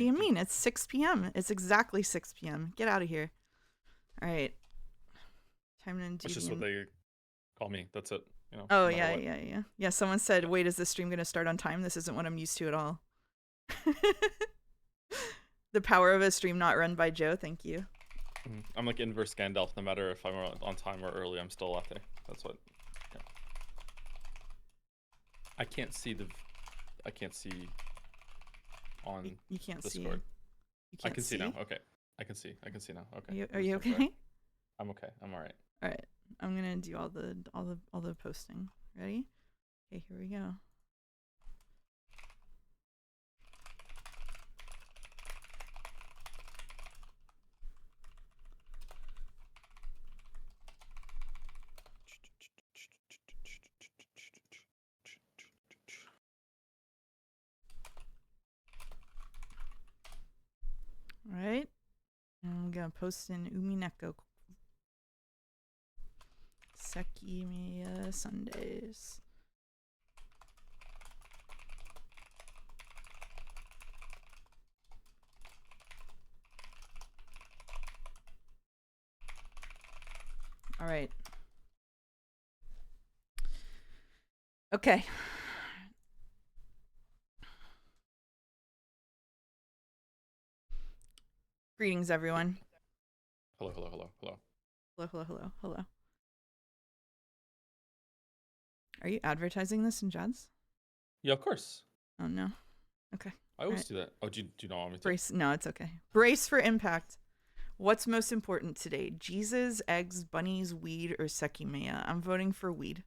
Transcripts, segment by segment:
do you mean? It's 6 p.m. It's exactly 6 p.m. Get out of here. All right. Time to do That's just what they call me. That's it. You know, Oh, no matter yeah, what. yeah. Yeah, someone said, wait, is this stream going to start on time? This isn't what I'm used to at all. The power of a stream not run by Joe. Thank you. I'm like inverse Gandalf. No matter if I'm on time or early, I'm still latte. That's what. Yeah. I can't see on You can't Discord. You can't I can see now. Okay. I can see now. Okay. Are you okay? I'm okay. I'm all right. All right. I'm gonna do all the posting. Ready? Okay, here we go. All right. And I'm gonna post in Umineko. Sekimeiya Sundays. All right. Okay. Greetings, everyone. Hello. Hello. Are you advertising this in Jad's? Yeah, of course. Oh, no. Okay. I always do that. Oh, do you not want me to? Brace. No, it's okay. Brace for impact. What's most important today? Jesus, eggs, bunnies, weed, or Sekimeiya? I'm voting for weed.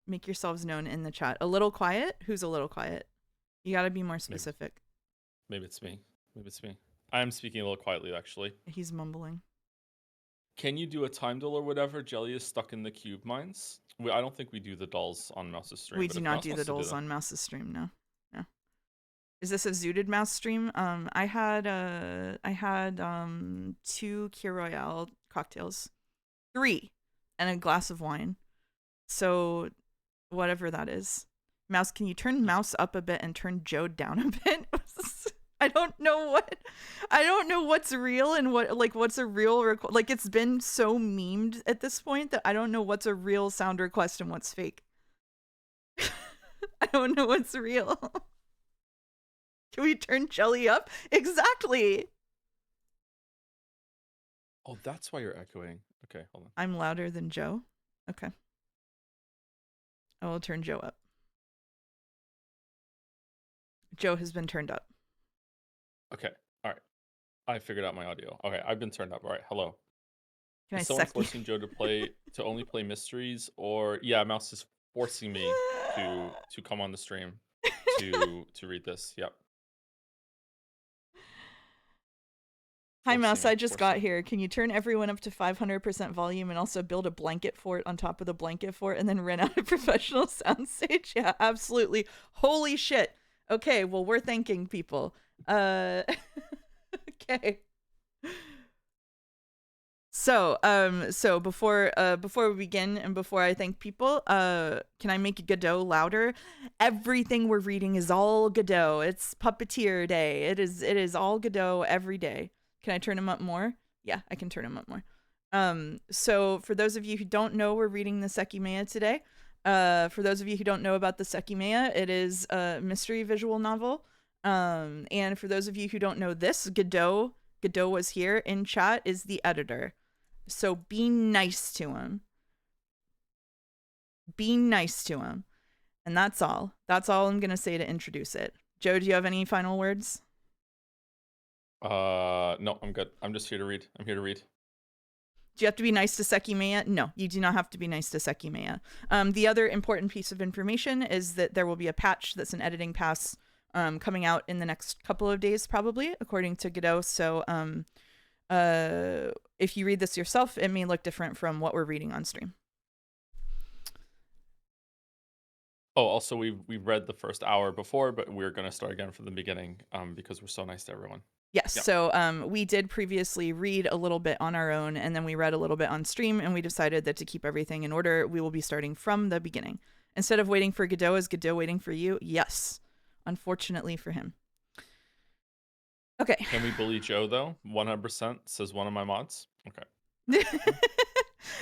Make yourselves known in the chat. A little quiet? Who's a little quiet? You gotta be more specific. Maybe it's me. I am speaking a little quietly, actually. He's mumbling. Can you do a time duel or whatever? Jelly is stuck in the cube mines. I don't think we do the dolls on Mouse's stream. We do not do the dolls on Mouse's stream. No. Is this a zooted mouse stream? I had 2 Kir Royale cocktails, 3, and a glass of wine. So, whatever that is. Mouse, can you turn Mouse up a bit and turn Joe down a bit? I don't know what's real and what's a real like it's been so memed at this point that I don't know what's a real sound request and what's fake. I don't know what's real. Can we turn Jelly up? Exactly. Oh, that's why you're echoing. Okay, hold on. I'm louder than Joe. Okay. I will turn Joe up. Joe has been turned up. Okay. All right. I figured out my audio. Okay, I've been turned up. All right. Hello. Is someone forcing Joe to only play mysteries, or yeah, Mouse is forcing me to come on the stream to read this. Yep. Hi, Mouse. I just got here. Can you turn everyone up to 500% volume and also build a blanket fort on top of the blanket fort and then rent out a professional soundstage? Yeah, absolutely. Holy shit. Okay, well, we're thanking people. Okay. So before we begin and before I thank people, can I make Godot louder? Everything we're reading is all Godot. It's Puppeteer Day. It is all Godot every day. Can I turn him up more? Yeah, I can turn him up more. So for those of you who don't know, we're reading the Sekimeiya today. For those of you who don't know about the Sekimeiya, it is a mystery visual novel. And for those of you who don't know this, Godot was here in chat, is the editor. So be nice to him. Be nice to him. And that's all. That's all I'm going to say to introduce it. Joe, do you have any final words? No, I'm good. I'm just here to read. I'm here to read. Do you have to be nice to Sekimeiya? No, you do not have to be nice to Sekimeiya. The other important piece of information is that there will be a patch that's an editing pass coming out in the next couple of days, probably, according to Godot. So if you read this yourself, it may look different from what we're reading on stream. Oh, also, we've read the first hour before, but we're going to start again from the beginning because we're so nice to everyone. Yes, yeah. So we did previously read a little bit on our own, and then we read a little bit on stream, and we decided that to keep everything in order, we will be starting from the beginning. Instead of waiting for Godot, is Godot waiting for you? Yes, unfortunately for him. Okay. Can we bully Joe though? 100% says one of my mods. Okay.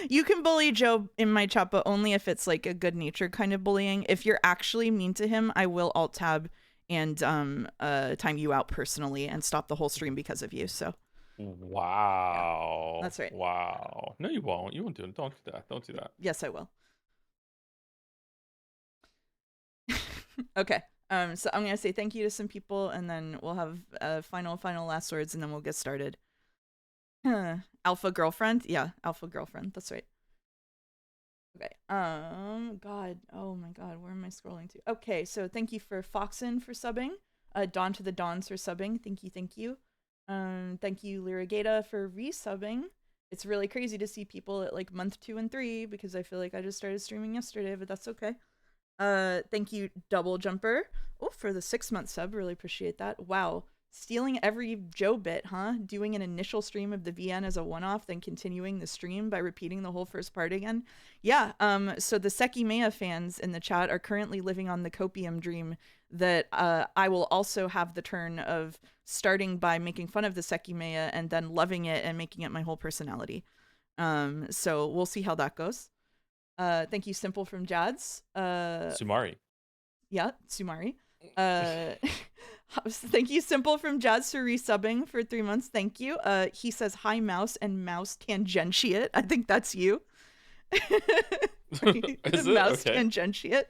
You can bully Joe in my chat, but only if it's like a good natured kind of bullying. If you're actually mean to him, I will alt tab and time you out personally and stop the whole stream because of you. So wow. yeah, that's right. Wow. No, you won't. You won't do it. Don't do that. Don't do that. Yes, I will. Okay. So I'm gonna say thank you to some people, and then we'll have final last words, and then we'll get started. Alpha girlfriend, yeah, alpha girlfriend. That's right. Okay. God. Oh my God. Where am I scrolling to? Okay. So thank you for Foxen for subbing. Dawn to the Dawns for subbing. Thank you. Thank you. Thank you, Lyrigata, for resubbing. It's really crazy to see people at like month 2 and 3 because I feel like I just started streaming yesterday, but that's okay. Thank you, Double Jumper. Oh, for the 6-month sub. Really appreciate that. Wow. Stealing every Joe bit, huh? Doing an initial stream of the VN as a one-off, then continuing the stream by repeating the whole first part again. Yeah, so the SEKIMEIYA fans in the chat are currently living on the copium dream that I will also have the turn of starting by making fun of the SEKIMEIYA and then loving it and making it my whole personality. So we'll see how that goes. Thank you, Simple from Jads. Sumari. Yeah, Sumari. Thank you, Simple from Jazz, for resubbing for 3 months. Thank you. He says hi, Mouse, and Mouse tangentiate. I think that's you. Is it? Mouse okay. tangentiate.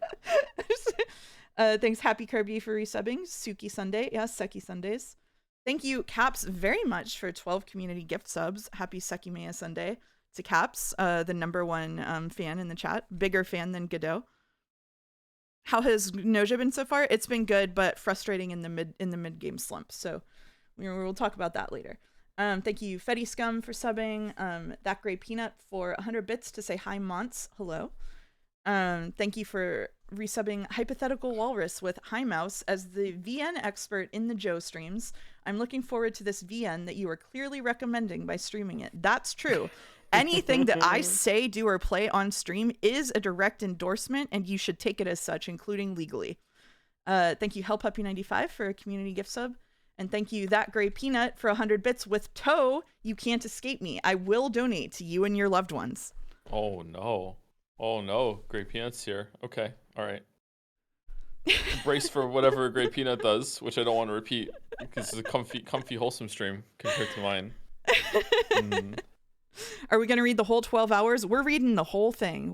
Thanks, Happy Kirby, for resubbing. Suki Sunday. Yeah, Seki Sundays. Thank you, Caps, very much for 12 community gift subs. Happy Sekimeiya Sunday to Caps, the #1 fan in the chat. Bigger fan than Godot. How has Noja been so far? It's been good, but frustrating in the mid game slump. So we'll talk about that later. Thank you, Fetty Scum, for subbing. That Gray Peanut for 100 bits to say hi, Monts. Hello. Thank you for resubbing Hypothetical Walrus with hi, Mouse. As the VN expert in the Joe streams, I'm looking forward to this VN that you are clearly recommending by streaming it. That's true. Anything that I say, do, or play on stream is a direct endorsement, and you should take it as such, including legally. Thank you, HellPuppy95, for a community gift sub. And thank you, That Gray Peanut, for 100 bits with Toe. You can't escape me. I will donate to you and your loved ones. Oh, no. Oh, no. Gray Peanut's here. Okay. All right. Brace for whatever Gray Peanut does, which I don't want to repeat because it's a comfy, wholesome stream compared to mine. Are we going to read the whole 12 hours? We're reading the whole thing.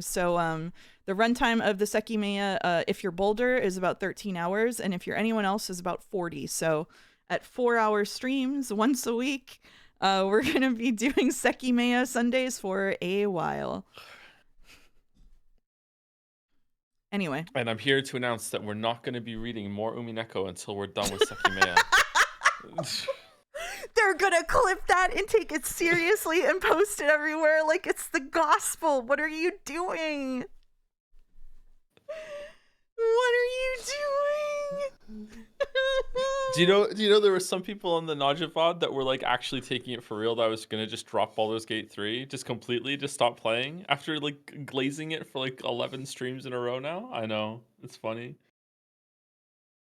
So the runtime of the SEKIMEIYA, if you're Boulder, is about 13 hours. And if you're anyone else, is about 40. So at 4-hour streams once a week, we're going to be doing SEKIMEIYA Sundays for a while. Anyway. And I'm here to announce that we're not going to be reading more Umineko until we're done with SEKIMEIYA. They're gonna clip that and take it seriously and post it everywhere like it's the gospel. What are you doing? What are you doing? Do you know there were some people on the Naja VOD that were like actually taking it for real, that I was gonna just drop Baldur's Gate 3 just completely, just stop playing after like glazing it for like 11 streams in a row now? I know, it's funny.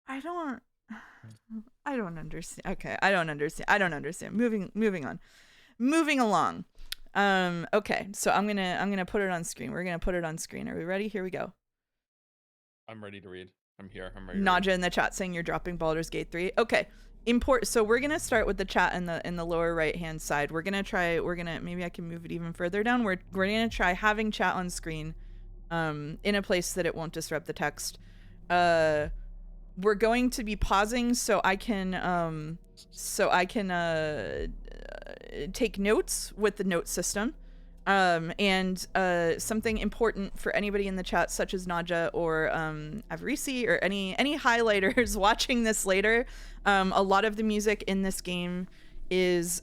I don't understand. Okay, I don't understand. Moving on. Moving along. Okay, so I'm gonna put it on screen. We're gonna put it on screen. Are we ready? Here we go. I'm ready to read. I'm here. I'm ready. Naja in the chat saying you're dropping Baldur's Gate 3. Okay. So we're gonna start with the chat in the lower right hand side. We're gonna maybe I can move it even further down. We're gonna try having chat on screen, in a place that it won't disrupt the text. We're going to be pausing so I can take notes with the note system. And something important for anybody in the chat, such as Naja or Avarisi or any highlighters watching this later, a lot of the music in this game is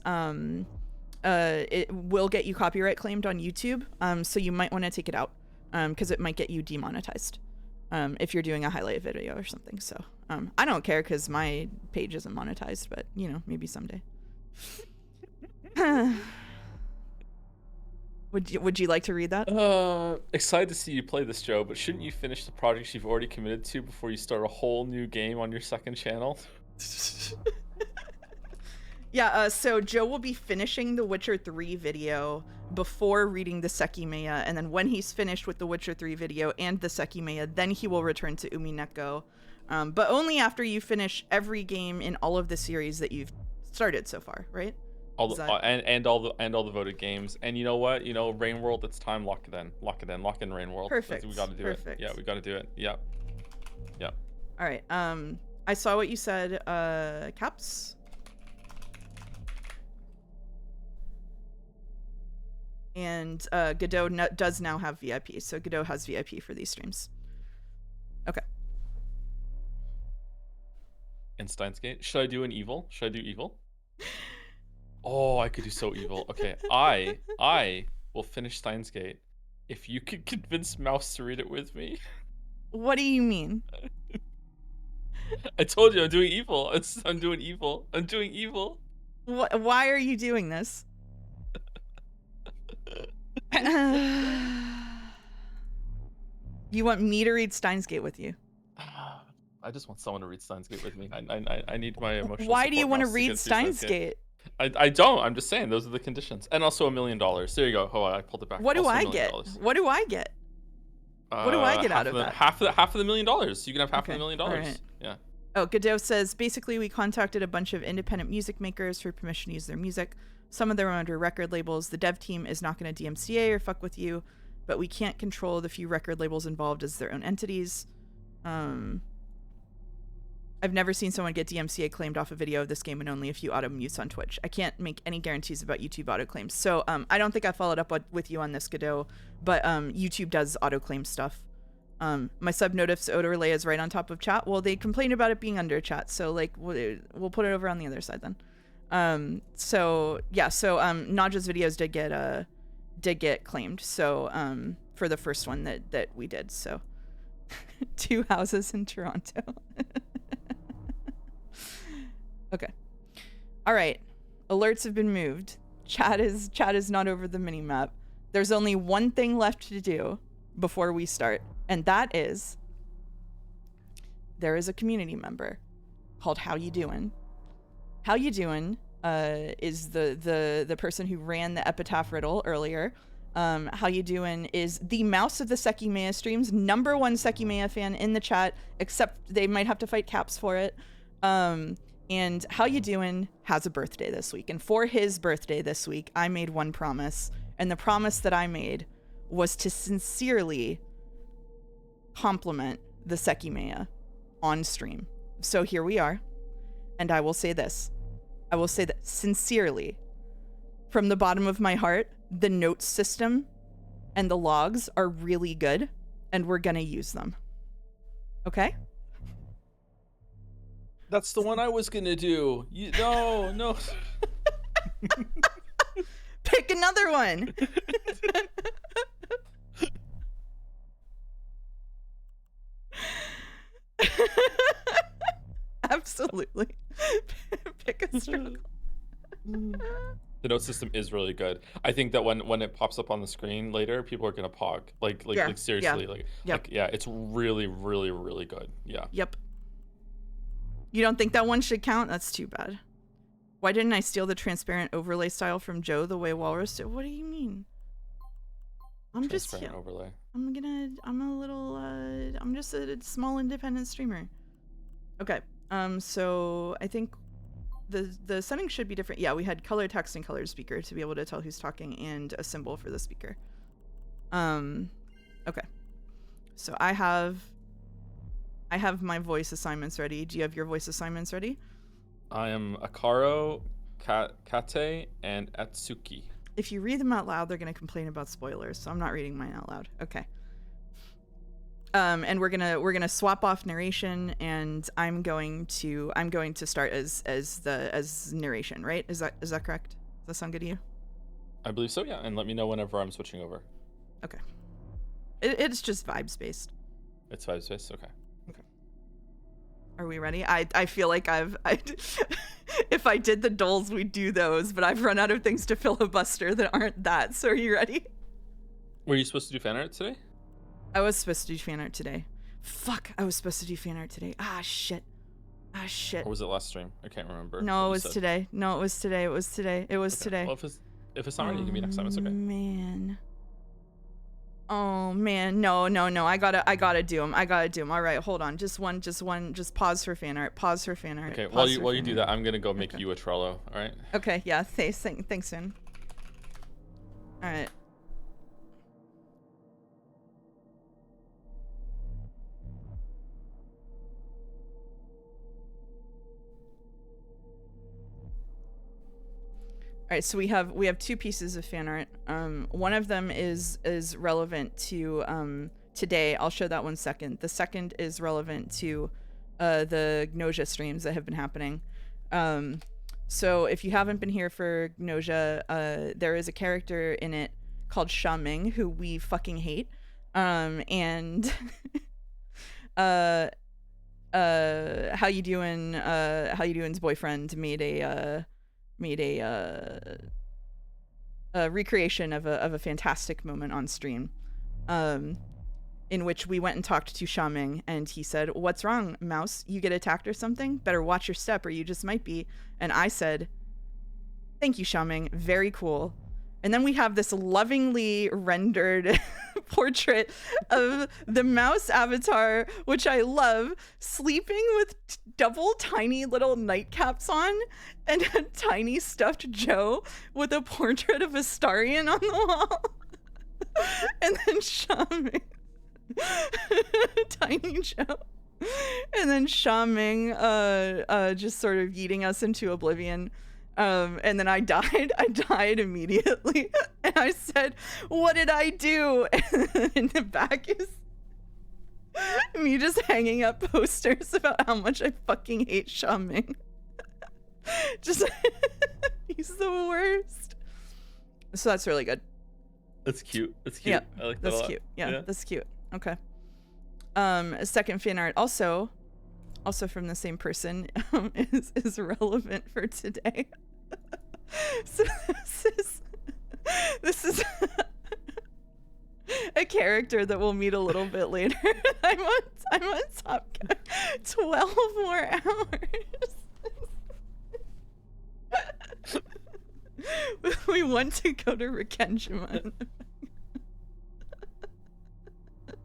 it will get you copyright claimed on YouTube, so you might want to take it out because it might get you demonetized if you're doing a highlight video or something. So I don't care because my page isn't monetized, but you know, maybe someday. Would you like to read that? Excited to see you play this, Joe, but shouldn't you finish the projects you've already committed to before you start a whole new game on your second channel? Yeah, so Joe will be finishing the Witcher 3 video before reading the Sekimeiya, and then when he's finished with the Witcher 3 video and the Sekimeiya, then he will return to Umineko. But only after you finish every game in all of the series that you've started so far, right? All the, and all the voted games. And you know what? You know, Rain World, it's time. Lock it in. Lock in Rain World. Perfect. We got to do Perfect. it. Yeah, we got to do it. Yep. Yep. All right. I saw what you said, Caps. And Godot does now have VIP, so Godot has VIP for these streams. Okay. And Steins Gate. Should I do an evil? Should I do evil? Oh, I could do so evil. Okay, I will finish Steins Gate if you could convince Mouse to read it with me. What do you mean? I told you I'm doing evil. I'm doing evil. I'm doing evil. Why are you doing this? You want me to read Steins Gate with you? I just want someone to read Steins Gate with me. I need my emotional. Why do you want to read Steins Gate? I don't. I'm just saying those are the conditions, and also $1 million. There you go. Hold on, I pulled it back. What do I get? What do I get? What do I get out of that? Half of the $1 million. You can have half of the $1 million. Right. Yeah. Oh, Godot says, basically we contacted a bunch of independent music makers for permission to use their music. Some of them are under record labels. The dev team is not going to DMCA or fuck with you, but we can't control the few record labels involved as their own entities. I've never seen someone get DMCA claimed off a video of this game and only a few auto mutes on Twitch. I can't make any guarantees about YouTube auto claims. So I don't think I followed up with you on this, Godot, but YouTube does auto claim stuff. My sub notice auto relay is right on top of chat. Well, they complained about it being under chat, so like we'll put it over on the other side then. So yeah, so Naja's videos did get claimed. So for the first one that we did. So 2 houses in Toronto. Okay. All right. Alerts have been moved. Chat is not over the minimap. There's only one thing left to do before we start, and that is there is a community member called How You Doin'. How You Doin' is the person who ran the epitaph riddle earlier. How You Doin' is the Mouse of the Sekimeiya streams, #1 Sekimeiya fan in the chat, except they might have to fight Caps for it. And How You Doin' has a birthday this week. And for his birthday this week, I made one promise. And the promise that I made was to sincerely compliment the Sekimeiya on stream. So here we are. And I will say this. I will say that sincerely, from the bottom of my heart, the notes system and the logs are really good. And we're going to use them. Okay? That's the one I was gonna do. No. Pick another one. Absolutely. Pick a struggle. The note system is really good. I think that when it pops up on the screen later, people are gonna pog. Like seriously. Yeah. It's really, really, really good. Yeah. Yep. You don't think that one should count? That's too bad. Why didn't I steal the transparent overlay style from Joe the way Walrus did? What do you mean? I'm just overlay. I'm just a small independent streamer. Okay. So I think the settings should be different. Yeah, we had color text and color speaker to be able to tell who's talking and a symbol for the speaker. Okay. So I have my voice assignments ready. Do you have your voice assignments ready? I am Akaro, Kate, and Atsuki. If you read them out loud, they're going to complain about spoilers, so I'm not reading mine out loud. Okay. And we're gonna swap off narration, and I'm going to start as narration, right? Is that correct? Does that sound good to you? I believe so, yeah. And let me know whenever I'm switching over. Okay. It's just vibes based. It's vibes based. Okay. Are we ready? I feel like if I did the doles, we'd do those, but I've run out of things to filibuster that aren't that. So are you ready? Were you supposed to do fan art today? I was supposed to do fan art today. Fuck, I was supposed to do fan art today. Ah, shit. Ah, shit. Or was it last stream? I can't remember. No, what it you was said. today. No, it was today. It was today. It was today. Well, if it's not ready, it can be next time. It's okay. Man. Oh man, no. I gotta do them. All right, hold on. Just pause for fan art. Okay, while you do that, I'm gonna go make you a Trello. All right. Okay, yeah. Thanks, Finn. All right. All right, so we have two pieces of fan art. One of them is relevant to today. I'll show that one second. The second is relevant to the Gnosia streams that have been happening. So if you haven't been here for Gnosia, there is a character in it called Shaming who we fucking hate. And How You Doing's boyfriend made a recreation of a fantastic moment on stream, in which we went and talked to Shaming, and he said, "What's wrong, Mouse? You get attacked or something? Better watch your step, or you just might be." And I said, "Thank you, Shaming. Very cool." And then we have this lovingly rendered portrait of the mouse avatar, which I love, sleeping with double tiny little nightcaps on, and a tiny stuffed Joe with a portrait of Astarion on the wall. And then Shaming. Tiny Joe. And then Shaming just sort of yeeting us into oblivion. And then I died immediately. And I said, "What did I do?" And in the back is me just hanging up posters about how much I fucking hate Shaming. Just, he's the worst. So that's really good. That's cute. That's cute. Yeah, I like that a lot. cute. Yeah, that's cute. Okay. Second fan art also from the same person, is relevant for today. So this is a character that we'll meet a little bit later. I'm on Top Gun 12 more hours. We want to go to Rikenshiman.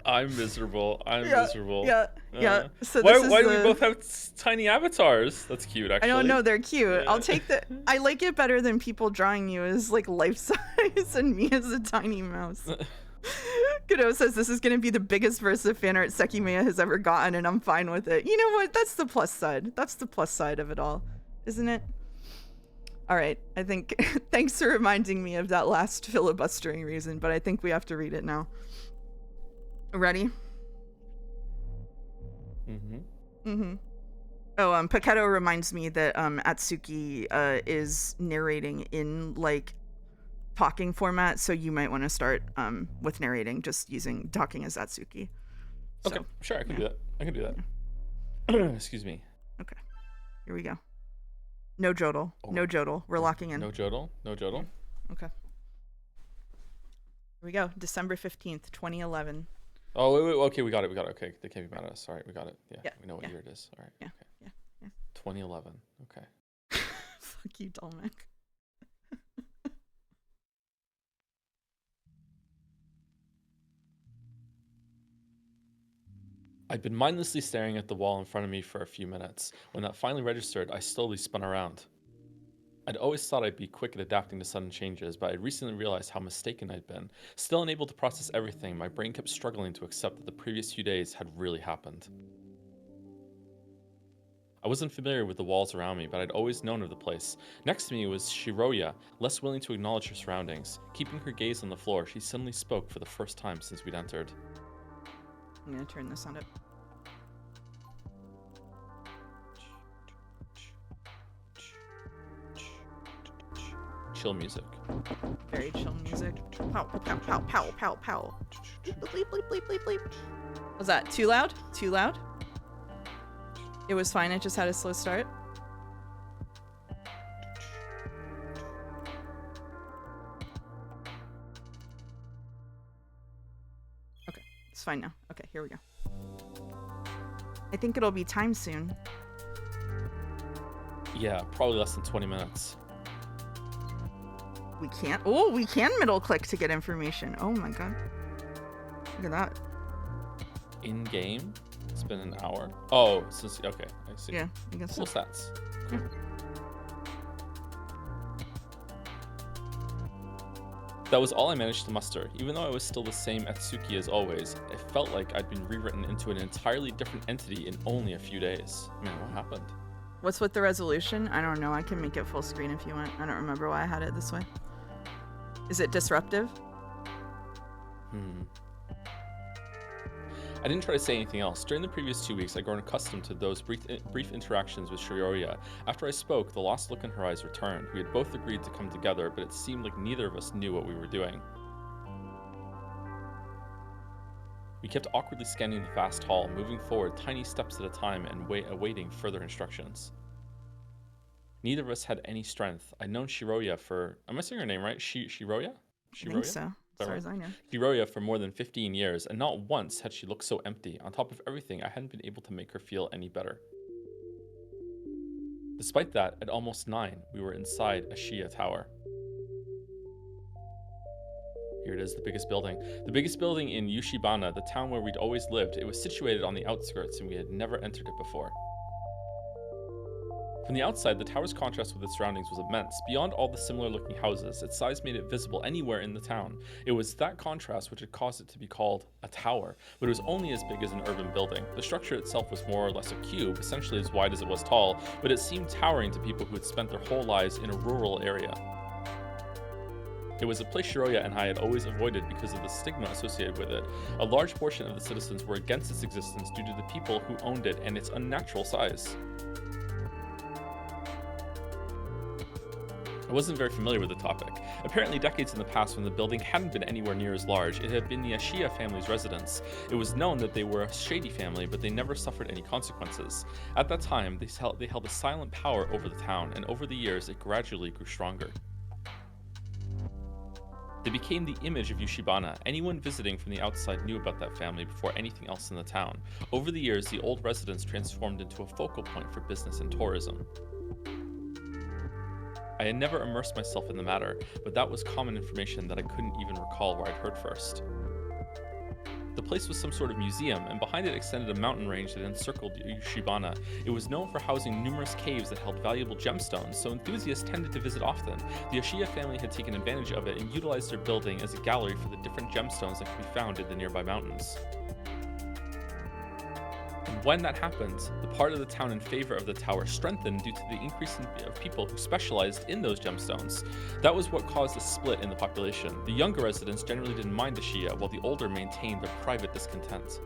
I'm miserable. Miserable. Yeah. So why do we both have tiny avatars? That's cute, actually. I don't know. They're cute. Yeah. I'll take the. I like it better than people drawing you as like life size and me as a tiny mouse. Godot says this is going to be the biggest verse of fan art Sekimeiya has ever gotten, and I'm fine with it. You know what? That's the plus side. That's the plus side of it all, isn't it? All right. I think. Thanks for reminding me of that last filibustering reason, but I think we have to read it now. Ready? Oh, Paketo reminds me that Atsuki is narrating in like talking format, so you might want to start with narrating, just using talking as Atsuki. Okay, sure, I can do that. Excuse me. Okay, here we go. No jodel. No jodel. We're locking in. No jodel. Okay. Here we go. December 15th, 2011. Oh, wait. Okay, we got it. Okay, they can't be mad at us. All right, we got it. Yeah. We know what year it is. All right. Yeah. Okay. 2011. Okay. Fuck you, Dolmek. I'd been mindlessly staring at the wall in front of me for a few minutes. When that finally registered, I slowly spun around. I'd always thought I'd be quick at adapting to sudden changes, but I'd recently realized how mistaken I'd been. Still unable to process everything, my brain kept struggling to accept that the previous few days had really happened. I wasn't familiar with the walls around me, but I'd always known of the place. Next to me was Shiroya, less willing to acknowledge her surroundings. Keeping her gaze on the floor, she suddenly spoke for the first time since we'd entered. I'm gonna turn the sound up. Chill music. Very chill music. Pow, pow, pow, pow, pow, pow. Bleep, bleep, bleep, bleep, bleep. Was that too loud? Too loud? It was fine, it just had a slow start. Okay, it's fine now. Okay, here we go. I think it'll be time soon. Yeah, probably less than 20 minutes. We can't. Oh, we can middle click to get information. Oh my god. Look at that. In game, it's been an hour. Oh, since okay, I see. Yeah, I guess Cool so. stats. Cool. Yeah. That was all I managed to muster. Even though I was still the same Etsuki as always, it felt like I'd been rewritten into an entirely different entity in only a few days. Man, what happened? What's with the resolution? I don't know. I can make it full screen if you want. I don't remember why I had it this way. Is it disruptive? I didn't try to say anything else. During the previous 2 weeks, I'd grown accustomed to those brief interactions with Shiroya. After I spoke, the lost look in her eyes returned. We had both agreed to come together, but it seemed like neither of us knew what we were doing. We kept awkwardly scanning the vast hall, moving forward tiny steps at a time and awaiting further instructions. Neither of us had any strength. I'd known Shiroya for... Am I saying her name right? Shiroya? I think so, as far as I know. Shiroya for more than 15 years, and not once had she looked so empty. On top of everything, I hadn't been able to make her feel any better. Despite that, at almost 9, we were inside Ashiya Tower. Here it is, the biggest building. The biggest building in Yushibana, the town where we'd always lived. It was situated on the outskirts, and we had never entered it before. From the outside, the tower's contrast with its surroundings was immense. Beyond all the similar-looking houses, its size made it visible anywhere in the town. It was that contrast which had caused it to be called a tower, but it was only as big as an urban building. The structure itself was more or less a cube, essentially as wide as it was tall, but it seemed towering to people who had spent their whole lives in a rural area. It was a place Shiroya and I had always avoided because of the stigma associated with it. A large portion of the citizens were against its existence due to the people who owned it and its unnatural size. I wasn't very familiar with the topic. Apparently, decades in the past, when the building hadn't been anywhere near as large, it had been the Ashiya family's residence. It was known that they were a shady family, but they never suffered any consequences. At that time, they held a silent power over the town, and over the years, it gradually grew stronger. They became the image of Yushibana. Anyone visiting from the outside knew about that family before anything else in the town. Over the years, the old residence transformed into a focal point for business and tourism. I had never immersed myself in the matter, but that was common information that I couldn't even recall where I'd heard first. The place was some sort of museum, and behind it extended a mountain range that encircled Yushibana. It was known for housing numerous caves that held valuable gemstones, so enthusiasts tended to visit often. The Ashiya family had taken advantage of it and utilized their building as a gallery for the different gemstones that could be found in the nearby mountains. And when that happened, the part of the town in favor of the tower strengthened due to the increase of people who specialized in those gemstones. That was what caused a split in the population. The younger residents generally didn't mind Ashiya, while the older maintained their private discontent.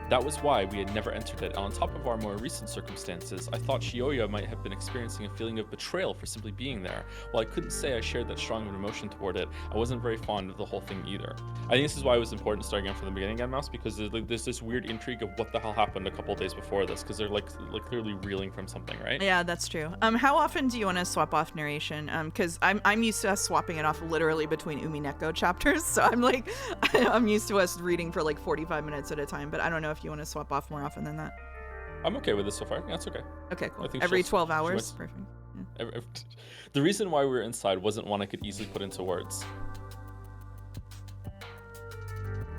That was why we had never entered it, and on top of our more recent circumstances, I thought Shiroya might have been experiencing a feeling of betrayal for simply being there. While I couldn't say I shared that strong of an emotion toward it, I wasn't very fond of the whole thing either. I think this is why it was important to start again from the beginning again, Mouse, because there's this weird intrigue of what the hell happened a couple days before this, because they're like clearly reeling from something, right? Yeah, that's true. How often do you want to swap off narration? Because I'm used to us swapping it off literally between Umineko chapters, so I'm like, I'm used to us reading for like 45 minutes at a time, but I don't know if you want to swap off more often than that. I'm okay with this so far. Yeah, it's okay. Okay, cool. Every 12 hours? Perfect. Yeah. The reason why we were inside wasn't one I could easily put into words.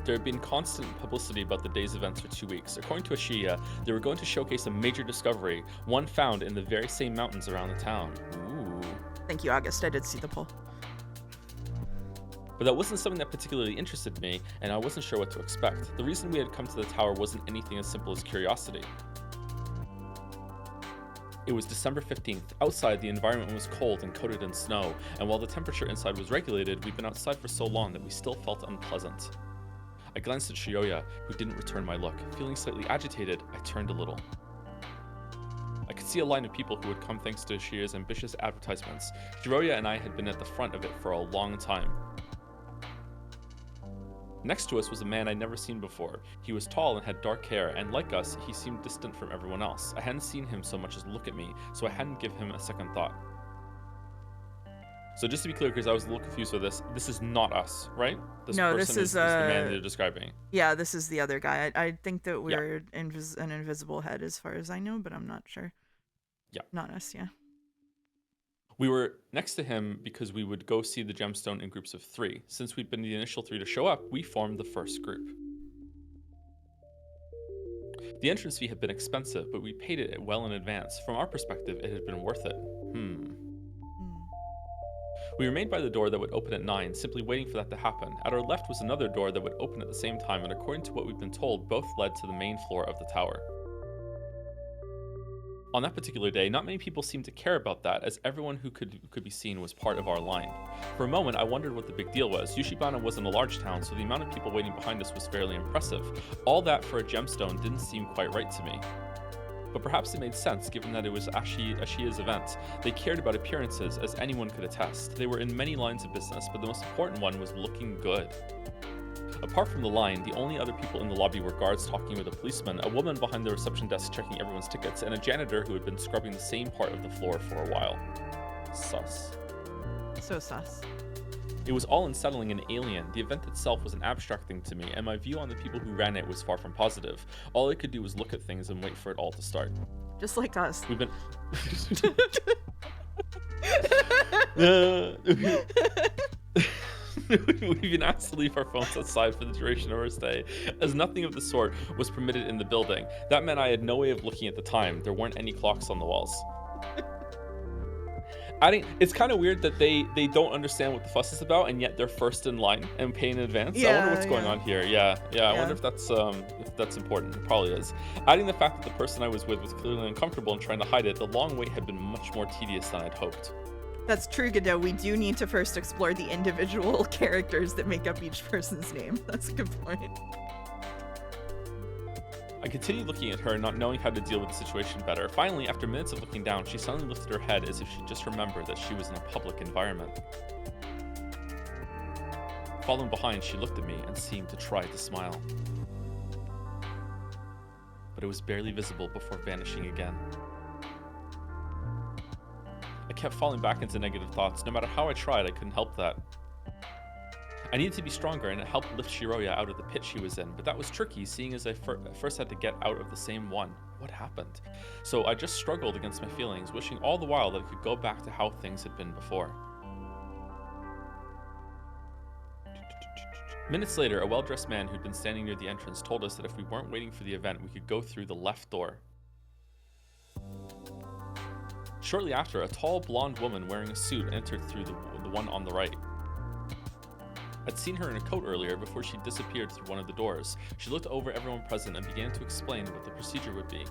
There had been constant publicity about the day's events for 2 weeks. According to Ashiya, they were going to showcase a major discovery, one found in the very same mountains around the town. Ooh. Thank you, August. I did see the poll. But that wasn't something that particularly interested me, and I wasn't sure what to expect. The reason we had come to the tower wasn't anything as simple as curiosity. It was December 15th. Outside, the environment was cold and coated in snow, and while the temperature inside was regulated, we'd been outside for so long that we still felt unpleasant. I glanced at Shiroya, who didn't return my look. Feeling slightly agitated, I turned a little. I could see a line of people who had come thanks to Ashiya's ambitious advertisements. Shiroya and I had been at the front of it for a long time. Next to us was a man I'd never seen before. He was tall and had dark hair, and like us, he seemed distant from everyone else. I hadn't seen him so much as look at me, so I hadn't given him a second thought. So just to be clear, because I was a little confused with this is not us, right? No, this is the man they're describing. Yeah, this is the other guy. I think that we're an invisible head as far as I know, but I'm not sure. Yeah. Not us, yeah. We were next to him because we would go see the gemstone in groups of 3. Since we'd been the initial 3 to show up, we formed the first group. The entrance fee had been expensive, but we paid it well in advance. From our perspective, it had been worth it. We remained by the door that would open at 9, simply waiting for that to happen. At our left was another door that would open at the same time, and according to what we've been told, both led to the main floor of the tower. On that particular day, not many people seemed to care about that, as everyone who could be seen was part of our line. For a moment, I wondered what the big deal was. Yushibana wasn't a large town, so the amount of people waiting behind us was fairly impressive. All that for a gemstone didn't seem quite right to me. But perhaps it made sense, given that it was Ashiya's event. They cared about appearances, as anyone could attest. They were in many lines of business, but the most important one was looking good. Apart from the line, the only other people in the lobby were guards talking with a policeman, a woman behind the reception desk checking everyone's tickets, and a janitor who had been scrubbing the same part of the floor for a while. Sus. So sus. It was all unsettling and alien. The event itself was an abstract thing to me, and my view on the people who ran it was far from positive. All I could do was look at things and wait for it all to start. Just like us. We've been... We've been asked to leave our phones outside for the duration of our stay, as nothing of the sort was permitted in the building. That meant I had no way of looking at the time. There weren't any clocks on the walls. It's kind of weird that they don't understand what the fuss is about, and yet they're first in line and pay in advance. I wonder what's going on here. I wonder if that's important. It probably is. Adding the fact that the person I was with was clearly uncomfortable and trying to hide it, the long wait had been much more tedious than I'd hoped. That's true, Godot. We do need to first explore the individual characters that make up each person's name. That's a good point. I continued looking at her, not knowing how to deal with the situation better. Finally, after minutes of looking down, she suddenly lifted her head as if she just remembered that she was in a public environment. Following behind, she looked at me and seemed to try to smile. But it was barely visible before vanishing again. I kept falling back into negative thoughts. No matter how I tried, I couldn't help that. I needed to be stronger, and it helped lift Shiroya out of the pit she was in, but that was tricky, seeing as I first had to get out of the same one. What happened? So I just struggled against my feelings, wishing all the while that I could go back to how things had been before. Minutes later, a well-dressed man who'd been standing near the entrance told us that if we weren't waiting for the event, we could go through the left door. Shortly after, a tall, blonde woman wearing a suit entered through the one on the right. I'd seen her in a coat earlier before she disappeared through one of the doors. She looked over everyone present and began to explain what the procedure would be.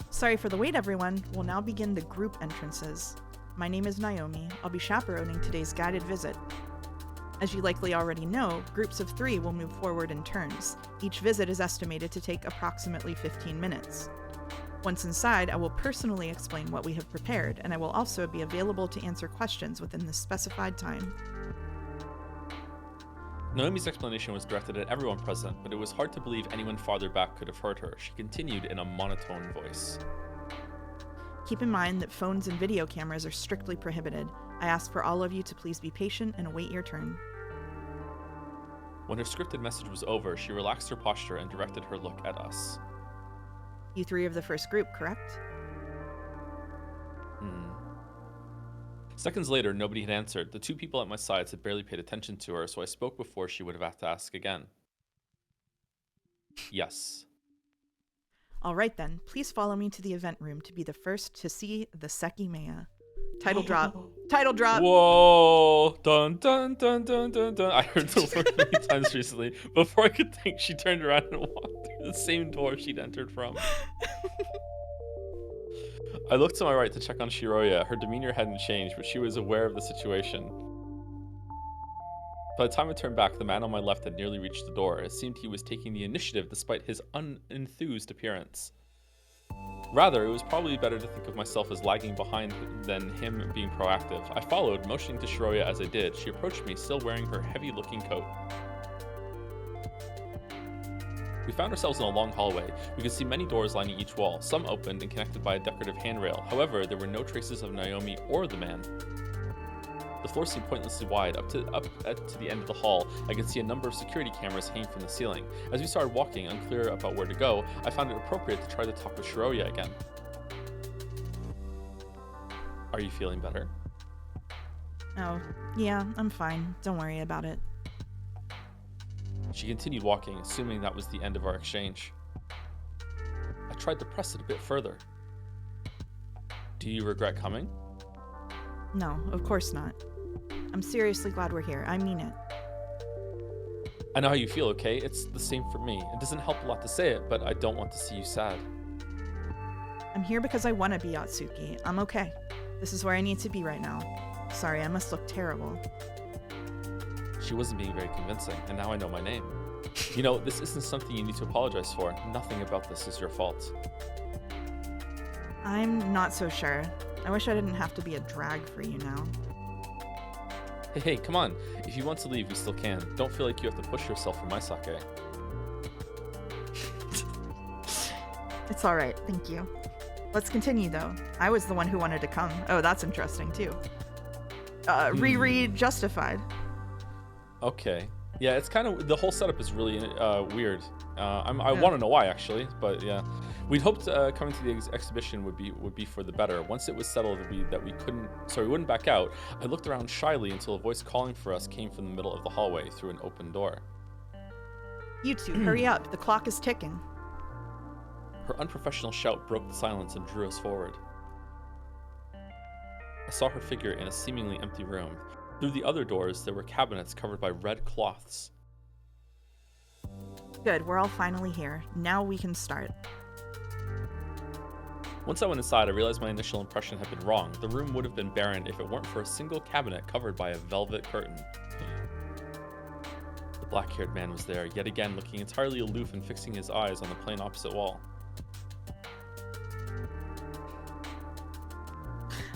Sorry for the wait, everyone. We'll now begin the group entrances. My name is Naomi. I'll be chaperoning today's guided visit. As you likely already know, groups of 3 will move forward in turns. Each visit is estimated to take approximately 15 minutes. Once inside, I will personally explain what we have prepared, and I will also be available to answer questions within the specified time. Naomi's explanation was directed at everyone present, but it was hard to believe anyone farther back could have heard her. She continued in a monotone voice. Keep in mind that phones and video cameras are strictly prohibited. I ask for all of you to please be patient and await your turn. When her scripted message was over, she relaxed her posture and directed her look at us. You 3 of the first group, correct? Seconds later, nobody had answered. The 2 people at my sides had barely paid attention to her, so I spoke before she would have had to ask again. Yes. All right then, please follow me to the event room to be the first to see the Sekimeiya. Title drop. Title drop. Whoa! Dun dun dun dun dun dun. I heard the word many times recently. Before I could think, she turned around and walked through the same door she'd entered from. I looked to my right to check on Shiroya. Her demeanor hadn't changed, but she was aware of the situation. By the time I turned back, the man on my left had nearly reached the door. It seemed he was taking the initiative despite his unenthused appearance. Rather, it was probably better to think of myself as lagging behind than him being proactive. I followed, motioning to Shiroya as I did. She approached me, still wearing her heavy-looking coat. We found ourselves in a long hallway. We could see many doors lining each wall, some opened and connected by a decorative handrail. However, there were no traces of Naomi or the man. The floor seemed pointlessly wide. Up to the end of the hall, I could see a number of security cameras hanging from the ceiling. As we started walking, unclear about where to go, I found it appropriate to try to talk with Shiroya again. Are you feeling better? Oh, yeah, I'm fine. Don't worry about it. She continued walking, assuming that was the end of our exchange. I tried to press it a bit further. Do you regret coming? No, of course not. I'm seriously glad we're here. I mean it. I know how you feel, okay? It's the same for me. It doesn't help a lot to say it, but I don't want to see you sad. I'm here because I want to be Atsuki. I'm okay. This is where I need to be right now. Sorry, I must look terrible. She wasn't being very convincing, and now I know my name. You know, this isn't something you need to apologize for. Nothing about this is your fault. I'm not so sure. I wish I didn't have to be a drag for you now. Hey, come on. If you want to leave, we still can. Don't feel like you have to push yourself for my sake. It's alright, thank you. Let's continue, though. I was the one who wanted to come. Oh, that's interesting, too. Reread Justified. Okay. Yeah, it's kind of... The whole setup is really weird. I want to know why, actually. But, yeah. We'd hoped coming to the exhibition would be for the better. Once it was settled that we wouldn't back out, I looked around shyly until a voice calling for us came from the middle of the hallway through an open door. You two, hurry up. The clock is ticking. Her unprofessional shout broke the silence and drew us forward. I saw her figure in a seemingly empty room. Through the other doors, there were cabinets covered by red cloths. Good, we're all finally here. Now we can start. Once I went inside, I realized my initial impression had been wrong. The room would have been barren if it weren't for a single cabinet covered by a velvet curtain. The black-haired man was there, yet again looking entirely aloof and fixing his eyes on the plain opposite wall.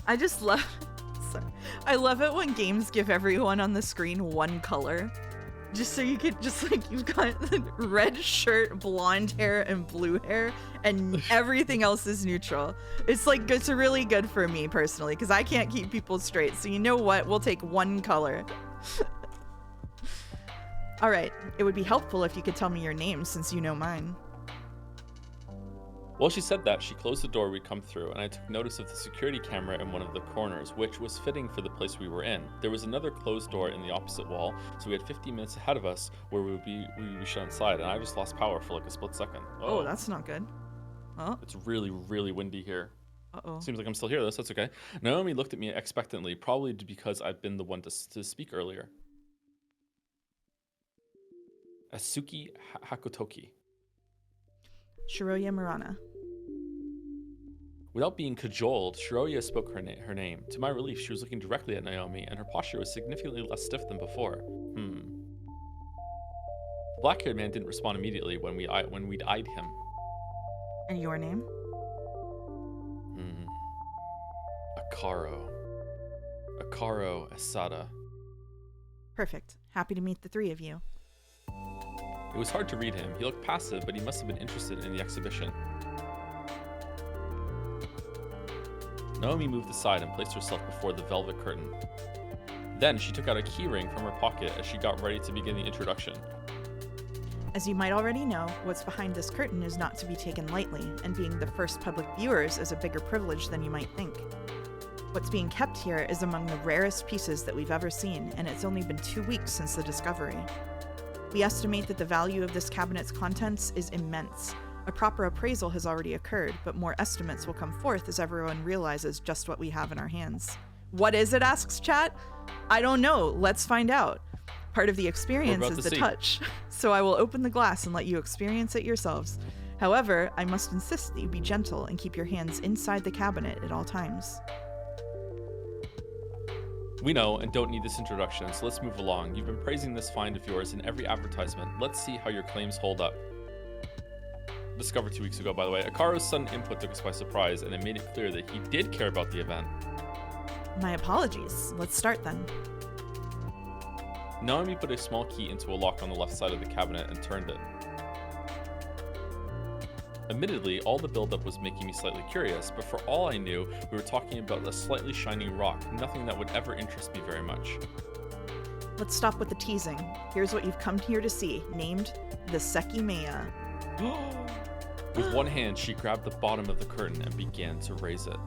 I just love... Sorry. I love it when games give everyone on the screen one color. Just so you could, you've got red shirt, blonde hair, and blue hair, and everything else is neutral. It's really good for me personally, because I can't keep people straight. So you know what? We'll take one color. All right. It would be helpful if you could tell me your name, since you know mine. While she said that, she closed the door we'd come through, and I took notice of the security camera in one of the corners, which was fitting for the place we were in. There was another closed door in the opposite wall, so we had 15 minutes ahead of us where we would be shut inside, and I just lost power for like a split second. Oh, that's not good. Oh. It's really, really windy here. Uh-oh. Seems like I'm still here, though, so that's okay. Naomi looked at me expectantly, probably because I'd been the one to speak earlier. Asuki Hakotoki. Shiroya Murana. Without being cajoled, Shiroya spoke her name. To my relief, she was looking directly at Naomi, and her posture was significantly less stiff than before. The black-haired man didn't respond immediately when we'd eyed him. And your name? Akaro Asada. Perfect. Happy to meet the three of you. It was hard to read him. He looked passive, but he must have been interested in the exhibition. Naomi moved aside and placed herself before the velvet curtain. Then she took out a keyring from her pocket as she got ready to begin the introduction. As you might already know, what's behind this curtain is not to be taken lightly, and being the first public viewers is a bigger privilege than you might think. What's being kept here is among the rarest pieces that we've ever seen, and it's only been 2 weeks since the discovery. We estimate that the value of this cabinet's contents is immense. A proper appraisal has already occurred, but more estimates will come forth as everyone realizes just what we have in our hands. What is it, asks chat? I don't know. Let's find out. Part of the experience is the touch, so I will open the glass and let you experience it yourselves. However, I must insist that you be gentle and keep your hands inside the cabinet at all times. We know and don't need this introduction, so let's move along. You've been praising this find of yours in every advertisement. Let's see how your claims hold up. Discovered 2 weeks ago, by the way. Akaro's sudden input took us by surprise, and it made it clear that he did care about the event. My apologies. Let's start then. Naomi put a small key into a lock on the left side of the cabinet and turned it. Admittedly, all the buildup was making me slightly curious, but for all I knew, we were talking about a slightly shining rock, nothing that would ever interest me very much. Let's stop with the teasing. Here's what you've come here to see, named the Sekimeiya. With one hand, she grabbed the bottom of the curtain and began to raise it.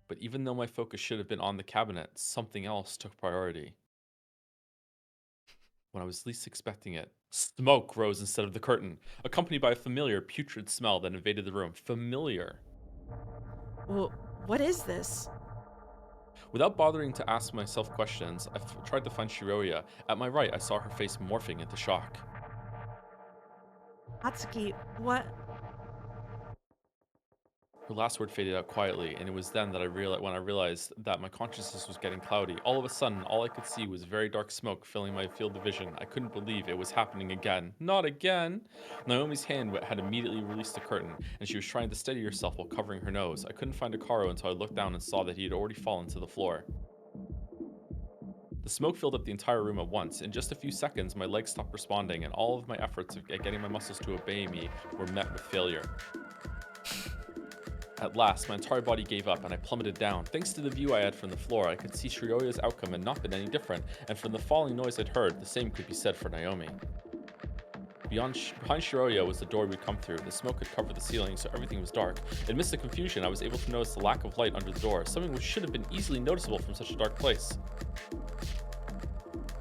But even though my focus should have been on the cabinet, something else took priority. When I was least expecting it, smoke rose instead of the curtain, accompanied by a familiar, putrid smell that invaded the room. Familiar. Well, what is this? Without bothering to ask myself questions, I tried to find Shiroya. At my right, I saw her face morphing into shock. Atsuki, what? Her last word faded out quietly, and it was then that when I realized that my consciousness was getting cloudy. All of a sudden, all I could see was very dark smoke filling my field of vision. I couldn't believe it was happening again. Not again! Naomi's hand had immediately released the curtain, and she was trying to steady herself while covering her nose. I couldn't find Akaro until I looked down and saw that he had already fallen to the floor. The smoke filled up the entire room at once. In just a few seconds, my legs stopped responding, and all of my efforts at getting my muscles to obey me were met with failure. At last, my entire body gave up and I plummeted down. Thanks to the view I had from the floor, I could see Shiroya's outcome had not been any different, and from the falling noise I'd heard, the same could be said for Naomi. Behind Shiroya was the door we'd come through. The smoke had covered the ceiling, so everything was dark. Amidst the confusion, I was able to notice the lack of light under the door, something which should have been easily noticeable from such a dark place.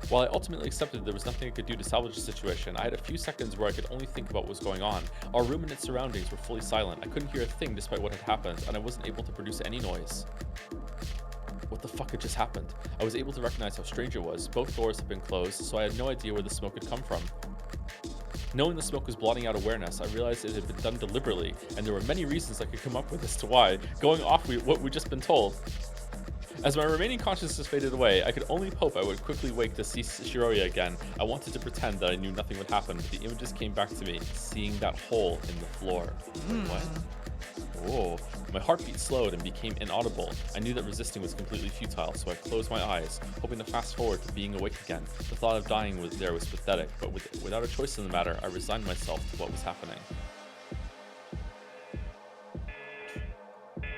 While I ultimately accepted there was nothing I could do to salvage the situation, I had a few seconds where I could only think about what was going on. Our room and its surroundings were fully silent. I couldn't hear a thing despite what had happened, and I wasn't able to produce any noise. What the fuck had just happened? I was able to recognize how strange it was. Both doors had been closed, so I had no idea where the smoke had come from. Knowing the smoke was blotting out awareness, I realized it had been done deliberately, and there were many reasons I could come up with as to why, going off what we'd just been told. As my remaining consciousness faded away, I could only hope I would quickly wake to see Shiroya again. I wanted to pretend that I knew nothing would happen, but the images came back to me, seeing that hole in the floor. Wait, what? Whoa. My heartbeat slowed and became inaudible. I knew that resisting was completely futile, so I closed my eyes, hoping to fast forward to being awake again. The thought of dying was pathetic, but without a choice in the matter, I resigned myself to what was happening.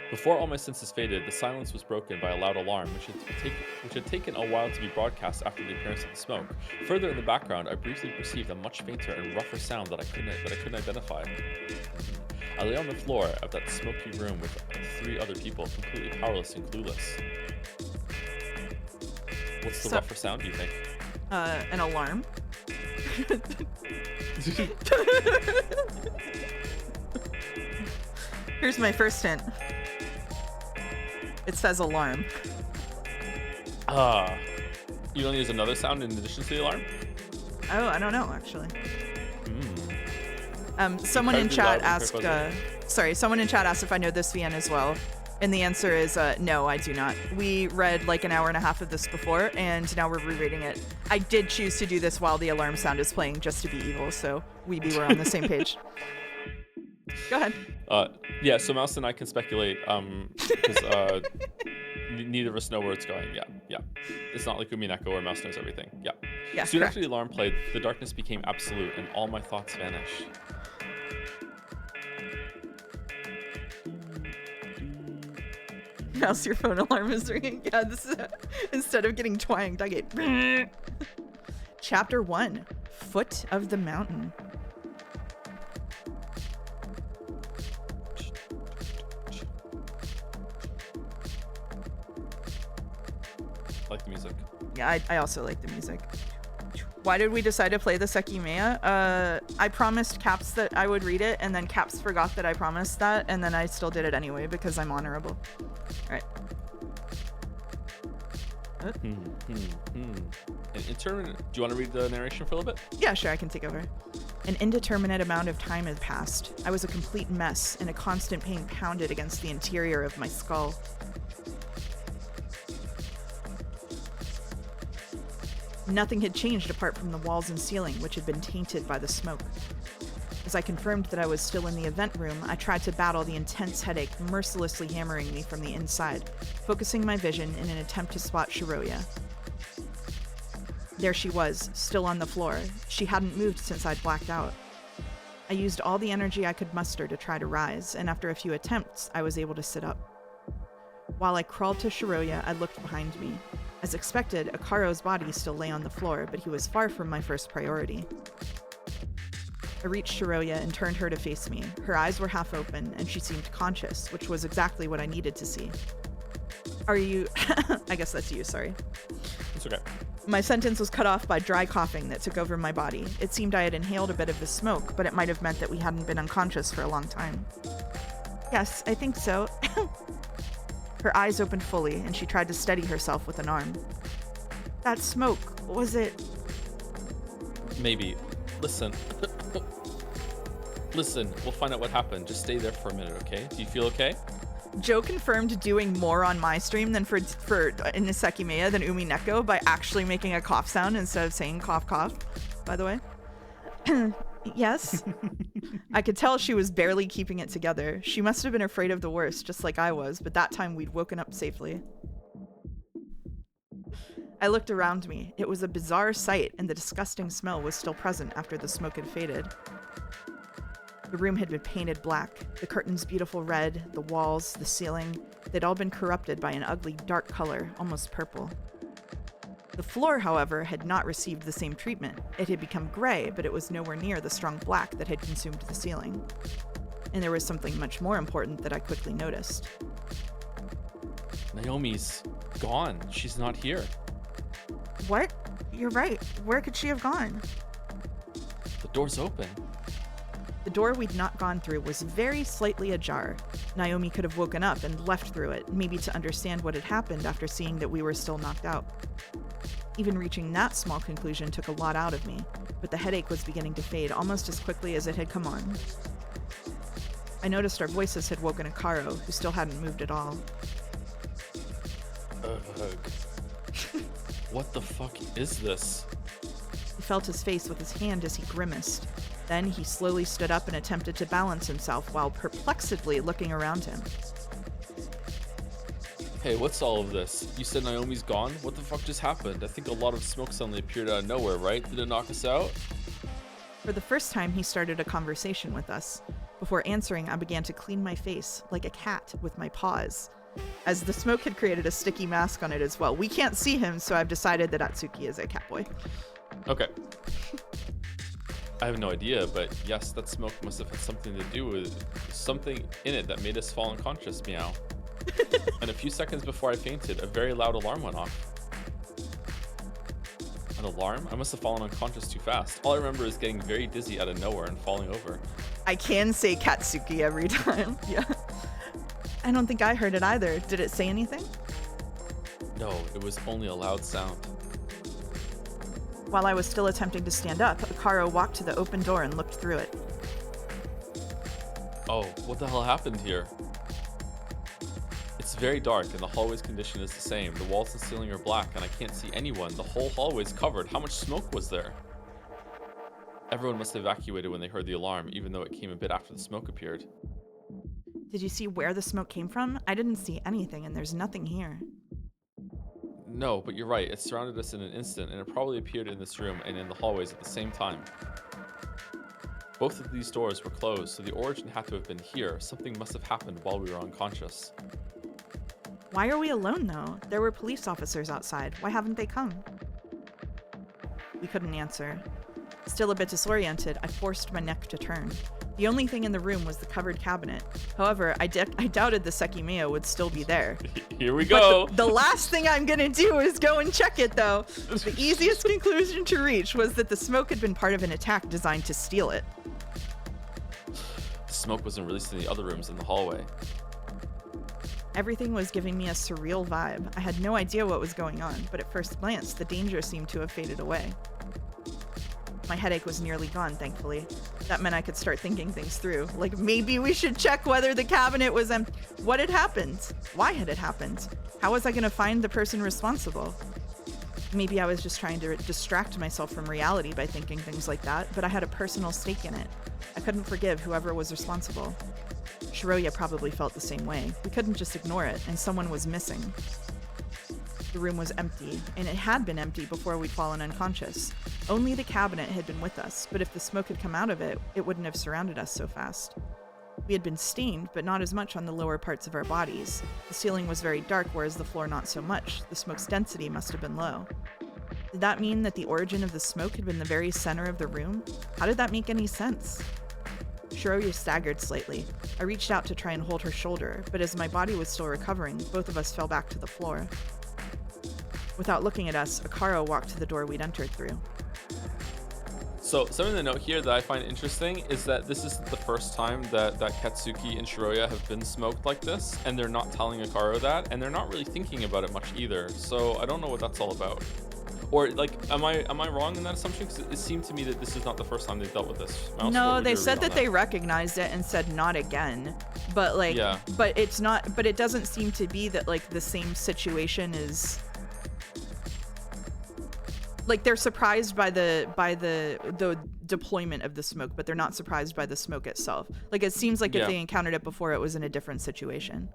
Before all my senses faded, the silence was broken by a loud alarm, which had taken a while to be broadcast after the appearance of the smoke. Further in the background, I briefly perceived a much fainter and rougher sound that I couldn't identify. I lay on the floor of that smoky room with 3 other people, completely powerless and clueless. What's the rougher sound, do you think? An alarm. Here's my first hint. It says alarm. You don't use another sound in addition to the alarm? Oh, I don't know, actually. Someone in chat asked, someone in chat asked if I know this VN as well. And the answer is no, I do not. We read like an hour and a half of this before, and now we're rereading it. I did choose to do this while the alarm sound is playing just to be evil, so we were on the same page. Go ahead. Yeah, so Mouse and I can speculate, because neither of us know where it's going. Yeah. It's not like Umineko where Mouse knows everything. Yeah. Soon after the alarm played, the darkness became absolute and all my thoughts vanished. Mouse, your phone alarm is ringing. Yeah, this is instead of getting twanged, I get. Chapter 1, Foot of the Mountain. I like the music. Yeah, I also like the music. Why did we decide to play the SEKIMEIYA? I promised Caps that I would read it, and then Caps forgot that I promised that, and then I still did it anyway because I'm honorable. All right. Do you want to read the narration for a little bit? Yeah, sure, I can take over. An indeterminate amount of time had passed. I was a complete mess, and a constant pain pounded against the interior of my skull. Nothing had changed apart from the walls and ceiling, which had been tainted by the smoke. As I confirmed that I was still in the event room, I tried to battle the intense headache mercilessly hammering me from the inside, focusing my vision in an attempt to spot Shiroya. There she was, still on the floor. She hadn't moved since I'd blacked out. I used all the energy I could muster to try to rise, and after a few attempts, I was able to sit up. While I crawled to Shiroya, I looked behind me. As expected, Akaro's body still lay on the floor, but he was far from my first priority. I reached Shiroya and turned her to face me. Her eyes were half open, and she seemed conscious, which was exactly what I needed to see. Are you... I guess that's you, sorry. It's okay. My sentence was cut off by dry coughing that took over my body. It seemed I had inhaled a bit of the smoke, but it might have meant that we hadn't been unconscious for a long time. Yes, I think so. Her eyes opened fully, and she tried to steady herself with an arm. That smoke, was it... Maybe. Listen. Listen, we'll find out what happened. Just stay there for a minute, okay? Do you feel okay? Joe confirmed doing more on my stream than for in the Sekimeiya than Umi Neko by actually making a cough sound instead of saying cough cough, by the way. Yes. I could tell she was barely keeping it together. She must have been afraid of the worst, just like I was, but that time we'd woken up safely. I looked around me. It was a bizarre sight, and the disgusting smell was still present after the smoke had faded. The room had been painted black, the curtains beautiful red, the walls, the ceiling. They'd all been corrupted by an ugly dark color, almost purple. The floor, however, had not received the same treatment. It had become gray, but it was nowhere near the strong black that had consumed the ceiling. And there was something much more important that I quickly noticed. Naomi's gone. She's not here. What? You're right. Where could she have gone? The door's open. The door we'd not gone through was very slightly ajar. Naomi could have woken up and left through it, maybe to understand what had happened after seeing that we were still knocked out. Even reaching that small conclusion took a lot out of me, but the headache was beginning to fade almost as quickly as it had come on. I noticed our voices had woken Akaro, who still hadn't moved at all. What the fuck is this? He felt his face with his hand as he grimaced. Then he slowly stood up and attempted to balance himself while perplexedly looking around him. Hey, what's all of this? You said Naomi's gone? What the fuck just happened? I think a lot of smoke suddenly appeared out of nowhere, right? Did it knock us out? For the first time, he started a conversation with us. Before answering, I began to clean my face, like a cat, with my paws, as the smoke had created a sticky mask on it as well. We can't see him, so I've decided that Atsuki is a catboy. Okay. I have no idea, but yes, that smoke must have had something to do with something in it that made us fall unconscious, meow. And a few seconds before I fainted, a very loud alarm went off. An alarm? I must have fallen unconscious too fast. All I remember is getting very dizzy out of nowhere and falling over. I can say Katsuki every time. Yeah. I don't think I heard it either. Did it say anything? No, it was only a loud sound. While I was still attempting to stand up, Akaro walked to the open door and looked through it. Oh, what the hell happened here? It's very dark and the hallway's condition is the same. The walls and ceiling are black and I can't see anyone. The whole hallway's covered. How much smoke was there? Everyone must have evacuated when they heard the alarm, even though it came a bit after the smoke appeared. Did you see where the smoke came from? I didn't see anything and there's nothing here. No, but you're right. It surrounded us in an instant, and it probably appeared in this room and in the hallways at the same time. Both of these doors were closed, so the origin had to have been here. Something must have happened while we were unconscious. Why are we alone, though? There were police officers outside. Why haven't they come? We couldn't answer. Still a bit disoriented, I forced my neck to turn. The only thing in the room was the covered cabinet. However, I doubted the Sekimeiya would still be there. Here we go. But the last thing I'm gonna do is go and check it, though. The easiest conclusion to reach was that the smoke had been part of an attack designed to steal it. The smoke wasn't released in the other rooms in the hallway. Everything was giving me a surreal vibe. I had no idea what was going on, but at first glance, the danger seemed to have faded away. My headache was nearly gone, thankfully. That meant I could start thinking things through. Like, maybe we should check whether the cabinet was empty. What had happened? Why had it happened? How was I going to find the person responsible? Maybe I was just trying to distract myself from reality by thinking things like that, but I had a personal stake in it. I couldn't forgive whoever was responsible. Shiroya probably felt the same way. We couldn't just ignore it, and someone was missing. The room was empty, and it had been empty before we'd fallen unconscious. Only the cabinet had been with us, but if the smoke had come out of it, it wouldn't have surrounded us so fast. We had been stained, but not as much on the lower parts of our bodies. The ceiling was very dark, whereas the floor not so much. The smoke's density must have been low. Did that mean that the origin of the smoke had been the very center of the room? How did that make any sense? Shiroya staggered slightly. I reached out to try and hold her shoulder, but as my body was still recovering, both of us fell back to the floor. Without looking at us, Akaro walked to the door we'd entered through. So something to note here that I find interesting is that this is the first time that Katsuki and Shiroya have been smoked like this, and they're not telling Akaro that, and they're not really thinking about it much either. So I don't know what that's all about. Or like, am I wrong in that assumption? Because it seemed to me that this is not the first time they've dealt with this. Mouse, no, they said that they recognized it and said not again. But like, yeah. But it's not. But it doesn't seem to be that like the same situation is. Like they're surprised by the deployment of the smoke, but they're not surprised by the smoke itself. Like it seems like if they encountered it before, it was in a different situation.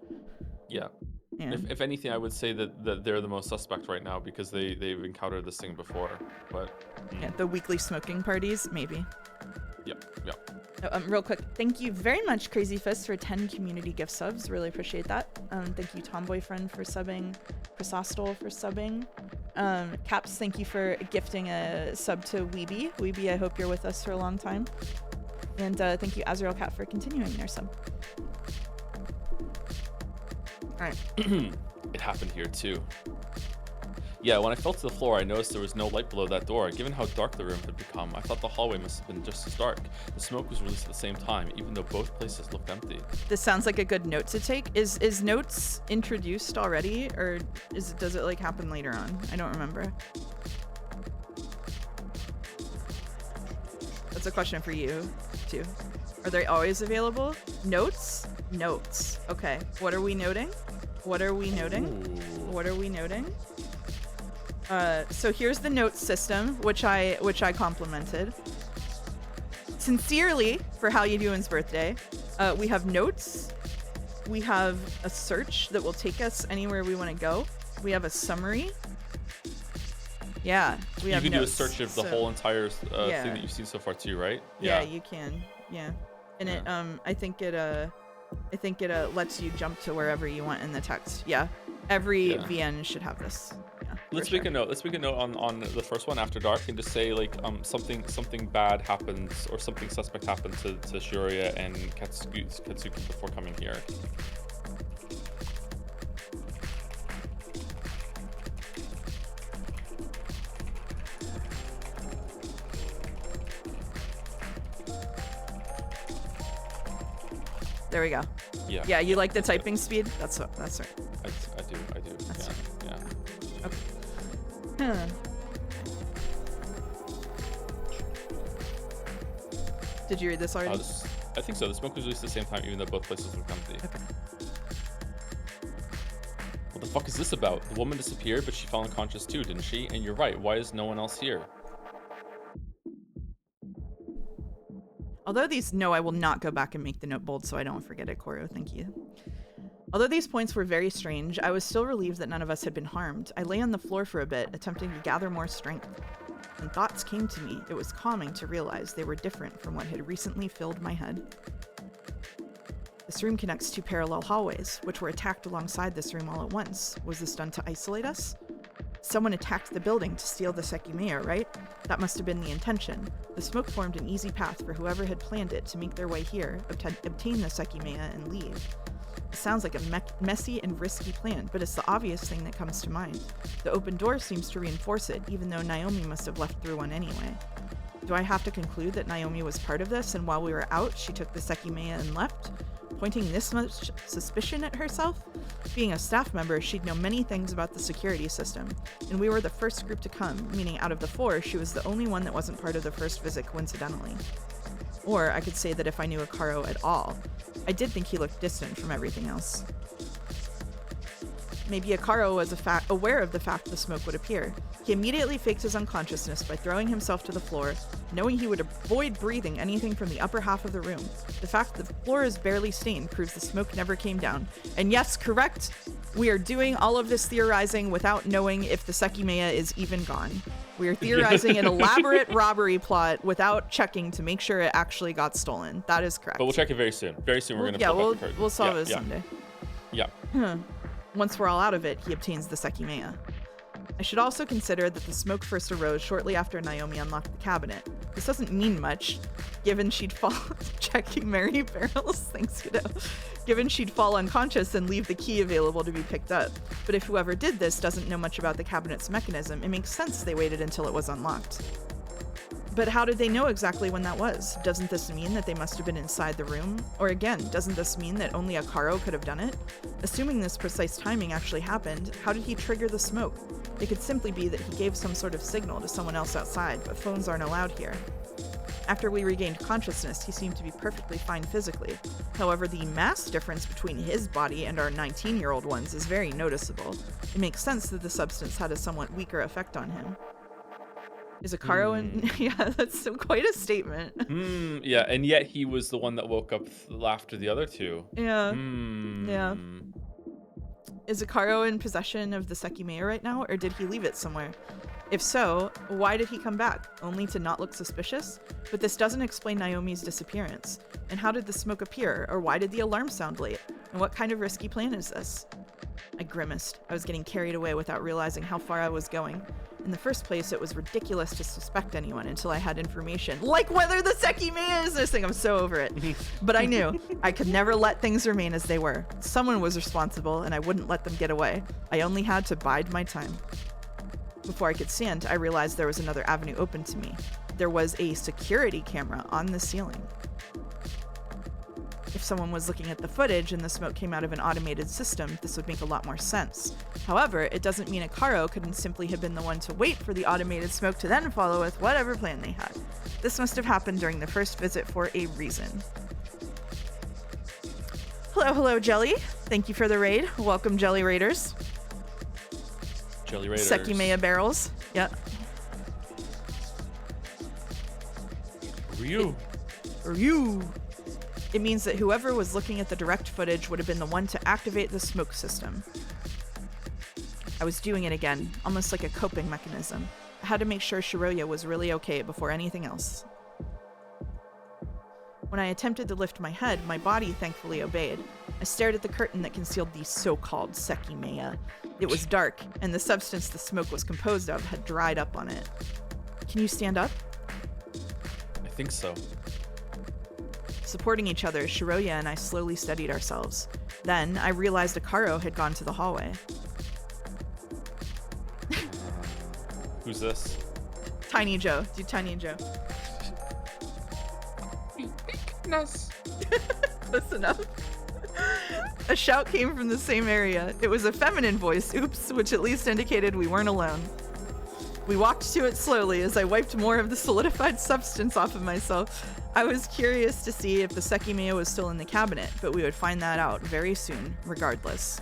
Yeah. If anything, I would say that they're the most suspect right now because they've encountered this thing before. But yeah, the weekly smoking parties, maybe. Yep. Real quick, thank you very much, Crazy Fist, for 10 community gift subs. Really appreciate that. Thank you, Tomboyfriend, for subbing. Chrysostal for subbing. Caps, thank you for gifting a sub to Weeby. Weeby, I hope you're with us for a long time. And thank you, Azrael Cat, for continuing their sub. All right. It happened here too. Yeah, when I fell to the floor, I noticed there was no light below that door. Given how dark the room had become, I thought the hallway must have been just as dark. The smoke was released at the same time, even though both places looked empty. This sounds like a good note to take. Is notes introduced already, or does it like happen later on? I don't remember. That's a question for you, too. Are they always available? Notes? Notes. Okay. What are we noting? What are we noting? Ooh. What are we noting? So here's the notes system, which I complimented. Sincerely, for How You Doing's birthday, we have notes. We have a search that will take us anywhere we want to go. We have a summary. Yeah, we have You can notes. do a search of the whole entire thing that you've seen so far too, right? Yeah, you can. Yeah, and it I think it lets you jump to wherever you want in the text. Yeah, every VN should have this. Yeah, let's make a note. Let's make a note on the first one, After Dark, and just say like something bad happens or something suspect happened to Shiroya and Katsuki before coming here. There we go. Yeah. Yeah, you like the typing speed? That's right. I do. That's yeah. Okay. Huh. Did you read this already? I think so. The smoke was released at the same time, even though both places were empty. Okay. What the fuck is this about? The woman disappeared, but she fell unconscious too, didn't she? And you're right. Why is no one else here? Although these... No, I will not go back and make the note bold so I don't forget it, Koro. Thank you. Although these points were very strange, I was still relieved that none of us had been harmed. I lay on the floor for a bit, attempting to gather more strength. When thoughts came to me, it was calming to realize they were different from what had recently filled my head. This room connects two parallel hallways, which were attacked alongside this room all at once. Was this done to isolate us? Someone attacked the building to steal the Sekimeiya, right? That must have been the intention. The smoke formed an easy path for whoever had planned it to make their way here, obtain the Sekimeiya, and leave. It sounds like a messy and risky plan, but it's the obvious thing that comes to mind. The open door seems to reinforce it, even though Naomi must have left through one anyway. Do I have to conclude that Naomi was part of this, and while we were out, she took the Sekimeiya and left? Pointing this much suspicion at herself? Being a staff member, she'd know many things about the security system, and we were the first group to come, meaning out of the four, she was the only one that wasn't part of the first visit coincidentally. Or I could say that if I knew Akaro at all, I did think he looked distant from everything else. Maybe Akaro was aware of the fact the smoke would appear. He immediately faked his unconsciousness by throwing himself to the floor, knowing he would avoid breathing anything from the upper half of the room. The fact that the floor is barely stained proves the smoke never came down. And yes, correct, we are doing all of this theorizing without knowing if the Sekimeiya is even gone. We are theorizing an elaborate robbery plot without checking to make sure it actually got stolen. That is correct. But we'll check it very soon. Very soon we're going to pull back the curtain. We'll solve it someday. Yeah. Once we're all out of it, he obtains the Sekimeiya. I should also consider that the smoke first arose shortly after Naomi unlocked the cabinet. This doesn't mean much, given she'd fall checking Mary barrels. Thanks, Godot. Given she'd fall unconscious and leave the key available to be picked up. But if whoever did this doesn't know much about the cabinet's mechanism, it makes sense they waited until it was unlocked. But how did they know exactly when that was? Doesn't this mean that they must have been inside the room? Or again, doesn't this mean that only Akaro could have done it? Assuming this precise timing actually happened, how did he trigger the smoke? It could simply be that he gave some sort of signal to someone else outside, but phones aren't allowed here. After we regained consciousness, he seemed to be perfectly fine physically. However, the mass difference between his body and our 19-year-old one's is very noticeable. It makes sense that the substance had a somewhat weaker effect on him. Is Akaro in? Yeah, that's quite a statement. Yeah, and yet he was the one that woke up after the other two. Yeah. Yeah. Is Akaro in possession of the Sekimeiya right now, or did he leave it somewhere? If so, why did he come back? Only to not look suspicious? But this doesn't explain Naomi's disappearance. And how did the smoke appear, or why did the alarm sound late? And what kind of risky plan is this? I grimaced. I was getting carried away without realizing how far I was going. In the first place, it was ridiculous to suspect anyone until I had information, like whether the Sekimeiya is missing. I'm so over it. But I knew I could never let things remain as they were. Someone was responsible, and I wouldn't let them get away. I only had to bide my time. Before I could stand, I realized there was another avenue open to me. There was a security camera on the ceiling. If someone was looking at the footage and the smoke came out of an automated system, this would make a lot more sense. However, it doesn't mean Akaro couldn't simply have been the one to wait for the automated smoke to then follow with whatever plan they had. This must have happened during the first visit for a reason. Hello, Jelly. Thank you for the raid. Welcome, Jelly Raiders. Jelly Raiders. Sekimeiya barrels. Yep. Ryu. It means that whoever was looking at the direct footage would have been the one to activate the smoke system. I was doing it again, almost like a coping mechanism. I had to make sure Shiroya was really okay before anything else. When I attempted to lift my head, my body thankfully obeyed. I stared at the curtain that concealed the so-called Sekimeiya. It was dark, and the substance the smoke was composed of had dried up on it. Can you stand up? I think so. Supporting each other, Shiroya and I slowly steadied ourselves. Then, I realized Akaro had gone to the hallway. Who's this? Tiny Joe. Do Tiny Joe. Nice. Close enough. A shout came from the same area. It was a feminine voice, oops, which at least indicated we weren't alone. We walked to it slowly as I wiped more of the solidified substance off of myself. I was curious to see if the Sekimeiya was still in the cabinet, but we would find that out very soon, regardless.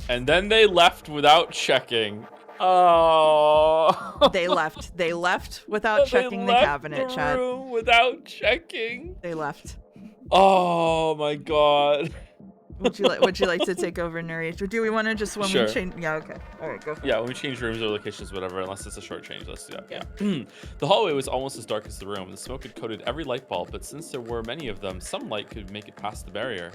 And then they left without checking. Oh. They left. They left without checking the cabinet, Chad. Room without checking. They left. Oh my god. Would you like to take over narration? Or do we want to just when we change? Yeah, okay. All right, go for it. Yeah, when we change rooms or locations, whatever, unless it's a short change, let's do that. Yeah. The hallway was almost as dark as the room. The smoke had coated every light bulb, but since there were many of them, some light could make it past the barrier.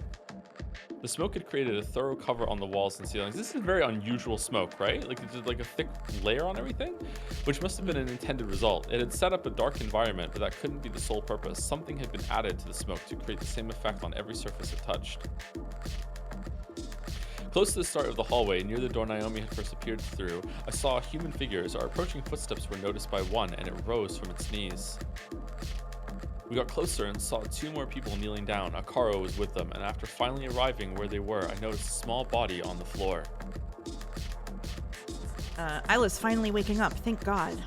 The smoke had created a thorough cover on the walls and ceilings. This is very unusual smoke, right? Like, it's like a thick layer on everything, which must have been an intended result. It had set up a dark environment, but that couldn't be the sole purpose. Something had been added to the smoke to create the same effect on every surface it touched. Close to the start of the hallway, near the door Naomi had first appeared through, I saw human figures. Our approaching footsteps were noticed by one, and it rose from its knees. We got closer and saw two more people kneeling down. Akaro was with them, and after finally arriving where they were, I noticed a small body on the floor. Isla's finally waking up, thank God.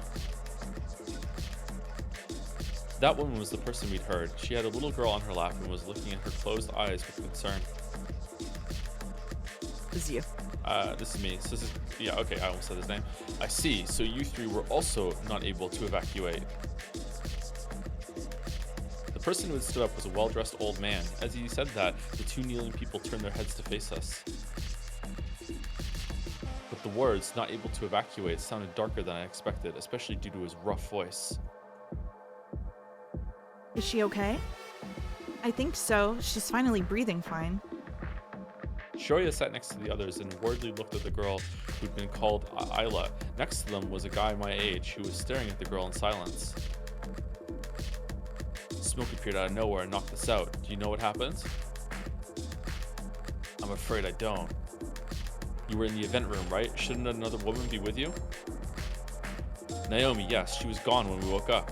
That woman was the person we'd heard. She had a little girl on her lap and was looking at her closed eyes with concern. This is you. This is me. So this is, yeah, okay, I almost said his name. I see, so you three were also not able to evacuate. The person who had stood up was a well-dressed old man. As he said that, the two kneeling people turned their heads to face us. But the words, not able to evacuate, sounded darker than I expected, especially due to his rough voice. Is she okay? I think so. She's finally breathing fine. Shoya sat next to the others and worriedly looked at the girl who'd been called Ayla. Next to them was a guy my age who was staring at the girl in silence. Smoke appeared out of nowhere and knocked us out. Do you know what happened? I'm afraid I don't. You were in the event room, right? Shouldn't another woman be with you? Naomi, yes, she was gone when we woke up.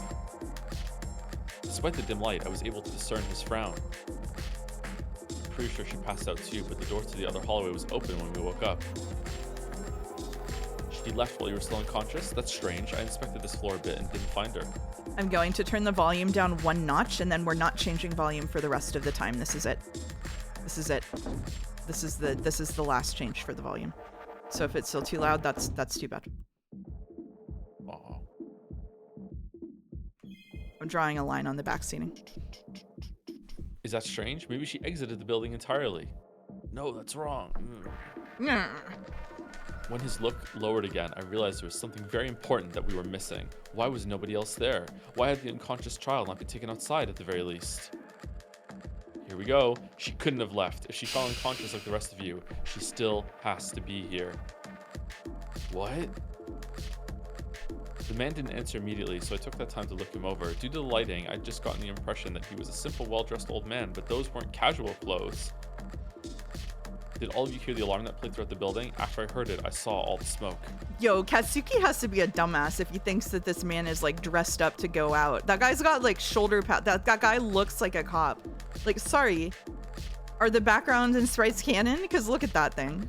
Despite the dim light, I was able to discern his frown. I'm pretty sure she passed out too, but the door to the other hallway was open when we woke up. She left while you were still unconscious? That's strange. I inspected this floor a bit and didn't find her. I'm going to turn the volume down 1 notch, and then we're not changing volume for the rest of the time. This is it. This is it. This is the last change for the volume. So if it's still too loud, that's too bad. Aw. I'm drawing a line on the back seating. Is that strange? Maybe she exited the building entirely. No, that's wrong. When his look lowered again, I realized there was something very important that we were missing. Why was nobody else there? Why had the unconscious child not been taken outside at the very least? Here we go. She couldn't have left. If she fell unconscious like the rest of you, she still has to be here. What? The man didn't answer immediately, so I took that time to look him over. Due to the lighting, I'd just gotten the impression that he was a simple, well-dressed old man, but those weren't casual clothes. Did all of you hear the alarm that played throughout the building? After I heard it, I saw all the smoke. Yo, Katsuki has to be a dumbass if he thinks that this man is like dressed up to go out. That guy's got like shoulder pad. That guy looks like a cop. Like, sorry, are the backgrounds and sprites canon? Because look at that thing.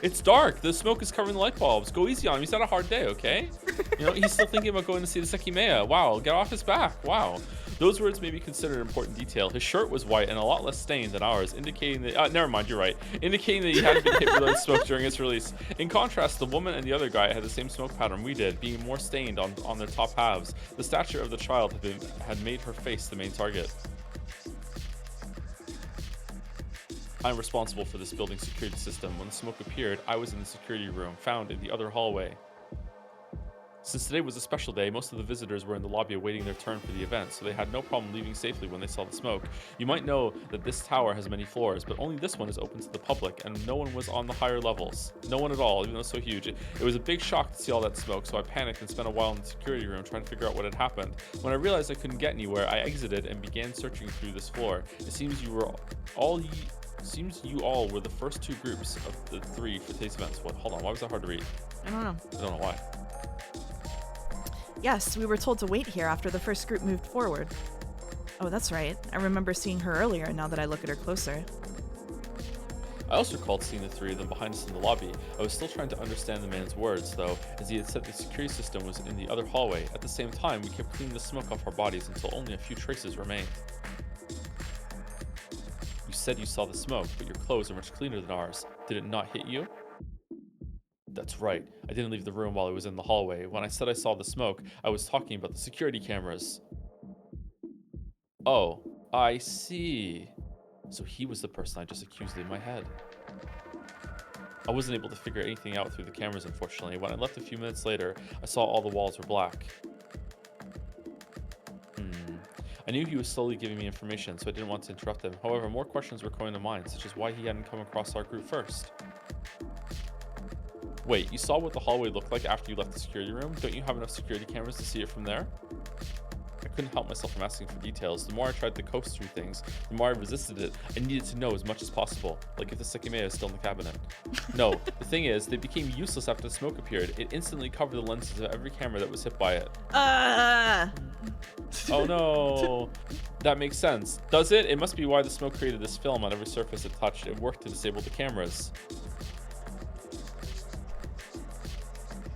It's dark. The smoke is covering the light bulbs. Go easy on him. He's had a hard day, okay? You know, he's still thinking about going to see the SEKIMEIYA. Wow, get off his back. Wow. Those words may be considered important detail. His shirt was white and a lot less stained than ours, indicating that... never mind, you're right. Indicating that he hadn't been hit with smoke during its release. In contrast, the woman and the other guy had the same smoke pattern we did, being more stained on their top halves. The stature of the child had made her face the main target. I'm responsible for this building's security system. When the smoke appeared, I was in the security room, found in the other hallway. Since today was a special day, most of the visitors were in the lobby awaiting their turn for the event, so they had no problem leaving safely when they saw the smoke. You might know that this tower has many floors, but only this one is open to the public, and no one was on the higher levels. No one at all, even though it's so huge. It was a big shock to see all that smoke, so I panicked and spent a while in the security room trying to figure out what had happened. When I realized I couldn't get anywhere, I exited and began searching through this floor. It seems you all were the first 2 groups of the 3 for today's events. What? Hold on, why was that hard to read? I don't know. I don't know why. Yes, we were told to wait here after the first group moved forward. Oh, that's right. I remember seeing her earlier now that I look at her closer. I also recalled seeing the 3 of them behind us in the lobby. I was still trying to understand the man's words, though, as he had said the security system was in the other hallway. At the same time, we kept cleaning the smoke off our bodies until only a few traces remained. You said you saw the smoke, but your clothes are much cleaner than ours. Did it not hit you? That's right. I didn't leave the room while I was in the hallway. When I said I saw the smoke, I was talking about the security cameras. Oh, I see. So he was the person I just accused in my head. I wasn't able to figure anything out through the cameras, unfortunately. When I left a few minutes later, I saw all the walls were black. I knew he was slowly giving me information, so I didn't want to interrupt him. However, more questions were coming to mind, such as why he hadn't come across our group first. Wait, you saw what the hallway looked like after you left the security room? Don't you have enough security cameras to see it from there? I couldn't help myself from asking for details. The more I tried to coast through things, the more I resisted it. I needed to know as much as possible, like if the Sekimeiya is still in the cabinet. No, the thing is, they became useless after the smoke appeared. It instantly covered the lenses of every camera that was hit by it. Oh no. That makes sense. Does it? It must be why the smoke created this film on every surface it touched. It worked to disable the cameras.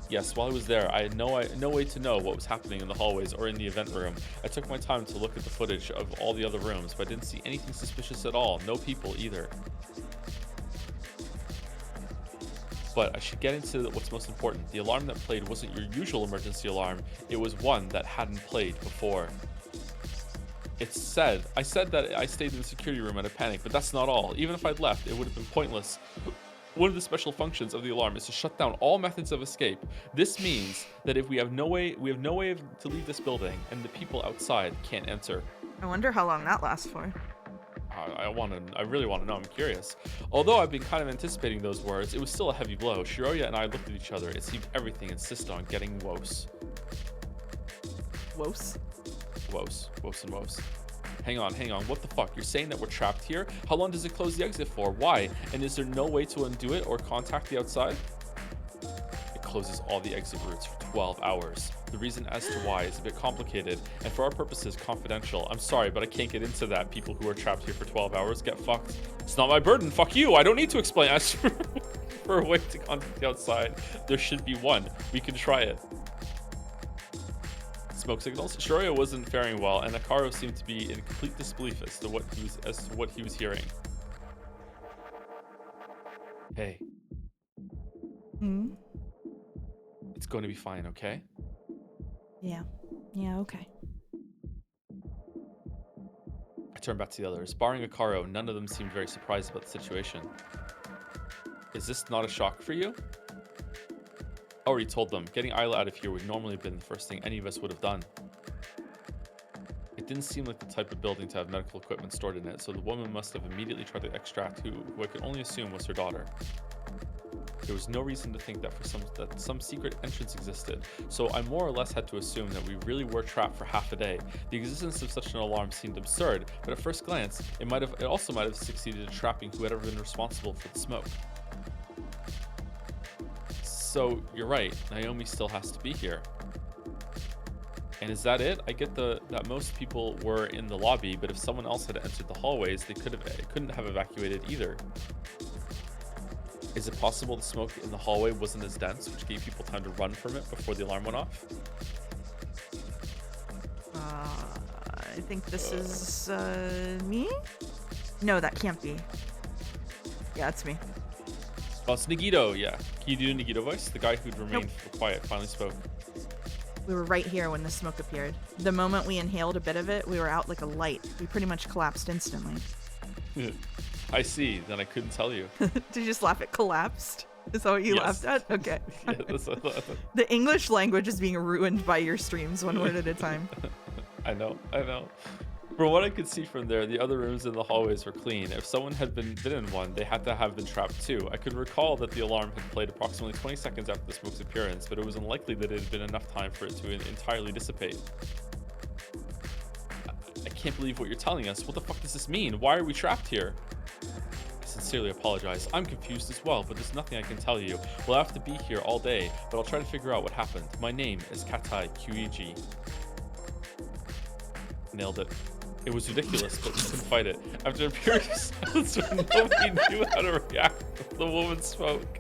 Yes, while I was there, I had no way to know what was happening in the hallways or in the event room. I took my time to look at the footage of all the other rooms, but I didn't see anything suspicious at all. No people either. But I should get into what's most important. The alarm that played wasn't your usual emergency alarm. It was one that hadn't played before. I said that I stayed in the security room and I panicked, but that's not all. Even if I'd left, it would have been pointless. One of the special functions of the alarm is to shut down all methods of escape. This means that if we have no way to leave this building, and the people outside can't enter. I wonder how long that lasts for. I really want to know. I'm curious. Although I've been kind of anticipating those words, it was still a heavy blow. Shiroya and I looked at each other. It seemed everything insisted on getting worse. Wos. Woes and woes. Hang on. What the fuck? You're saying that we're trapped here? How long does it close the exit for? Why? And is there no way to undo it or contact the outside? It closes all the exit routes for 12 hours. The reason as to why is a bit complicated and for our purposes confidential. I'm sorry, but I can't get into that. People who are trapped here for 12 hours get fucked. It's not my burden. Fuck you. I don't need to explain. As for a way to contact the outside, there should be one. We can try it. Smoke signals. Shiroya wasn't faring well, and Akaro seemed to be in complete disbelief as to what he was hearing. Hey. Hmm? It's going to be fine, okay? Yeah, okay. I turned back to the others. Barring Akaro, none of them seemed very surprised about the situation. Is this not a shock for you? I already told them. Getting Isla out of here would normally have been the first thing any of us would have done. It didn't seem like the type of building to have medical equipment stored in it, so the woman must have immediately tried to extract who I could only assume was her daughter. There was no reason to think that some secret entrance existed, so I more or less had to assume that we really were trapped for half a day. The existence of such an alarm seemed absurd, but at first glance, it also might have succeeded in trapping whoever had been responsible for the smoke. So you're right, Naomi still has to be here. And is that it? I get that most people were in the lobby, but if someone else had entered the hallways, they couldn't have evacuated either. Is it possible the smoke in the hallway wasn't as dense, which gave people time to run from it before the alarm went off? I think this is me? No, that can't be. Yeah, it's me. Oh, it's Nagito, yeah. Can you do Nagito voice? The guy who'd remained quiet finally spoke. We were right here when the smoke appeared. The moment we inhaled a bit of it, we were out like a light. We pretty much collapsed instantly. I see, then I couldn't tell you. Did you just laugh at collapsed? Is that what you laughed at? Okay. Yeah, that's what I thought. The English language is being ruined by your streams one word at a time. I know. From what I could see from there, the other rooms in the hallways were clean. If someone had been in one, they had to have been trapped too. I could recall that the alarm had played approximately 20 seconds after the smoke's appearance, but it was unlikely that it had been enough time for it to entirely dissipate. I can't believe what you're telling us. What the fuck does this mean? Why are we trapped here? I sincerely apologize. I'm confused as well, but there's nothing I can tell you. We'll have to be here all day, but I'll try to figure out what happened. My name is Katai Kyuiji. Nailed it. It was ridiculous, but we couldn't fight it. After a period of silence when nobody knew how to react, the woman spoke.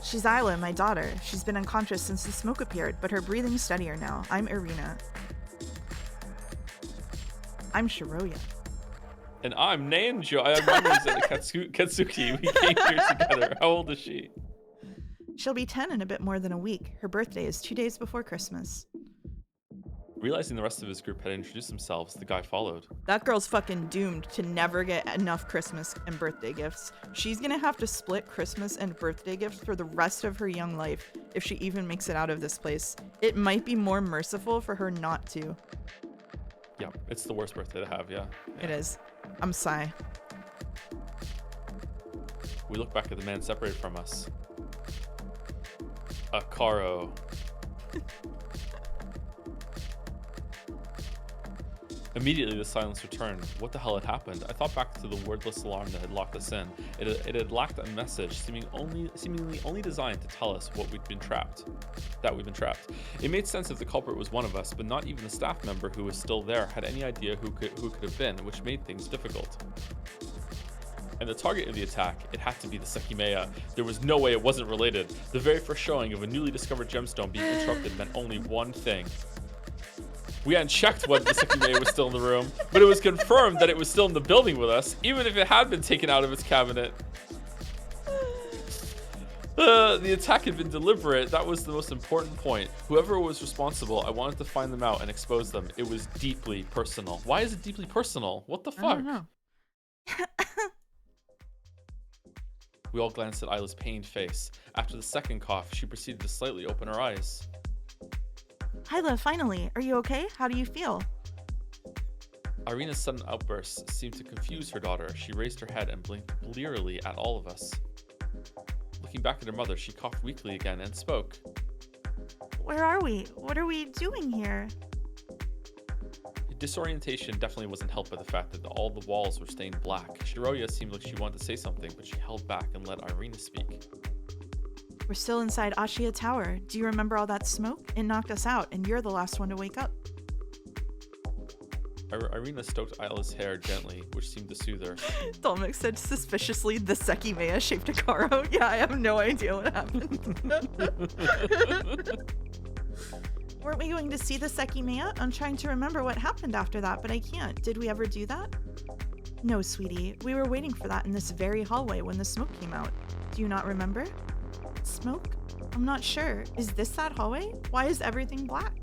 She's Isla, my daughter. She's been unconscious since the smoke appeared, but her breathing's steadier now. I'm Irina. I'm Shiroya. And I'm Nanjo. My name's Katsuki. We came here together. How old is she? She'll be 10 in a bit more than a week. Her birthday is 2 days before Christmas. Realizing the rest of his group had introduced themselves, the guy followed. That girl's fucking doomed to never get enough Christmas and birthday gifts. She's gonna have to split Christmas and birthday gifts for the rest of her young life if she even makes it out of this place. It might be more merciful for her not to. Yeah, it's the worst birthday to have, yeah. It is. I'm sigh. We look back at the man separated from us. Akaro. Immediately, the silence returned. What the hell had happened? I thought back to the wordless alarm that had locked us in. It had lacked a message, seemingly only designed to tell us we'd been trapped. It made sense if the culprit was one of us, but not even the staff member who was still there had any idea who could have been, which made things difficult. And the target of the attack, it had to be the Sekimeiya. There was no way it wasn't related. The very first showing of a newly discovered gemstone being interrupted meant only one thing. We hadn't checked whether the Sekimeiya was still in the room, but it was confirmed that it was still in the building with us, even if it had been taken out of its cabinet. The attack had been deliberate. That was the most important point. Whoever was responsible, I wanted to find them out and expose them. It was deeply personal. Why is it deeply personal? What the fuck? I don't know. We all glanced at Isla's pained face. After the second cough, she proceeded to slightly open her eyes. Hyla, finally. Are you okay? How do you feel? Irina's sudden outbursts seemed to confuse her daughter. She raised her head and blinked blearily at all of us. Looking back at her mother, she coughed weakly again and spoke. Where are we? What are we doing here? Disorientation definitely wasn't helped by the fact that all the walls were stained black. Shiroya seemed like she wanted to say something, but she held back and let Irina speak. We're still inside Ashiya Tower. Do you remember all that smoke? It knocked us out, and you're the last one to wake up. Irina stroked Isla's hair gently, which seemed to soothe her. Dolmix said suspiciously, the Sekimeiya shaped a Karo. Yeah, I have no idea what happened. Weren't we going to see the Sekimeiya? I'm trying to remember what happened after that, but I can't. Did we ever do that? No, sweetie. We were waiting for that in this very hallway when the smoke came out. Do you not remember? Smoke? I'm not sure. Is this that hallway? Why is everything black?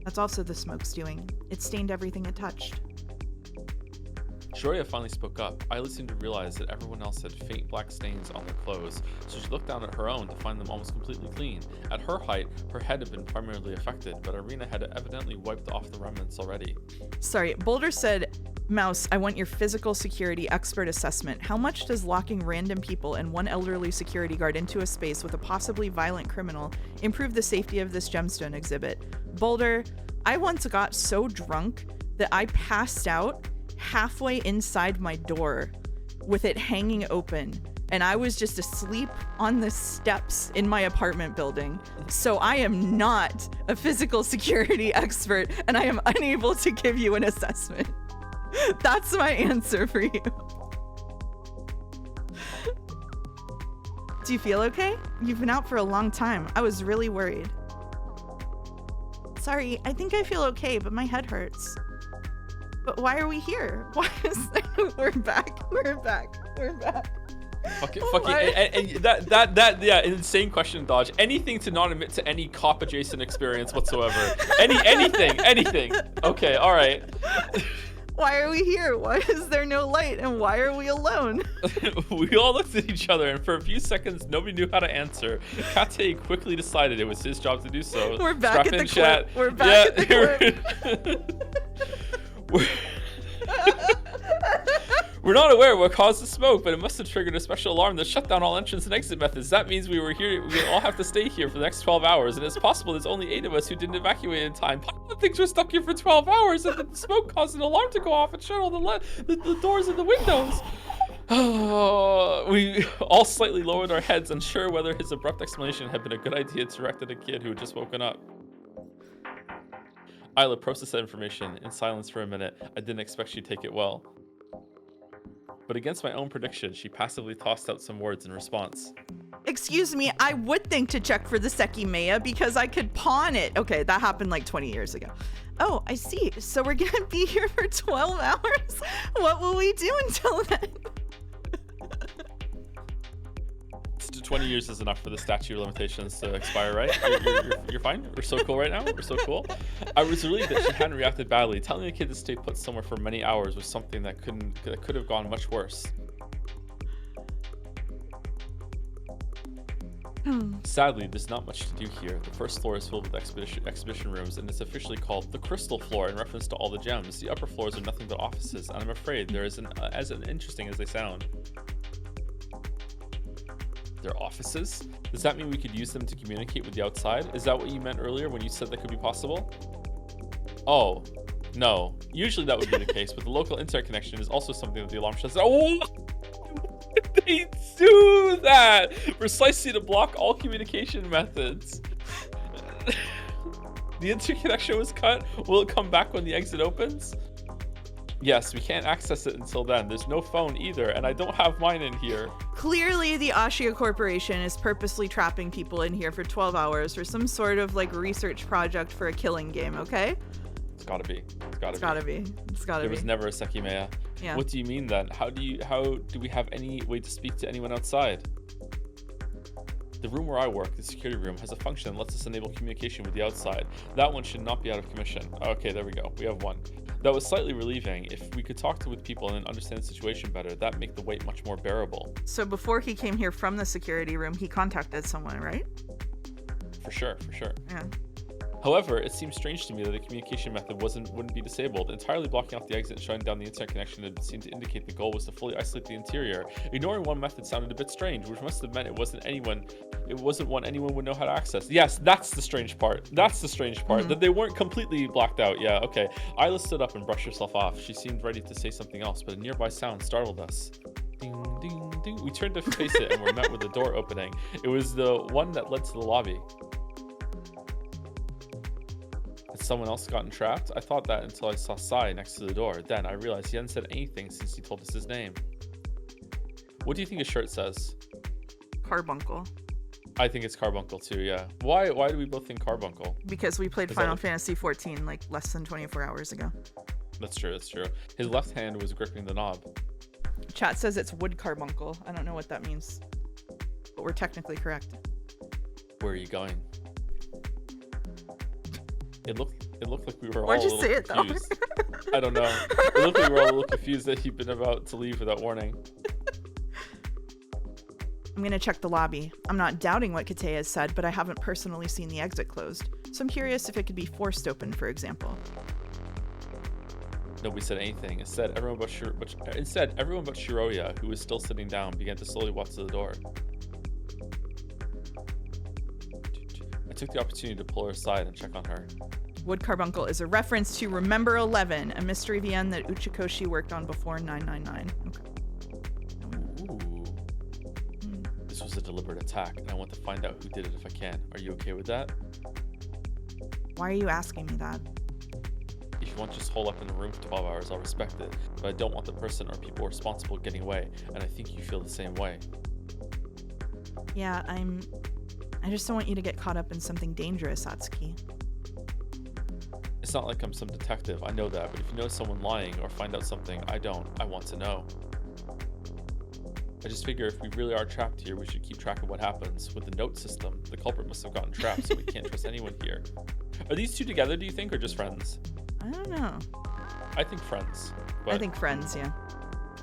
That's also the smoke's doing. It stained everything it touched. Shiroya finally spoke up. Isla seemed to realize that everyone else had faint black stains on their clothes, so she looked down at her own to find them almost completely clean. At her height, her head had been primarily affected, but Irina had evidently wiped off the remnants already. Sorry, Boulder said, Mouse, I want your physical security expert assessment. How much does locking random people and one elderly security guard into a space with a possibly violent criminal improve the safety of this gemstone exhibit? Boulder, I once got so drunk that I passed out halfway inside my door with it hanging open, and I was just asleep on the steps in my apartment building. So I am not a physical security expert, and I am unable to give you an assessment. That's my answer for you. Do you feel okay? You've been out for a long time. I was really worried. Sorry, I think I feel okay, but my head hurts. But why are we here? Why is we're back. We're back. Fuck it. Yeah, insane question, Dodge. Anything to not admit to any cop adjacent experience whatsoever. Anything. Okay, all right. Why are we here? Why is there no light? And why are we alone? We all looked at each other, and for a few seconds, nobody knew how to answer. Kate quickly decided it was his job to do so. We're back at the clip. We're back at the clip. We're not aware of what caused the smoke, but it must have triggered a special alarm that shut down all entrance and exit methods. That means we all have to stay here for the next 12 hours, and it's possible there's only 8 of us who didn't evacuate in time. Things were stuck here for 12 hours, and the smoke caused an alarm to go off and shut all the doors and the windows. We all slightly lowered our heads, unsure whether his abrupt explanation had been a good idea directed at a kid who had just woken up. Isla processed that information in silence for a minute. I didn't expect she'd take it well. But against my own prediction, she passively tossed out some words in response. Excuse me, I would think to check for the Sekimeiya because I could pawn it. Okay, that happened like 20 years ago. Oh, I see. So we're gonna be here for 12 hours? What will we do until then? 20 years is enough for the statute of limitations to expire, right? You're fine? We're so cool right now? We're so cool? I was relieved that she hadn't reacted badly. Telling the kid to stay put somewhere for many hours was something that could have gone much worse. Sadly, there's not much to do here. The first floor is filled with exhibition rooms, and it's officially called the Crystal Floor in reference to all the gems. The upper floors are nothing but offices, and I'm afraid they're as interesting as they sound. Their offices? Does that mean we could use them to communicate with the outside? Is that what you meant earlier when you said that could be possible? Oh, no. Usually that would be the case, but the local internet connection is also something that the alarm shuts down. Oh! They do that! Precisely to block all communication methods. The interconnection was cut. Will it come back when the exit opens? Yes, we can't access it until then. There's no phone either, and I don't have mine in here. Clearly, the Ashiya Corporation is purposely trapping people in here for 12 hours for some sort of like research project for a killing game, okay? It's gotta be. There was never a Sekimeiya. Yeah. What do you mean then? How do we have any way to speak to anyone outside? The room where I work, the security room, has a function that lets us enable communication with the outside. That one should not be out of commission. Okay, there we go. We have one. That was slightly relieving. If we could talk with people and understand the situation better, that'd make the wait much more bearable. So before he came here from the security room, he contacted someone, right? For sure. Yeah. However, it seems strange to me that the communication method wouldn't be disabled. Entirely blocking off the exit and shutting down the internet connection would seem to indicate the goal was to fully isolate the interior. Ignoring one method sounded a bit strange, which must have meant it wasn't one anyone would know how to access. Yes, that's the strange part. That's the strange part, that they weren't completely blocked out. Yeah, okay. Isla stood up and brushed herself off. She seemed ready to say something else, but a nearby sound startled us. Ding, ding, ding. We turned to face it and were met with a door opening. It was the one that led to the lobby. Had someone else gotten trapped? I thought that until I saw Sai next to the door. Then I realized he hadn't said anything since he told us his name. What do you think his shirt says? Carbuncle. I think it's Carbuncle too, yeah. Why do we both think Carbuncle? Because we played Final Fantasy 14 like less than 24 hours ago. That's true. His left hand was gripping the knob. Chat says it's wood carbuncle. I don't know what that means, but we're technically correct. Where are you going? It looked like we were Where'd all you a little say it, though? confused. I don't know. It looked like we were all a little confused that he'd been about to leave without warning. I'm gonna check the lobby. I'm not doubting what Kate has said, but I haven't personally seen the exit closed, so I'm curious if it could be forced open, for example. Nobody said anything. Instead, everyone but Shiroya, who was still sitting down, began to slowly walk to the door. I took the opportunity to pull her aside and check on her. Wood carbuncle is a reference to Remember 11, a mystery VN that Uchikoshi worked on before 999. Okay. Ooh. This was a deliberate attack, and I want to find out who did it if I can. Are you okay with that? Why are you asking me that? If you want to just hole up in the room for 12 hours, I'll respect it. But I don't want the person or people responsible getting away, and I think you feel the same way. Yeah, I just don't want you to get caught up in something dangerous, Satsuki. It's not like I'm some detective, I know that, but if you know someone lying or find out something I don't, I want to know. I just figure if we really are trapped here, we should keep track of what happens. With the note system, the culprit must have gotten trapped, so we can't trust anyone here. Are these two together, do you think, or just friends? I don't know. I think friends. But... I think friends, yeah.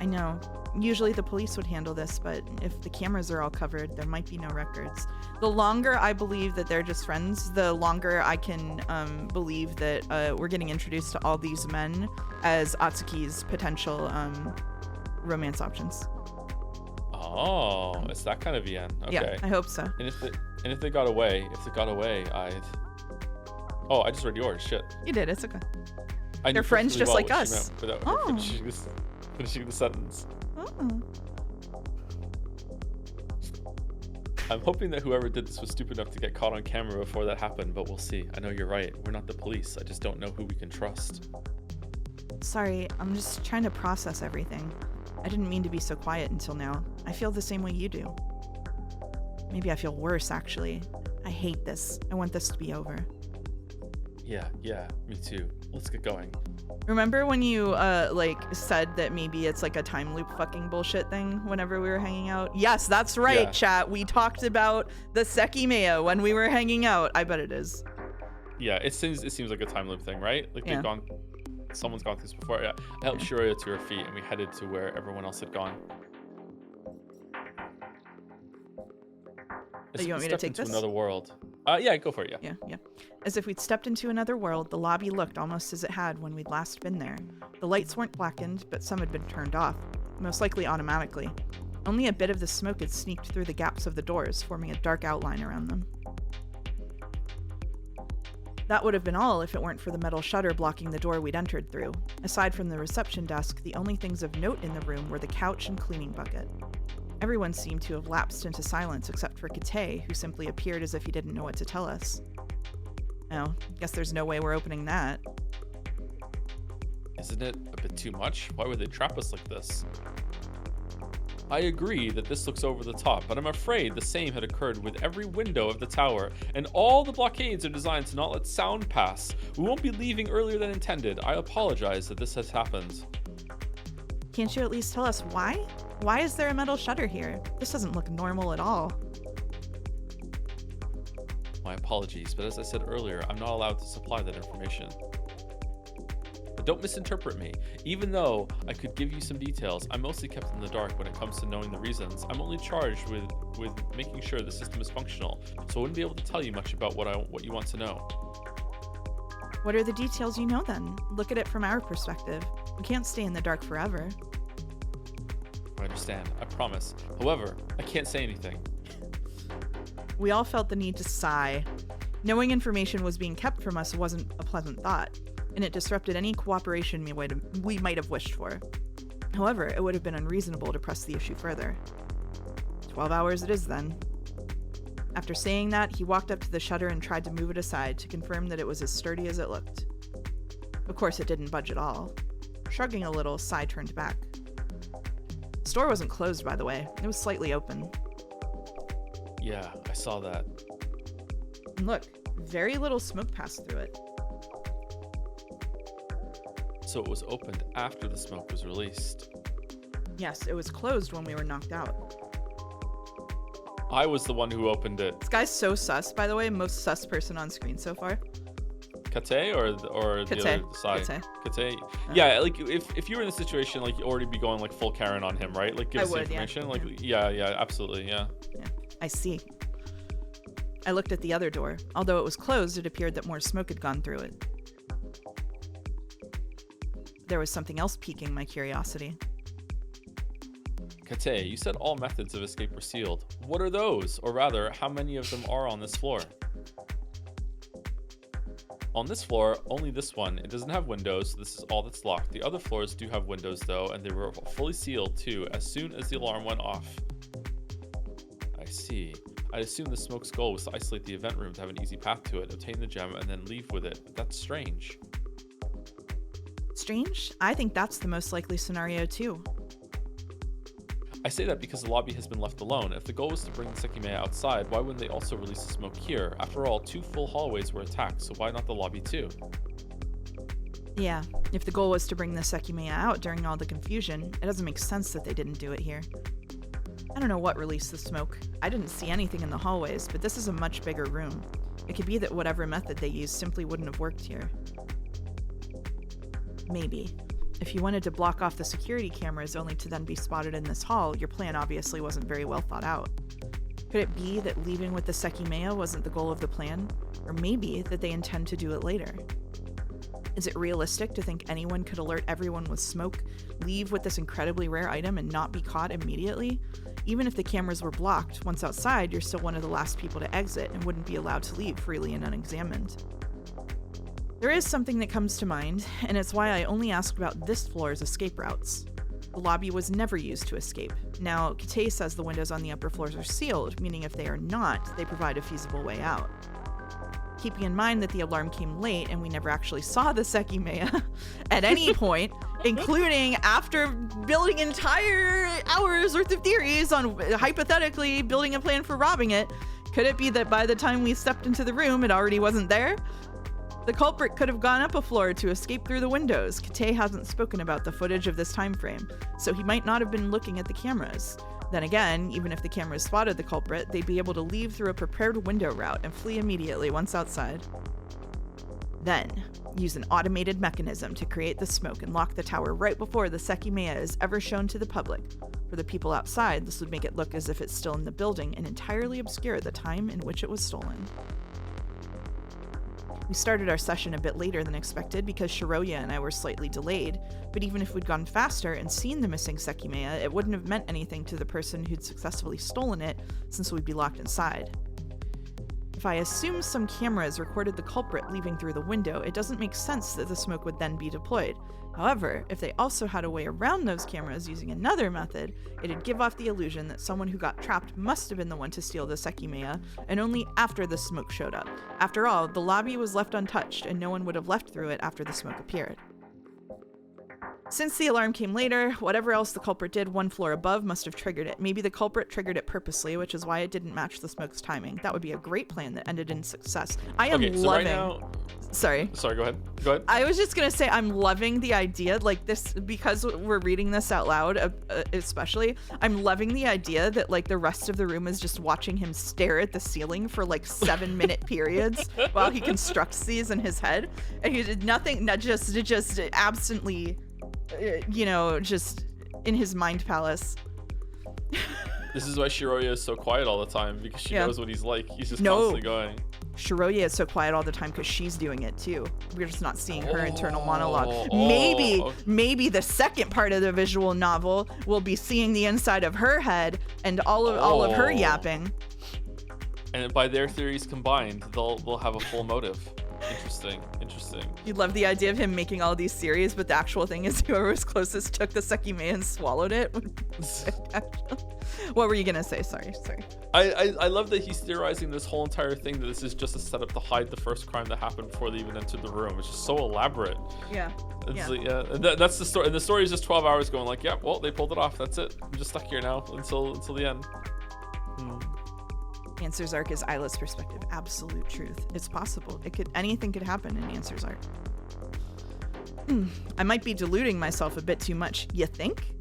I know. Usually the police would handle this, but if the cameras are all covered, there might be no records. The longer I believe that they're just friends, the longer I can believe that we're getting introduced to all these men as Atsuki's potential romance options. Oh, it's that kind of VN. Okay. Yeah, I hope so. And if they got away, I'd... Oh, I just read yours. Shit. You did. It's okay. They're friends just like us. Without finishing the sentence. Oh. I'm hoping that whoever did this was stupid enough to get caught on camera before that happened, but we'll see. I know you're right. We're not the police. I just don't know who we can trust. Sorry, I'm just trying to process everything. I didn't mean to be so quiet until now. I feel the same way you do. Maybe I feel worse, actually. I hate this. I want this to be over. Yeah, me too. Let's get going. Remember when you said that maybe it's like a time loop fucking bullshit thing whenever we were hanging out? Yes, that's right, yeah. Chat. We talked about the Sekimeiya when we were hanging out. I bet it is. Yeah, it seems like a time loop thing, right? Like yeah. Someone's gone through this before. Yeah. I helped Shiroya to her feet and we headed to where everyone else had gone. So you want me to take this? Another world. Yeah, go for it, yeah. Yeah. As if we'd stepped into another world, the lobby looked almost as it had when we'd last been there. The lights weren't blackened, but some had been turned off, most likely automatically. Only a bit of the smoke had sneaked through the gaps of the doors, forming a dark outline around them. That would have been all if it weren't for the metal shutter blocking the door we'd entered through. Aside from the reception desk, the only things of note in the room were the couch and cleaning bucket. Everyone seemed to have lapsed into silence except for Kate, who simply appeared as if he didn't know what to tell us. Oh, guess there's no way we're opening that. Isn't it a bit too much? Why would they trap us like this? I agree that this looks over the top, but I'm afraid the same had occurred with every window of the tower, and all the blockades are designed to not let sound pass. We won't be leaving earlier than intended. I apologize that this has happened. Can't you at least tell us why? Why is there a metal shutter here? This doesn't look normal at all. My apologies, but as I said earlier, I'm not allowed to supply that information. But don't misinterpret me. Even though I could give you some details, I'm mostly kept in the dark when it comes to knowing the reasons. I'm only charged with making sure the system is functional, so I wouldn't be able to tell you much about what you want to know. What are the details you know then? Look at it from our perspective. We can't stay in the dark forever. I understand. I promise. However, I can't say anything. We all felt the need to sigh. Knowing information was being kept from us wasn't a pleasant thought, and it disrupted any cooperation we might have wished for. However, it would have been unreasonable to press the issue further. 12 hours it is then. After saying that, he walked up to the shutter and tried to move it aside to confirm that it was as sturdy as it looked. Of course, it didn't budge at all. Shrugging a little, Sai turned back. The store wasn't closed, by the way. It was slightly open. Yeah, I saw that. And look, very little smoke passed through it. So it was opened after the smoke was released. Yes, it was closed when we were knocked out. I was the one who opened it. This guy's so sus, by the way. Most sus person on screen so far. Kate or the other side? Kate. Yeah, like if you were in a situation, like, you'd already be going like full Karen on him, right? Like, give us the information. Yeah. Like, yeah, absolutely, yeah. I see. I looked at the other door. Although it was closed, it appeared that more smoke had gone through it. There was something else piquing my curiosity. Kate, you said all methods of escape were sealed. What are those? Or rather, how many of them are on this floor? On this floor, only this one. It doesn't have windows, so this is all that's locked. The other floors do have windows, though, and they were fully sealed, too, as soon as the alarm went off. I see. I'd assume the smoke's goal was to isolate the event room to have an easy path to it, obtain the gem, and then leave with it. But that's strange. Strange? I think that's the most likely scenario, too. I say that because the lobby has been left alone. If the goal was to bring the Sekimeiya outside, why wouldn't they also release the smoke here? After all, 2 full hallways were attacked, so why not the lobby too? Yeah, if the goal was to bring the Sekimeiya out during all the confusion, it doesn't make sense that they didn't do it here. I don't know what released the smoke. I didn't see anything in the hallways, but this is a much bigger room. It could be that whatever method they used simply wouldn't have worked here. Maybe. If you wanted to block off the security cameras only to then be spotted in this hall, your plan obviously wasn't very well thought out. Could it be that leaving with the Sekimeiya wasn't the goal of the plan? Or maybe that they intend to do it later? Is it realistic to think anyone could alert everyone with smoke, leave with this incredibly rare item, and not be caught immediately? Even if the cameras were blocked, once outside, you're still one of the last people to exit and wouldn't be allowed to leave freely and unexamined. There is something that comes to mind, and it's why I only asked about this floor's escape routes. The lobby was never used to escape. Now, Kate says the windows on the upper floors are sealed, meaning if they are not, they provide a feasible way out. Keeping in mind that the alarm came late and we never actually saw the Sekimeiya at any point, including after building entire hours worth of theories on hypothetically building a plan for robbing it, could it be that by the time we stepped into the room, it already wasn't there? The culprit could have gone up a floor to escape through the windows. Kate hasn't spoken about the footage of this time frame, so he might not have been looking at the cameras. Then again, even if the cameras spotted the culprit, they'd be able to leave through a prepared window route and flee immediately once outside. Then, use an automated mechanism to create the smoke and lock the tower right before the Sekimeiya is ever shown to the public. For the people outside, this would make it look as if it's still in the building and entirely obscure the time in which it was stolen. We started our session a bit later than expected because Shiroya and I were slightly delayed, but even if we'd gone faster and seen the missing Sekimeiya, it wouldn't have meant anything to the person who'd successfully stolen it, since we'd be locked inside. If I assume some cameras recorded the culprit leaving through the window, it doesn't make sense that the smoke would then be deployed. However, if they also had a way around those cameras using another method, it'd give off the illusion that someone who got trapped must have been the one to steal the Sekimeiya, and only after the smoke showed up. After all, the lobby was left untouched, and no one would have left through it after the smoke appeared. Since the alarm came later, whatever else the culprit did one floor above must have triggered it. Maybe the culprit triggered it purposely, which is why it didn't match the smoke's timing. That would be a great plan that ended in success. I am loving... Right now... Sorry, go ahead. Go ahead. I was just gonna say I'm loving the idea, like this, because we're reading this out loud, especially, I'm loving the idea that like the rest of the room is just watching him stare at the ceiling for like 7-minute periods while he constructs these in his head, and he did nothing, not just absently, just in his mind palace. This is why Shiroya is so quiet all the time, because she Yeah. knows what he's like. He's just No. constantly going. Shiroya is so quiet all the time because she's doing it too. We're just not seeing her internal monologue. Oh. Maybe the second part of the visual novel will be seeing the inside of her head and all of her yapping. And by their theories combined, they'll have a full motive. Interesting. You love the idea of him making all these series, but the actual thing is whoever was closest took the Sekimeiya and swallowed it. What were you gonna say? Sorry. I love that he's theorizing this whole entire thing that this is just a setup to hide the first crime that happened before they even entered the room. It's just so elaborate. Yeah. That's the story. And the story is just 12 hours going like, yeah, well, they pulled it off. That's it. I'm just stuck here now until the end. Answer's arc is Isla's perspective. Absolute truth. It's possible. Anything could happen in Answer's arc. I might be deluding myself a bit too much. You think?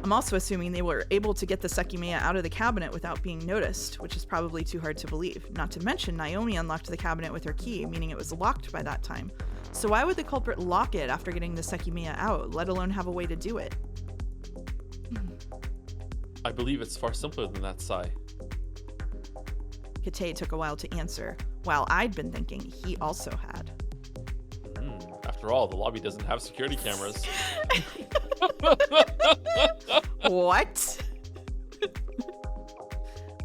I'm also assuming they were able to get the Sekimeiya out of the cabinet without being noticed, which is probably too hard to believe. Not to mention, Naomi unlocked the cabinet with her key, meaning it was locked by that time. So why would the culprit lock it after getting the Sekimeiya out, let alone have a way to do it? I believe it's far simpler than that, Sai. Kate took a while to answer, while I'd been thinking he also had. After all, the lobby doesn't have security cameras. What?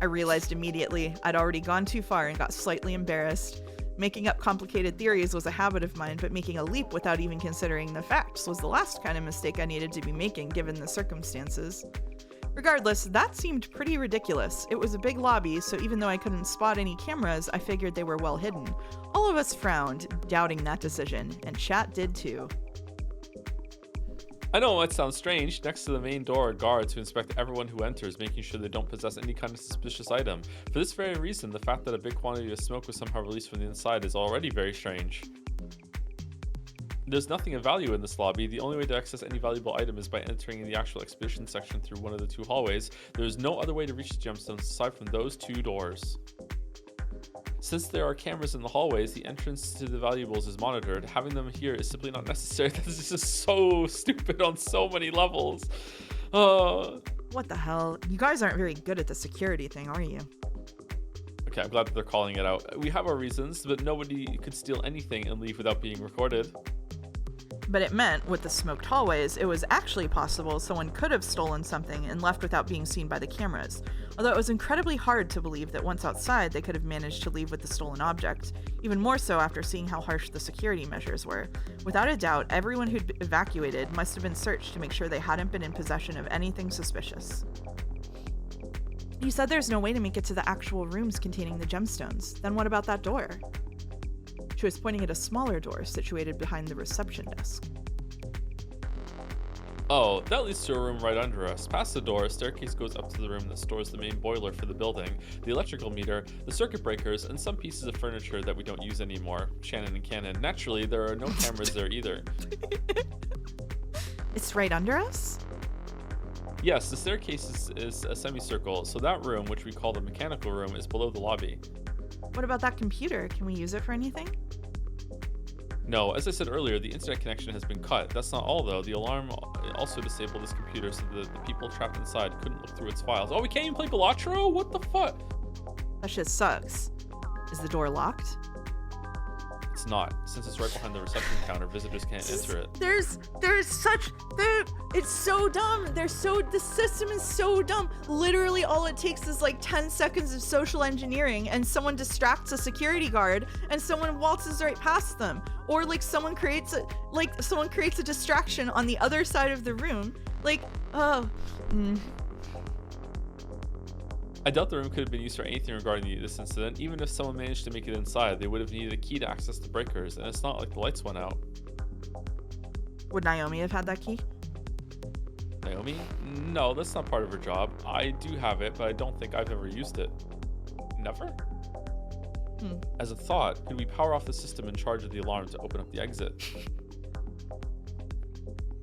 I realized immediately I'd already gone too far and got slightly embarrassed. Making up complicated theories was a habit of mine, but making a leap without even considering the facts was the last kind of mistake I needed to be making given the circumstances. Regardless, that seemed pretty ridiculous. It was a big lobby, so even though I couldn't spot any cameras, I figured they were well hidden. All of us frowned, doubting that decision, and chat did too. I know it might sound strange. Next to the main door are guards who inspect everyone who enters, making sure they don't possess any kind of suspicious item. For this very reason, the fact that a big quantity of smoke was somehow released from the inside is already very strange. There's nothing of value in this lobby. The only way to access any valuable item is by entering the actual expedition section through one of the two hallways. There's no other way to reach the gemstones aside from those two doors. Since there are cameras in the hallways, the entrance to the valuables is monitored. Having them here is simply not necessary. This is just so stupid on so many levels. What the hell? You guys aren't very good at the security thing, are you? Okay, I'm glad that they're calling it out. We have our reasons, but nobody could steal anything and leave without being recorded. But it meant, with the smoked hallways, it was actually possible someone could have stolen something and left without being seen by the cameras. Although it was incredibly hard to believe that once outside, they could have managed to leave with the stolen object. Even more so after seeing how harsh the security measures were. Without a doubt, everyone who'd evacuated must have been searched to make sure they hadn't been in possession of anything suspicious. You said there's no way to make it to the actual rooms containing the gemstones. Then what about that door? She was pointing at a smaller door situated behind the reception desk. Oh, that leads to a room right under us. Past the door, a staircase goes up to the room that stores the main boiler for the building, the electrical meter, the circuit breakers, and some pieces of furniture that we don't use anymore. Shannon and Cannon. Naturally, there are no cameras there either. It's right under us? Yes, the staircase is a semicircle, so that room, which we call the mechanical room, is below the lobby. What about that computer? Can we use it for anything? No, as I said earlier, the internet connection has been cut. That's not all, though. The alarm also disabled this computer so that the people trapped inside couldn't look through its files. Oh, we can't even play Balatro? What the fuck? That shit sucks. Is the door locked? It's not. Since it's right behind the reception counter, visitors can't enter it. It's so dumb. The system is so dumb. Literally all it takes is like 10 seconds of social engineering and someone distracts a security guard and someone waltzes right past them. Or like someone creates a distraction on the other side of the room. I doubt the room could have been used for anything regarding this incident. Even if someone managed to make it inside, they would have needed a key to access the breakers, and it's not like the lights went out. Would Naomi have had that key? Naomi? No, that's not part of her job. I do have it, but I don't think I've ever used it. Never? As a thought, could we power off the system in charge of the alarm to open up the exit?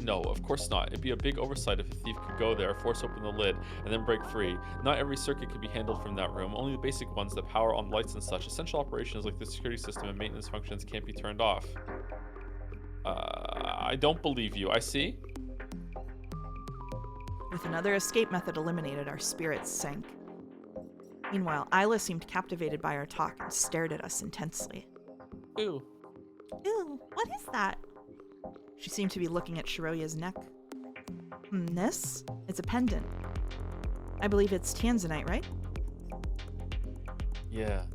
No, of course not. It'd be a big oversight if a thief could go there, force open the lid, and then break free. Not every circuit could be handled from that room, only the basic ones that power on lights and such. Essential operations like the security system and maintenance functions can't be turned off. I don't believe you. I see. With another escape method eliminated, our spirits sank. Meanwhile, Isla seemed captivated by our talk and stared at us intensely. Ew. Ew, what is that? She seemed to be looking at Shiroya's neck. This? It's a pendant. I believe it's tanzanite, right? Yeah.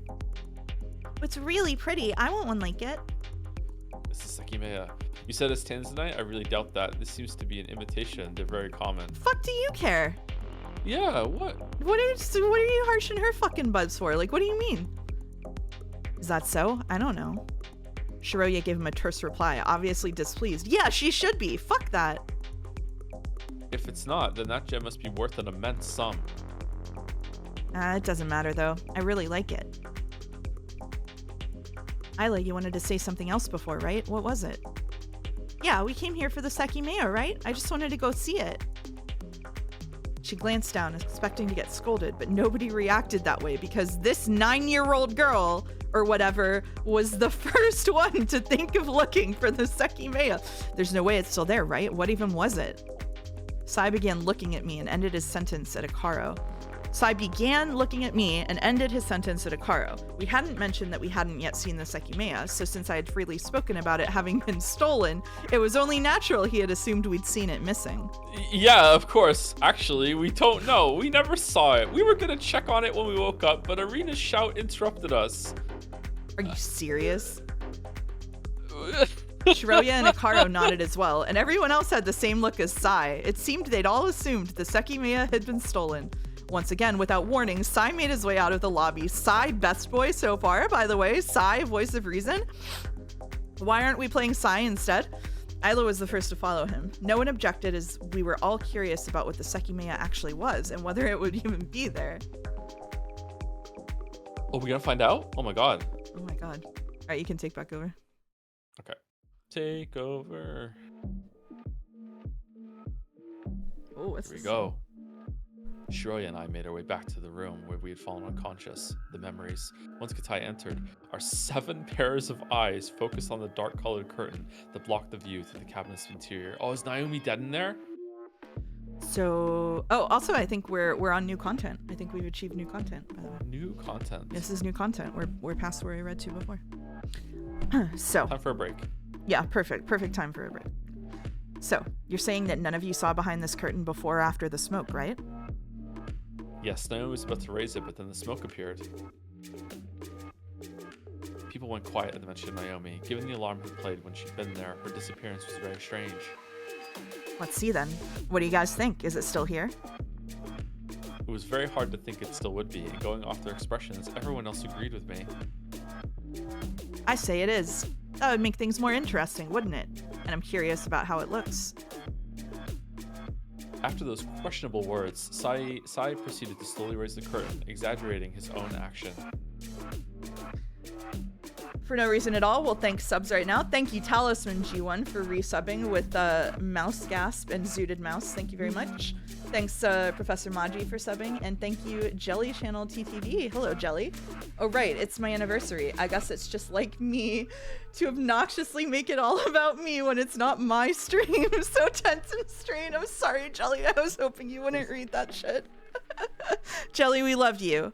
It's really pretty. I want one like it. This is Sekimeiya. You said it's tanzanite? I really doubt that. This seems to be an imitation. They're very common. Fuck do you care? Yeah, what? What are you harshing her fucking buds for? Like, what do you mean? Is that so? I don't know. Shiroya gave him a terse reply, obviously displeased. Yeah, she should be. Fuck that. If it's not, then that gem must be worth an immense sum. It doesn't matter, though. I really like it. Isla, you wanted to say something else before, right? What was it? Yeah, we came here for the Sekimeiya, right? I just wanted to go see it. She glanced down, expecting to get scolded, but nobody reacted that way because this 9-year-old girl, or whatever, was the first one to think of looking for the Sekimeiya. There's no way it's still there, right? What even was it? Sai began looking at me and ended his sentence at Akaro. Sai began looking at me and ended his sentence at Akaro. We hadn't mentioned that we hadn't yet seen the Sekimeiya, so since I had freely spoken about it having been stolen, it was only natural he had assumed we'd seen it missing. Yeah, of course. Actually, we don't know. We never saw it. We were gonna check on it when we woke up, but Arena's shout interrupted us. Are you serious? Shiroya and Akaro nodded as well, and everyone else had the same look as Sai. It seemed they'd all assumed the Sekimeiya had been stolen. Once again, without warning, Sai made his way out of the lobby. Sai, best boy so far, by the way. Sai, voice of reason. Why aren't we playing Sai instead? Isla was the first to follow him. No one objected as we were all curious about what the Sekimeiya actually was and whether it would even be there. Oh, we gonna find out? Oh my god. Oh my god. All right, you can take back over. Okay. Take over. Oh, what's Here we this? go. Shiroya and I made our way back to the room where we had fallen unconscious. The memories. Once Katai entered, our 7 pairs of eyes focused on the dark-colored curtain that blocked the view to the cabinet's interior. Oh, is Naomi dead in there? So, oh, also I think we're on new content. I think we've achieved new content, by the way. New content. This is new content. We're past where we read to before. So, Time for a break. yeah, perfect time for a break. So, you're saying that none of you saw behind this curtain before or after the smoke, right? Yes, Naomi was about to raise it, but then the smoke appeared. People went quiet at the mention of Naomi. Given the alarm had played when she'd been there, her disappearance was very strange. Let's see then. What do you guys think? Is it still here? It was very hard to think it still would be, and going off their expressions, everyone else agreed with me. I say it is. That would make things more interesting, wouldn't it? And I'm curious about how it looks. After those questionable words, Sai proceeded to slowly raise the curtain, exaggerating his own action. For no reason at all, we'll thank subs right now. Thank you, Talisman G1, for resubbing with Mouse Gasp and Zooted Mouse. Thank you very much. Thanks, Professor Maji, for subbing. And thank you, Jelly Channel TTV. Hello, Jelly. Oh, right. It's my anniversary. I guess it's just like me to obnoxiously make it all about me when it's not my stream. So tense and strained. I'm sorry, Jelly. I was hoping you wouldn't read that shit. Jelly, we love you.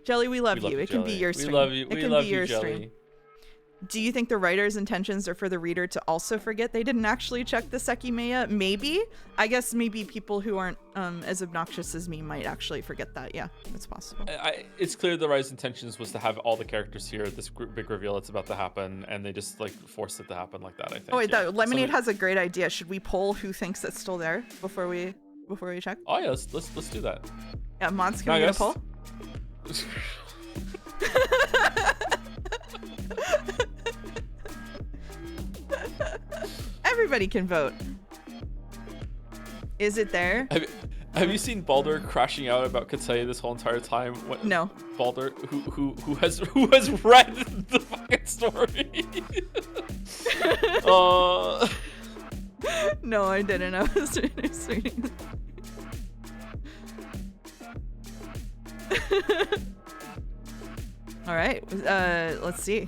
Jelly, we love you. It can be your stream. We love you. It can be your stream. Do you think the writer's intentions are for the reader to also forget they didn't actually check the Sekimeiya? Maybe. I guess maybe people who aren't as obnoxious as me might actually forget that. Yeah, it's possible. It's clear the writer's intentions was to have all the characters here, this big reveal that's about to happen, and they just like forced it to happen like that, I think. Oh, wait, Lemonade has a great idea. Should we poll who thinks it's still there before we check? Oh yeah, let's do that. Yeah, Mods, can we get a poll? Everybody can vote. Is it there? Have you seen Baldur crashing out about Katseye this whole entire time? No. Baldur, who has read the fucking story? No, I didn't. I was reading. All right. Let's see.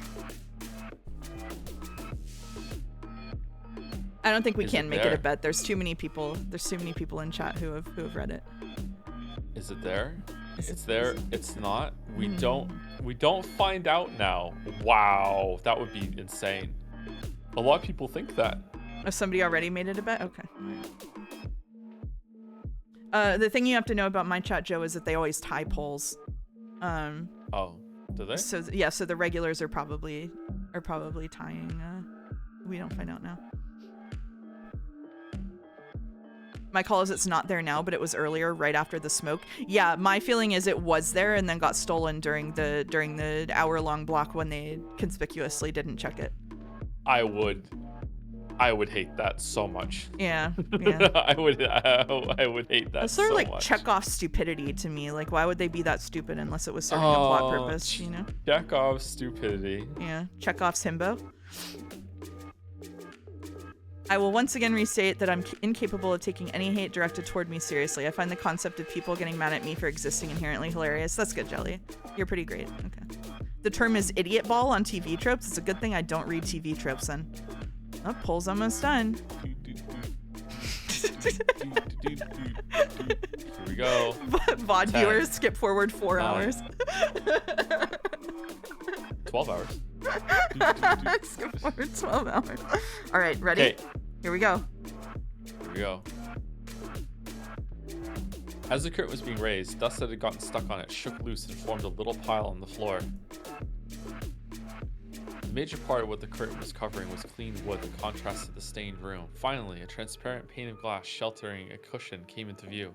I don't think we Is can it make it a there? bet. There's too many people. There's too many people in chat who have read it. Is it there? Is It's it- there. It's not. We don't find out now. Wow, that would be insane. A lot of people think that. Oh, somebody already made it a bet? Okay. The thing you have to know about my chat, Joe, is that they always tie polls. Oh, do they? So yeah, so the regulars are probably tying. We don't find out now. My call is it's not there now, but it was earlier, right after the smoke. Yeah, my feeling is it was there and then got stolen during the hour-long block when they conspicuously didn't check it. I would hate that so much. Yeah. I would hate that It's sort so of like much. Chekhov stupidity to me. Like, why would they be that stupid unless it was serving a plot purpose, you know? Chekhov's stupidity. Yeah, Chekhov's himbo. I will once again restate that I'm incapable of taking any hate directed toward me seriously. I find the concept of people getting mad at me for existing inherently hilarious. That's good, Jelly. You're pretty great. Okay. The term is idiot ball on TV tropes. It's a good thing I don't read TV tropes then. Oh, poll's almost done. Here we go. VOD 10, viewers skip forward 4 9, hours. 12 hours. Skip forward 12 hours. All right, ready? Okay. Here we go. Here we go. As the curtain was being raised, dust that had gotten stuck on it shook loose and formed a little pile on the floor. The major part of what the curtain was covering was clean wood that contrasted the stained room. Finally, a transparent pane of glass sheltering a cushion came into view.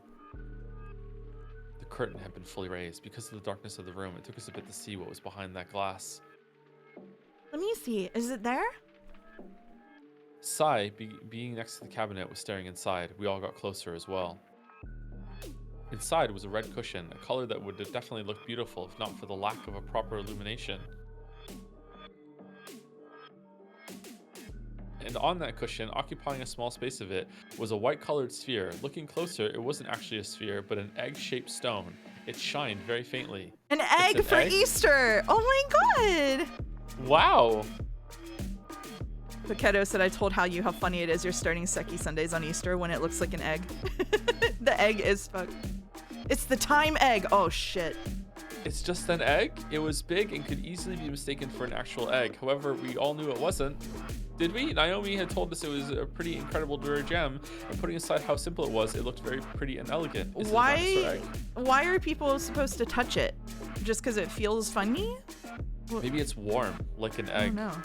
The curtain had been fully raised. Because of the darkness of the room, it took us a bit to see what was behind that glass. Let me see. Is it there? Sai, being next to the cabinet, was staring inside. We all got closer as well. Inside was a red cushion, a color that would have definitely looked beautiful if not for the lack of a proper illumination. And on that cushion, occupying a small space of it, was a white-colored sphere. Looking closer, it wasn't actually a sphere, but an egg-shaped stone. It shined very faintly. An egg an for egg? Easter! Oh my god! Wow! Poketo said, I told you how funny it is you're starting SEKI Sundays on Easter when it looks like an egg. The egg is fucked. It's the time egg! Oh shit. It's just an egg? It was big and could easily be mistaken for an actual egg. However, we all knew it wasn't. Did we? Naomi had told us it was a pretty incredible rare gem, and putting aside how simple it was, it looked very pretty and elegant. Is it a dinosaur egg? Why are people supposed to touch it? Just because it feels funny? Maybe it's warm, like an I egg. don't know.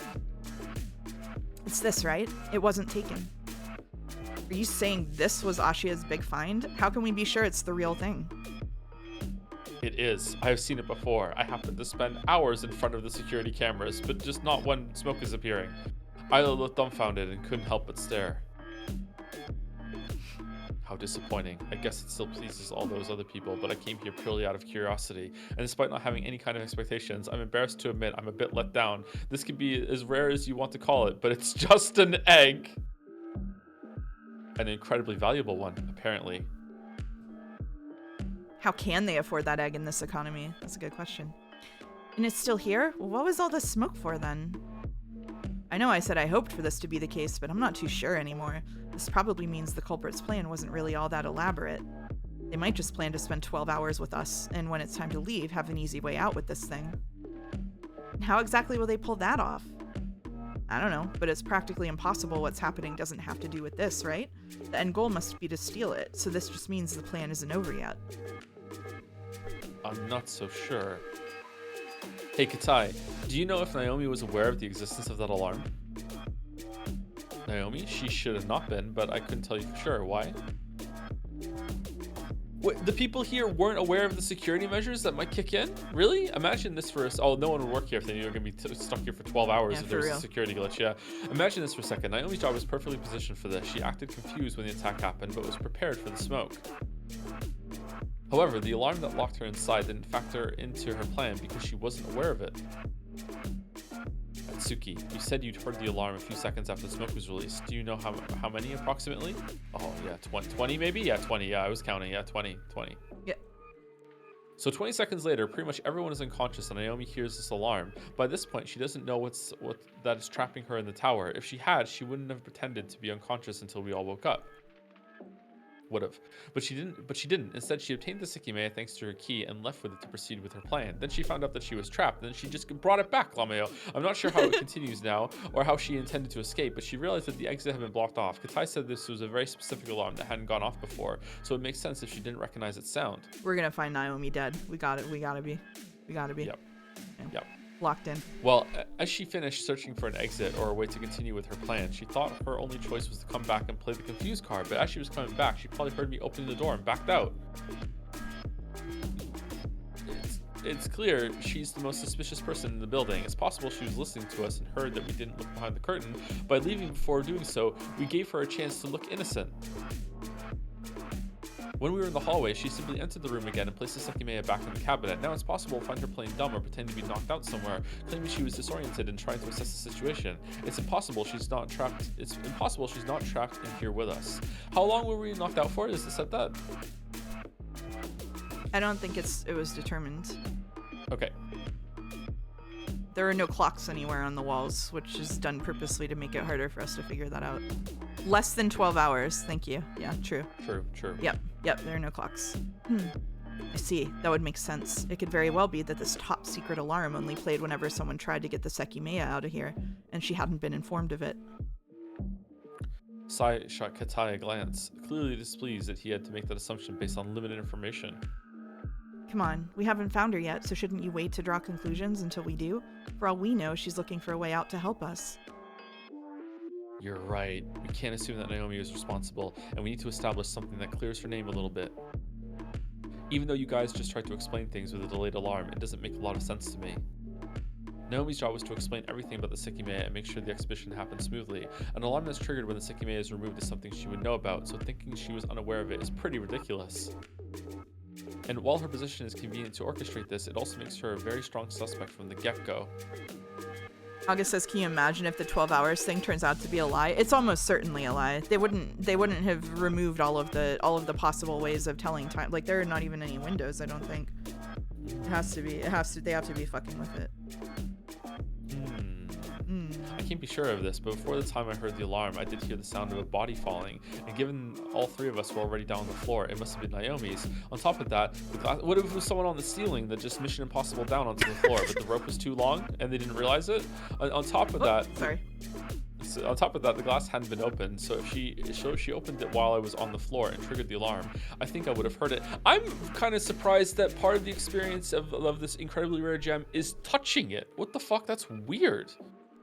It's this, right? It wasn't taken. Are you saying this was Ashia's big find? How can we be sure it's the real thing? It is. I have seen it before. I happened to spend hours in front of the security cameras, but just not when smoke is appearing. I looked dumbfounded and couldn't help but stare. How disappointing. I guess it still pleases all those other people, but I came here purely out of curiosity. And despite not having any kind of expectations, I'm embarrassed to admit I'm a bit let down. This could be as rare as you want to call it, but it's just an egg. An incredibly valuable one, apparently. How can they afford that egg in this economy? That's a good question. And it's still here? Well, what was all this smoke for then? I know I said I hoped for this to be the case, but I'm not too sure anymore. This probably means the culprit's plan wasn't really all that elaborate. They might just plan to spend 12 hours with us, and when it's time to leave, have an easy way out with this thing. And how exactly will they pull that off? I don't know, but it's practically impossible. What's happening doesn't have to do with this, right? The end goal must be to steal it, so this just means the plan isn't over yet. I'm not so sure. Hey Katai, do you know if Naomi was aware of the existence of that alarm? Naomi? She should have not been, but I couldn't tell you for sure. Why? Wait, the people here weren't aware of the security measures that might kick in? Really? Imagine this for a... Oh, no one would work here if they knew they were going to be stuck here for 12 hours if there was a security glitch. Yeah. Imagine this for a second. Naomi's job was perfectly positioned for this. She acted confused when the attack happened, but was prepared for the smoke. However, the alarm that locked her inside didn't factor into her plan because she wasn't aware of it. Atsuki, you said you'd heard the alarm a few seconds after the smoke was released. Do you know how many approximately? Oh, yeah, 20 maybe? Yeah, 20. Yeah, I was counting. Yeah, 20. Yeah. So 20 seconds later, pretty much everyone is unconscious and Naomi hears this alarm. By this point, she doesn't know what that is trapping her in the tower. If she had, she wouldn't have pretended to be unconscious until we all woke up. Would have. But she didn't. Instead, she obtained the Sekimeiya thanks to her key and left with it to proceed with her plan. Then she found out that she was trapped, and then she just brought it back, Lameo. I'm not sure how it continues now, or how she intended to escape, but she realized that the exit had been blocked off. Katai said this was a very specific alarm that hadn't gone off before, so it makes sense if she didn't recognize its sound. We're gonna find Naomi dead. We gotta be. Yep. Yeah. Yep. Locked in. Well, as she finished searching for an exit or a way to continue with her plan, she thought her only choice was to come back and play the confused card, but as she was coming back, she probably heard me opening the door and backed out. It's clear she's the most suspicious person in the building. It's possible she was listening to us and heard that we didn't look behind the curtain. By leaving before doing so, we gave her a chance to look innocent. When we were in the hallway, she simply entered the room again and placed the Sekimeiya back in the cabinet. Now it's possible to find her playing dumb or pretending to be knocked out somewhere, claiming she was disoriented and trying to assess the situation. It's impossible she's not trapped in here with us. How long were we knocked out for? Is it said that? I don't think it was determined. Okay. There are no clocks anywhere on the walls, which is done purposely to make it harder for us to figure that out. Less than 12 hours. Thank you. Yeah, true. True. Yep, there are no clocks. I see. That would make sense. It could very well be that this top secret alarm only played whenever someone tried to get the Sekimeiya out of here, and she hadn't been informed of it. Sai shot Katai a glance, clearly displeased that he had to make that assumption based on limited information. Come on, we haven't found her yet, so shouldn't you wait to draw conclusions until we do? For all we know, she's looking for a way out to help us. You're right. We can't assume that Naomi is responsible, and we need to establish something that clears her name a little bit. Even though you guys just tried to explain things with a delayed alarm, it doesn't make a lot of sense to me. Naomi's job was to explain everything about the Sekimeiya and make sure the expedition happened smoothly. An alarm that's triggered when the Sekimeiya is removed is something she would know about, so thinking she was unaware of it is pretty ridiculous. And while her position is convenient to orchestrate this, it also makes her a very strong suspect from the get-go. August says, can you imagine if the 12 hours thing turns out to be a lie? It's almost certainly a lie. They wouldn't have removed all of the possible ways of telling time. Like, there are not even any windows, I don't think. They have to be fucking with it. I can't be sure of this, but before the time I heard the alarm, I did hear the sound of a body falling, and given all three of us were already down on the floor, it must have been Naomi's. On top of that, what if it was someone on the ceiling that just Mission Impossible down onto the floor, but the rope was too long and they didn't realize it? On top of that, the glass hadn't been opened, so if she opened it while I was on the floor and triggered the alarm, I think I would have heard it. I'm kind of surprised that part of the experience of this incredibly rare gem is touching it. What the fuck? That's weird.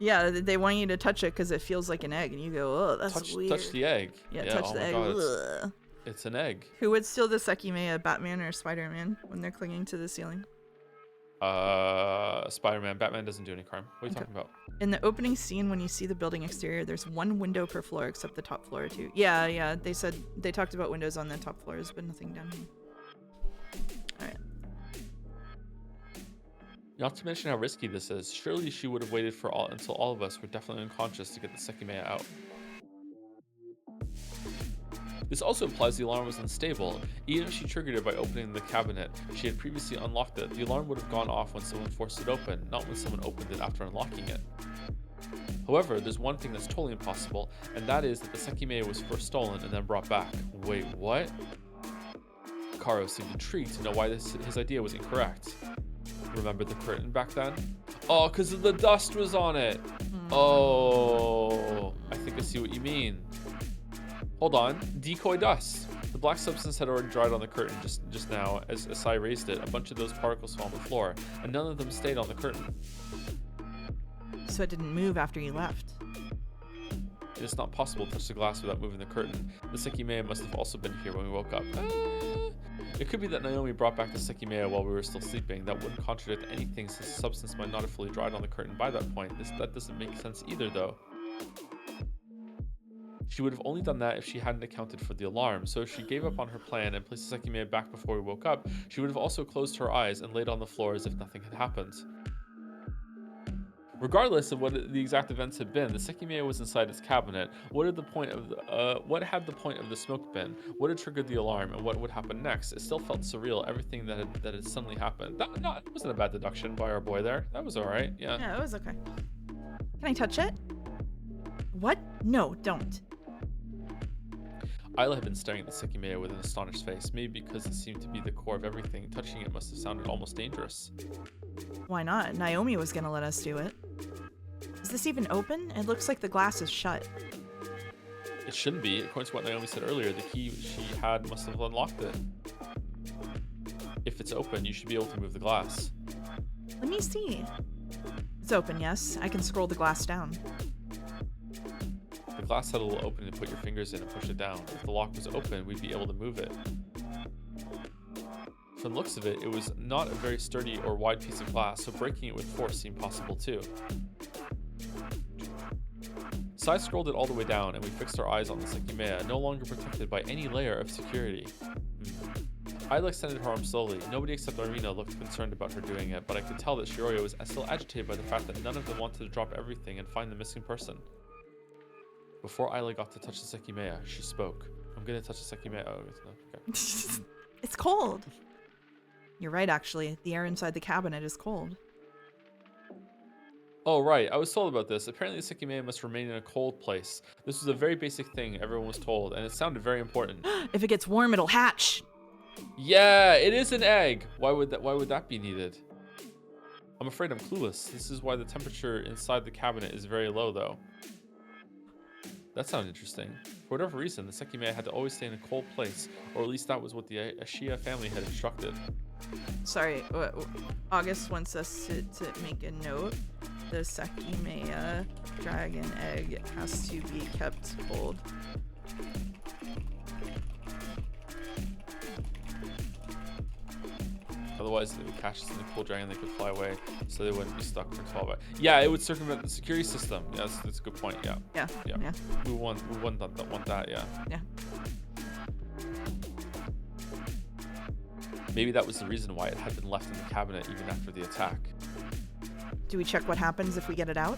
Yeah, they want you to touch it because it feels like an egg, and you go, oh, that's weird. Touch the egg. Yeah, touch the egg. God, it's an egg. Who would steal the Sekimeiya, Batman or Spider-Man, when they're clinging to the ceiling? Spider-Man. Batman doesn't do any crime. What are you talking about? In the opening scene, when you see the building exterior, there's one window per floor except the top floor too. Yeah. They talked about windows on the top floors, but nothing down here. All right. Not to mention how risky this is. Surely she would have waited until all of us were definitely unconscious to get the Sekimeiya out. This also implies the alarm was unstable. Even if she triggered it by opening the cabinet she had previously unlocked it, the alarm would have gone off when someone forced it open, not when someone opened it after unlocking it. However, there's one thing that's totally impossible, and that is that the Sekimeiya was first stolen and then brought back. Wait, what? Karo seemed intrigued to know why his idea was incorrect. Remember the curtain back then? Oh, because the dust was on it. Oh, I think I see what you mean. Hold on, decoy dust. The black substance had already dried on the curtain just now. As Sai raised it, a bunch of those particles fell on the floor, and none of them stayed on the curtain. So it didn't move after you left. It is not possible to touch the glass without moving the curtain. The Sekimeiya must have also been here when we woke up. It could be that Naomi brought back the Sekimeiya while we were still sleeping. That wouldn't contradict anything since the substance might not have fully dried on the curtain by that point. That doesn't make sense either, though. She would have only done that if she hadn't accounted for the alarm. So if she gave up on her plan and placed the Sekimeiya back before we woke up, she would have also closed her eyes and laid on the floor as if nothing had happened. Regardless of what the exact events had been, the Sekimeiya was inside its cabinet. What had the point of what had the point of the smoke been? What had triggered the alarm, and what would happen next? It still felt surreal. Everything that had suddenly happened. That wasn't a bad deduction by our boy there. That was all right. Yeah. Yeah, it was okay. Can I touch it? What? No, don't. Isla had been staring at the Sekimeiya with an astonished face, maybe because it seemed to be the core of everything. Touching it must have sounded almost dangerous. Why not? Naomi was gonna let us do it. Is this even open? It looks like the glass is shut. It shouldn't be. According to what Naomi said earlier, the key she had must have unlocked it. If it's open, you should be able to move the glass. Let me see. It's open, yes. I can scroll the glass down. The glass had a little opening to put your fingers in and push it down. If the lock was open, we'd be able to move it. From the looks of it, it was not a very sturdy or wide piece of glass, so breaking it with force seemed possible too. Sai scrolled it all the way down, and we fixed our eyes on the Sekimeiya, no longer protected by any layer of security. Isla extended her arm slowly. Nobody except Arina looked concerned about her doing it, but I could tell that Shiroya was still agitated by the fact that none of them wanted to drop everything and find the missing person. Before Isla got to touch the Sekimeiya, she spoke. I'm gonna touch the Sekimeiya. Oh, okay. It's cold. You're right, actually. The air inside the cabinet is cold. Oh, right. I was told about this. Apparently, the Sekimeiya must remain in a cold place. This was a very basic thing everyone was told, and it sounded very important. If it gets warm, it'll hatch. Yeah, it is an egg. Why would that be needed? I'm afraid I'm clueless. This is why the temperature inside the cabinet is very low, though. That sounds interesting. For whatever reason, the Sekimeiya had to always stay in a cold place, or at least that was what the Ashiya family had instructed. Sorry, August wants us to make a note. The Sekimeiya dragon egg has to be kept cold. Otherwise, if it catches in the cool dragon, they could fly away, so they wouldn't be stuck for 12 hours. Yeah, it would circumvent the security system. Yeah, that's a good point. Yeah. Yeah. We want that. Yeah. Yeah. Maybe that was the reason why it had been left in the cabinet even after the attack. Do we check what happens if we get it out?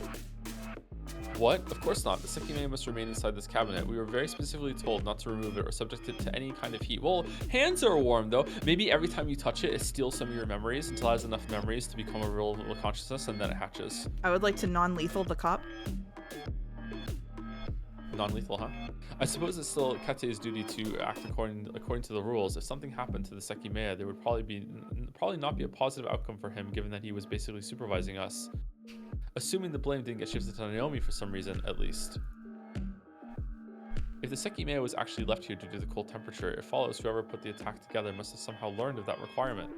What? Of course not. The Sekimeiya must remain inside this cabinet. We were very specifically told not to remove it or subject it to any kind of heat. Well, hands are warm though. Maybe every time you touch it, it steals some of your memories until it has enough memories to become a real consciousness, and then it hatches. I would like to non-lethal the cop. Non-lethal, huh? I suppose it's still Kate's duty to act according to the rules. If something happened to the Sekimeiya, there would probably not be a positive outcome for him, given that he was basically supervising us. Assuming the blame didn't get shifted to Naomi for some reason, at least. If the Sekimeiya was actually left here due to the cold temperature, it follows whoever put the attack together must have somehow learned of that requirement.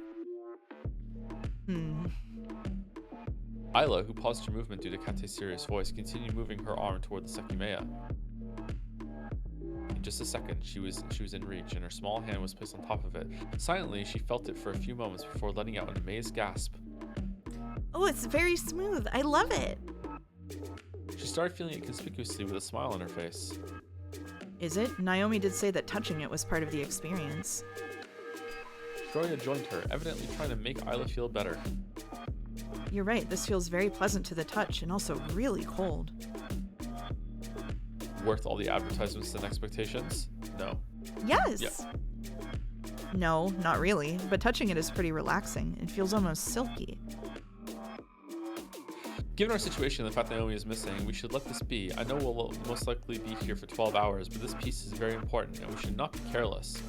Isla, who paused her movement due to Kate's serious voice, continued moving her arm toward the Sekimeiya. In just a second, she was in reach, and her small hand was placed on top of it. Silently, she felt it for a few moments before letting out an amazed gasp. Oh, it's very smooth. I love it. She started feeling it conspicuously with a smile on her face. Is it? Naomi did say that touching it was part of the experience. Shiroya joined her, evidently trying to make Isla feel better. You're right. This feels very pleasant to the touch and also really cold. Worth all the advertisements and expectations? No. Yes. Yeah. No, not really. But touching it is pretty relaxing. It feels almost silky. Given our situation and the fact Naomi is missing, we should let this be. I know we'll most likely be here for 12 hours, but this piece is very important, and we should not be careless.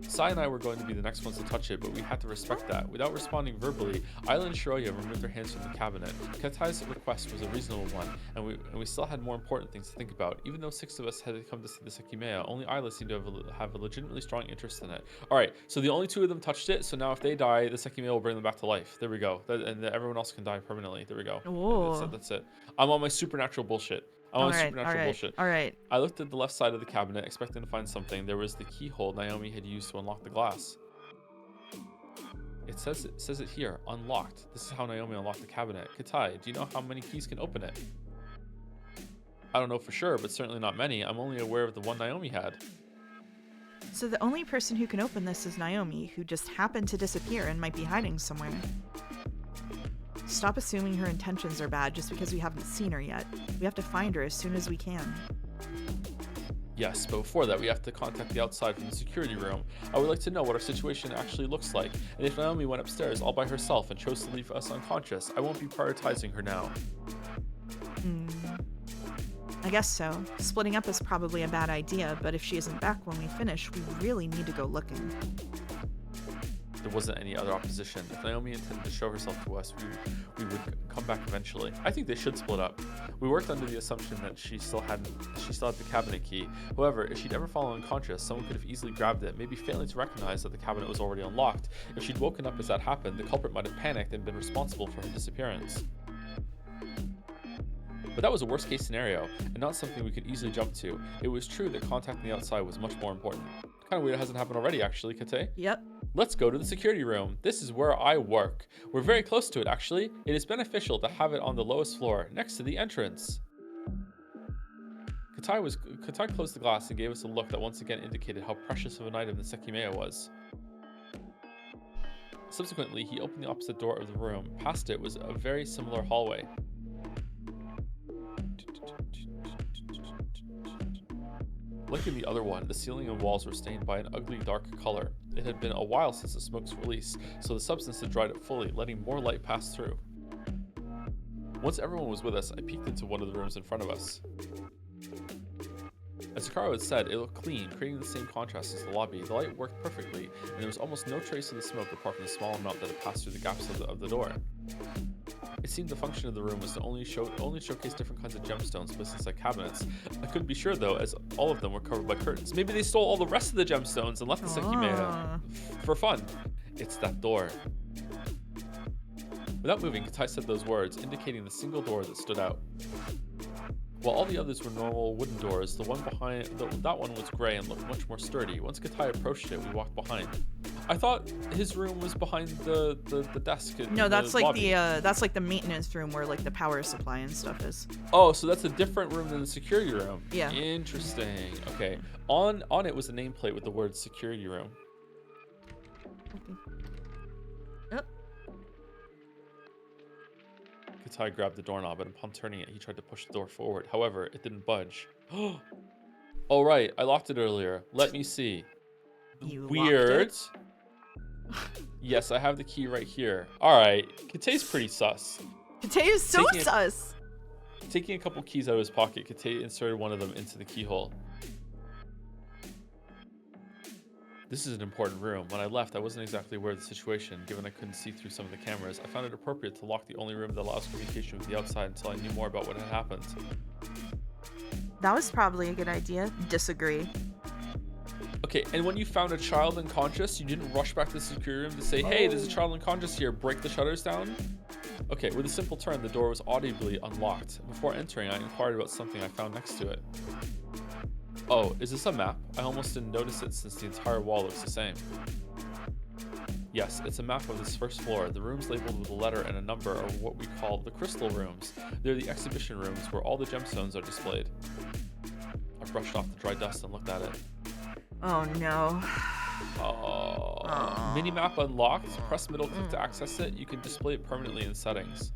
Sai and I were going to be the next ones to touch it, but we had to respect that. Without responding verbally, Isla and Shiroya removed their hands from the cabinet. Katai's request was a reasonable one, and we still had more important things to think about. Even though 6 of us had come to see the Sekimeiya, only Isla seemed to have a legitimately strong interest in it. Alright, so the only 2 of them touched it, so now if they die, the Sekimeiya will bring them back to life. There we go. And everyone else can die permanently. There we go. That's it. I'm on my supernatural bullshit. Bullshit. All right. I looked at the left side of the cabinet, expecting to find something. There was the keyhole Naomi had used to unlock the glass. It says it here, unlocked. This is how Naomi unlocked the cabinet. Katai, do you know how many keys can open it? I don't know for sure, but certainly not many. I'm only aware of the one Naomi had. So the only person who can open this is Naomi, who just happened to disappear and might be hiding somewhere. Stop assuming her intentions are bad just because we haven't seen her yet. We have to find her as soon as we can. Yes, but before that, we have to contact the outside from the security room. I would like to know what our situation actually looks like, and if Naomi went upstairs all by herself and chose to leave us unconscious, I won't be prioritizing her now. I guess so. Splitting up is probably a bad idea, but if she isn't back when we finish, we really need to go looking. There wasn't any other opposition. If Naomi intended to show herself to us, we would come back eventually. I think they should split up. We worked under the assumption that she still had the cabinet key. However, if she'd ever fallen unconscious, someone could have easily grabbed it, maybe failing to recognize that the cabinet was already unlocked. If she'd woken up as that happened, the culprit might have panicked and been responsible for her disappearance. But that was a worst case scenario, and not something we could easily jump to. It was true that contacting the outside was much more important. Kind of weird it hasn't happened already, actually, Kate. Yep. Let's go to the security room. This is where I work. We're very close to it, actually. It is beneficial to have it on the lowest floor, next to the entrance. Katai closed the glass and gave us a look that once again indicated how precious of an item the Sekimeiya was. Subsequently, he opened the opposite door of the room. Past it was a very similar hallway. Like in the other one, the ceiling and walls were stained by an ugly dark color. It had been a while since the smoke's release, so the substance had dried up fully, letting more light pass through. Once everyone was with us, I peeked into one of the rooms in front of us. As Hikaru had said, it looked clean, creating the same contrast as the lobby. The light worked perfectly, and there was almost no trace of the smoke apart from the small amount that had passed through the gaps of the door. It seemed the function of the room was to only showcase different kinds of gemstones placed inside cabinets. I couldn't be sure though, as all of them were covered by curtains. Maybe they stole all the rest of the gemstones and left the Sekimeiya for fun. It's that door. Without moving, Katai said those words, indicating the single door that stood out. While all the others were normal wooden doors, the one behind that one was gray and looked much more sturdy. Once Katai approached it, we walked behind. I thought his room was behind the desk. No, that's like lobby. that's like the maintenance room where like the power supply and stuff is. Oh, so that's a different room than the security room. Yeah. Interesting. Okay. On it was a nameplate with the word security room. Yep. Katai grabbed the doorknob, and upon turning it, he tried to push the door forward. However, it didn't budge. Oh, right. I locked it earlier. Let me see. You Weird. locked Yes, I have the key right here. All right. Katei's pretty sus. it? Kate is so sus. Taking a couple keys out of his pocket, Katei inserted one of them into the keyhole. This is an important room. When I left, I wasn't exactly aware of the situation. Given I couldn't see through some of the cameras, I found it appropriate to lock the only room that allows communication with the outside until I knew more about what had happened. That was probably a good idea. Disagree. Okay, and when you found a child unconscious, you didn't rush back to the security room to say, hey, there's a child unconscious here, break the shutters down? Okay, with a simple turn, the door was audibly unlocked. Before entering, I inquired about something I found next to it. Oh, is this a map? I almost didn't notice it since the entire wall looks the same. Yes, it's a map of this first floor. The rooms labeled with a letter and a number are what we call the crystal rooms. They're the exhibition rooms where all the gemstones are displayed. I brushed off the dry dust and looked at it. Oh no. Minimap unlocked. Press middle click to access it. You can display it permanently in settings.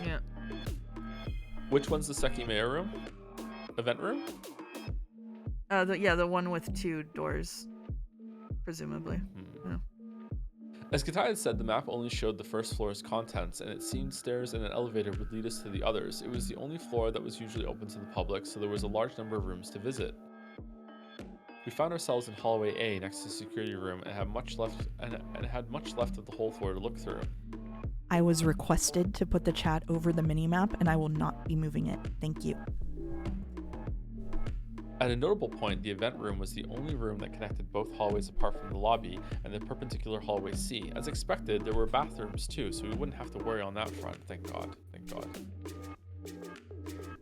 Yeah. Which one's the Sekimeiya room? Event room? The one with 2 doors, presumably. Yeah. As Katai had said, the map only showed the first floor's contents, and it seemed stairs and an elevator would lead us to the others. It was the only floor that was usually open to the public, so there was a large number of rooms to visit. We found ourselves in hallway A next to the security room and had much left of the whole floor to look through. I was requested to put the chat over the minimap, and I will not be moving it. Thank you. At a notable point, the event room was the only room that connected both hallways apart from the lobby and the perpendicular hallway C. As expected, there were bathrooms too, so we wouldn't have to worry on that front. Thank God. Thank God.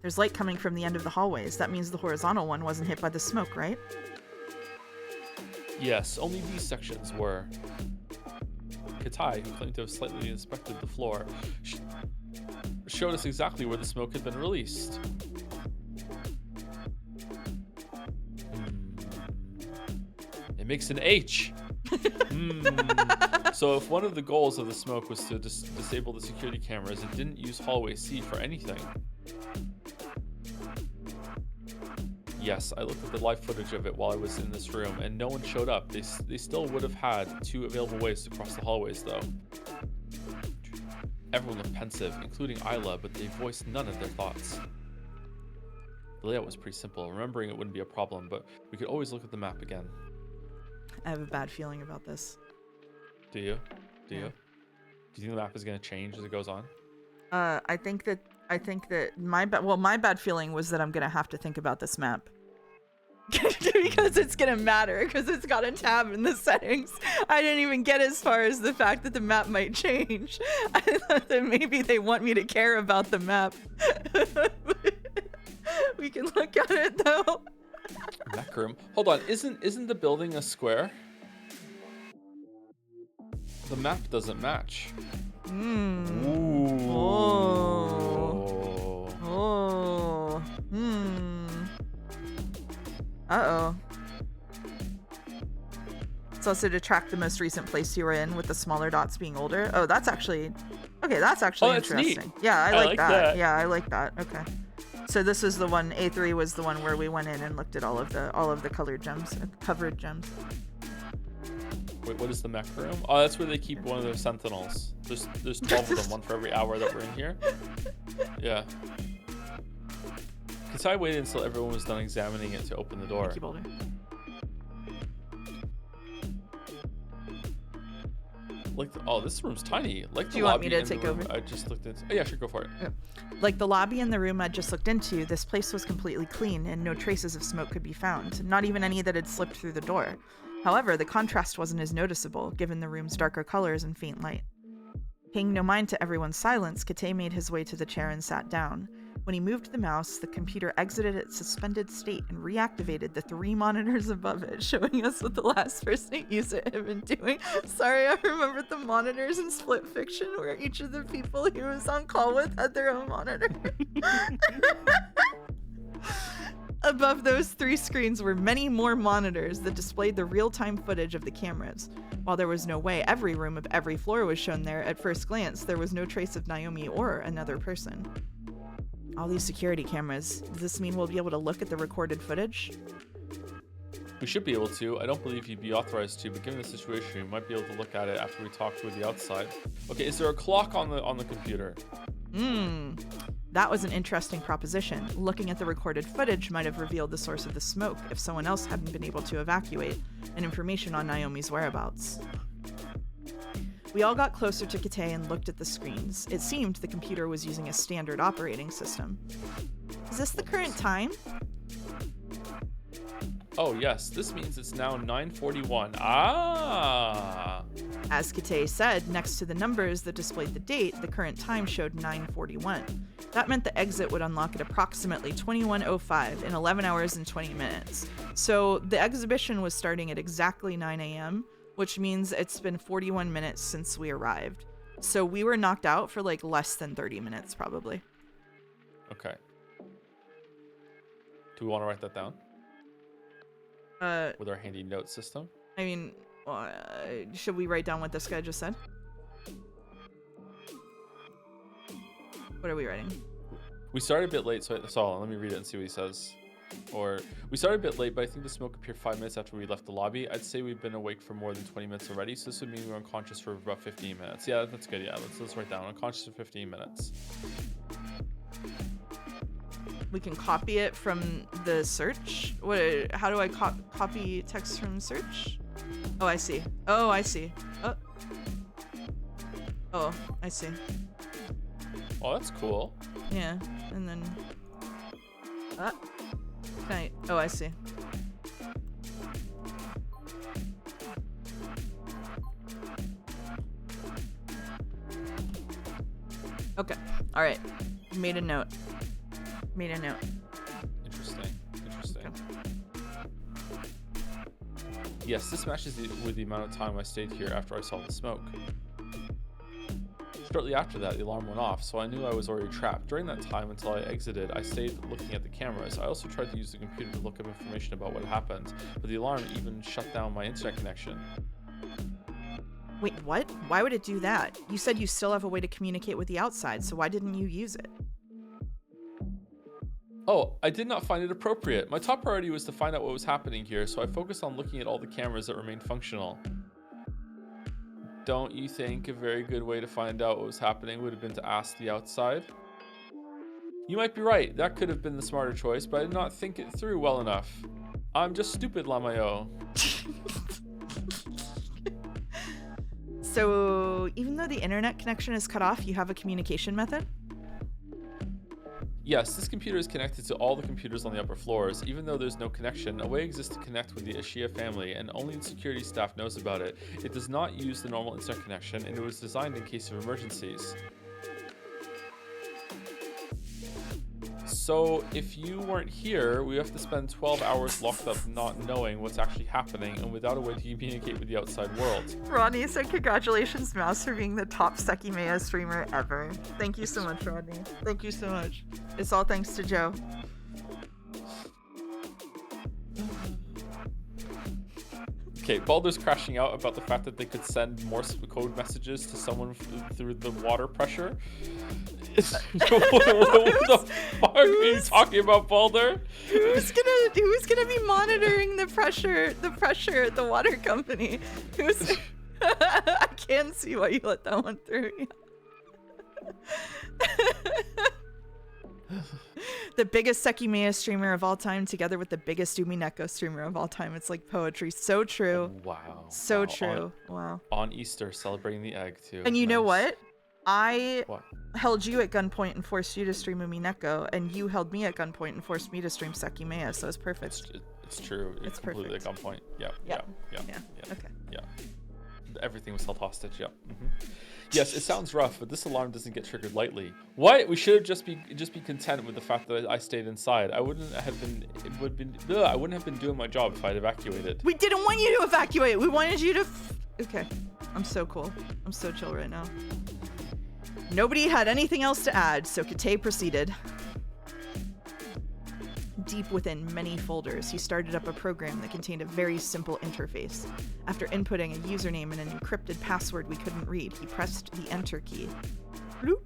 There's light coming from the end of the hallways. That means the horizontal one wasn't hit by the smoke, right? Yes, only these sections were. Katai, who claimed to have slightly inspected the floor, showed us exactly where the smoke had been released. It makes an H. So if one of the goals of the smoke was to disable the security cameras, it didn't use hallway C for anything. Yes, I looked at the live footage of it while I was in this room, and no one showed up. They still would have had 2 available ways to cross the hallways, though. Everyone looked pensive, including Isla, but they voiced none of their thoughts. The layout was pretty simple. Remembering it wouldn't be a problem, but we could always look at the map again. I have a bad feeling about this. Do you? Do Yeah. you? Do you think the map is going to change as it goes on? I think that my bad feeling was that I'm gonna have to think about this map. Because it's gonna matter, because it's got a tab in the settings. I didn't even get as far as the fact that the map might change. I thought that maybe they want me to care about the map. We can look at it though. Rec room. Hold on, isn't the building a square? The map doesn't match. Ooh. Oh. Uh-oh. It's also to track the most recent place you were in, with the smaller dots being older. Oh, that's actually... Okay, that's actually interesting. Neat. Yeah, I like that. that. Yeah, I like that. Okay. So this was the one, A3 was the one where we went in and looked at all of the colored gems, covered gems. Wait, what is the mech room? Oh, that's where they keep one of their sentinels. There's 12 of them, one for every hour that we're in here. Yeah. Because I waited until everyone was done examining it to open the door. Thank you, Boulder. Like, oh, this room's tiny. Like, Do you want me to take over? I just looked into. Oh yeah, sure, go for it. Yeah. Like the lobby and the room I just looked into, this place was completely clean and no traces of smoke could be found, not even any that had slipped through the door. However, the contrast wasn't as noticeable, given the room's darker colors and faint light. Paying no mind to everyone's silence, Kate made his way to the chair and sat down. When he moved the mouse, the computer exited its suspended state and reactivated the 3 monitors above it, showing us what the last person to use it had been doing. Sorry, I remembered the monitors in Split Fiction, where each of the people he was on call with had their own monitor. Above those 3 screens were many more monitors that displayed the real-time footage of the cameras. While there was no way every room of every floor was shown there, at first glance, there was no trace of Naomi or another person. All these security cameras, does this mean we'll be able to look at the recorded footage? We should be able to. I don't believe you'd be authorized to, but given the situation, we might be able to look at it after we talk with the outside. Okay, is there a clock on the computer? That was an interesting proposition. Looking at the recorded footage might have revealed the source of the smoke if someone else hadn't been able to evacuate, and information on Naomi's whereabouts. We all got closer to Kate and looked at the screens. It seemed the computer was using a standard operating system. Is this the current time? Oh yes, this means it's now 9:41. Ah! As Kate said, next to the numbers that displayed the date, the current time showed 9:41. That meant the exit would unlock at approximately 21:05 in 11 hours and 20 minutes. So the exhibition was starting at exactly 9 a.m., which means it's been 41 minutes since we arrived. So we were knocked out for like less than 30 minutes, probably. Okay. Do we want to write that down? With our handy note system? I mean, should we write down what this guy just said? What are we writing? We started a bit late, so let me read it and see what he says. Or, we started a bit late, but I think the smoke appeared 5 minutes after we left the lobby. I'd say we've been awake for more than 20 minutes already, so this would mean we're unconscious for about 15 minutes. Yeah, that's good. Yeah, let's write down unconscious for 15 minutes. We can copy it from the search. How do I copy text from search? Oh, I see. Oh, I see. Oh, I see. Oh, that's cool. Yeah, and then... Oh, I see. Okay. All right. Made a note. Interesting. Okay. Yes, this matches with the amount of time I stayed here after I saw the smoke. Shortly after that, the alarm went off, so I knew I was already trapped. During that time, until I exited, I stayed looking at the cameras. I also tried to use the computer to look up information about what happened, but the alarm even shut down my internet connection. Wait, what? Why would it do that? You said you still have a way to communicate with the outside, so why didn't you use it? Oh, I did not find it appropriate. My top priority was to find out what was happening here, so I focused on looking at all the cameras that remained functional. Don't you think a very good way to find out what was happening would have been to ask the outside? You might be right, that could have been the smarter choice, but I did not think it through well enough. I'm just stupid, Lamayo. So, even though the internet connection is cut off, you have a communication method? Yes, this computer is connected to all the computers on the upper floors. Even though there's no connection, a way exists to connect with the Ashiya family, and only the security staff knows about it. It does not use the normal internet connection, and it was designed in case of emergencies. So, if you weren't here, we have to spend 12 hours locked up not knowing what's actually happening and without a way to communicate with the outside world. Rodney said, congratulations, Mouse, for being the top SEKIMeiya streamer ever. Thank you so much, Rodney. Thank you so much. It's all thanks to Joe. Okay, Baldur's crashing out about the fact that they could send Morse code messages to someone through the water pressure. What the fuck are you talking about, Baldur? Who's gonna be monitoring the pressure at the water company? I can't see why you let that one through. The biggest SEKIMeiya streamer of all time, together with the biggest Umineko streamer of all time. It's like poetry. So true. Wow. So true. Wow. On Easter, celebrating the egg too. And you know what? I What? held you at gunpoint and forced you to stream Umineko, and you held me at gunpoint and forced me to stream SEKIMeiya, so it's perfect. It's true. It's completely perfect. at gunpoint. Yeah. Okay. Yeah. Everything was held hostage. Yeah. Yes, it sounds rough, but this alarm doesn't get triggered lightly. What? We should just be content with the fact that I stayed inside. I wouldn't have been doing my job if I'd evacuated. We didn't want you to evacuate. We wanted you to. Okay. I'm so cool. I'm so chill right now. Nobody had anything else to add, so Kate proceeded. Deep within many folders, he started up a program that contained a very simple interface. After inputting a username and an encrypted password we couldn't read, he pressed the enter key. Bloop.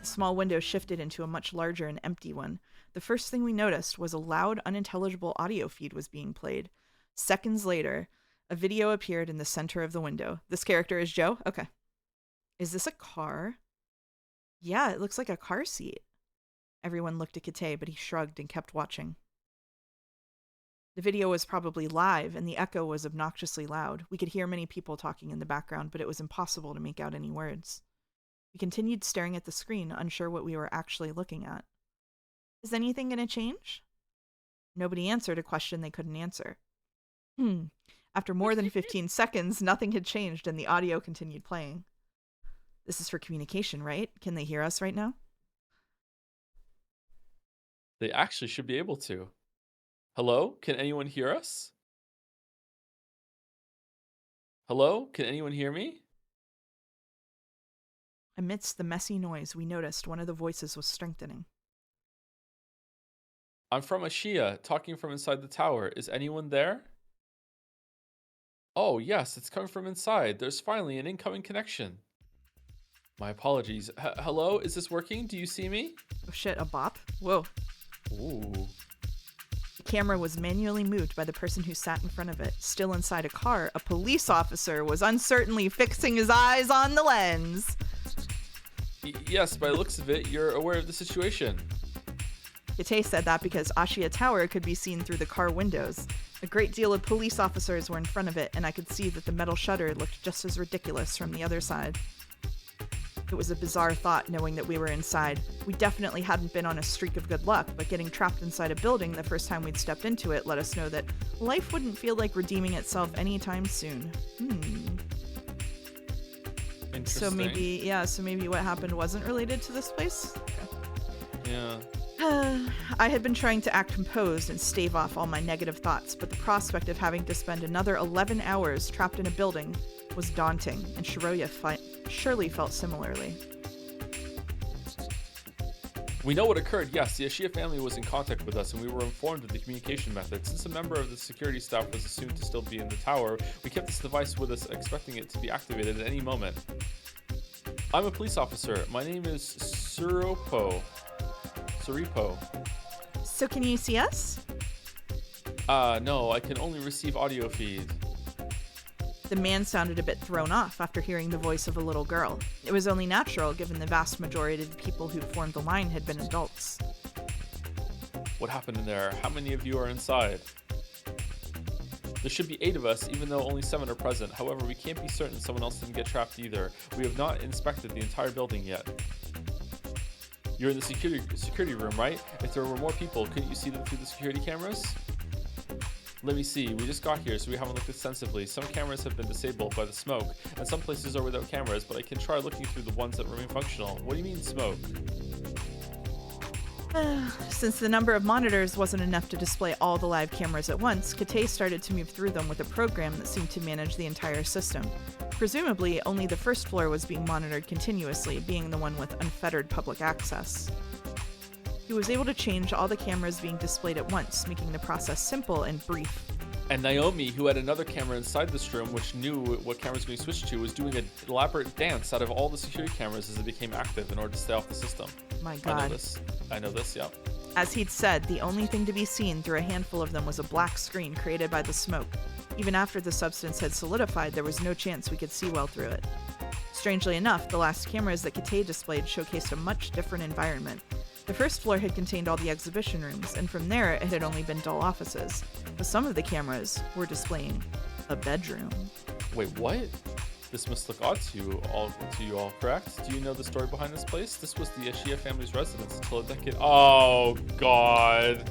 The small window shifted into a much larger and empty one. The first thing we noticed was a loud, unintelligible audio feed was being played. Seconds later, a video appeared in the center of the window. This character is Joe? Okay. Is this a car? Yeah, it looks like a car seat. Everyone looked at Kate, but he shrugged and kept watching. The video was probably live, and the echo was obnoxiously loud. We could hear many people talking in the background, but it was impossible to make out any words. We continued staring at the screen, unsure what we were actually looking at. Is anything going to change? Nobody answered a question they couldn't answer. After more than 15 seconds, nothing had changed, and the audio continued playing. This is for communication, right? Can they hear us right now? They actually should be able to. Hello? Can anyone hear us? Hello? Can anyone hear me? Amidst the messy noise, we noticed one of the voices was strengthening. I'm from Ashiya, talking from inside the tower. Is anyone there? Oh, yes, it's coming from inside. There's finally an incoming connection. My apologies. Hello? Is this working? Do you see me? Oh shit, a bop? Whoa. Ooh. The camera was manually moved by the person who sat in front of it. Still inside a car, a police officer was uncertainly fixing his eyes on the lens. Yes, by the looks of it, you're aware of the situation. Kate said that because Ashiya Tower could be seen through the car windows. A great deal of police officers were in front of it, and I could see that the metal shutter looked just as ridiculous from the other side. It was a bizarre thought knowing that we were inside. We definitely hadn't been on a streak of good luck, but getting trapped inside a building the first time we'd stepped into it let us know that life wouldn't feel like redeeming itself anytime soon. Interesting. So maybe what happened wasn't related to this place? Okay. Yeah. I had been trying to act composed and stave off all my negative thoughts, but the prospect of having to spend another 11 hours trapped in a building was daunting, and Shiroya surely felt similarly. We know what occurred. Yes, the Ashia family was in contact with us, and we were informed of the communication method. Since a member of the security staff was assumed to still be in the tower, we kept this device with us, expecting it to be activated at any moment. I'm a police officer. My name is Suripo. So can you see us? No, I can only receive audio feed. The man sounded a bit thrown off after hearing the voice of a little girl. It was only natural, given the vast majority of the people who formed the line had been adults. What happened in there? How many of you are inside? There should be 8 of us, even though only 7 are present. However, we can't be certain someone else didn't get trapped either. We have not inspected the entire building yet. You're in the security room, right? If there were more people, couldn't you see them through the security cameras? Let me see. We just got here, so we haven't looked extensively. Some cameras have been disabled by the smoke, and some places are without cameras, but I can try looking through the ones that remain functional. What do you mean, smoke? Since the number of monitors wasn't enough to display all the live cameras at once, Kate started to move through them with a program that seemed to manage the entire system. Presumably, only the first floor was being monitored continuously, being the one with unfettered public access. He was able to change all the cameras being displayed at once, making the process simple and brief. And Naomi, who had another camera inside this room, which knew what cameras being switched to, was doing an elaborate dance out of all the security cameras as they became active in order to stay off the system. My God. I know this, yeah. As he'd said, the only thing to be seen through a handful of them was a black screen created by the smoke. Even after the substance had solidified, there was no chance we could see well through it. Strangely enough, the last cameras that Kate displayed showcased a much different environment. The first floor had contained all the exhibition rooms, and from there it had only been dull offices. But some of the cameras were displaying a bedroom. Wait, what? This must look odd to you all, correct? Do you know the story behind this place? This was the Ashia family's residence until a decade... Oh, God.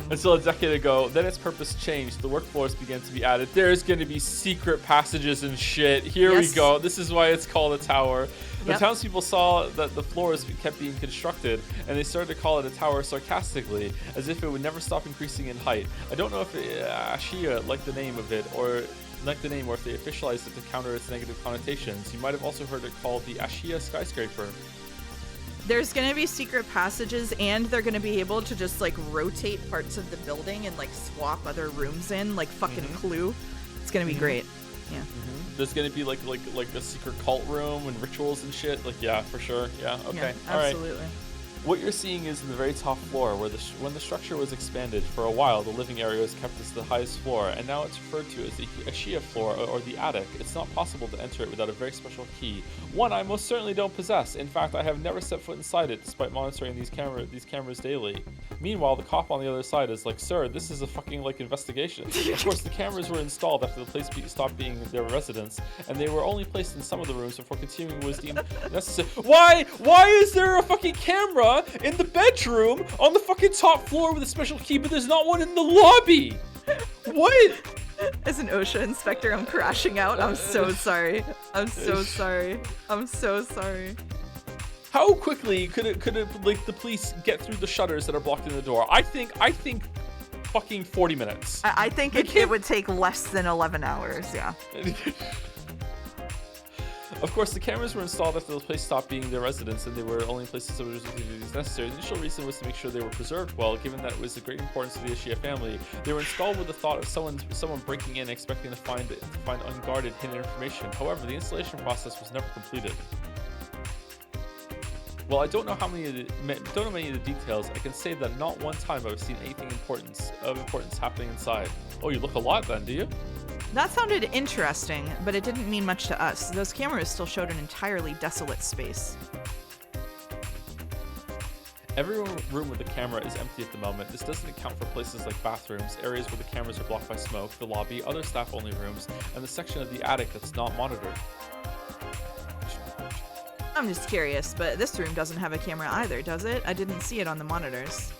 Until a decade ago. Then its purpose changed. The work floors began to be added. There's going to be secret passages and shit. Here we go. This is why it's called a tower. The townspeople saw that the floors kept being constructed, and they started to call it a tower sarcastically, as if it would never stop increasing in height. I don't know if Ashia liked the name of it, or if they officialized it to counter its negative connotations. You might have also heard it called the Ashia skyscraper. There's gonna be secret passages, and they're gonna be able to just like rotate parts of the building and like swap other rooms in, like fucking Clue. It's gonna be great. Yeah. There's gonna be like a secret cult room and rituals and shit. Like, yeah, for sure. Yeah. Okay. Yeah, absolutely. All right. What you're seeing is in the very top floor, where when the structure was expanded. For a while, the living area was kept as the highest floor, and now it's referred to as the Ashia floor or the attic. It's not possible to enter it without a very special key. One I most certainly don't possess. In fact, I have never set foot inside it, despite monitoring these cameras daily. Meanwhile, the cop on the other side is like, "Sir, this is a fucking investigation." Of course, the cameras were installed after the place stopped being their residence, and they were only placed in some of the rooms before continuing was deemed necessary. Why is there a fucking camera in the bedroom on the fucking top floor with a special key, but there's not one in the lobby? What? As an OSHA inspector, I'm crashing out. I'm so sorry. I'm so sorry. How quickly could the police get through the shutters that are blocked in the door? I think fucking 40 minutes. I think it would take less than 11 hours, yeah. Of course, the cameras were installed after the place stopped being their residence, and they were only places that were necessary. The initial reason was to make sure they were preserved well, given that it was of great importance to the Ashia family. They were installed with the thought of someone breaking in, expecting to find unguarded hidden information. However, the installation process was never completed. Well, I don't know many of the details. I can say that not one time I've seen anything of importance happening inside. Oh, you look a lot then, do you? That sounded interesting, but it didn't mean much to us. Those cameras still showed an entirely desolate space. Every room with a camera is empty at the moment. This doesn't account for places like bathrooms, areas where the cameras are blocked by smoke, the lobby, other staff-only rooms, and the section of the attic that's not monitored. I'm just curious, but this room doesn't have a camera either, does it? I didn't see it on the monitors.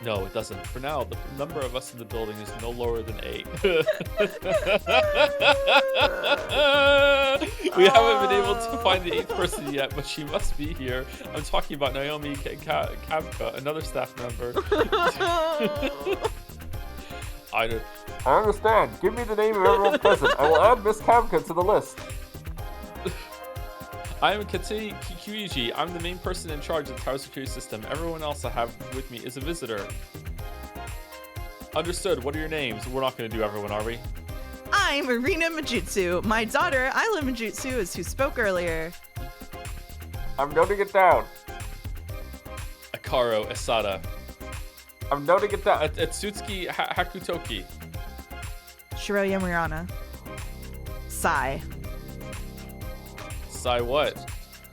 No, it doesn't. For now, the number of us in the building is no lower than 8. We haven't been able to find the 8th person yet, but she must be here. I'm talking about Naomi Kavka, another staff member. I understand. Give me the name of everyone present. I will add Miss Kavka to the list. I am Kyuiji. I'm the main person in charge of the tower security system. Everyone else I have with me is a visitor. Understood. What are your names? We're not going to do everyone, are we? I'm Arina Majutsu. My daughter, Isla Majutsu, is who spoke earlier. I'm noting it down. Akaro Esada. I'm noting it down. Atsutsuki Hakutoki. Shiroya Murana. Sai. Sai what?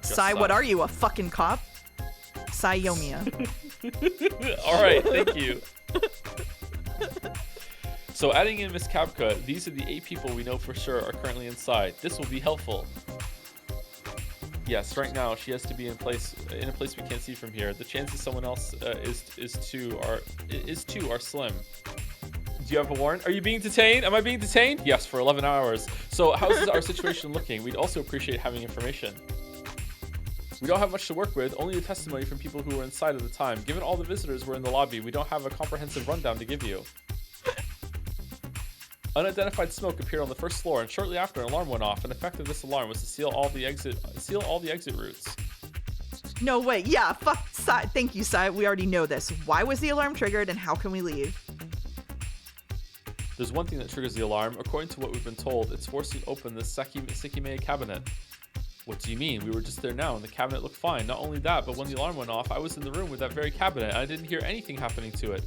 Just Sai, what are you, a fucking cop? Sai Yomiya. All right, thank you. So adding in Miss Kapka, these are the 8 people we know for sure are currently inside. This will be helpful. Yes, right now she has to be in a place we can't see from here. The chances someone else is too are slim. Do you have a warrant? Are you being detained? Am I being detained? Yes, for 11 hours. So how's our situation looking? We'd also appreciate having information. We don't have much to work with, only the testimony from people who were inside at the time. Given all the visitors were in the lobby, we don't have a comprehensive rundown to give you. Unidentified smoke appeared on the first floor, and shortly after, an alarm went off. An effect of this alarm was to seal all the exit routes. No, wait, yeah, fuck Sai. Thank you, Sai. We already know this. Why was the alarm triggered, and how can we leave? There's one thing that triggers the alarm. According to what we've been told, it's forcing open the Sekimeiya cabinet. What do you mean? We were just there now, and the cabinet looked fine. Not only that, but when the alarm went off, I was in the room with that very cabinet, and I didn't hear anything happening to it.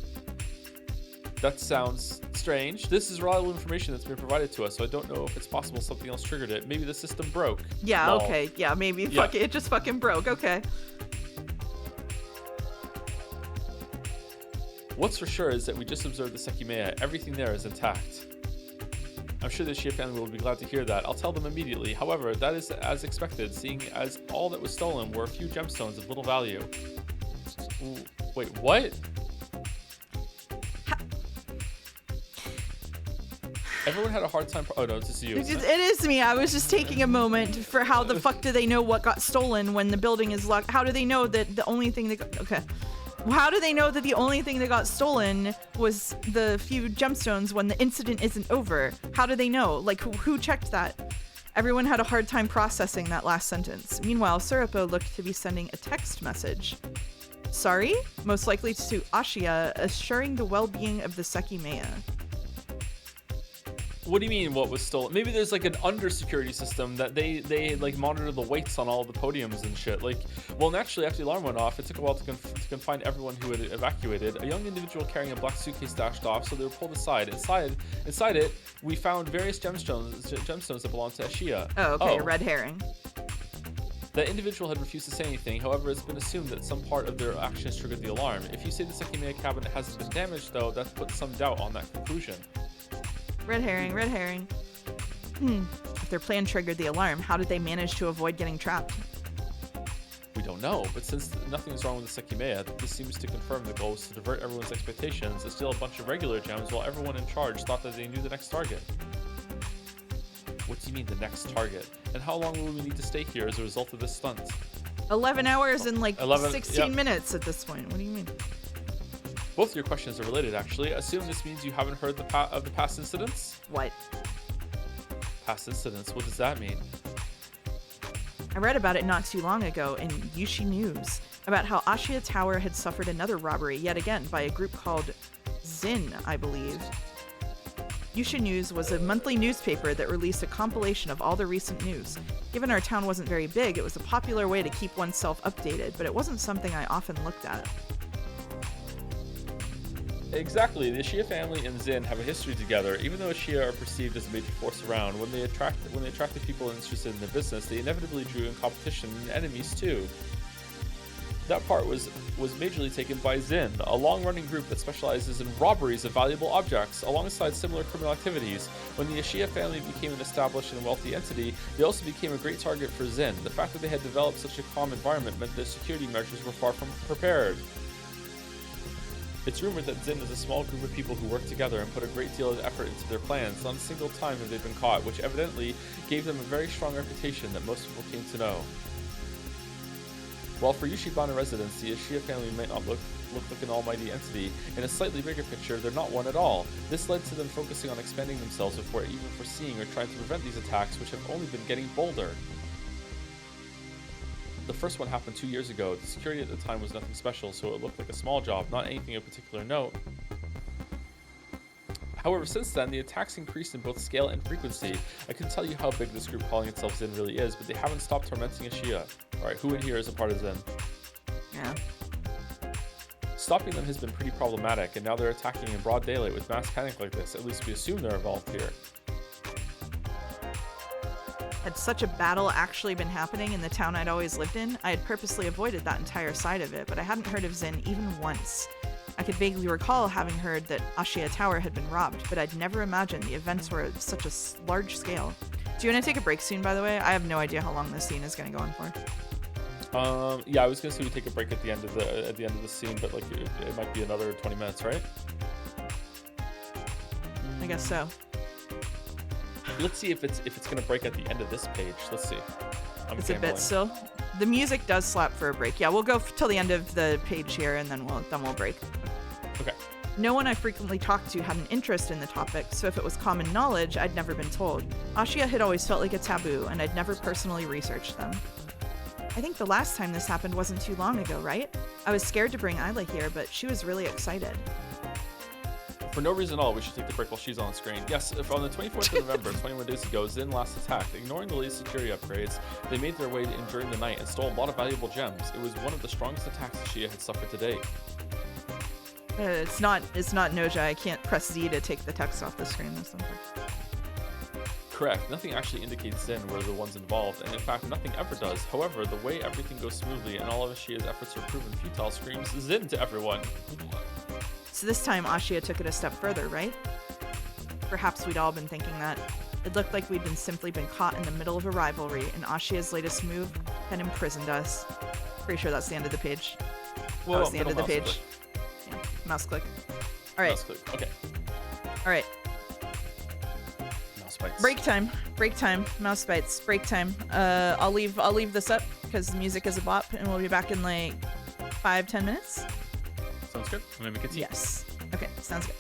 That sounds strange. This is reliable information that's been provided to us, so I don't know if it's possible something else triggered it. Maybe the system broke. Yeah, Lol. okay. Yeah, maybe. Yeah. Fuck it. It just fucking broke. Okay. What's for sure is that we just observed the Sekimeiya. Everything there is intact. I'm sure the Shia family will be glad to hear that. I'll tell them immediately. However, that is as expected, seeing as all that was stolen were a few gemstones of little value. Ooh, wait, what? Everyone had a hard time. Oh no, it's just you. It is me. I was just taking a moment for how the fuck do they know what got stolen when the building is locked? How do they know that the only thing that got, okay? How do they know that the only thing that got stolen was the few gemstones when the incident isn't over? How do they know? Like, who checked that? Everyone had a hard time processing that last sentence. Meanwhile, Surapo looked to be sending a text message. Sorry? Most likely to Ashia, assuring the well-being of the Sekimeiya. What do you mean what was stolen? Maybe there's like an under security system that they like monitor the weights on all the podiums and shit. Like, well, naturally after the alarm went off, it took a while to confine everyone who had evacuated. A young individual carrying a black suitcase dashed off, so they were pulled aside. Inside it, we found various gemstones that belonged to Ashia. Oh, okay, red herring. That individual had refused to say anything. However, it's been assumed that some part of their actions triggered the alarm. If you say the Sekimeiya cabinet hasn't been damaged, though, that puts some doubt on that conclusion. Red herring, red herring. If their plan triggered the alarm, how did they manage to avoid getting trapped? We don't know, but since nothing's wrong with the Sekimeiya, this seems to confirm the goal was to divert everyone's expectations and steal a bunch of regular gems while everyone in charge thought that they knew the next target. What do you mean the next target? And how long will we need to stay here as a result of this stunt? 11 hours and like 16 yep. minutes at this point. What do you mean? Both your questions are related, actually. Assume this means you haven't heard of the past incidents? What? Past incidents? What does that mean? I read about it not too long ago in Yushi News, about how Ashia Tower had suffered another robbery yet again by a group called Zin, I believe. Yushi News was a monthly newspaper that released a compilation of all the recent news. Given our town wasn't very big, it was a popular way to keep oneself updated, but it wasn't something I often looked at. Exactly. The Ashia family and Zin have a history together. Even though Ashia are perceived as a major force around, when they attracted people interested in their business, they inevitably drew in competition and enemies too. That part was majorly taken by Zin, a long-running group that specializes in robberies of valuable objects, alongside similar criminal activities. When the Ashia family became an established and wealthy entity, they also became a great target for Zin. The fact that they had developed such a calm environment meant their security measures were far from prepared. It's rumored that Zin is a small group of people who work together and put a great deal of effort into their plans. Not a single time have they been caught, which evidently gave them a very strong reputation that most people came to know. While for Yushibana residents, the Ashia family might not look like an almighty entity, in a slightly bigger picture, they're not one at all. This led to them focusing on expanding themselves before even foreseeing or trying to prevent these attacks, which have only been getting bolder. The first one happened 2 years ago. The security at the time was nothing special, so it looked like a small job, not anything of particular note. However, since then, the attacks increased in both scale and frequency. I couldn't tell you how big this group calling itself Zen really is, but they haven't stopped tormenting Ashia. Alright, who in here is a part of Zen? Yeah. Stopping them has been pretty problematic, and now they're attacking in broad daylight with mass panic like this. At least we assume they're involved here. Had such a battle actually been happening in the town I'd always lived in, I had purposely avoided that entire side of it, but I hadn't heard of Zen even once. I could vaguely recall having heard that Ashia Tower had been robbed, but I'd never imagined the events were at such a large scale. Do you want to take a break soon, by the way? I have no idea how long this scene is going to go on for. Yeah, I was gonna say we take a break at the end of the scene, but like it might be another 20 minutes, right? I guess so. Let's see if it's gonna break at the end of this page. Let's see. It's a bit still. The music does slap for a break. Yeah, we'll go till the end of the page here, and then we'll break. Okay. No one I frequently talked to had an interest in the topic, so if it was common knowledge, I'd never been told. Ashia had always felt like a taboo, and I'd never personally researched them. I think the last time this happened wasn't too long ago, right? I was scared to bring Isla here, but she was really excited. For no reason at all, we should take the break while she's on screen. Yes, if on the 24th of November, 21 days ago, Zin last attacked. Ignoring the latest security upgrades, they made their way in during the night and stole a lot of valuable gems. It was one of the strongest attacks Ashia had suffered to date. It's not Noja. I can't press Z to take the text off the screen. That's something. Correct. Nothing actually indicates Zin were the ones involved, and in fact, nothing ever does. However, the way everything goes smoothly and all of Ashia's efforts are proven futile screams Zin to everyone. So this time Ashia took it a step further, right? Perhaps we'd all been thinking that. It looked like we'd simply been caught in the middle of a rivalry, and Ashia's latest move had imprisoned us. Pretty sure that's the end of the page. Well, that was the end of the page. Yeah, mouse click. All right. Mouse click. Okay. All right. Mouse bites. Break time. Break time. Mouse bites. Break time. I'll leave this up because the music is a bop, and we'll be back in like 5-10 minutes. Sounds good. I'm gonna make it tea. Yes. Okay. Sounds good.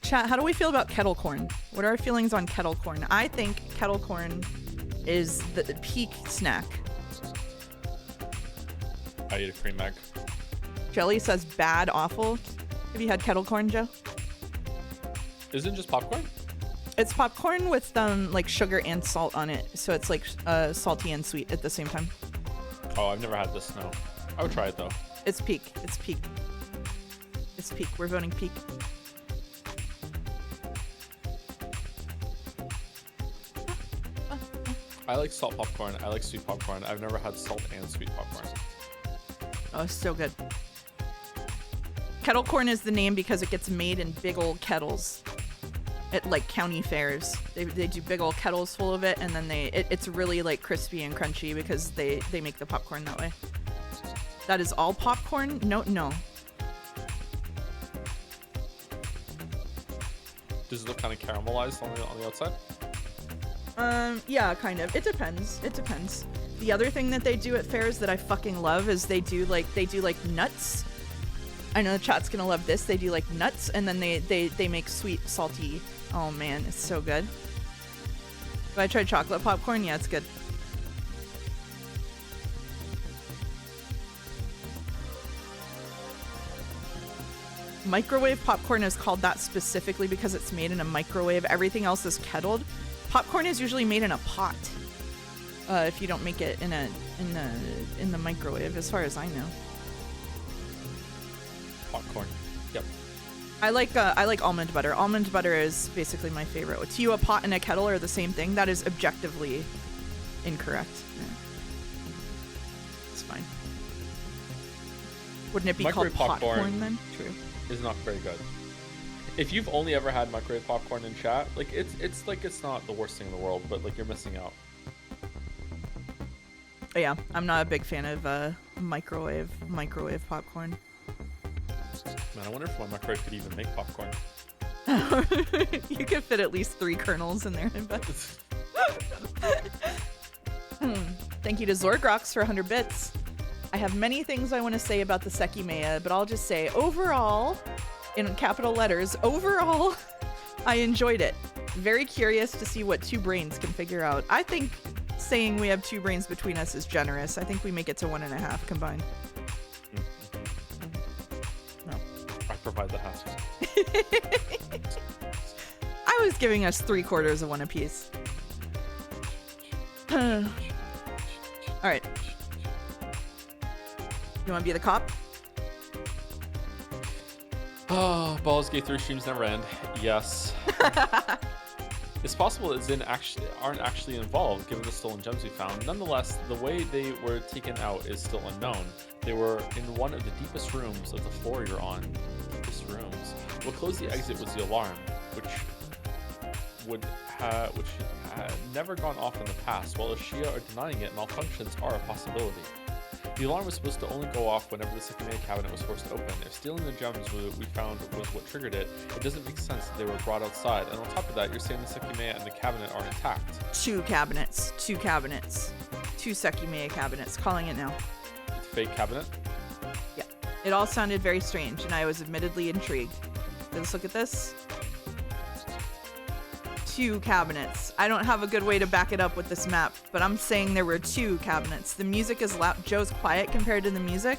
Chat, how do we feel about kettle corn? What are our feelings on kettle corn? I think kettle corn is the peak snack. I eat a cream egg. Jelly says bad, awful. Have you had kettle corn, Joe? Isn't it just popcorn? It's popcorn with like sugar and salt on it, so it's like salty and sweet at the same time. Oh, I've never had this. No, I would try it though. It's peak. It's peak. It's peak. We're voting peak. I like salt popcorn. I like sweet popcorn. I've never had salt and sweet popcorn. Oh, it's so good. Kettle corn is the name because it gets made in big old kettles at like county fairs. They do big old kettles full of it, and then it's really like crispy and crunchy because they make the popcorn that way. That is all popcorn? No. Does it look kind of caramelized on the outside? Yeah, kind of. It depends. The other thing that they do at fairs that I fucking love is they do like nuts. I know the chat's gonna love this. They do like nuts, and then they make sweet, salty. Oh man, it's so good. Have I tried chocolate popcorn? Yeah, it's good. Microwave popcorn is called that specifically because it's made in a microwave. Everything else is kettled. Popcorn is usually made in a pot. If you don't make it in the microwave, as far as I know. Popcorn. Yep. I like almond butter. Almond butter is basically my favorite. To you, a pot and a kettle are the same thing. That is objectively incorrect. Yeah. It's fine. Wouldn't it be Microwave called popcorn popcorn then? True. Is not very good. If you've only ever had microwave popcorn in chat, like it's not the worst thing in the world, but like you're missing out. But yeah, I'm not a big fan of microwave popcorn. Man, I wonder if my microwave could even make popcorn. You could fit at least 3 kernels in there, I bet. Thank you to Zorgrox for 100 bits. I have many things I want to say about the Sekimeiya, but I'll just say overall, in capital letters, overall, I enjoyed it. Very curious to see what 2 brains can figure out. I think saying we have 2 brains between us is generous. I think we make it to 1.5 combined. No. I provide the half. I was giving us 3/4 of one apiece. All right. You want to be the cop? Oh, Baldur's Gate 3 streams never end. Yes. It's possible that Zin aren't actually involved, given the stolen gems we found. Nonetheless, the way they were taken out is still unknown. They were in one of the deepest rooms of the floor you're on. Deepest rooms. What closed the exit was the alarm, which had never gone off in the past. While Ashia are denying it, malfunctions are a possibility. The alarm was supposed to only go off whenever the Sekimeiya cabinet was forced open. If stealing the gems we found was what triggered it, it doesn't make sense that they were brought outside. And on top of that, you're saying the Sekimeiya and the cabinet are intact. 2 cabinets. 2 cabinets. 2 Sekimeiya cabinets. Calling it now. Fake cabinet? Yeah. It all sounded very strange, and I was admittedly intrigued. Let's look at this. 2 cabinets. I don't have a good way to back it up with this map, but I'm saying there were 2 cabinets. The music is loud. Joe's quiet compared to the music.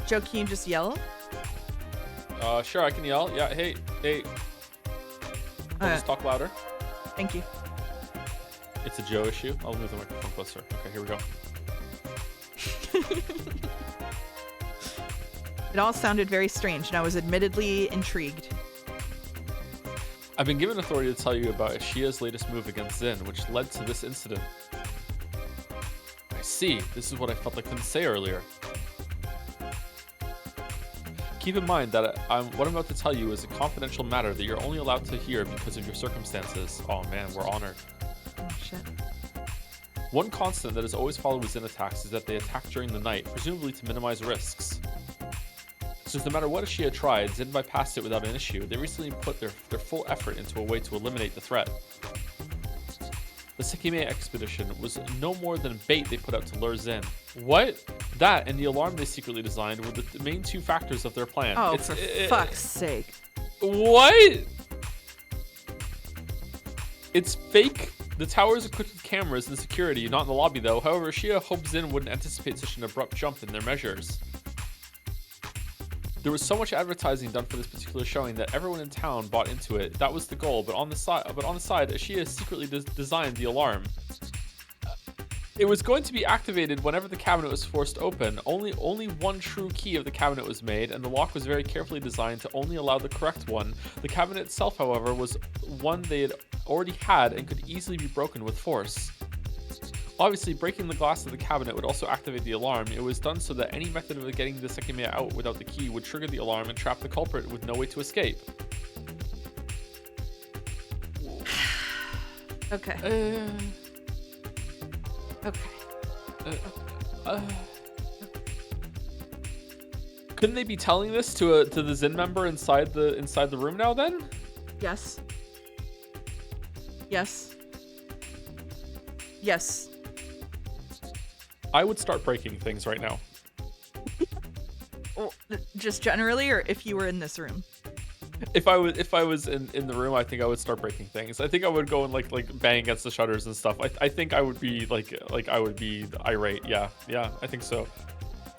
Joe, can you just yell? Sure, I can yell. Yeah, hey. I'll just talk louder. Thank you. It's a Joe issue. I'll move the microphone closer. Okay, here we go. It all sounded very strange, and I was admittedly intrigued. I've been given authority to tell you about Ashia's latest move against Zin, which led to this incident. I see. This is what I felt I couldn't say earlier. Keep in mind that what I'm about to tell you is a confidential matter that you're only allowed to hear because of your circumstances. Oh man, we're honored. Oh shit. One constant that has always followed with Zin attacks is that they attack during the night, presumably to minimize risks. Since no matter what Ashia tried, Zin bypassed it without an issue. They recently put their full effort into a way to eliminate the threat. The Sekimeiya expedition was no more than bait they put out to lure Zin. What? That and the alarm they secretly designed were the main 2 factors of their plan. Oh, for fuck's sake. What? It's fake. The tower is equipped with cameras and security, not in the lobby though. However, Shia hopes Zin wouldn't anticipate such an abrupt jump in their measures. There was so much advertising done for this particular showing that everyone in town bought into it. That was the goal, but on the side, Ashia secretly designed the alarm. It was going to be activated whenever the cabinet was forced open. Only one true key of the cabinet was made, and the lock was very carefully designed to only allow the correct one. The cabinet itself, however, was one they had already had and could easily be broken with force. Obviously, breaking the glass of the cabinet would also activate the alarm. It was done so that any method of getting the Sekimeiya out without the key would trigger the alarm and trap the culprit with no way to escape. Okay. Couldn't they be telling this to the Zin member inside the room now then? Yes. Yes. Yes. I would start breaking things right now. Well, just generally, or if you were in this room? If I was in the room, I think I would start breaking things. I think I would go and like bang against the shutters and stuff. I think I would be like I would be irate. Yeah, I think so.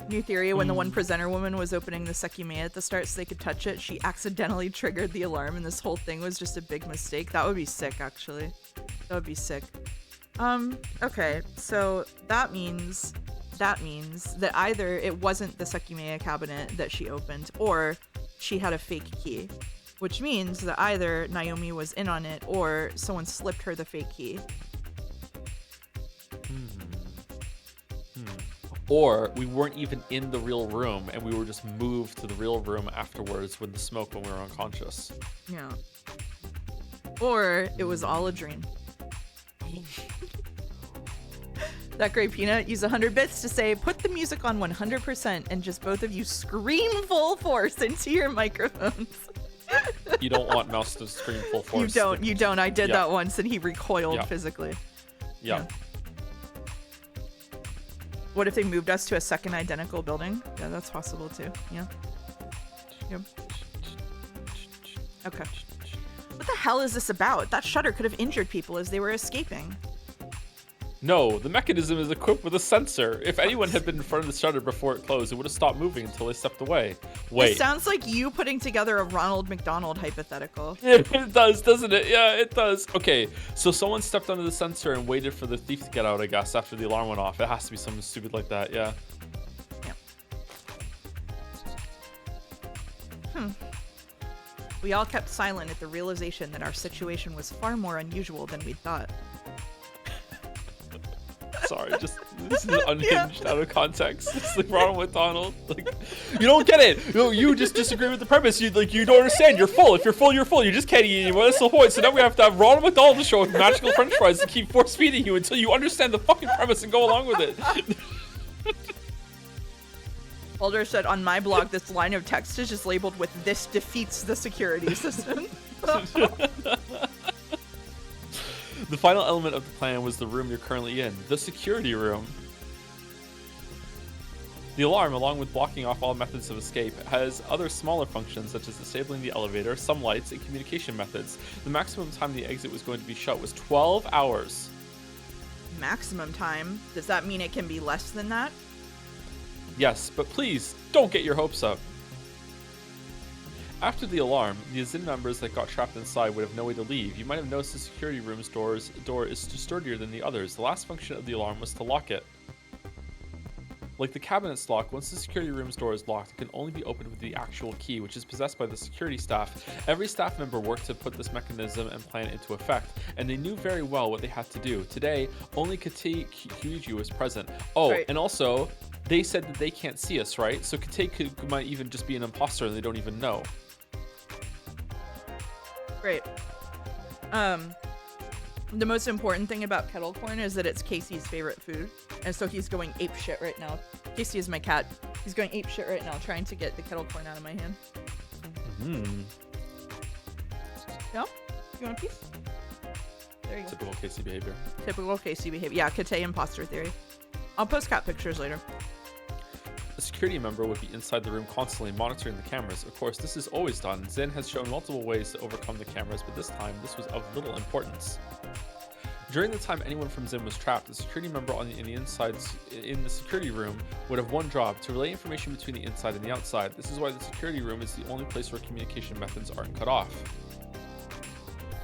New theory: when the one presenter woman was opening the Sekimeiya at the start so they could touch it, she accidentally triggered the alarm, and this whole thing was just a big mistake. That would be sick, actually. That would be sick. Okay, so that means that either it wasn't the Sekimeiya cabinet that she opened, or she had a fake key, which means that either Naomi was in on it or someone slipped her the fake key. Or we weren't even in the real room and we were just moved to the real room afterwards with the smoke when we were unconscious. Yeah. Or it was all a dream. That great peanut used 100 bits to say, put the music on 100% and just both of you scream full force into your microphones. You don't want Mouse to scream full force. You don't. I did that once and he recoiled physically. Yeah. What if they moved us to a second identical building? Yeah, that's possible too. Yeah. Yep. Okay. What the hell is this about? That shutter could have injured people as they were escaping. No, the mechanism is equipped with a sensor. If anyone had been in front of the shutter before it closed, it would have stopped moving until they stepped away. Wait. It sounds like you putting together a Ronald McDonald hypothetical. It does, doesn't it? Yeah, it does. Okay, so someone stepped under the sensor and waited for the thief to get out, I guess, after the alarm went off. It has to be something stupid like that, yeah. We all kept silent at the realization that our situation was far more unusual than we'd thought. Sorry, this is unhinged out of context. It's like Ronald McDonald. Like, you don't get it. You just disagree with the premise. You don't understand. You're full. If you're full, you're full. You just can't eat anymore. That's the point. So now we have to have Ronald McDonald to show with magical French fries to keep force feeding you until you understand the fucking premise and go along with it. Mulder said on my blog, this line of text is just labeled with "This defeats the security system." The final element of the plan was the room you're currently in, the security room. The alarm, along with blocking off all methods of escape, has other smaller functions such as disabling the elevator, some lights, and communication methods. The maximum time the exit was going to be shut was 12 hours. Maximum time? Does that mean it can be less than that? Yes, but please, don't get your hopes up. After the alarm, the Zin members that got trapped inside would have no way to leave. You might have noticed the security room's door is sturdier than the others. The last function of the alarm was to lock it. Like the cabinet's lock, once the security room's door is locked, it can only be opened with the actual key, which is possessed by the security staff. Every staff member worked to put this mechanism and plan into effect, and they knew very well what they had to do. Today, only Kate Kyuju was present. Oh, right. And also, they said that they can't see us, right? So Kate might even just be an imposter and they don't even know. Great. The most important thing about kettle corn is that it's Casey's favorite food, and so he's going ape shit right now. Casey is my cat. He's going ape shit right now, trying to get the kettle corn out of my hand. No? You want a piece? There you go. Typical Casey behavior. Typical Casey behavior. Yeah, Kate imposter theory. I'll post cat pictures later. A security member would be inside the room constantly monitoring the cameras. Of course, this is always done. Zin has shown multiple ways to overcome the cameras, but this time, this was of little importance. During the time anyone from Zin was trapped, the security member in the security room would have one job: to relay information between the inside and the outside. This is why the security room is the only place where communication methods aren't cut off.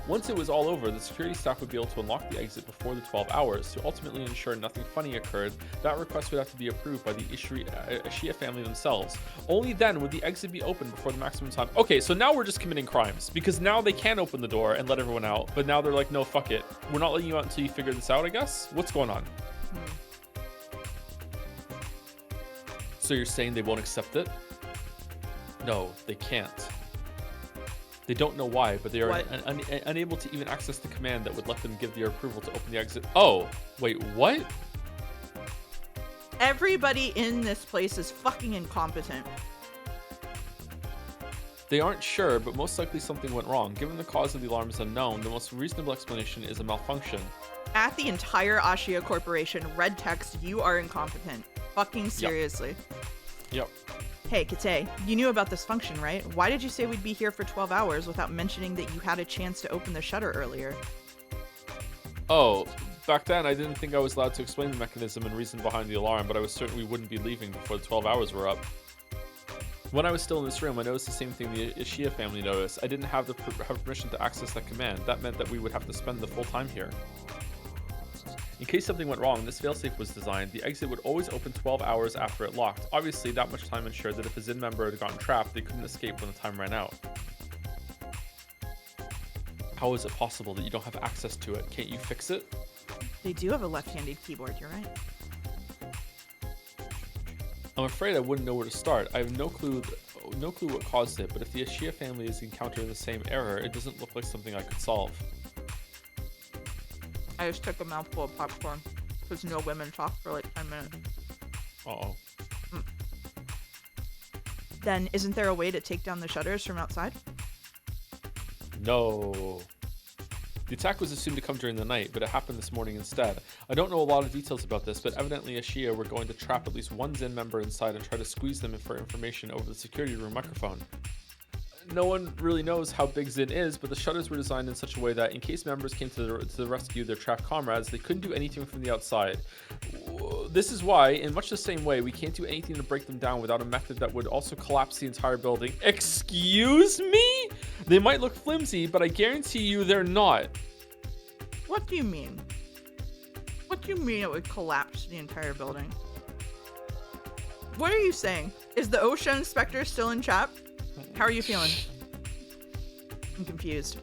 Once it was all over, the security staff would be able to unlock the exit before the 12 hours. To ultimately ensure nothing funny occurred, that request would have to be approved by the Ashia family themselves. Only then would the exit be open before the maximum time. Okay, so now we're just committing crimes, because now they can open the door and let everyone out, but now they're like, no, fuck it. We're not letting you out until you figure this out, I guess? What's going on? So you're saying they won't accept it? No, they can't. They don't know why, but they are unable to even access the command that would let them give their approval to open the exit. Oh, wait, what? Everybody in this place is fucking incompetent. They aren't sure, but most likely something went wrong. Given the cause of the alarm is unknown, the most reasonable explanation is a malfunction. At the entire Ashia Corporation, red text, you are incompetent. Fucking seriously. Yep. Hey, Kate, you knew about this function, right? Why did you say we'd be here for 12 hours without mentioning that you had a chance to open the shutter earlier? Oh, back then I didn't think I was allowed to explain the mechanism and reason behind the alarm, but I was certain we wouldn't be leaving before the 12 hours were up. When I was still in this room, I noticed the same thing the Ishia family noticed. I didn't have permission to access that command. That meant that we would have to spend the full time here. In case something went wrong, this failsafe was designed. The exit would always open 12 hours after it locked. Obviously, that much time ensured that if a Zin member had gotten trapped, they couldn't escape when the time ran out. How is it possible that you don't have access to it? Can't you fix it? They do have a left-handed keyboard, you're right. I'm afraid I wouldn't know where to start. I have no clue what caused it, but if the Ashia family is encountering the same error, it doesn't look like something I could solve. I just took a mouthful of popcorn because no women talk for like 10 minutes. Uh-oh. Then isn't there a way to take down the shutters from outside? No. The attack was assumed to come during the night, but it happened this morning instead. I don't know a lot of details about this, but evidently Ashia were going to trap at least one Zin member inside and try to squeeze them in for information over the security room microphone. No one really knows how big Zin is, but the shutters were designed in such a way that in case members came to the rescue of their trapped comrades, they couldn't do anything from the outside. This is why, in much the same way, we can't do anything to break them down without a method that would also collapse the entire building. Excuse me? They might look flimsy, but I guarantee you they're not. What do you mean? What do you mean it would collapse the entire building? What are you saying? Is the OSHA inspector still in chat? How are you feeling? I'm confused.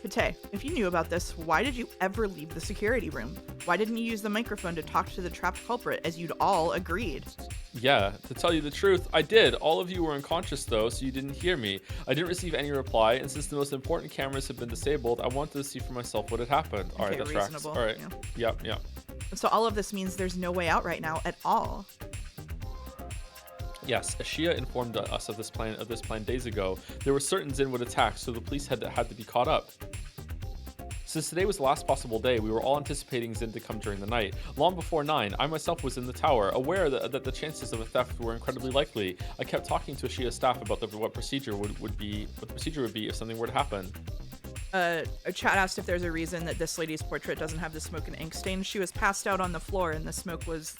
Kate, if you knew about this, why did you ever leave the security room? Why didn't you use the microphone to talk to the trapped culprit as you'd all agreed? Yeah, to tell you the truth, I did. All of you were unconscious though, so you didn't hear me. I didn't receive any reply, and since the most important cameras have been disabled, I wanted to see for myself what had happened. All right, that tracks. All right. Yeah. Yep. So all of this means there's no way out right now at all. Yes, Ashia informed us of this plan days ago. There were certain Zin would attack, so the police had to be caught up. Since today was the last possible day, we were all anticipating Zin to come during the night. Long before 9, I myself was in the tower, aware that the chances of a theft were incredibly likely. I kept talking to Ashia's staff about what the procedure would be if something were to happen. A chat asked if there's a reason that this lady's portrait doesn't have the smoke and ink stain. She was passed out on the floor, and the smoke was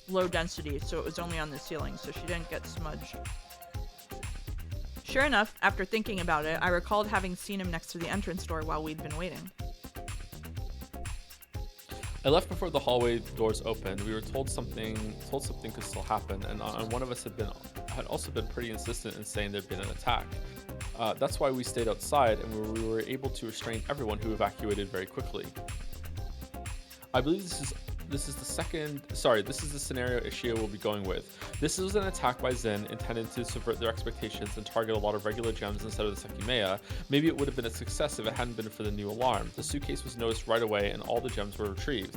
low density, so it was only on the ceiling, so she didn't get smudged. Sure enough, after thinking about it, I recalled having seen him next to the entrance door while we'd been waiting. I left before the hallway doors opened. We were told something could still happen, and one of us had also been pretty insistent in saying there'd been an attack. That's why we stayed outside, and we were able to restrain everyone who evacuated very quickly. I believe this is the scenario Ashia will be going with. This is an attack by Zin intended to subvert their expectations and target a lot of regular gems instead of the Sekimeiya. Maybe it would have been a success if it hadn't been for the new alarm. The suitcase was noticed right away and all the gems were retrieved.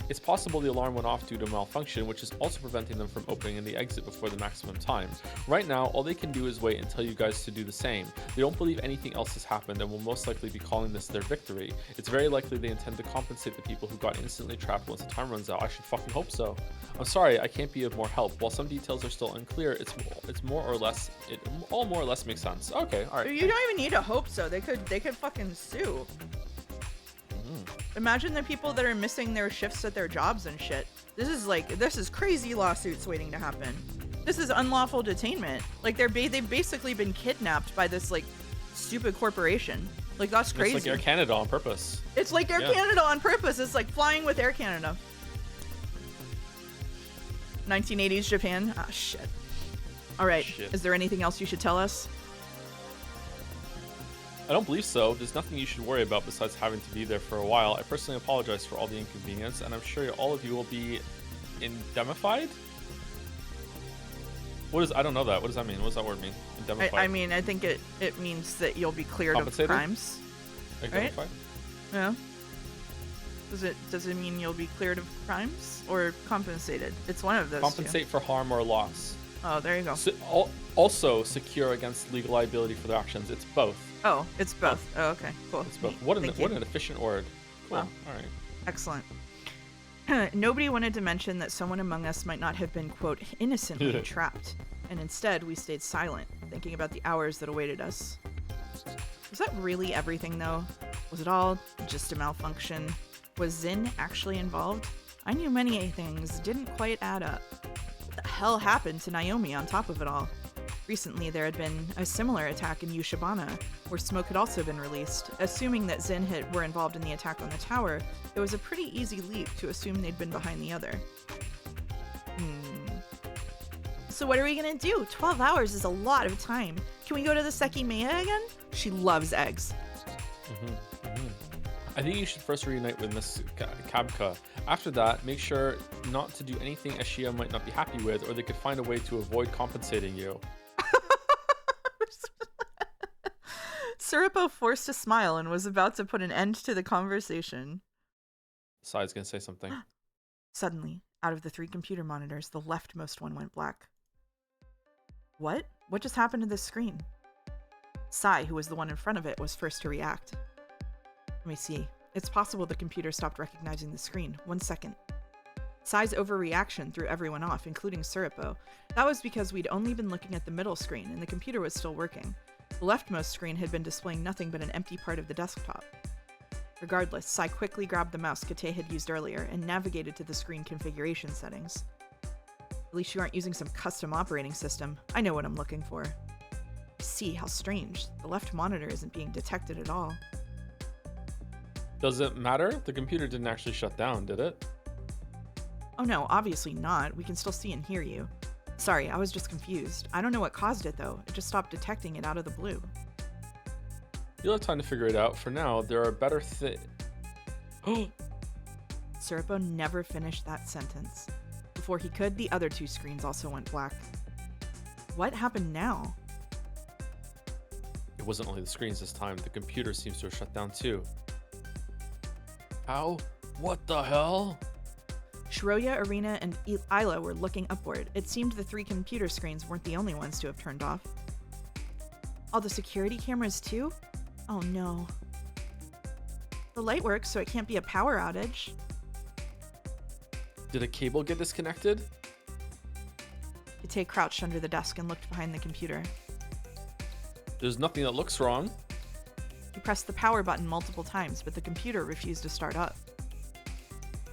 It's possible the alarm went off due to malfunction, which is also preventing them from opening the exit before the maximum time. Right now, all they can do is wait and tell you guys to do the same. They don't believe anything else has happened and will most likely be calling this their victory. It's very likely they intend to compensate the people who got instantly trapped once the time runs out. I should fucking hope so. I'm sorry, I can't be of more help. While some details are still unclear, it all more or less makes sense. Okay, alright. You don't even need to hope so. They could fucking sue. Imagine the people that are missing their shifts at their jobs and shit. This is crazy lawsuits waiting to happen. This is unlawful detainment. Like they've basically been kidnapped by this like stupid corporation. Like that's crazy. It's like Air Canada on purpose. It's like Air Canada on purpose. It's like flying with Air Canada. 1980s Japan. Ah, shit. All right. Shit. Is there anything else you should tell us? I don't believe so. There's nothing you should worry about besides having to be there for a while. I personally apologize for all the inconvenience, and I'm sure all of you will be indemnified? I don't know that. What does that mean? What does that word mean? Indemnified? I mean, I think it means that you'll be cleared of Compensated? crimes. Indemnified? Yeah. Does it mean you'll be cleared of crimes or compensated? It's one of those Compensate for harm or loss. Oh, there you go. Also secure against legal liability for their actions. It's both. Oh, it's both. Oh, okay, cool. It's both. What an efficient word. Cool. Wow. All right. Excellent. Nobody wanted to mention that someone among us might not have been, quote, innocently trapped. And instead, we stayed silent, thinking about the hours that awaited us. Was that really everything, though? Was it all just a malfunction? Was Zin actually involved? I knew many things didn't quite add up. What the hell happened to Naomi on top of it all? Recently, there had been a similar attack in Yushibana, where smoke had also been released. Assuming that Zin were involved in the attack on the tower, it was a pretty easy leap to assume they'd been behind the other. So what are we gonna do? 12 hours is a lot of time. Can we go to the Sekimeiya again? She loves eggs. I think you should first reunite with Miss Kabka. After that, make sure not to do anything Ashia might not be happy with, or they could find a way to avoid compensating you. Suripo forced a smile and was about to put an end to the conversation. Sai's gonna say something. Suddenly, out of the 3 computer monitors, the leftmost one went black. What? What just happened to this screen? Sai, who was the one in front of it, was first to react. Let me see. It's possible the computer stopped recognizing the screen. 1 second. Sai's overreaction threw everyone off, including Suripo. That was because we'd only been looking at the middle screen, and the computer was still working. The leftmost screen had been displaying nothing but an empty part of the desktop. Regardless, Sai quickly grabbed the mouse Kate had used earlier and navigated to the screen configuration settings. At least you aren't using some custom operating system. I know what I'm looking for. See, how strange. The left monitor isn't being detected at all. Does it matter? The computer didn't actually shut down, did it? Oh no, obviously not. We can still see and hear you. Sorry, I was just confused. I don't know what caused it though. It just stopped detecting it out of the blue. You'll have time to figure it out. For now, there are better Suripo never finished that sentence. Before he could, the other 2 screens also went black. What happened now? It wasn't only the screens this time. The computer seems to have shut down too. How? What the hell? Shiroya, Arena, and Isla were looking upward. It seemed the 3 computer screens weren't the only ones to have turned off. All the security cameras too? Oh no. The light works, so it can't be a power outage. Did a cable get disconnected? Kate crouched under the desk and looked behind the computer. There's nothing that looks wrong. He pressed the power button multiple times, but the computer refused to start up.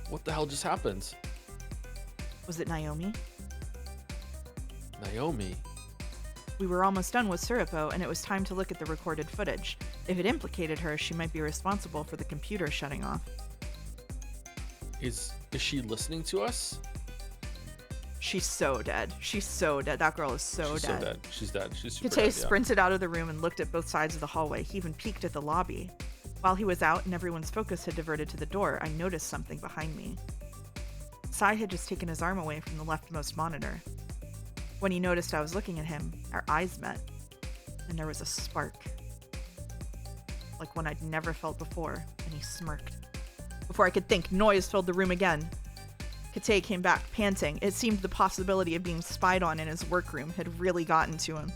What the hell just happened? Was it Naomi? Naomi? We were almost done with Suripo, and it was time to look at the recorded footage. If it implicated her, she might be responsible for the computer shutting off. Is she listening to us? She's so dead. She's so dead. That girl is so dead. She's dead. She's super Kate dead, sprinted out of the room and looked at both sides of the hallway. He even peeked at the lobby. While he was out and everyone's focus had diverted to the door, I noticed something behind me. Sai had just taken his arm away from the leftmost monitor. When he noticed I was looking at him, our eyes met, and there was a spark. Like one I'd never felt before, and he smirked. Before I could think, noise filled the room again. Kate came back, panting. It seemed the possibility of being spied on in his workroom had really gotten to him.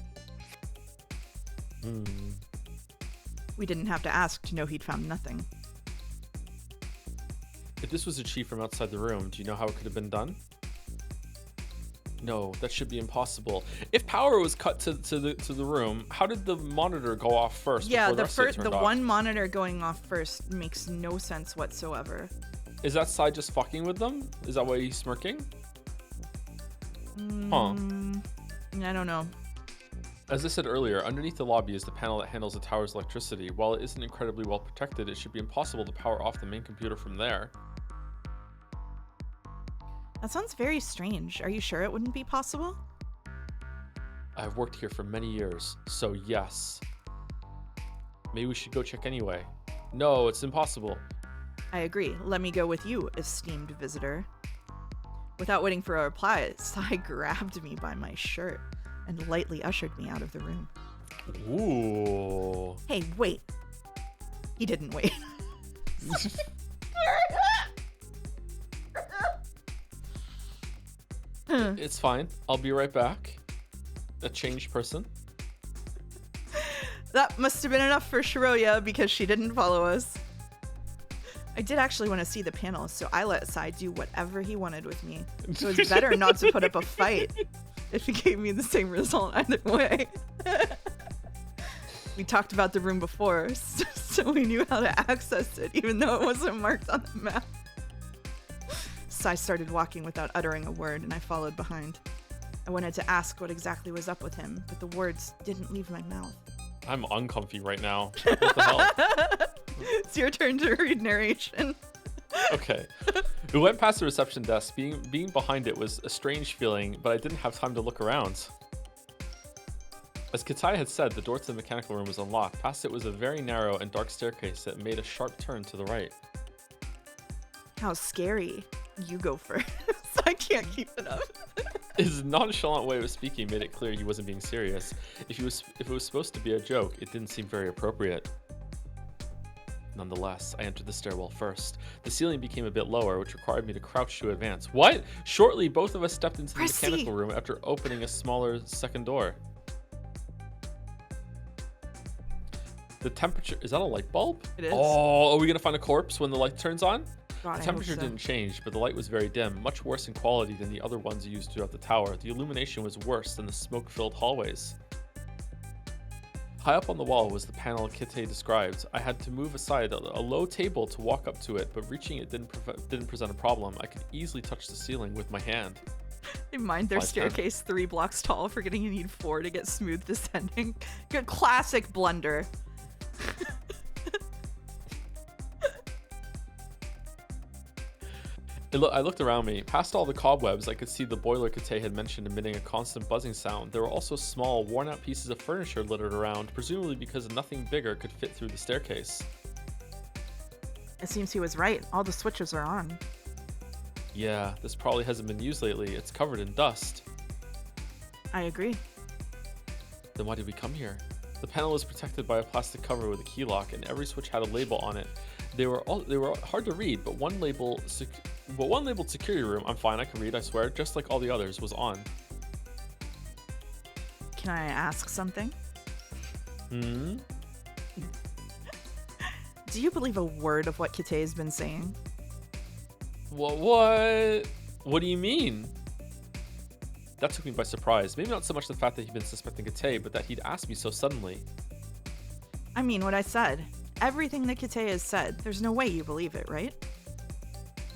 We didn't have to ask to know he'd found nothing. If this was achieved from outside the room, do you know how it could have been done? No, that should be impossible. If power was cut to the room, how did the monitor go off first? Yeah, before the rest of it turned off? one monitor going off first makes no sense whatsoever. Is that side just fucking with them? Is that why he's smirking? Huh. I don't know. As I said earlier, underneath the lobby is the panel that handles the tower's electricity. While it isn't incredibly well protected, it should be impossible to power off the main computer from there. That sounds very strange. Are you sure it wouldn't be possible? I've worked here for many years, so yes. Maybe we should go check anyway. No, it's impossible. I agree. Let me go with you, esteemed visitor. Without waiting for a reply, Sai grabbed me by my shirt and lightly ushered me out of the room. Ooh. Hey, wait. He didn't wait. It's fine. I'll be right back. A changed person. That must have been enough for Shiroya because she didn't follow us. I did actually want to see the panel, so I let Sai do whatever he wanted with me. It was better not to put up a fight if he gave me the same result either way. We talked about the room before, so we knew how to access it, even though it wasn't marked on the map. Sai started walking without uttering a word, and I followed behind. I wanted to ask what exactly was up with him, but the words didn't leave my mouth. I'm uncomfy right now. What the hell? It's your turn to read narration. Okay. We went past the reception desk. Being behind it was a strange feeling, but I didn't have time to look around. As Katai had said, the door to the mechanical room was unlocked. Past it was a very narrow and dark staircase that made a sharp turn to the right. How scary. You go first. I can't keep it up. His nonchalant way of speaking made it clear he wasn't being serious. If it was supposed to be a joke, it didn't seem very appropriate. Nonetheless, I entered the stairwell first. The ceiling became a bit lower, which required me to crouch to advance. What? Shortly, both of us stepped into the mechanical room after opening a smaller second door. The temperature... Is that a light bulb? It is. Oh, are we going to find a corpse when the light turns on? God, the temperature so. didn't change, but the light was very dim, much worse in quality than the other ones used throughout the tower. The illumination was worse than the smoke-filled hallways. High up on the wall was the panel Kite described. I had to move aside a low table to walk up to it, but reaching it didn't present a problem. I could easily touch the ceiling with my hand. They mined their staircase 3 blocks tall, forgetting you need 4 to get smooth descending. Good classic blunder. I looked around me. Past all the cobwebs, I could see the boiler Kate had mentioned emitting a constant buzzing sound. There were also small, worn-out pieces of furniture littered around, presumably because nothing bigger could fit through the staircase. It seems he was right. All the switches are on. Yeah, this probably hasn't been used lately. It's covered in dust. I agree. Then why did we come here? The panel was protected by a plastic cover with a key lock, and every switch had a label on it. They were hard to read, but one labeled security room, I'm fine, I can read, I swear, just like all the others, was on. Can I ask something? Hmm? Do you believe a word of what Kite has been saying? What? What do you mean? That took me by surprise. Maybe not so much the fact that he'd been suspecting Kite, but that he'd asked me so suddenly. I mean what I said. Everything that Kite has said, there's no way you believe it, right?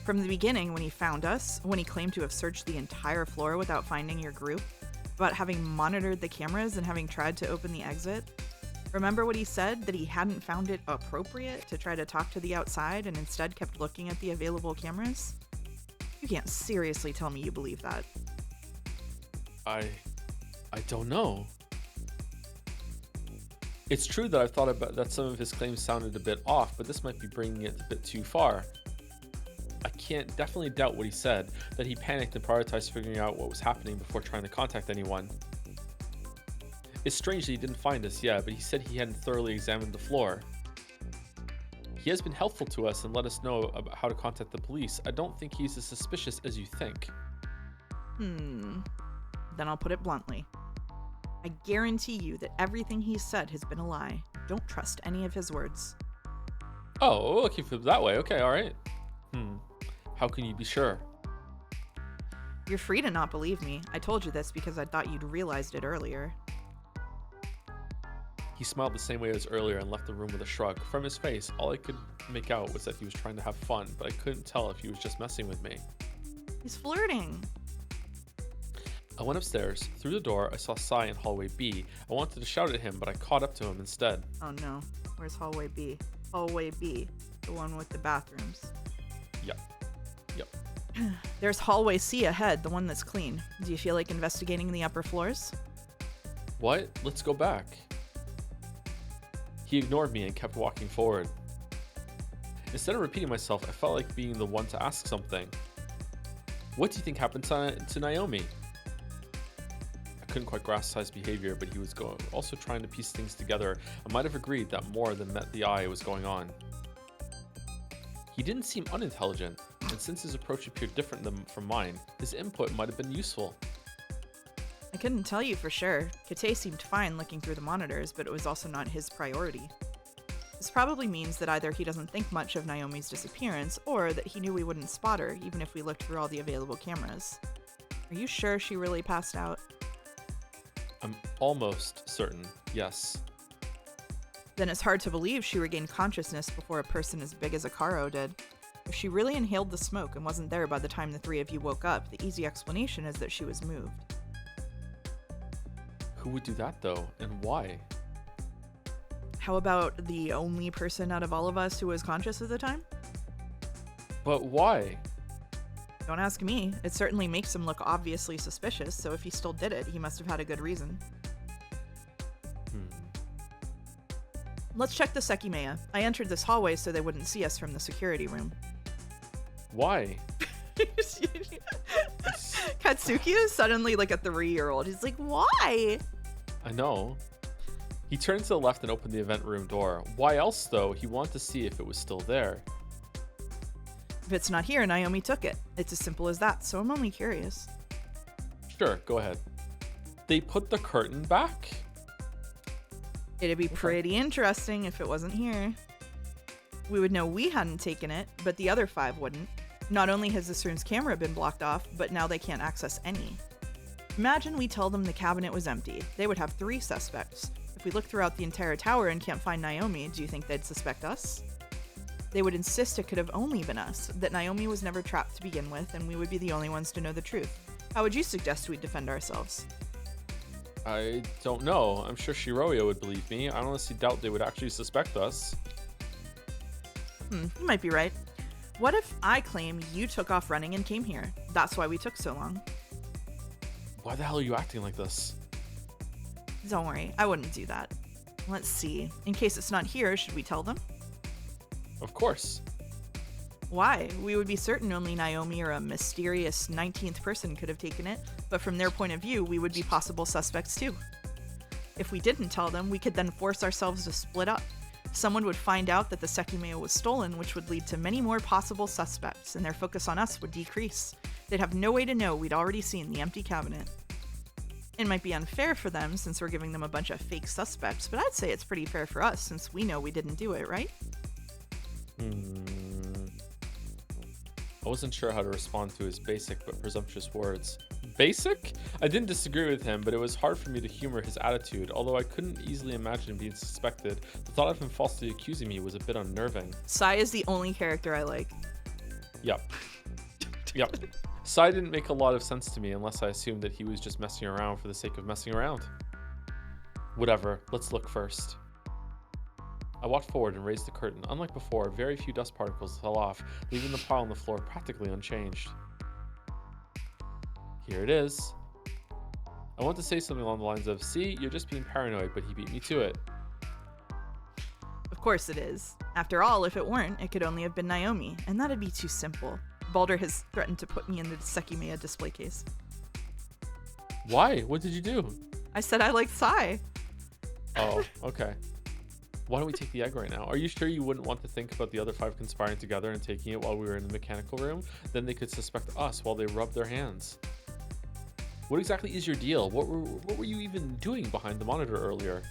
From the beginning, when he found us, when he claimed to have searched the entire floor without finding your group, about having monitored the cameras and having tried to open the exit, remember what he said, that he hadn't found it appropriate to try to talk to the outside and instead kept looking at the available cameras? You can't seriously tell me you believe that. I don't know. It's true that I've thought about that some of his claims sounded a bit off, but this might be bringing it a bit too far. I can't definitely doubt what he said, that he panicked and prioritized figuring out what was happening before trying to contact anyone. It's strange that he didn't find us, yeah, but he said he hadn't thoroughly examined the floor. He has been helpful to us and let us know about how to contact the police. I don't think he's as suspicious as you think. Then I'll put it bluntly. I guarantee you that everything he's said has been a lie. Don't trust any of his words. Oh, okay, that way. Okay, all right. How can you be sure? You're free to not believe me. I told you this because I thought you'd realized it earlier. He smiled the same way as earlier and left the room with a shrug. From his face, all I could make out was that he was trying to have fun, but I couldn't tell if he was just messing with me. He's flirting. I went upstairs. Through the door, I saw Sai in hallway B. I wanted to shout at him, but I caught up to him instead. Oh no. Where's hallway B? Hallway B. The one with the bathrooms. Yep. There's hallway C ahead, the one that's clean. Do you feel like investigating the upper floors? What? Let's go back. He ignored me and kept walking forward. Instead of repeating myself, I felt like being the one to ask something. What do you think happened to Naomi? I couldn't quite grasp Sai's behavior, but he was also trying to piece things together. I might have agreed that more than met the eye was going on. He didn't seem unintelligent, and since his approach appeared different from mine, his input might have been useful. I couldn't tell you for sure. Kate seemed fine looking through the monitors, but it was also not his priority. This probably means that either he doesn't think much of Naomi's disappearance, or that he knew we wouldn't spot her, even if we looked through all the available cameras. Are you sure she really passed out? I'm almost certain, yes. Then it's hard to believe she regained consciousness before a person as big as Akaro did. If she really inhaled the smoke and wasn't there by the time the three of you woke up, the easy explanation is that she was moved. Who would do that though, and why? How about the only person out of all of us who was conscious at the time? But why? Don't ask me. It certainly makes him look obviously suspicious, so if he still did it, he must have had a good reason. Let's check the Sekimeiya. I entered this hallway so they wouldn't see us from the security room. Why? Katsuki is suddenly like a 3-year-old. He's like, why? I know. He turned to the left and opened the event room door. Why else, though? He wanted to see if it was still there. If it's not here, Naomi took it. It's as simple as that, so I'm only curious. Sure, go ahead. They put the curtain back? It'd be pretty interesting if it wasn't here. We would know we hadn't taken it, but the other 5 wouldn't. Not only has this room's camera been blocked off, but now they can't access any. Imagine we tell them the cabinet was empty. They would have 3 suspects. If we look throughout the entire tower and can't find Naomi, do you think they'd suspect us? They would insist it could have only been us, that Naomi was never trapped to begin with, and we would be the only ones to know the truth. How would you suggest we defend ourselves? I don't know. I'm sure Shiroya would believe me. I honestly doubt they would actually suspect us. You might be right. What if I claim you took off running and came here? That's why we took so long. Why the hell are you acting like this? Don't worry, I wouldn't do that. Let's see. In case it's not here, should we tell them? Of course. Why? We would be certain only Naomi or a mysterious 19th person could have taken it, but from their point of view, we would be possible suspects too. If we didn't tell them, we could then force ourselves to split up. Someone would find out that the Sekimeiya was stolen, which would lead to many more possible suspects, and their focus on us would decrease. They'd have no way to know we'd already seen the empty cabinet. It might be unfair for them since we're giving them a bunch of fake suspects, but I'd say it's pretty fair for us since we know we didn't do it, right? I wasn't sure how to respond to his basic but presumptuous words. Basic? I didn't disagree with him, but it was hard for me to humor his attitude. Although I couldn't easily imagine being suspected, the thought of him falsely accusing me was a bit unnerving. Sai is the only character I like. Yep. Sai didn't make a lot of sense to me unless I assumed that he was just messing around for the sake of messing around. Whatever, let's look first. I walked forward and raised the curtain. Unlike before, very few dust particles fell off, leaving the pile on the floor practically unchanged. Here it is. I want to say something along the lines of, see, you're just being paranoid, but he beat me to it. Of course it is. After all, if it weren't, it could only have been Naomi, and that'd be too simple. Baldur has threatened to put me in the Sekimeiya display case. Why? What did you do? I said I liked Sai. Oh, okay. Why don't we take the egg right now? Are you sure you wouldn't want to think about the other 5 conspiring together and taking it while we were in the mechanical room? Then they could suspect us while they rub their hands. What exactly is your deal? What were you even doing behind the monitor earlier?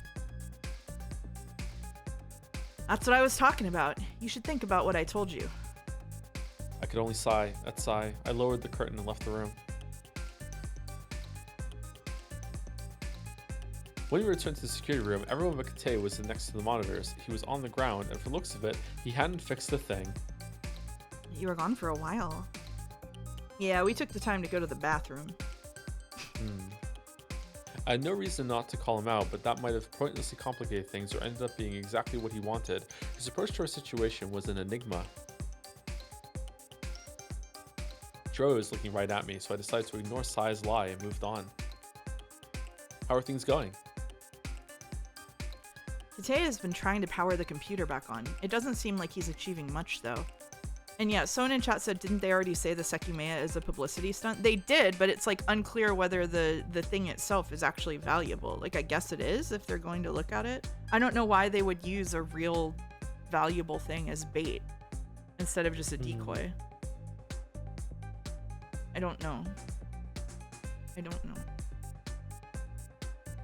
That's what I was talking about. You should think about what I told you. I could only sigh at sigh. I lowered the curtain and left the room. When we returned to the security room, everyone but Kate was next to the monitors. He was on the ground, and from the looks of it, he hadn't fixed a thing. You were gone for a while. Yeah, we took the time to go to the bathroom. I had no reason not to call him out, but that might have pointlessly complicated things or ended up being exactly what he wanted. His approach to our situation was an enigma. Joe was looking right at me, so I decided to ignore Sai's lie and moved on. How are things going? Kate has been trying to power the computer back on. It doesn't seem like he's achieving much, though. And yeah, Son in chat said, didn't they already say the Sekimeiya is a publicity stunt? They did, but it's like unclear whether the thing itself is actually valuable. Like, I guess it is if they're going to look at it. I don't know why they would use a real valuable thing as bait instead of just a decoy. I don't know.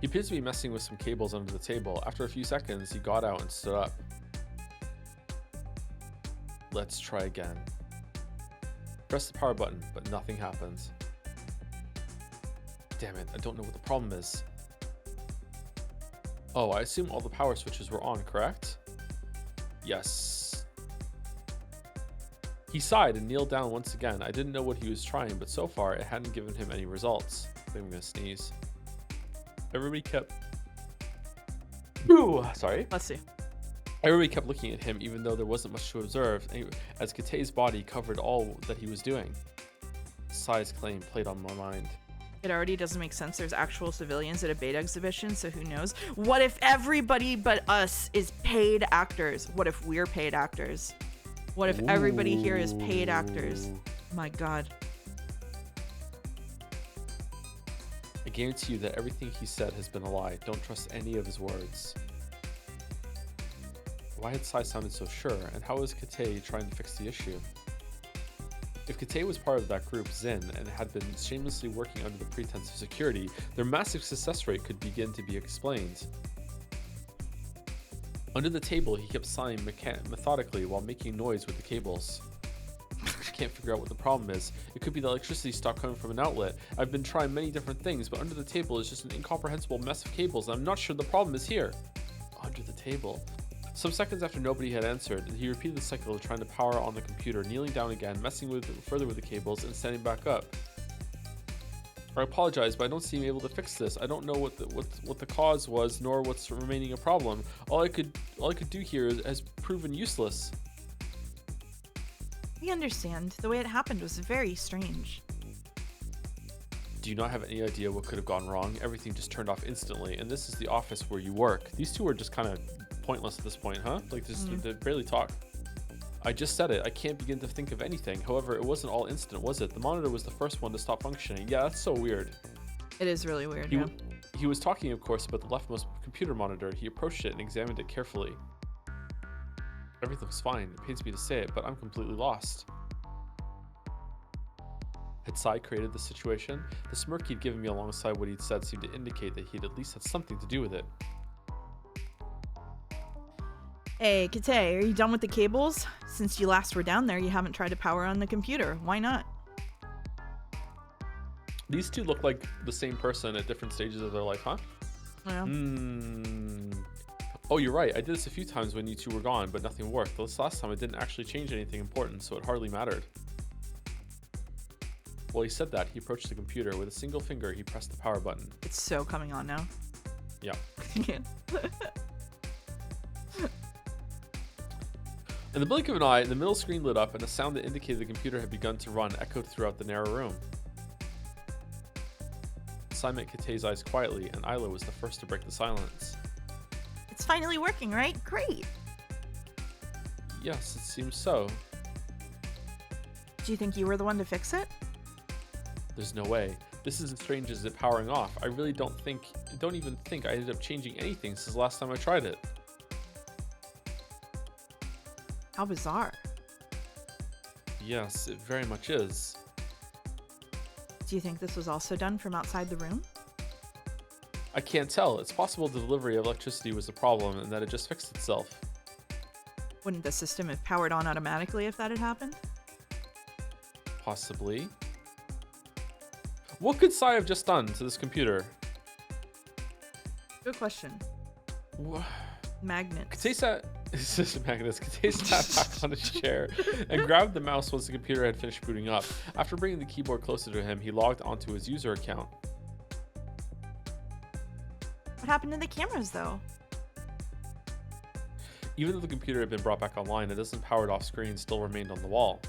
He appears to be messing with some cables under the table. After a few seconds, he got out and stood up. Let's try again. Press the power button, but nothing happens. Damn it, I don't know what the problem is. Oh, I assume all the power switches were on, correct? Yes. He sighed and kneeled down once again. I didn't know what he was trying, but so far it hadn't given him any results. I think I'm gonna sneeze. Everybody kept... Ooh, sorry. Let's see. Everybody kept looking at him, even though there wasn't much to observe, as Kate's body covered all that he was doing. Sai's claim played on my mind. It already doesn't make sense. There's actual civilians at a bait exhibition, so who knows? What if everybody but us is paid actors? What if we're paid actors? What if everybody here is paid actors? My God. I guarantee you that everything he said has been a lie. Don't trust any of his words. Why had Sai sounded so sure, and how was Kate trying to fix the issue? If Kate was part of that group, Zin, and had been shamelessly working under the pretense of security, their massive success rate could begin to be explained. Under the table, he kept sighing methodically while making noise with the cables. I can't figure out what the problem is. It could be the electricity stopped coming from an outlet. I've been trying many different things, but under the table is just an incomprehensible mess of cables, and I'm not sure the problem is here. Under the table. Some seconds after nobody had answered, he repeated the cycle of trying to power on the computer, kneeling down again, messing further with the cables, and standing back up. I apologize, but I don't seem able to fix this. I don't know what the cause was, nor what's remaining a problem. All I could do here has proven useless. We understand. The way it happened was very strange. Do you not have any idea what could have gone wrong? Everything just turned off instantly, and this is the office where you work. These two are just kind of pointless at this point, huh? Like, they barely talk. I just said it. I can't begin to think of anything. However, it wasn't all instant, was it? The monitor was the first one to stop functioning. Yeah, that's so weird. It is really weird, He was talking, of course, about the leftmost computer monitor. He approached it and examined it carefully. Everything was fine. It pains me to say it, but I'm completely lost. Had Sai created the situation? The smirk he'd given me alongside what he'd said seemed to indicate that he'd at least had something to do with it. Hey, Kate, are you done with the cables? Since you last were down there, you haven't tried to power on the computer. Why not? These two look like the same person at different stages of their life, huh? Yeah. Oh, you're right. I did this a few times when you two were gone, but nothing worked. This last time it didn't actually change anything important, so it hardly mattered. While he said that, he approached the computer. With a single finger, he pressed the power button. It's so coming on now. Yeah. In the blink of an eye, the middle screen lit up and a sound that indicated the computer had begun to run echoed throughout the narrow room. Sai met Kate's eyes quietly, and Isla was the first to break the silence. It's finally working, right? Great. Yes, it seems so. Do you think you were the one to fix it? There's no way. This is as strange as it powering off. I really don't even think I ended up changing anything since the last time I tried it. How bizarre. Yes, it very much is. Do you think this was also done from outside the room? I can't tell. It's possible the delivery of electricity was the problem and that it just fixed itself. Wouldn't the system have powered on automatically if that had happened? Possibly. What could Sai have just done to this computer? Good question. Wha- Magnets. Katay sat. This is Magnus. Katay sat back on his chair and grabbed the mouse once the computer had finished booting up. After bringing the keyboard closer to him, he logged onto his user account. What happened to the cameras, though? Even though the computer had been brought back online, a dozen powered-off screens still remained on the wall.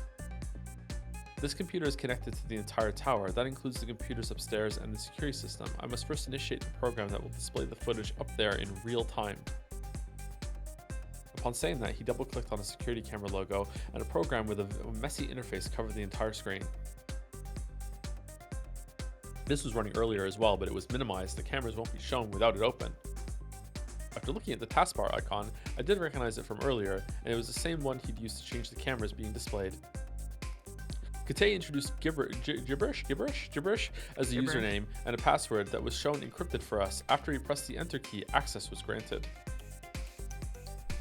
This computer is connected to the entire tower. That includes the computers upstairs and the security system. I must first initiate the program that will display the footage up there in real time. Upon saying that, he double-clicked on the security camera logo, and a program with a messy interface covered the entire screen. This was running earlier as well, but it was minimized. The cameras won't be shown without it open. After looking at the taskbar icon, I did recognize it from earlier, and it was the same one he'd used to change the cameras being displayed. Katay introduced gibberish as the username and a password that was shown encrypted for us. After he pressed the enter key, access was granted.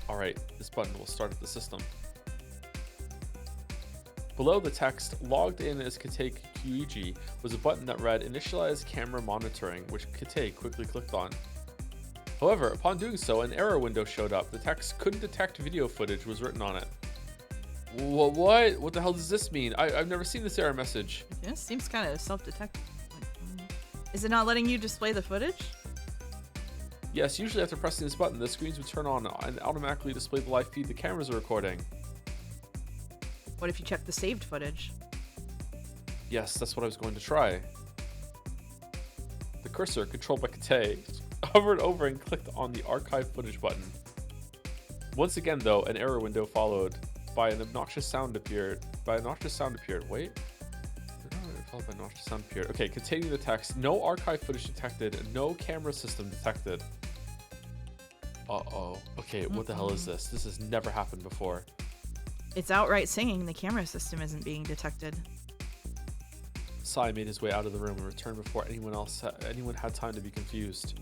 Alright, this button will start up the system. Below the text, logged in as Katay Kyuiji, was a button that read initialize camera monitoring, which Katay quickly clicked on. However, upon doing so, an error window showed up. The text couldn't detect video footage was written on it. What? What the hell does this mean? I've never seen this error message. Yeah, seems kind of self-detected. Is it not letting you display the footage? Yes, usually after pressing this button, the screens would turn on and automatically display the live feed the cameras are recording. What if you check the saved footage? Yes, that's what I was going to try. The cursor, controlled by Katay, hovered over and clicked on the archive footage button. Once again, though, an error window followed. Obnoxious sound appeared. Wait. Followed by obnoxious sound appeared. Okay, continuing the text. No archive footage detected. No camera system detected. Uh-oh. Okay, what the hell is this? This has never happened before. It's outright saying the camera system isn't being detected. Sai made his way out of the room and returned before anyone had time to be confused.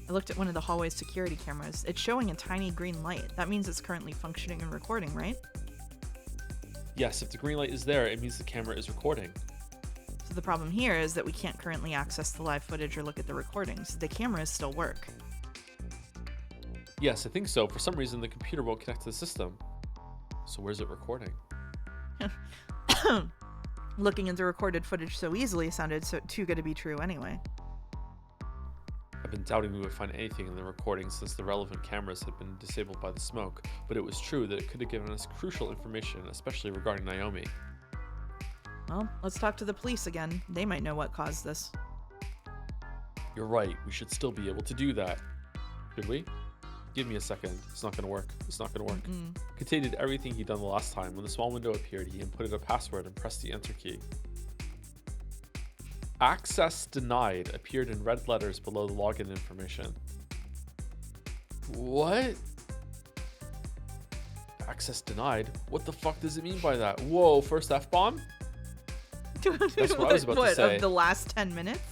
I looked at one of the hallway's security cameras. It's showing a tiny green light. That means it's currently functioning and recording, right? Yes, if the green light is there, it means the camera is recording. So the problem here is that we can't currently access the live footage or look at the recordings. The cameras still work. Yes, I think so. For some reason, the computer won't connect to the system. So where's it recording? Looking at the recorded footage so easily sounded too good to be true anyway. I've been doubting we would find anything in the recording since the relevant cameras had been disabled by the smoke, but it was true that it could have given us crucial information, especially regarding Naomi. Well, let's talk to the police again. They might know what caused this. You're right, we should still be able to do that. Should we? Give me a second. It's not gonna work. It's not gonna work. Katay did everything he'd done the last time. When the small window appeared, he inputted a password and pressed the enter key. Access denied appeared in red letters below the login information. What? Access denied? What the fuck does it mean by that? Whoa, first F-bomb? That's what I was about to say. Of the last 10 minutes?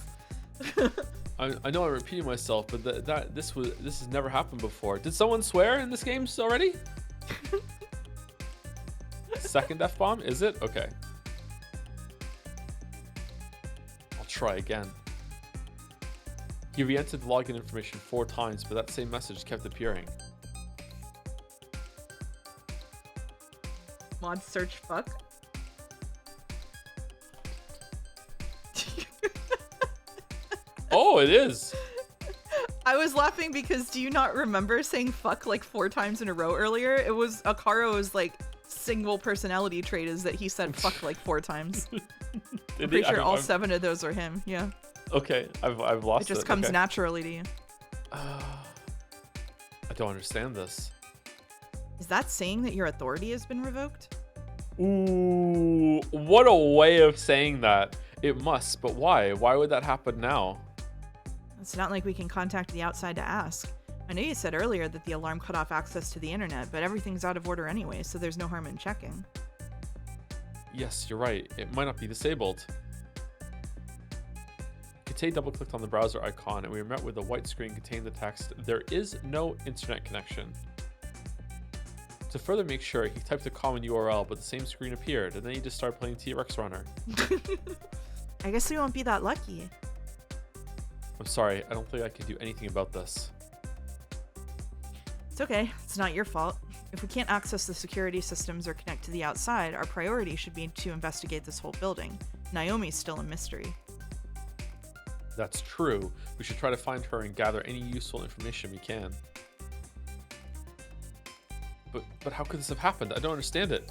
I know I'm repeating myself, but this has never happened before. Did someone swear in this game already? Second F-bomb? Is it? Okay. I'll try again. He re-entered the login information 4 times, but that same message kept appearing. Mod search fuck? Oh, it is. I was laughing because do you not remember saying fuck like 4 times in a row earlier? It was Akaro's like single personality trait is that he said fuck like 4 times. I'm pretty sure all 7 of those are him. Yeah. Okay, I've lost it. It just comes okay. naturally to you. I don't understand this. Is that saying that your authority has been revoked? Ooh, what a way of saying that. It must, but why? Why would that happen now? It's not like we can contact the outside to ask. I know you said earlier that the alarm cut off access to the internet, but everything's out of order anyway, so there's no harm in checking. Yes, you're right. It might not be disabled. Katay double-clicked on the browser icon, and we were met with a white screen containing the text, "There is no internet connection." To further make sure, he typed a common URL, but the same screen appeared, and then he just started playing T-Rex Runner. I guess we won't be that lucky. I'm sorry, I don't think I can do anything about this. It's okay. It's not your fault. If we can't access the security systems or connect to the outside, our priority should be to investigate this whole building. Naomi's still a mystery. That's true. We should try to find her and gather any useful information we can. But how could this have happened? I don't understand it.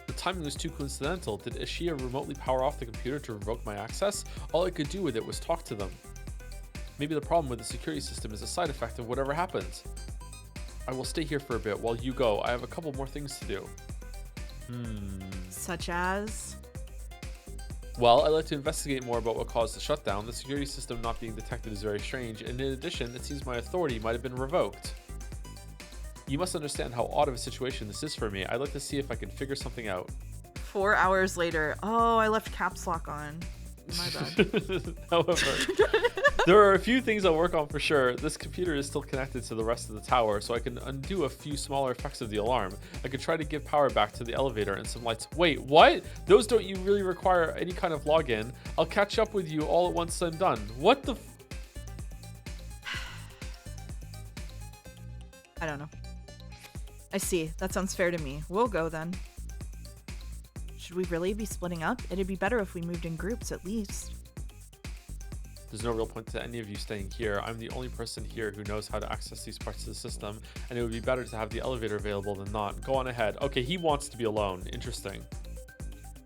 The timing was too coincidental. Did Ashia remotely power off the computer to revoke my access? All I could do with it was talk to them. Maybe the problem with the security system is a side effect of whatever happened. I will stay here for a bit while you go. I have a couple more things to do. Such as? Well, I'd like to investigate more about what caused the shutdown. The security system not being detected is very strange, and in addition, it seems my authority might have been revoked. You must understand how odd of a situation this is for me. I'd like to see if I can figure something out. 4 hours later. Oh, I left caps lock on. My bad. However, there are a few things I'll work on for sure. This computer is still connected to the rest of the tower, so I can undo a few smaller effects of the alarm. I could try to give power back to the elevator and some lights. Wait, what? Those don't you really require any kind of login. I'll catch up with you all at once I'm done. What the I don't know. I see. That sounds fair to me. We'll go then. Should we really be splitting up? It'd be better if we moved in groups at least. There's no real point to any of you staying here. I'm the only person here who knows how to access these parts of the system, and it would be better to have the elevator available than not. Go on ahead. Okay, he wants to be alone. Interesting.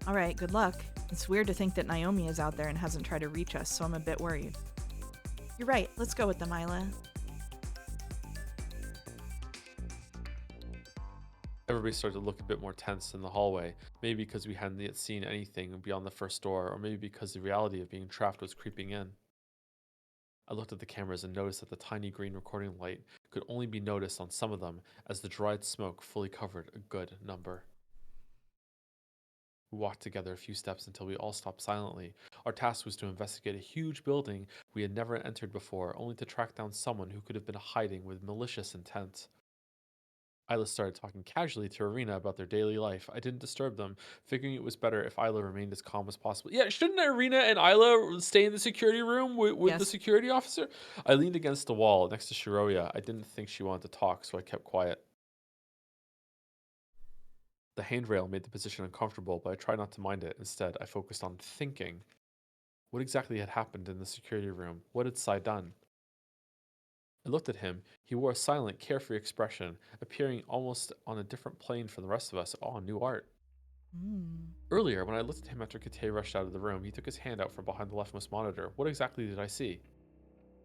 All right, good luck. It's weird to think that Naomi is out there and hasn't tried to reach us, so I'm a bit worried. You're right. Let's go with them, MEIYA. Everybody started to look a bit more tense in the hallway, maybe because we hadn't yet seen anything beyond the first door, or maybe because the reality of being trapped was creeping in. I looked at the cameras and noticed that the tiny green recording light could only be noticed on some of them, as the dried smoke fully covered a good number. We walked together a few steps until we all stopped silently. Our task was to investigate a huge building we had never entered before, only to track down someone who could have been hiding with malicious intent. Isla started talking casually to Irina about their daily life. I didn't disturb them, figuring it was better if Isla remained as calm as possible. Yeah, shouldn't Irina and Isla stay in the security room with the security officer? I leaned against the wall next to Shiroya. I didn't think she wanted to talk, so I kept quiet. The handrail made the position uncomfortable, but I tried not to mind it. Instead, I focused on thinking. What exactly had happened in the security room? What had Sai done? I looked at him. He wore a silent, carefree expression, appearing almost on a different plane from the rest of us. Oh, new art. Earlier, when I looked at him after Kate rushed out of the room, he took his hand out from behind the leftmost monitor. What exactly did I see?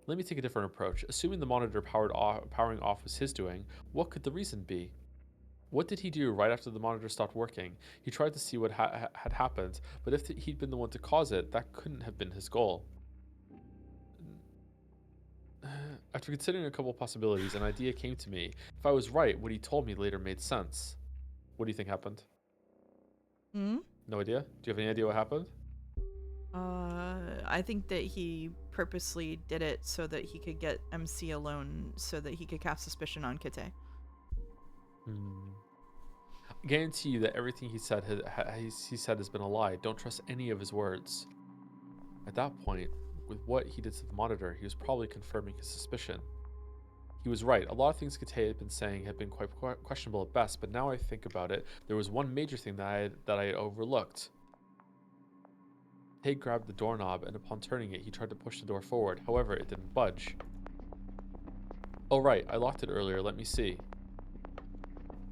Let me take a different approach. Assuming the monitor powering off was his doing, what could the reason be? What did he do right after the monitor stopped working? He tried to see what had happened, but if he'd been the one to cause it, that couldn't have been his goal. After considering a couple possibilities, an idea came to me. If I was right, what he told me later made sense. What do you think happened? No idea? Do you have any idea what happened? I think that he purposely did it so that he could get MC alone, so that he could cast suspicion on Kite. I guarantee you that everything he said has been a lie. Don't trust any of his words. At that point, with what he did to the monitor, he was probably confirming his suspicion. He was right. A lot of things Kate had been saying had been quite questionable at best, but now I think about it, there was one major thing that I had overlooked. Kate grabbed the doorknob, and upon turning it, he tried to push the door forward. However, it didn't budge. Oh right, I locked it earlier. Let me see.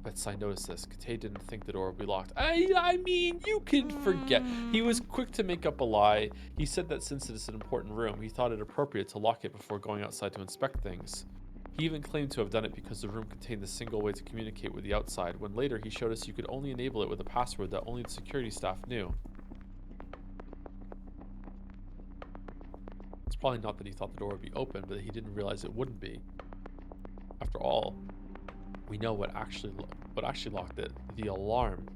Bet Sai noticed this. Kate didn't think the door would be locked. I mean, you can forget. He was quick to make up a lie. He said that since it is an important room, he thought it appropriate to lock it before going outside to inspect things. He even claimed to have done it because the room contained a single way to communicate with the outside, when later he showed us you could only enable it with a password that only the security staff knew. It's probably not that he thought the door would be open, but that he didn't realize it wouldn't be. After all, we know what actually locked it. The alarm.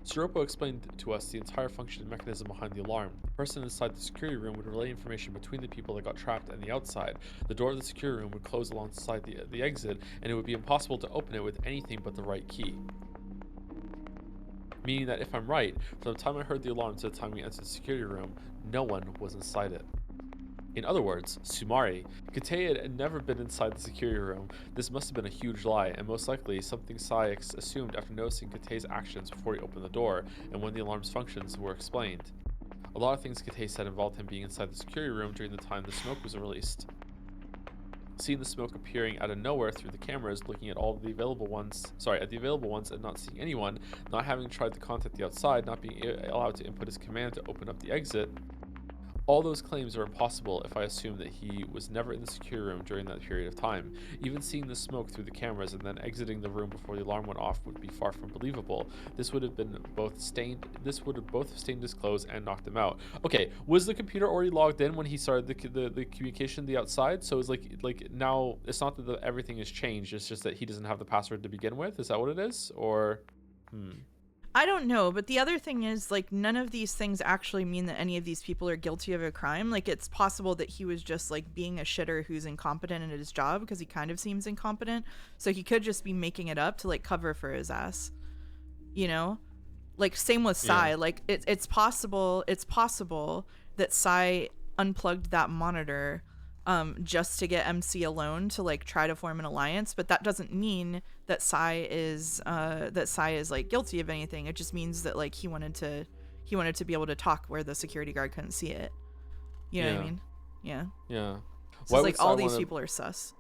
Siropo explained to us the entire function and mechanism behind the alarm. The person inside the security room would relay information between the people that got trapped and the outside. The door of the security room would close alongside the exit, and it would be impossible to open it with anything but the right key. meaning that if I'm right, from the time I heard the alarm to the time we entered the security room, no one was inside it. In other words, Sumari, Kate had never been inside the security room. This must have been a huge lie, and most likely something Sai assumed after noticing Kate's actions before he opened the door, and when the alarm's functions were explained. A lot of things Kate said involved him being inside the security room during the time the smoke was released. Seeing the smoke appearing out of nowhere through the cameras, looking at all the available ones, and not seeing anyone, not having tried to contact the outside, not being allowed to input his command to open up the exit, all those claims are impossible if I assume that he was never in the security room during that period of time. Even seeing the smoke through the cameras and then exiting the room before the alarm went off would be far from believable. This would have both stained his clothes and knocked him out. Okay, was the computer already logged in when he started the communication the outside? So it's like now it's not that everything has changed. It's just that he doesn't have the password to begin with. Is that what it is? Or I don't know, but the other thing is, like, none of these things actually mean that any of these people are guilty of a crime. Like, it's possible that he was just, like, being a shitter who's incompetent at his job, because he kind of seems incompetent. So he could just be making it up to, like, cover for his ass. You know? Like, same with Sai. Yeah. Like, it's possible that Sai unplugged that monitor just to get MC alone to, like, try to form an alliance, but that doesn't mean that Sai is like guilty of anything. It just means that, like, he wanted to be able to talk where the security guard couldn't see it. You know what I mean? Yeah. Yeah. So it's like all these people are sus.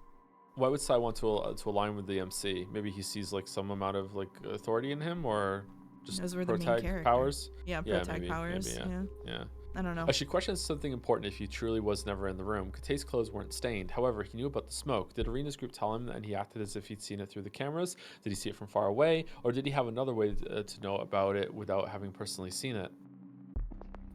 Why would Sai want to align with the MC? Maybe he sees like some amount of like authority in him, or just Those were the main protag character. powers. Yeah, Yeah, protag powers. yeah. I don't know. I should question something important if he truly was never in the room. Kate's clothes weren't stained. However, he knew about the smoke. Did Arena's group tell him and he acted as if he'd seen it through the cameras? Did he see it from far away? Or did he have another way to know about it without having personally seen it?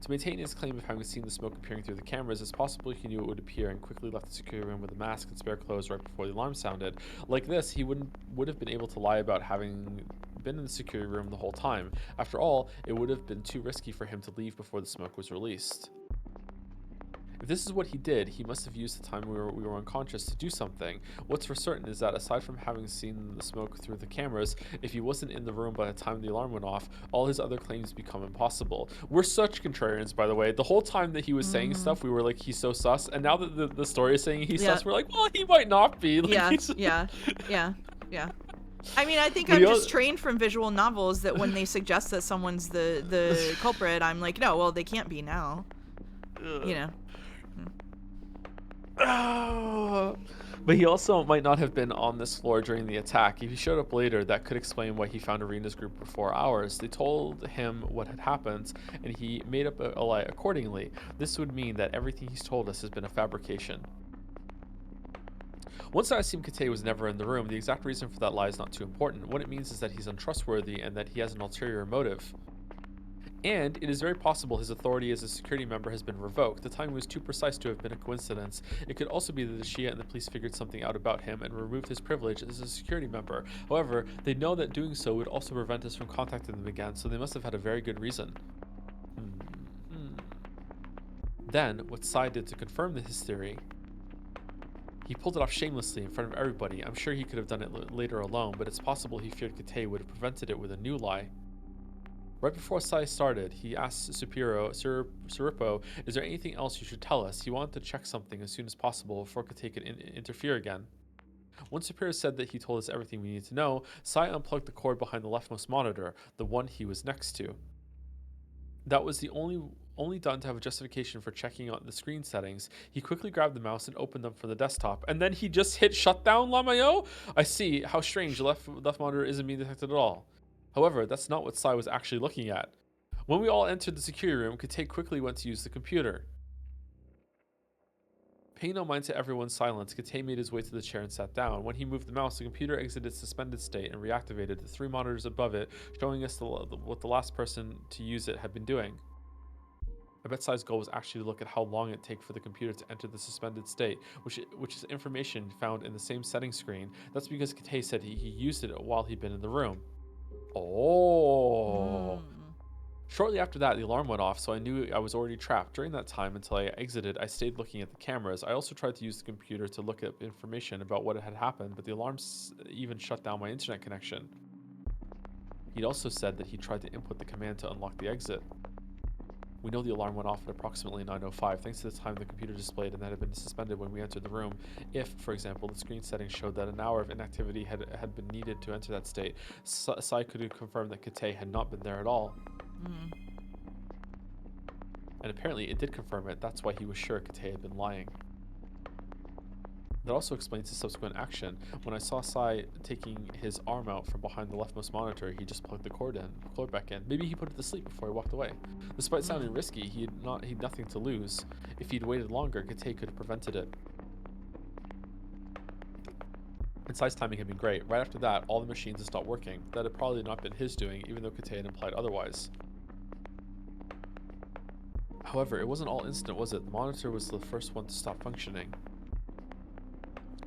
To maintain his claim of having seen the smoke appearing through the cameras, it's possible he knew it would appear and quickly left the security room with a mask and spare clothes right before the alarm sounded. Like this, he would have been able to lie about having been in the security room the whole time. After all, it would have been too risky for him to leave before the smoke was released. If this is what he did, he must have used the time we were unconscious to do something. What's for certain is that aside from having seen the smoke through the cameras, if he wasn't in the room by the time the alarm went off, all his other claims become impossible. We're such contrarians, by the way. The whole time that he was saying stuff, we were like, he's so sus. And now that the story is saying he's sus, we're like, well, he might not be. Like, yeah. I mean, I think I'm just trained from visual novels that when they suggest that someone's the culprit, I'm like, no, well, they can't be now. You know. But he also might not have been on this floor during the attack. If he showed up later, that could explain why he found Arena's group before ours. They told him what had happened, and he made up a lie accordingly. This would mean that everything he's told us has been a fabrication. Once I assume Kate was never in the room, the exact reason for that lie is not too important. What it means is that he's untrustworthy and that he has an ulterior motive. And it is very possible his authority as a security member has been revoked. The timing was too precise to have been a coincidence. It could also be that the Shia and the police figured something out about him and removed his privilege as a security member. However, they know that doing so would also prevent us from contacting them again, so they must have had a very good reason. Then, what Sai did to confirm his theory, he pulled it off shamelessly in front of everybody. I'm sure he could have done it later alone, but it's possible he feared Kate would have prevented it with a new lie. Right before Sai started, he asked Siripo, is there anything else you should tell us? He wanted to check something as soon as possible before Kate could interfere again. Once Superior said that he told us everything we needed to know, Sai unplugged the cord behind the leftmost monitor, the one he was next to. That was the only done to have a justification for checking out the screen settings. He quickly grabbed the mouse and opened them for the desktop, and then he just hit shutdown, Lamayo? I see. How strange. The left monitor isn't being detected at all. However, that's not what Sai was actually looking at. When we all entered the security room, Kate quickly went to use the computer. Paying no mind to everyone's silence, Kate made his way to the chair and sat down. When he moved the mouse, the computer exited suspended state and reactivated the 3 monitors above it, showing us what the last person to use it had been doing. I bet Sai's goal was actually to look at how long it'd take for the computer to enter the suspended state, which is information found in the same settings screen. That's because Kate said he used it while he'd been in the room. Oh. Shortly after that, the alarm went off, so I knew I was already trapped. During that time, until I exited, I stayed looking at the cameras. I also tried to use the computer to look up information about what had happened, but the alarms even shut down my internet connection. He'd also said that he tried to input the command to unlock the exit. We know the alarm went off at approximately 9:05 thanks to the time the computer displayed and that had been suspended when we entered the room. If, for example, the screen settings showed that an hour of inactivity had been needed to enter that state, Sai could have confirmed that Kate had not been there at all. And apparently it did confirm it. That's why he was sure Kate had been lying. That also explains his subsequent action. When I saw Sai taking his arm out from behind the leftmost monitor, he just plugged the cord back in. Maybe he put it to sleep before he walked away. Despite sounding risky, he'd nothing to lose. If he'd waited longer, Kate could have prevented it. And Sai's timing had been great. Right after that, all the machines had stopped working. That had probably not been his doing, even though Kate had implied otherwise. However, it wasn't all instant, was it? The monitor was the first one to stop functioning.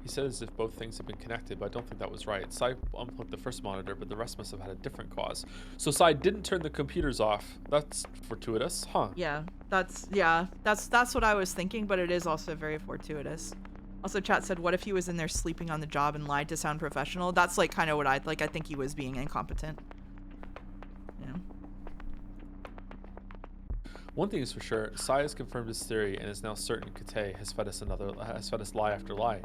He said as if both things had been connected, but I don't think that was right. Sai unplugged the first monitor, but the rest must have had a different cause. So Sai didn't turn the computers off. That's fortuitous, huh? Yeah, that's what I was thinking, but it is also very fortuitous. Also, chat said, what if he was in there sleeping on the job and lied to sound professional? That's like kind of what I think he was being incompetent. Yeah. One thing is for sure, Sai has confirmed his theory and is now certain Kate has fed us lie after lie.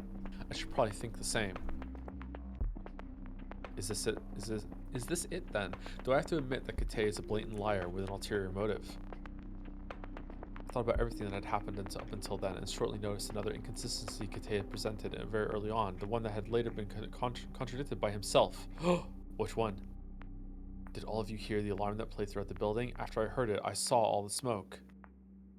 I should probably think the same. Is this it? Is this it then? Do I have to admit that Kate is a blatant liar with an ulterior motive? I thought about everything that had happened up until then and shortly noticed another inconsistency Kate had presented very early on, the one that had later been contradicted by himself. Which one? Did all of you hear the alarm that played throughout the building? After I heard it, I saw all the smoke.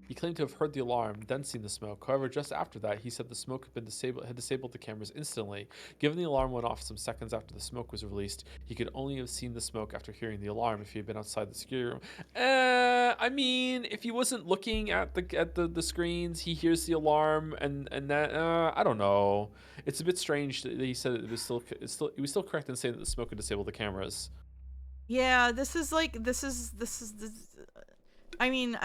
He claimed to have heard the alarm, then seen the smoke. However, just after that, he said the smoke had disabled the cameras instantly. Given the alarm went off some seconds after the smoke was released, he could only have seen the smoke after hearing the alarm if he had been outside the security room. I mean, if he wasn't looking at the screens, he hears the alarm and that I don't know. It's a bit strange that he said it was still correct in saying that the smoke had disabled the cameras. Yeah, I mean,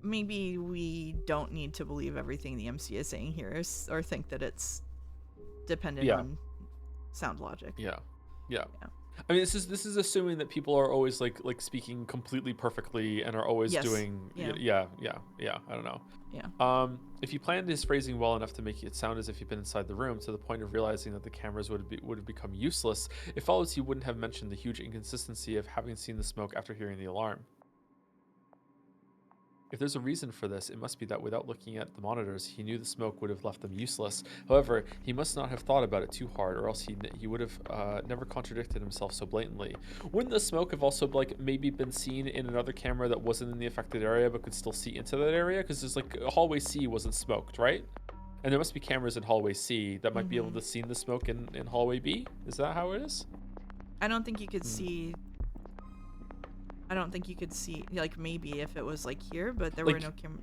maybe we don't need to believe everything the MC is saying here or think that it's dependent on sound logic. Yeah. I mean, this is assuming that people are always like speaking completely perfectly and are always doing. Yeah. I don't know. Yeah. If he planned his phrasing well enough to make it sound as if he'd been inside the room to the point of realizing that the cameras would have become useless, it follows he wouldn't have mentioned the huge inconsistency of having seen the smoke after hearing the alarm. If there's a reason for this, it must be that without looking at the monitors, he knew the smoke would have left them useless. However, he must not have thought about it too hard, or else he would have never contradicted himself so blatantly. Wouldn't the smoke have also maybe been seen in another camera that wasn't in the affected area but could still see into that area? Because there's hallway C wasn't smoked, right? And there must be cameras in hallway C that might be able to see the smoke in hallway B. Is that how it is? I don't think you could see. I don't think you could see, maybe if it was here, but there were no camera.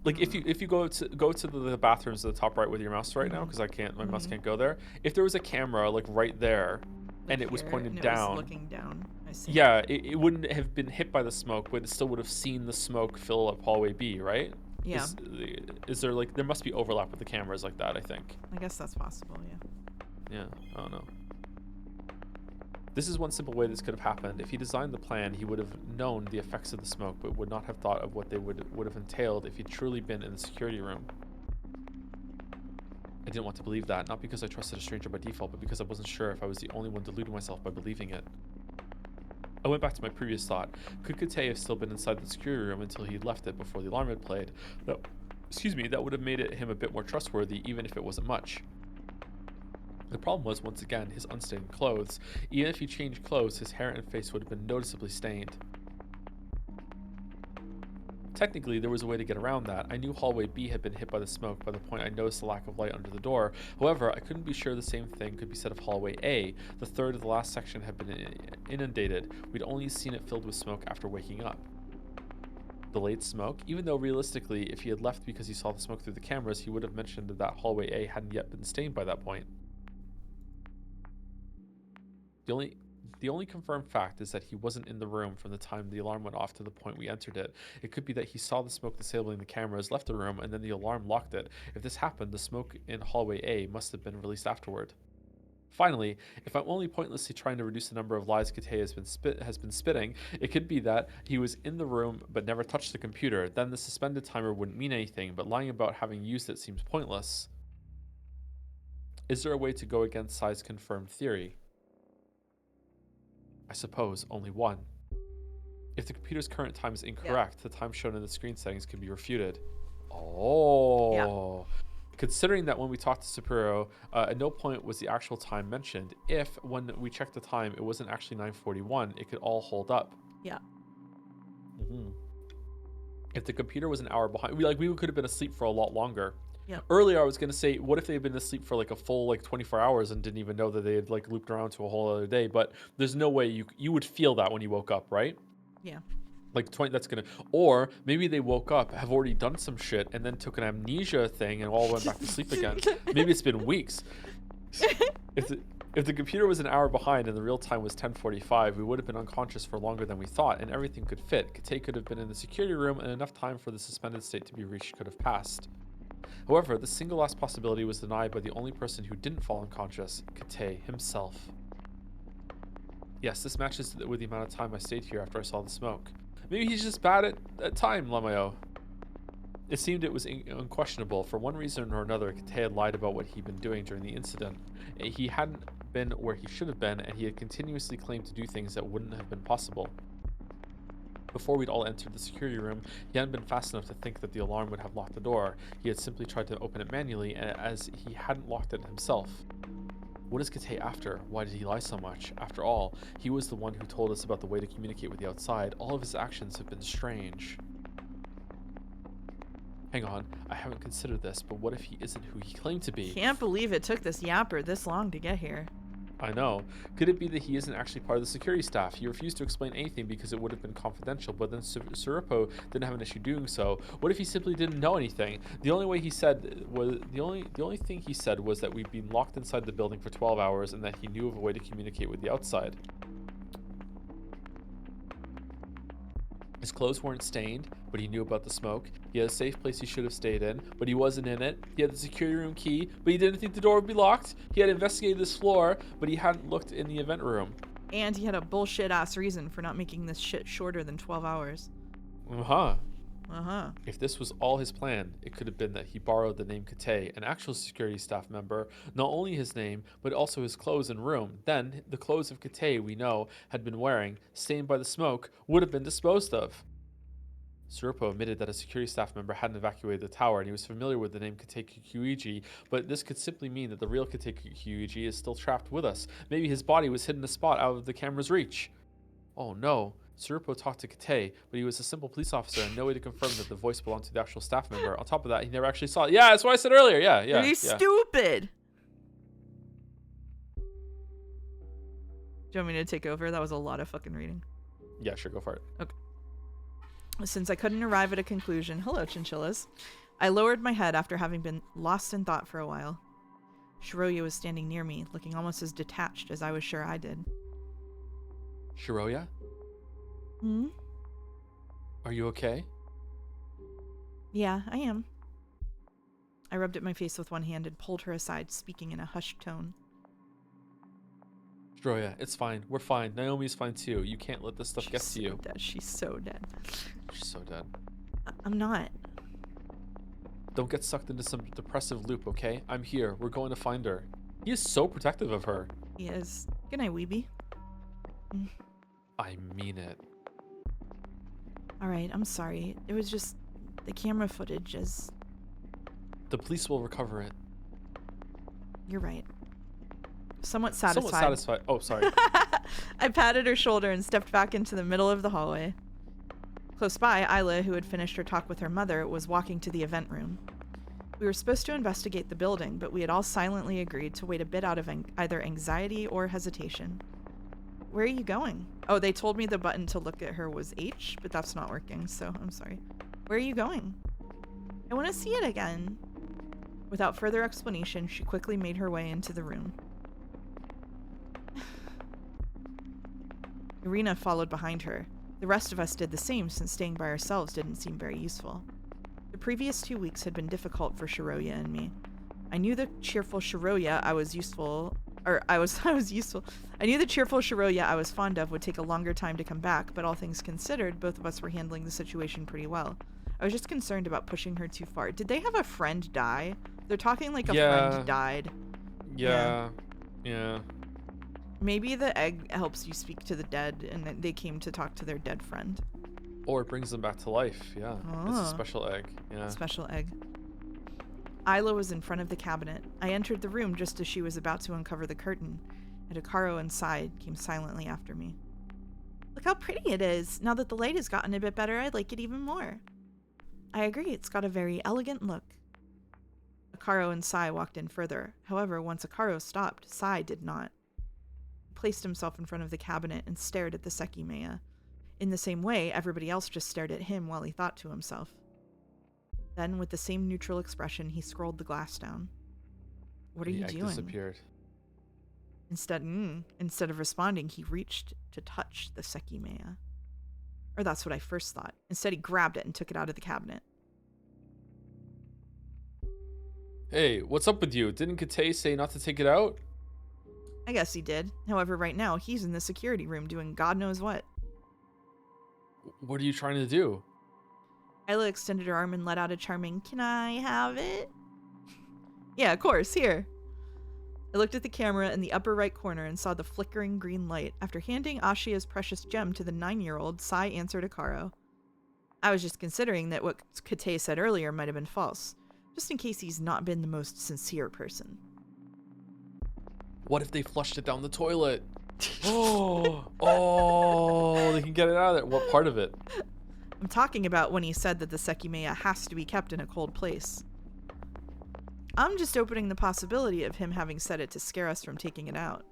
If you go to the bathrooms at the top right with your mouse right now, because my mouse can't go there. If there was a camera right there, and it was pointed down, it was looking down. I see. Yeah, it wouldn't have been hit by the smoke, but it still would have seen the smoke fill up hallway B, right? Yeah. Is there there must be overlap with the cameras like that? I think. I guess that's possible. Yeah. Yeah, I don't know. This is one simple way this could have happened. If he designed the plan, he would have known the effects of the smoke, but would not have thought of what they would have entailed if he'd truly been in the security room. I didn't want to believe that, not because I trusted a stranger by default, but because I wasn't sure if I was the only one deluding myself by believing it. I went back to my previous thought. Could Kate have still been inside the security room until he'd left it before the alarm had played? That would have made him a bit more trustworthy, even if it wasn't much. The problem was, once again, his unstained clothes. Even if he changed clothes, his hair and face would have been noticeably stained. Technically, there was a way to get around that. I knew hallway B had been hit by the smoke by the point I noticed the lack of light under the door. However, I couldn't be sure the same thing could be said of hallway A. The third of the last section had been inundated. We'd only seen it filled with smoke after waking up. Delayed smoke? Even though realistically, if he had left because he saw the smoke through the cameras, he would have mentioned that hallway A hadn't yet been stained by that point. The only confirmed fact is that he wasn't in the room from the time the alarm went off to the point we entered it. It could be that he saw the smoke disabling the cameras, left the room, and then the alarm locked it. If this happened, the smoke in hallway A must have been released afterward. Finally, if I'm only pointlessly trying to reduce the number of lies Kate has been spitting, it could be that he was in the room but never touched the computer. Then the suspended timer wouldn't mean anything, but lying about having used it seems pointless. Is there a way to go against Sai's confirmed theory? I suppose only one. If the computer's current time is incorrect, the time shown in the screen settings can be refuted. Oh. Considering that when we talked to Supero, at no point was the actual time mentioned. If, when we checked the time, it wasn't actually 9:41, it could all hold up. Yeah. Mm-hmm. If the computer was an hour behind, we could have been asleep for a lot longer. Yep. Earlier, I was going to say, what if they had been asleep for like a full 24 hours and didn't even know that they had looped around to a whole other day? But there's no way you would feel that when you woke up, right? Yeah. That's gonna, or maybe they woke up, have already done some shit, and then took an amnesia thing and all went back to sleep again. Maybe it's been weeks. If the computer was an hour behind and the real time was 10:45, we would have been unconscious for longer than we thought, and everything could fit. Kate could have been in the security room, and enough time for the suspended state to be reached could have passed. However, the single last possibility was denied by the only person who didn't fall unconscious, Kate himself. Yes, this matches with the amount of time I stayed here after I saw the smoke. Maybe he's just bad at time, Lamayo. It seemed it was unquestionable. For one reason or another, Kate had lied about what he'd been doing during the incident. He hadn't been where he should have been, and he had continuously claimed to do things that wouldn't have been possible. Before we'd all entered the security room, he hadn't been fast enough to think that the alarm would have locked the door. He had simply tried to open it manually, as he hadn't locked it himself. What is Kate after? Why did he lie so much? After all, he was the one who told us about the way to communicate with the outside. All of his actions have been strange. Hang on, I haven't considered this, but what if he isn't who he claimed to be? Can't believe it took this yapper this long to get here. I know. Could it be that he isn't actually part of the security staff? He refused to explain anything because it would have been confidential, but then Suripo didn't have an issue doing so. What if he simply didn't know anything? The only thing he said was that we'd been locked inside the building for 12 hours and that he knew of a way to communicate with the outside. His clothes weren't stained, but he knew about the smoke. He had a safe place he should have stayed in, but he wasn't in it. He had the security room key, but he didn't think the door would be locked. He had investigated this floor, but he hadn't looked in the event room. And he had a bullshit ass reason for not making this shit shorter than 12 hours. If this was all his plan, it could have been that he borrowed the name Kate, an actual security staff member, not only his name, but also his clothes and room. Then, the clothes of Kate we know had been wearing, stained by the smoke, would have been disposed of. Suripo admitted that a security staff member hadn't evacuated the tower, and he was familiar with the name Kate Kyuiji, but this could simply mean that the real Kate Kyuiji is still trapped with us. Maybe his body was hidden in a spot out of the camera's reach. Oh no. Suripo talked to Kate, but he was a simple police officer and no way to confirm that the voice belonged to the actual staff member. On top of that, he never actually saw it. Yeah, that's what I said earlier. Yeah. He's stupid. Do you want me to take over? That was a lot of fucking reading. Yeah, sure, go for it. Okay. Since I couldn't arrive at a conclusion, hello, chinchillas, I lowered my head after having been lost in thought for a while. Shiroya was standing near me, looking almost as detached as I was sure I did. Shiroya? Hmm? Are you okay? Yeah, I am. I rubbed at my face with one hand and pulled her aside, speaking in a hushed tone. Shiroya, it's fine. We're fine. Naomi's fine too. You can't let this stuff get to you. Dead. She's so dead. She's so dead. I'm not. Don't get sucked into some depressive loop, okay? I'm here. We're going to find her. He is so protective of her. He is. Good night, Weeby. I mean it. Alright, I'm sorry. It was just the camera footage is... The police will recover it. You're right. Somewhat satisfied. Oh, sorry. I patted her shoulder and stepped back into the middle of the hallway. Close by, Isla, who had finished her talk with her mother, was walking to the event room. We were supposed to investigate the building, but we had all silently agreed to wait a bit out of either anxiety or hesitation. Where are you going? Oh, they told me the button to look at her was H, but that's not working, so I'm sorry. Where are you going? I want to see it again. Without further explanation, she quickly made her way into the room. Irina followed behind her. The rest of us did the same, since staying by ourselves didn't seem very useful. The previous 2 weeks had been difficult for Shiroya and me. I knew the cheerful Shiroya I was useful. I knew the cheerful Shiroya I was fond of would take a longer time to come back, but all things considered, both of us were handling the situation pretty well. I was just concerned about pushing her too far. Did they have a friend die? They're talking like a friend Yeah, died. Yeah. yeah, yeah. Maybe the egg helps you speak to the dead, and that they came to talk to their dead friend. Or it brings them back to life. Yeah, it's a Oh, special egg. Yeah. special egg. Isla was in front of the cabinet. I entered the room just as she was about to uncover the curtain, and Hikaru inside came silently after me. Look how pretty it is. Now that the light has gotten a bit better, I like it even more. I agree, it's got a very elegant look. Hikaru and Sai walked in further. However, once Hikaru stopped, Sai did not. He placed himself in front of the cabinet and stared at the Sekimeiya. In the same way, everybody else just stared at him while he thought to himself. Then, with the same neutral expression, he scrolled the glass down. What are The you egg doing? disappeared. Instead of responding, he reached to touch the Sekimeiya. Or that's what I first thought. Instead, he grabbed it and took it out of the cabinet. Hey, what's up with you? Didn't Kate say not to take it out? I guess he did. However, right now, he's in the security room doing God knows what. What are you trying to do? Isla extended her arm and let out a charming, "Can I have it?" Yeah, of course, here. I looked at the camera in the upper right corner and saw the flickering green light. After handing Ashia's precious gem to the 9-year-old, Sai answered Akaro. I was just considering that what Kate said earlier might have been false, just in case he's not been the most sincere person. What if they flushed it down the toilet? Oh, they can get it out of there. What part of it? I'm talking about when he said that the Sekimeiya has to be kept in a cold place. I'm just opening the possibility of him having said it to scare us from taking it out.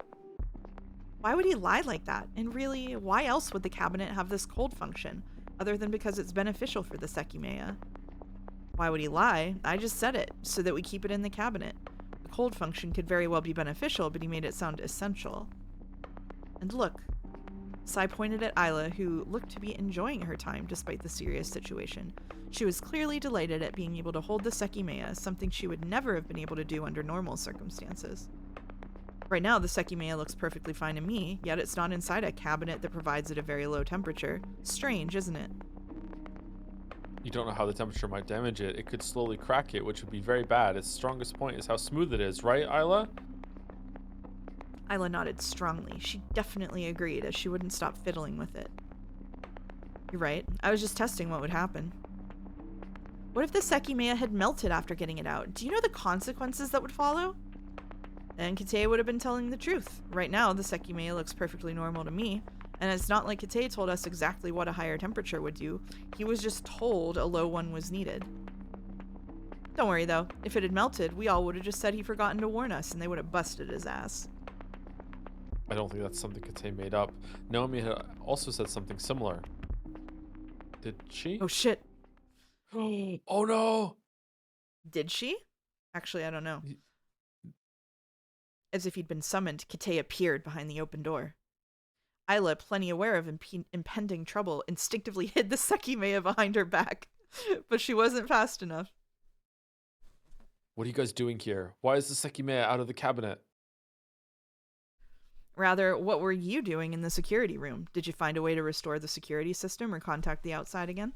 Why would he lie like that? And really, why else would the cabinet have this cold function, other than because it's beneficial for the Sekimeiya? Why would he lie? I just said it, so that we keep it in the cabinet. The cold function could very well be beneficial, but he made it sound essential. And look. Sai pointed at Isla, who looked to be enjoying her time despite the serious situation. She was clearly delighted at being able to hold the Sekimeiya, something she would never have been able to do under normal circumstances. Right now, the Sekimeiya looks perfectly fine to me, yet it's not inside a cabinet that provides it a very low temperature. Strange, isn't it? You don't know how the temperature might damage it. It could slowly crack it, which would be very bad. Its strongest point is how smooth it is, right, Isla? Isla nodded strongly. She definitely agreed, as she wouldn't stop fiddling with it. You're right. I was just testing what would happen. What if the Sekimeiya had melted after getting it out? Do you know the consequences that would follow? Then Kate would have been telling the truth. Right now, the Sekimeiya looks perfectly normal to me, and it's not like Kate told us exactly what a higher temperature would do. He was just told a low one was needed. Don't worry, though. If it had melted, we all would have just said he forgotten to warn us, and they would have busted his ass. I don't think that's something Kate made up. Naomi had also said something similar. Did she? Oh, shit. Oh no! Did she? Actually, I don't know. As if he'd been summoned, Kate appeared behind the open door. Isla, plenty aware of impending trouble, instinctively hid the Sekimeiya behind her back. But she wasn't fast enough. What are you guys doing here? Why is the Sekimeiya out of the cabinet? Rather, what were you doing in the security room? Did you find a way to restore the security system or contact the outside again?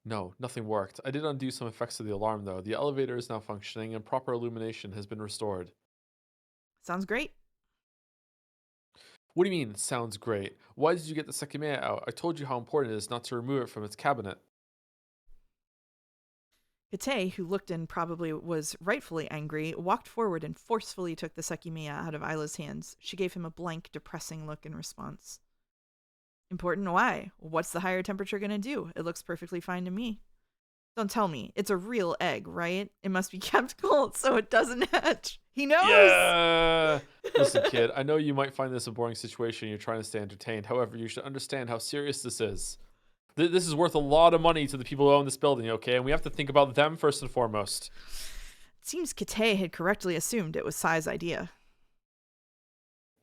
No, nothing worked. I did undo some effects of the alarm, though. The elevator is now functioning and proper illumination has been restored. Sounds great. What do you mean, sounds great? Why did you get the Sekimeiya out? I told you how important it is not to remove it from its cabinet. Kate, who looked and probably was rightfully angry, walked forward and forcefully took the Sekimeiya out of Isla's hands. She gave him a blank, depressing look in response. Important? Why? What's the higher temperature gonna do? It looks perfectly fine to me. Don't tell me. It's a real egg, right? It must be kept cold so it doesn't hatch. He knows! Yeah! Listen, kid, I know you might find this a boring situation. You're trying to stay entertained. However, you should understand how serious this is. This is worth a lot of money to the people who own this building, okay? And we have to think about them first and foremost. It seems Kate had correctly assumed it was Sai's idea.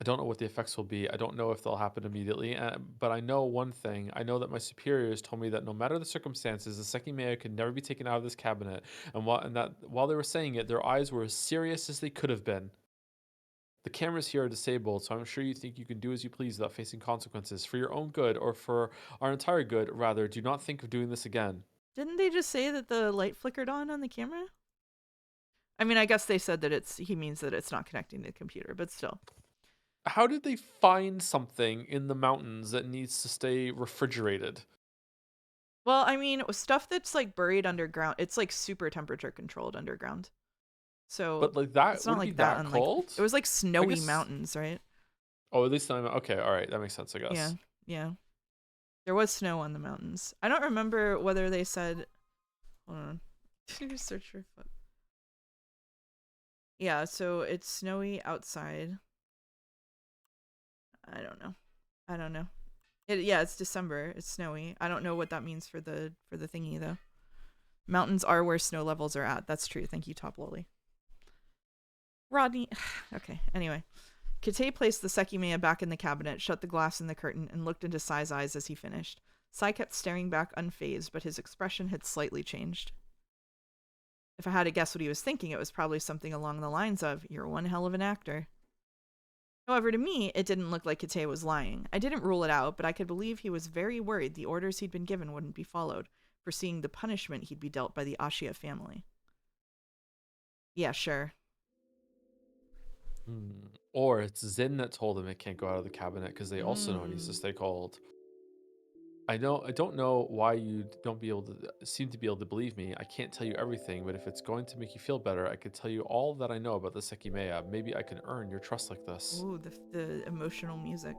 I don't know what the effects will be. I don't know if they'll happen immediately. But I know one thing. I know that my superiors told me that no matter the circumstances, the Sekimeiya could never be taken out of this cabinet. And that while they were saying it, their eyes were as serious as they could have been. The cameras here are disabled, so I'm sure you think you can do as you please without facing consequences. For your own good, or for our entire good, rather, do not think of doing this again. Didn't they just say that the light flickered on the camera? I mean, I guess they said that he means that it's not connecting to the computer, but still. How did they find something in the mountains that needs to stay refrigerated? Well, I mean, stuff that's like buried underground, it's like super temperature controlled underground. So But like that, it's not would it like be that that unlikely. cold? It was like snowy guess- mountains, right? Oh, at least I'm okay. All right, that makes sense, I guess. Yeah, yeah. There was snow on the mountains. I don't remember whether they said. Hold on. Did you search for? Yeah, so it's snowy outside. I don't know. Yeah, it's December. It's snowy. I don't know what that means for the thingy though. Mountains are where snow levels are at. That's true. Thank you, Top Loli. Rodney. Okay. Anyway, Kate placed the Sekimeiya back in the cabinet, shut the glass in the curtain, and looked into Sai's eyes as he finished. Sai kept staring back unfazed, but his expression had slightly changed. If I had to guess what he was thinking, it was probably something along the lines of, "You're one hell of an actor." However, to me, it didn't look like Kate was lying. I didn't rule it out, but I could believe he was very worried the orders he'd been given wouldn't be followed, foreseeing the punishment he'd be dealt by the Ashia family. Yeah, sure. Or it's Zin that told him it can't go out of the cabinet because they also know it needs to stay cold. I don't know why you don't seem to be able to believe me. I can't tell you everything, but if it's going to make you feel better, I could tell you all that I know about the Sekimeiya. Maybe I can earn your trust like this. Ooh, the emotional music.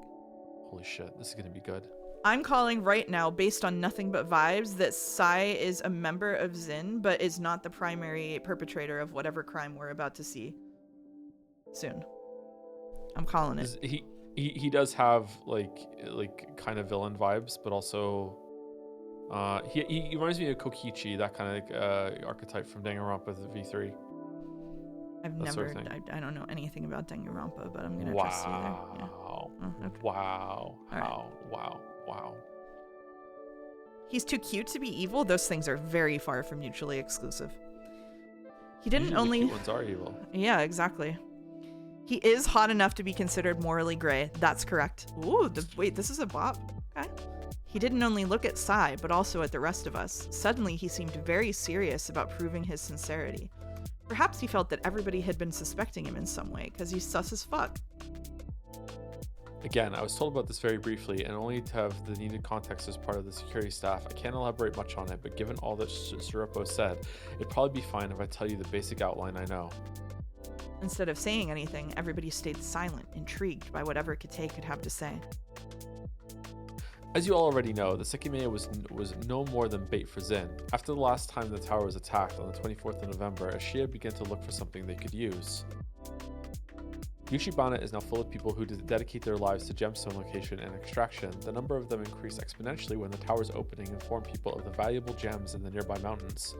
Holy shit, this is gonna be good. I'm calling right now, based on nothing but vibes, that Sai is a member of Zin, but is not the primary perpetrator of whatever crime we're about to see soon. I'm calling it. He does have like kind of villain vibes, but also he reminds me of Kokichi, that kind of archetype from Danganronpa V3. I've that sort never, of thing. I don't know anything about Danganronpa, but I'm gonna trust you there. Yeah. Wow. Oh, okay. Wow. All right. How? Wow. Wow. He's too cute to be evil. Those things are very far from mutually exclusive. He didn't Usually only. the cute ones are evil. Yeah, exactly. He is hot enough to be considered morally gray. That's correct. Ooh, wait, this is a bop. Okay. He didn't only look at Sai, but also at the rest of us. Suddenly, he seemed very serious about proving his sincerity. Perhaps he felt that everybody had been suspecting him in some way, because he's sus as fuck. Again, I was told about this very briefly, and only to have the needed context as part of the security staff. I can't elaborate much on it, but given all that Sirupo said, it'd probably be fine if I tell you the basic outline I know. Instead of saying anything, everybody stayed silent, intrigued by whatever Kate could have to say. As you all already know, the Sekimeiya was no more than bait for Zin. After the last time the tower was attacked on the 24th of November, Ashia began to look for something they could use. Yushibana is now full of people who dedicate their lives to gemstone location and extraction. The number of them increased exponentially when the tower's opening informed people of the valuable gems in the nearby mountains.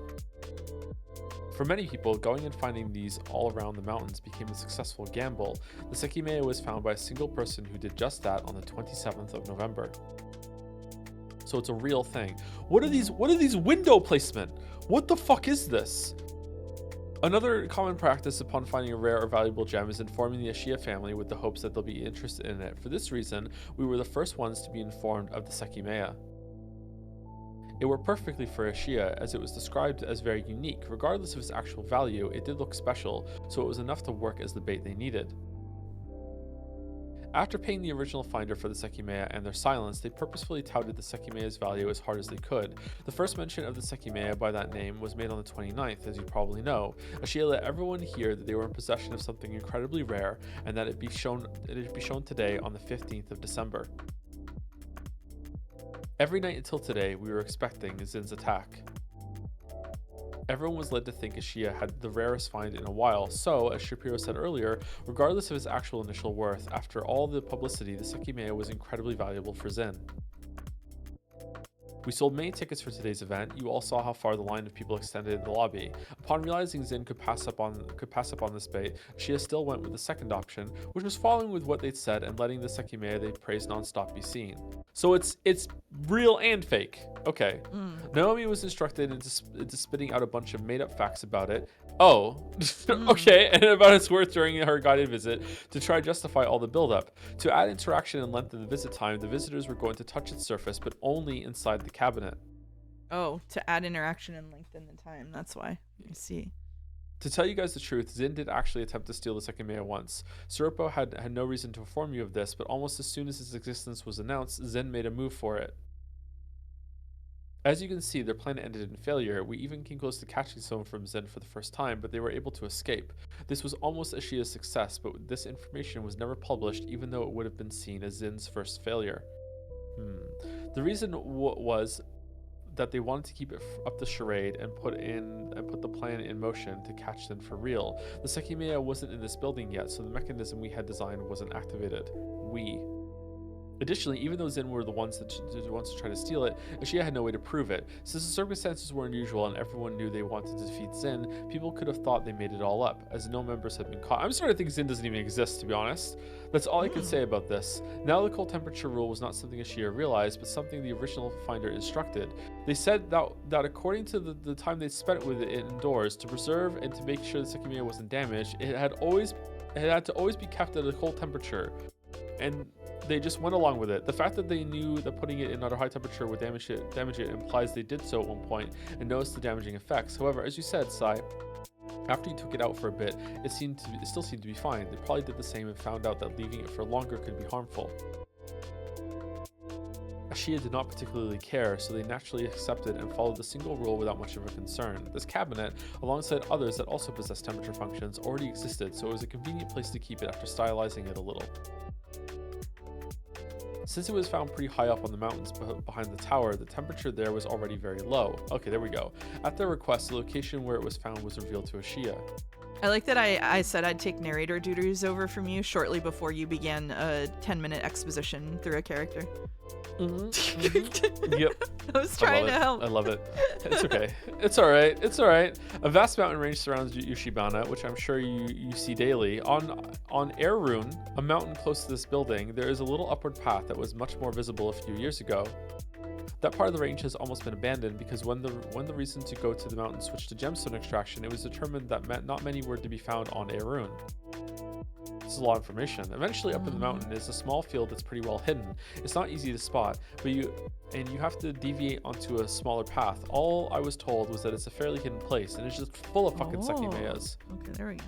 For many people, going and finding these all around the mountains became a successful gamble. The Sekimeiya was found by a single person who did just that on the 27th of November. So it's a real thing. What are these window placement? What the fuck is this? Another common practice upon finding a rare or valuable gem is informing the Ashia family with the hopes that they'll be interested in it. For this reason, we were the first ones to be informed of the Sekimeiya. It worked perfectly for Ashia, as it was described as very unique. Regardless of its actual value, it did look special, so it was enough to work as the bait they needed. After paying the original finder for the Sekimeiya and their silence, they purposefully touted the Sekimeiya's value as hard as they could. The first mention of the Sekimeiya by that name was made on the 29th, as you probably know. Ashia let everyone hear that they were in possession of something incredibly rare, and that it'd be shown today on the 15th of December. Every night until today, we were expecting Zin's attack. Everyone was led to think Ashia had the rarest find in a while, so, as Shapiro said earlier, regardless of its actual initial worth, after all the publicity, the Sekimeiya was incredibly valuable for Zin. We sold many tickets for today's event. You all saw how far the line of people extended in the lobby. Upon realizing Zin could pass up on this bait, Shia still went with the second option, which was following with what they'd said and letting the Sekimeiya they praised nonstop be seen. So it's real and fake. Okay. Naomi was instructed into spitting out a bunch of made-up facts about it. Oh, okay, and about its worth during her guided visit to try to justify all the buildup. To add interaction and lengthen the visit time, the visitors were going to touch its surface, but only inside the cabinet. Oh, to add interaction and lengthen the time. That's why. I see. To tell you guys the truth, Zin did actually attempt to steal the Sekimeiya once. Surupo had no reason to inform you of this, but almost as soon as its existence was announced, Zin made a move for it. As you can see, their plan ended in failure. We even came close to catching someone from Zin for the first time, but they were able to escape. This was almost Ashia's success, but this information was never published, even though it would have been seen as Zin's first failure. The reason was that they wanted to keep it up the charade and put the plan in motion to catch them for real. The Sekimeiya wasn't in this building yet, so the mechanism we had designed wasn't activated. Additionally, even though Zin were the ones to try to steal it, Ashia had no way to prove it. Since the circumstances were unusual and everyone knew they wanted to defeat Zin, people could have thought they made it all up, as no members had been caught. I'm starting to think Zin doesn't even exist, to be honest. That's all I can say about this. Now the cold temperature rule was not something Ashia realized, but something the original finder instructed. They said that according to the time they spent with it indoors, to preserve and to make sure the Sekimeiya wasn't damaged, it had to always be kept at a cold temperature. And they just went along with it. The fact that they knew that putting it in at a high temperature would damage it implies they did so at one point and noticed the damaging effects. However, as you said, Sai, after you took it out for a bit, it still seemed to be fine. They probably did the same and found out that leaving it for longer could be harmful. Ashia did not particularly care, so they naturally accepted and followed the single rule without much of a concern. This cabinet, alongside others that also possess temperature functions, already existed, so it was a convenient place to keep it after stylizing it a little. Since it was found pretty high up on the mountains behind the tower, the temperature there was already very low. Okay, there we go. At their request, the location where it was found was revealed to Ashia. I like that I said I'd take narrator duties over from you shortly before you began a 10-minute exposition through a character. Yep. I was trying to help. I love it. It's okay. It's all right. It's all right. A vast mountain range surrounds Yushibana, which I'm sure you see daily. On Air Rune, a mountain close to this building, there is a little upward path that was much more visible a few years ago. That part of the range has almost been abandoned because when the reason to go to the mountain switched to gemstone extraction, it was determined that not many were to be found on Air Rune. This is a lot of information. Eventually, up in the mountain is a small field that's pretty well hidden. It's not easy to spot, but you have to deviate onto a smaller path. All I was told was that it's a fairly hidden place, and it's just full of fucking Sekimeiyas. Okay, there we go.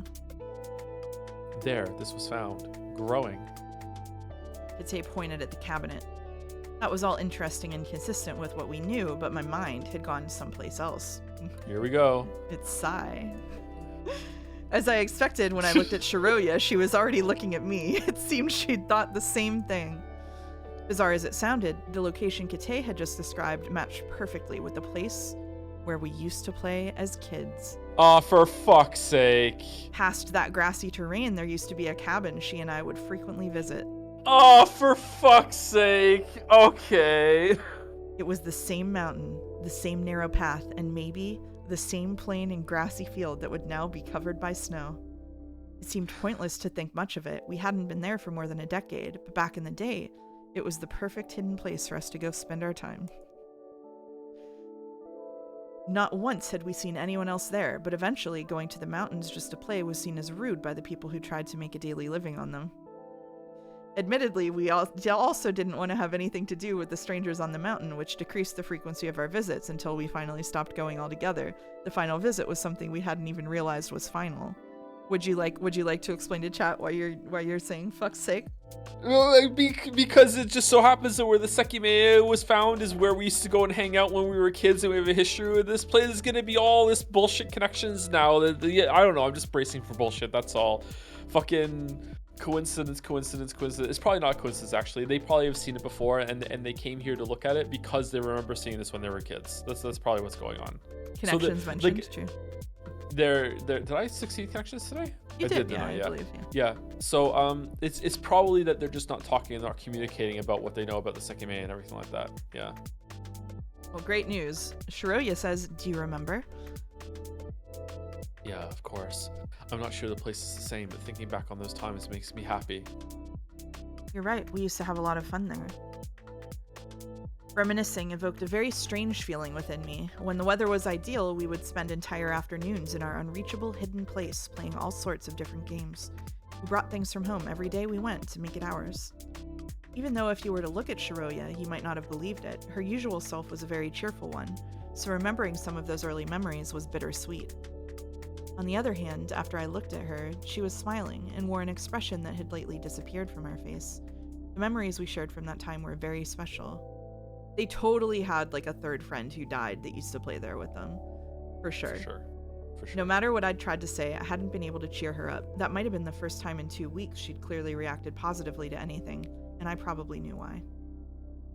There, this was found, growing. Kite pointed at the cabinet. That was all interesting and consistent with what we knew, but my mind had gone someplace else. Here we go. It's Sai. As I expected when I looked at Shiroya, she was already looking at me. It seemed she'd thought the same thing. Bizarre as it sounded, the location Kite had just described matched perfectly with the place where we used to play as kids. Aw, for fuck's sake. Past that grassy terrain, there used to be a cabin she and I would frequently visit. Oh, for fuck's sake. Okay. It was the same mountain, the same narrow path, and maybe the same plain and grassy field that would now be covered by snow. It seemed pointless to think much of it. We hadn't been there for more than a decade, but back in the day, it was the perfect hidden place for us to go spend our time. Not once had we seen anyone else there, but eventually going to the mountains just to play was seen as rude by the people who tried to make a daily living on them. Admittedly, we also didn't want to have anything to do with the strangers on the mountain, which decreased the frequency of our visits until we finally stopped going altogether. The final visit was something we hadn't even realized was final. Would you like to explain to chat why you're saying fuck's sake? Well, because it just so happens that where the Sekimeiya was found is where we used to go and hang out when we were kids, and we have a history with this place. Is gonna be all this bullshit connections now. I don't know. I'm just bracing for bullshit. That's all. Fucking coincidence. It's probably not coincidence, actually. They probably have seen it before, and they came here to look at it because they remember seeing this when they were kids. That's probably what's going on. Connections mentioned, true. Did I succeed connections today? You did, yeah, I believe, yeah. So it's probably that they're just not talking and not communicating about what they know about the Sekimeiya and everything like that. Yeah. Well, great news. Shiroya says, do you remember? Yeah, of course. I'm not sure the place is the same, but thinking back on those times makes me happy. You're right, we used to have a lot of fun there. Reminiscing evoked a very strange feeling within me. When the weather was ideal, we would spend entire afternoons in our unreachable hidden place, playing all sorts of different games. We brought things from home every day we went to make it ours. Even though if you were to look at Shiroya, you might not have believed it, her usual self was a very cheerful one, so remembering some of those early memories was bittersweet. On the other hand, after I looked at her, she was smiling and wore an expression that had lately disappeared from her face. The memories we shared from that time were very special. They totally had like a third friend who died that used to play there with them. For sure. For sure. No matter what I'd tried to say, I hadn't been able to cheer her up. That might have been the first time in 2 weeks she'd clearly reacted positively to anything, and I probably knew why.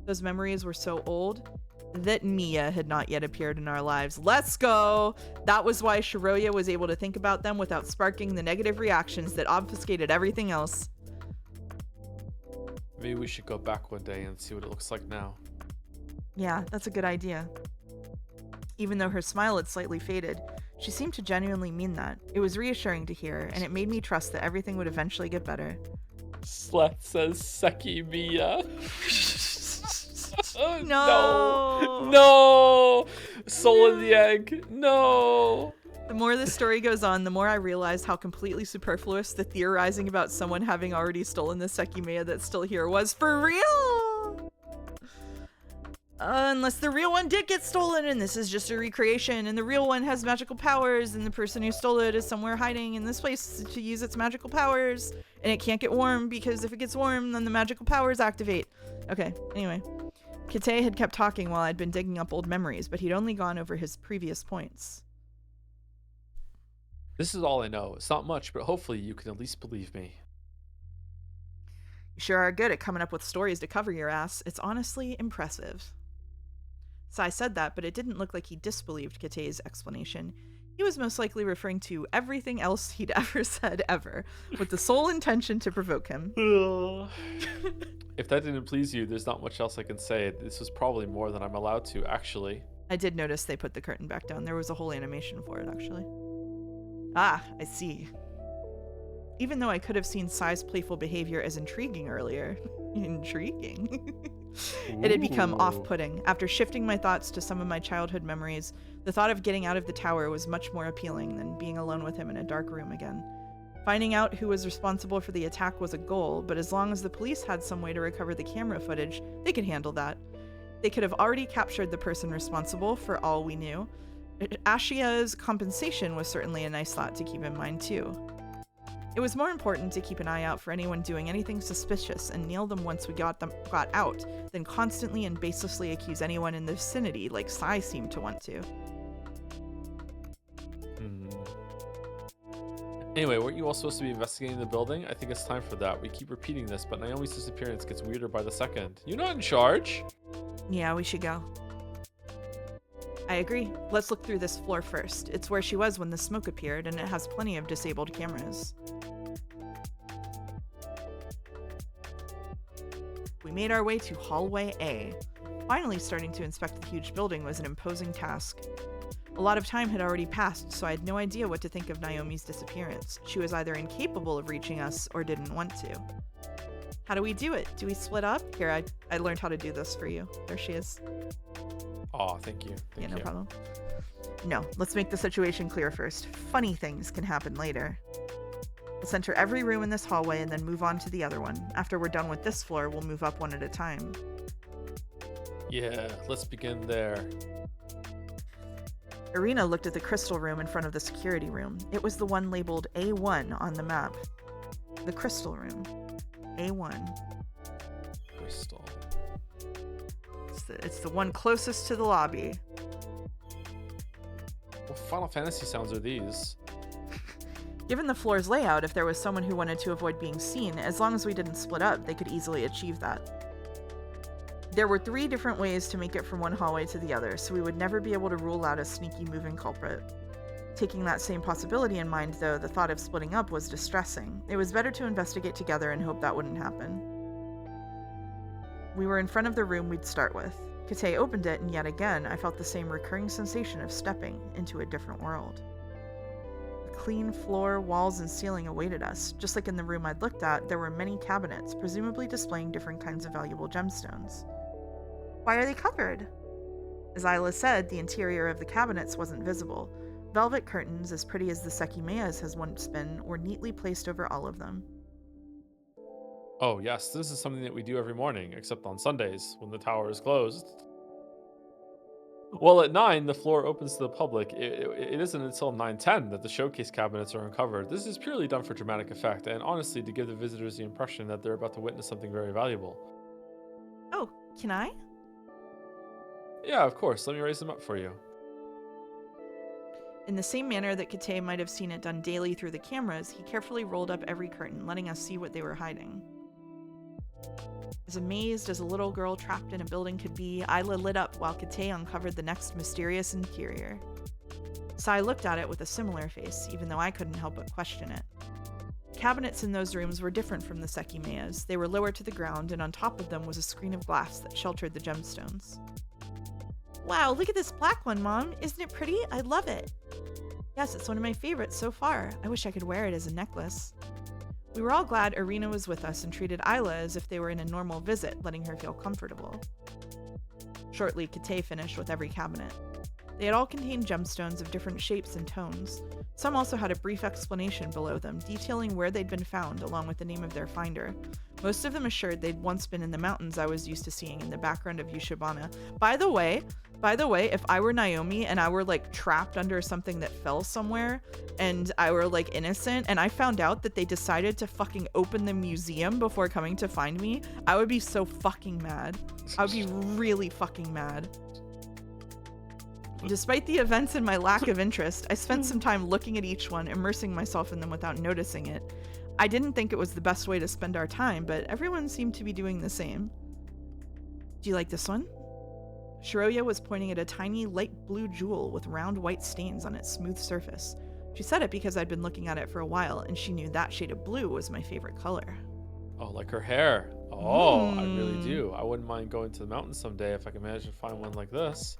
Those memories were so old that MEIYA had not yet appeared in our lives. Let's go! That was why Shiroya was able to think about them without sparking the negative reactions that obfuscated everything else. Maybe we should go back one day and see what it looks like now. Yeah, that's a good idea. Even though her smile had slightly faded, she seemed to genuinely mean that. It was reassuring to hear, and it made me trust that everything would eventually get better. Sleth says SEKIMeiya. No! No! Soul in the egg. No! The more the story goes on, the more I realized how completely superfluous the theorizing about someone having already stolen the Sekimeiya that's still here was for real! Unless the real one did get stolen and this is just a recreation and the real one has magical powers and the person who stole it is somewhere hiding in this place to use its magical powers and it can't get warm because if it gets warm then the magical powers activate. Okay, anyway. Kite had kept talking while I'd been digging up old memories, but he'd only gone over his previous points. This is all I know. It's not much, but hopefully you can at least believe me. You sure are good at coming up with stories to cover your ass. It's honestly impressive. Sai said that, but it didn't look like he disbelieved Kite's explanation. He was most likely referring to everything else he'd ever said ever, with the sole intention to provoke him. If that didn't please you, there's not much else I can say. This was probably more than I'm allowed to, actually. I did notice they put the curtain back down. There was a whole animation for it, actually. Ah, I see. Even though I could have seen Sai's playful behavior as intriguing earlier. Intriguing. It had become off-putting. After shifting my thoughts to some of my childhood memories, the thought of getting out of the tower was much more appealing than being alone with him in a dark room again. Finding out who was responsible for the attack was a goal, but as long as the police had some way to recover the camera footage, they could handle that. They could have already captured the person responsible for all we knew. Ashia's compensation was certainly a nice thought to keep in mind too. It was more important to keep an eye out for anyone doing anything suspicious and nail them once we got out than constantly and baselessly accuse anyone in the vicinity like Sai seemed to want to. Anyway, weren't you all supposed to be investigating the building? I think it's time for that. We keep repeating this, but Naomi's disappearance gets weirder by the second. You're not in charge? Yeah, we should go. I agree. Let's look through this floor first. It's where she was when the smoke appeared, and it has plenty of disabled cameras. We made our way to Hallway A. Finally starting to inspect the huge building was an imposing task. A lot of time had already passed, so I had no idea what to think of Naomi's disappearance. She was either incapable of reaching us or didn't want to. How do we do it? Do we split up? Here, I learned how to do this for you. There she is. Oh, thank you. Thank you. No problem. No, let's make the situation clear first. Funny things can happen later. Let's enter every room in this hallway and then move on to the other one. After we're done with this floor, we'll move up one at a time. Yeah, let's begin there. Irina looked at the crystal room in front of the security room. It was the one labeled A1 on the map. The crystal room. A1. Crystal. It's the one closest to the lobby. What Final Fantasy sounds are these? Given the floor's layout, if there was someone who wanted to avoid being seen, as long as we didn't split up, they could easily achieve that. There were 3 different ways to make it from one hallway to the other, so we would never be able to rule out a sneaky moving culprit. Taking that same possibility in mind, though, the thought of splitting up was distressing. It was better to investigate together and hope that wouldn't happen. We were in front of the room we'd start with. Kate opened it, and yet again, I felt the same recurring sensation of stepping into a different world. A clean floor, walls, and ceiling awaited us. Just like in the room I'd looked at, there were many cabinets, presumably displaying different kinds of valuable gemstones. Why are they covered? As Isla said, the interior of the cabinets wasn't visible. Velvet curtains, as pretty as the Sekimeiya's has once been, were neatly placed over all of them. Oh, yes, this is something that we do every morning, except on Sundays, when the tower is closed. Well, at 9, the floor opens to the public. It isn't until 9:10 that the showcase cabinets are uncovered. This is purely done for dramatic effect, and honestly, to give the visitors the impression that they're about to witness something very valuable. Oh, can I? Yeah, of course. Let me raise them up for you. In the same manner that Kate might have seen it done daily through the cameras, he carefully rolled up every curtain, letting us see what they were hiding. As amazed as a little girl trapped in a building could be, Isla lit up while Kate uncovered the next mysterious interior. Sai looked at it with a similar face, even though I couldn't help but question it. Cabinets in those rooms were different from the Sekimeiya's. They were lower to the ground, and on top of them was a screen of glass that sheltered the gemstones. Wow, look at this black one, Mom. Isn't it pretty? I love it. Yes, it's one of my favorites so far. I wish I could wear it as a necklace. We were all glad Irina was with us and treated Isla as if they were in a normal visit, letting her feel comfortable. Shortly, Kate finished with every cabinet. They had all contained gemstones of different shapes and tones. Some also had a brief explanation below them, detailing where they'd been found, along with the name of their finder. Most of them assured they'd once been in the mountains I was used to seeing in the background of Yushibana. By the way, if I were Naomi and I were like trapped under something that fell somewhere and I were like innocent and I found out that they decided to fucking open the museum before coming to find me, I would be so fucking mad. I would be really fucking mad. Despite the events and my lack of interest, I spent some time looking at each one, immersing myself in them without noticing it. I didn't think it was the best way to spend our time, but everyone seemed to be doing the same. Do you like this one? Shiroya was pointing at a tiny light blue jewel with round white stains on its smooth surface. She said it because I'd been looking at it for a while, and she knew that shade of blue was my favorite color. Oh, like her hair. Oh, I really do. I wouldn't mind going to the mountains someday if I could manage to find one like this.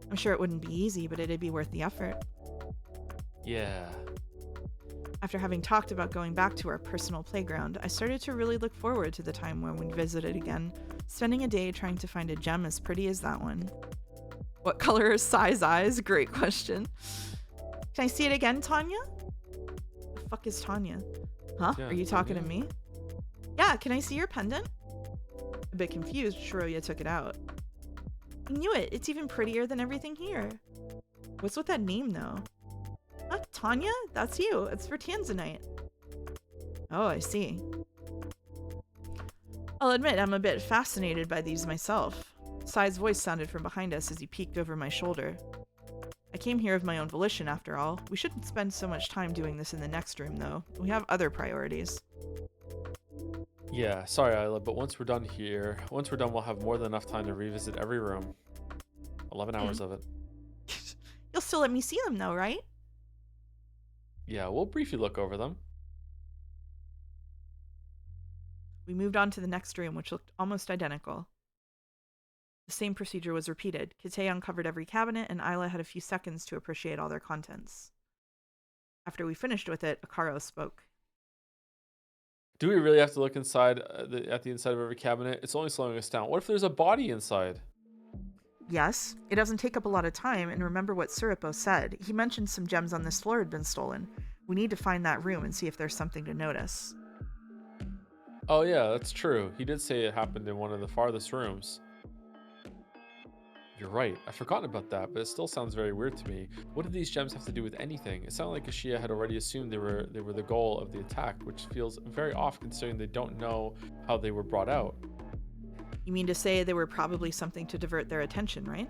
I'm sure it wouldn't be easy, but it'd be worth the effort. Yeah. After having talked about going back to our personal playground, I started to really look forward to the time when we'd visit it again, spending a day trying to find a gem as pretty as that one. What color are Sai's eyes? Great question. Can I see it again, Tanya? The fuck is Tanya? Huh? Yeah, are you talking to me? Yeah, can I see your pendant? A bit confused, Shiroya took it out. I knew it. It's even prettier than everything here. What's with that name, though? Huh, Tanya? That's you. It's for Tanzanite. Oh, I see. I'll admit I'm a bit fascinated by these myself. Sai's voice sounded from behind us as he peeked over my shoulder. I came here of my own volition, after all. We shouldn't spend so much time doing this in the next room, though. We have other priorities. Yeah, sorry, Isla, but once we're done, we'll have more than enough time to revisit every room. 11 hours of it. You'll still let me see them, though, right? Yeah, we'll briefly look over them. We moved on to the next room, which looked almost identical. The same procedure was repeated. Kate uncovered every cabinet, and Isla had a few seconds to appreciate all their contents. After we finished with it, Akaro spoke. Do we really have to look inside at the inside of every cabinet? It's only slowing us down. What if there's a body inside? Yes, it doesn't take up a lot of time, and remember what Suripo said. He mentioned some gems on this floor had been stolen. We need to find that room and see if there's something to notice. Oh yeah, that's true. He did say it happened in one of the farthest rooms. You're right. I've forgotten about that, but it still sounds very weird to me. What did these gems have to do with anything? It sounded like Ashia had already assumed they were the goal of the attack, which feels very off considering they don't know how they were brought out. You mean to say they were probably something to divert their attention, right?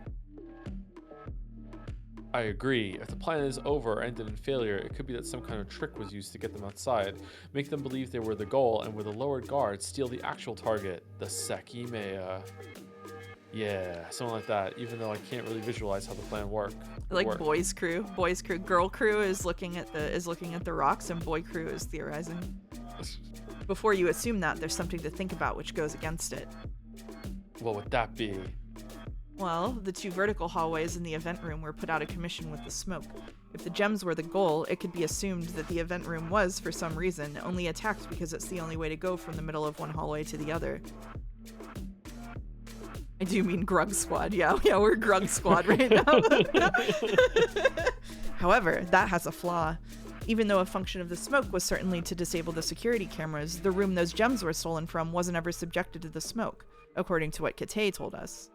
I agree. If the plan is over or ended in failure, it could be that some kind of trick was used to get them outside, make them believe they were the goal, and with a lowered guard, steal the actual target, the Sekimeiya. Yeah, something like that, even though I can't really visualize how the plan worked. Boys crew. Girl crew is looking at the rocks, and boy crew is theorizing. Before you assume that, there's something to think about which goes against it. What would that be? Well, the 2 vertical hallways in the event room were put out of commission with the smoke. If the gems were the goal, it could be assumed that the event room was, for some reason, only attacked because it's the only way to go from the middle of one hallway to the other. I do mean Grug Squad. Yeah, we're Grug Squad right now. However, that has a flaw. Even though a function of the smoke was certainly to disable the security cameras, the room those gems were stolen from wasn't ever subjected to the smoke, according to what Kate told us.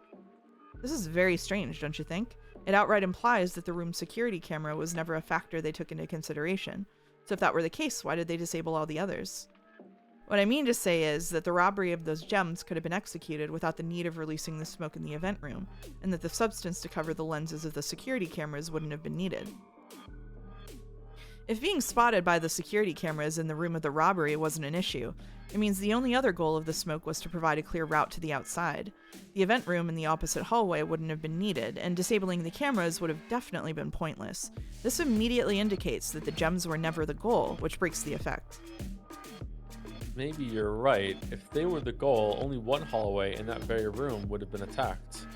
This is very strange, don't you think? It outright implies that the room's security camera was never a factor they took into consideration. So if that were the case, why did they disable all the others? What I mean to say is that the robbery of those gems could have been executed without the need of releasing the smoke in the event room, and that the substance to cover the lenses of the security cameras wouldn't have been needed. If being spotted by the security cameras in the room of the robbery wasn't an issue, it means the only other goal of the smoke was to provide a clear route to the outside. The event room in the opposite hallway wouldn't have been needed, and disabling the cameras would have definitely been pointless. This immediately indicates that the gems were never the goal, which breaks the effect. Maybe you're right. If they were the goal, only one hallway in that very room would have been attacked.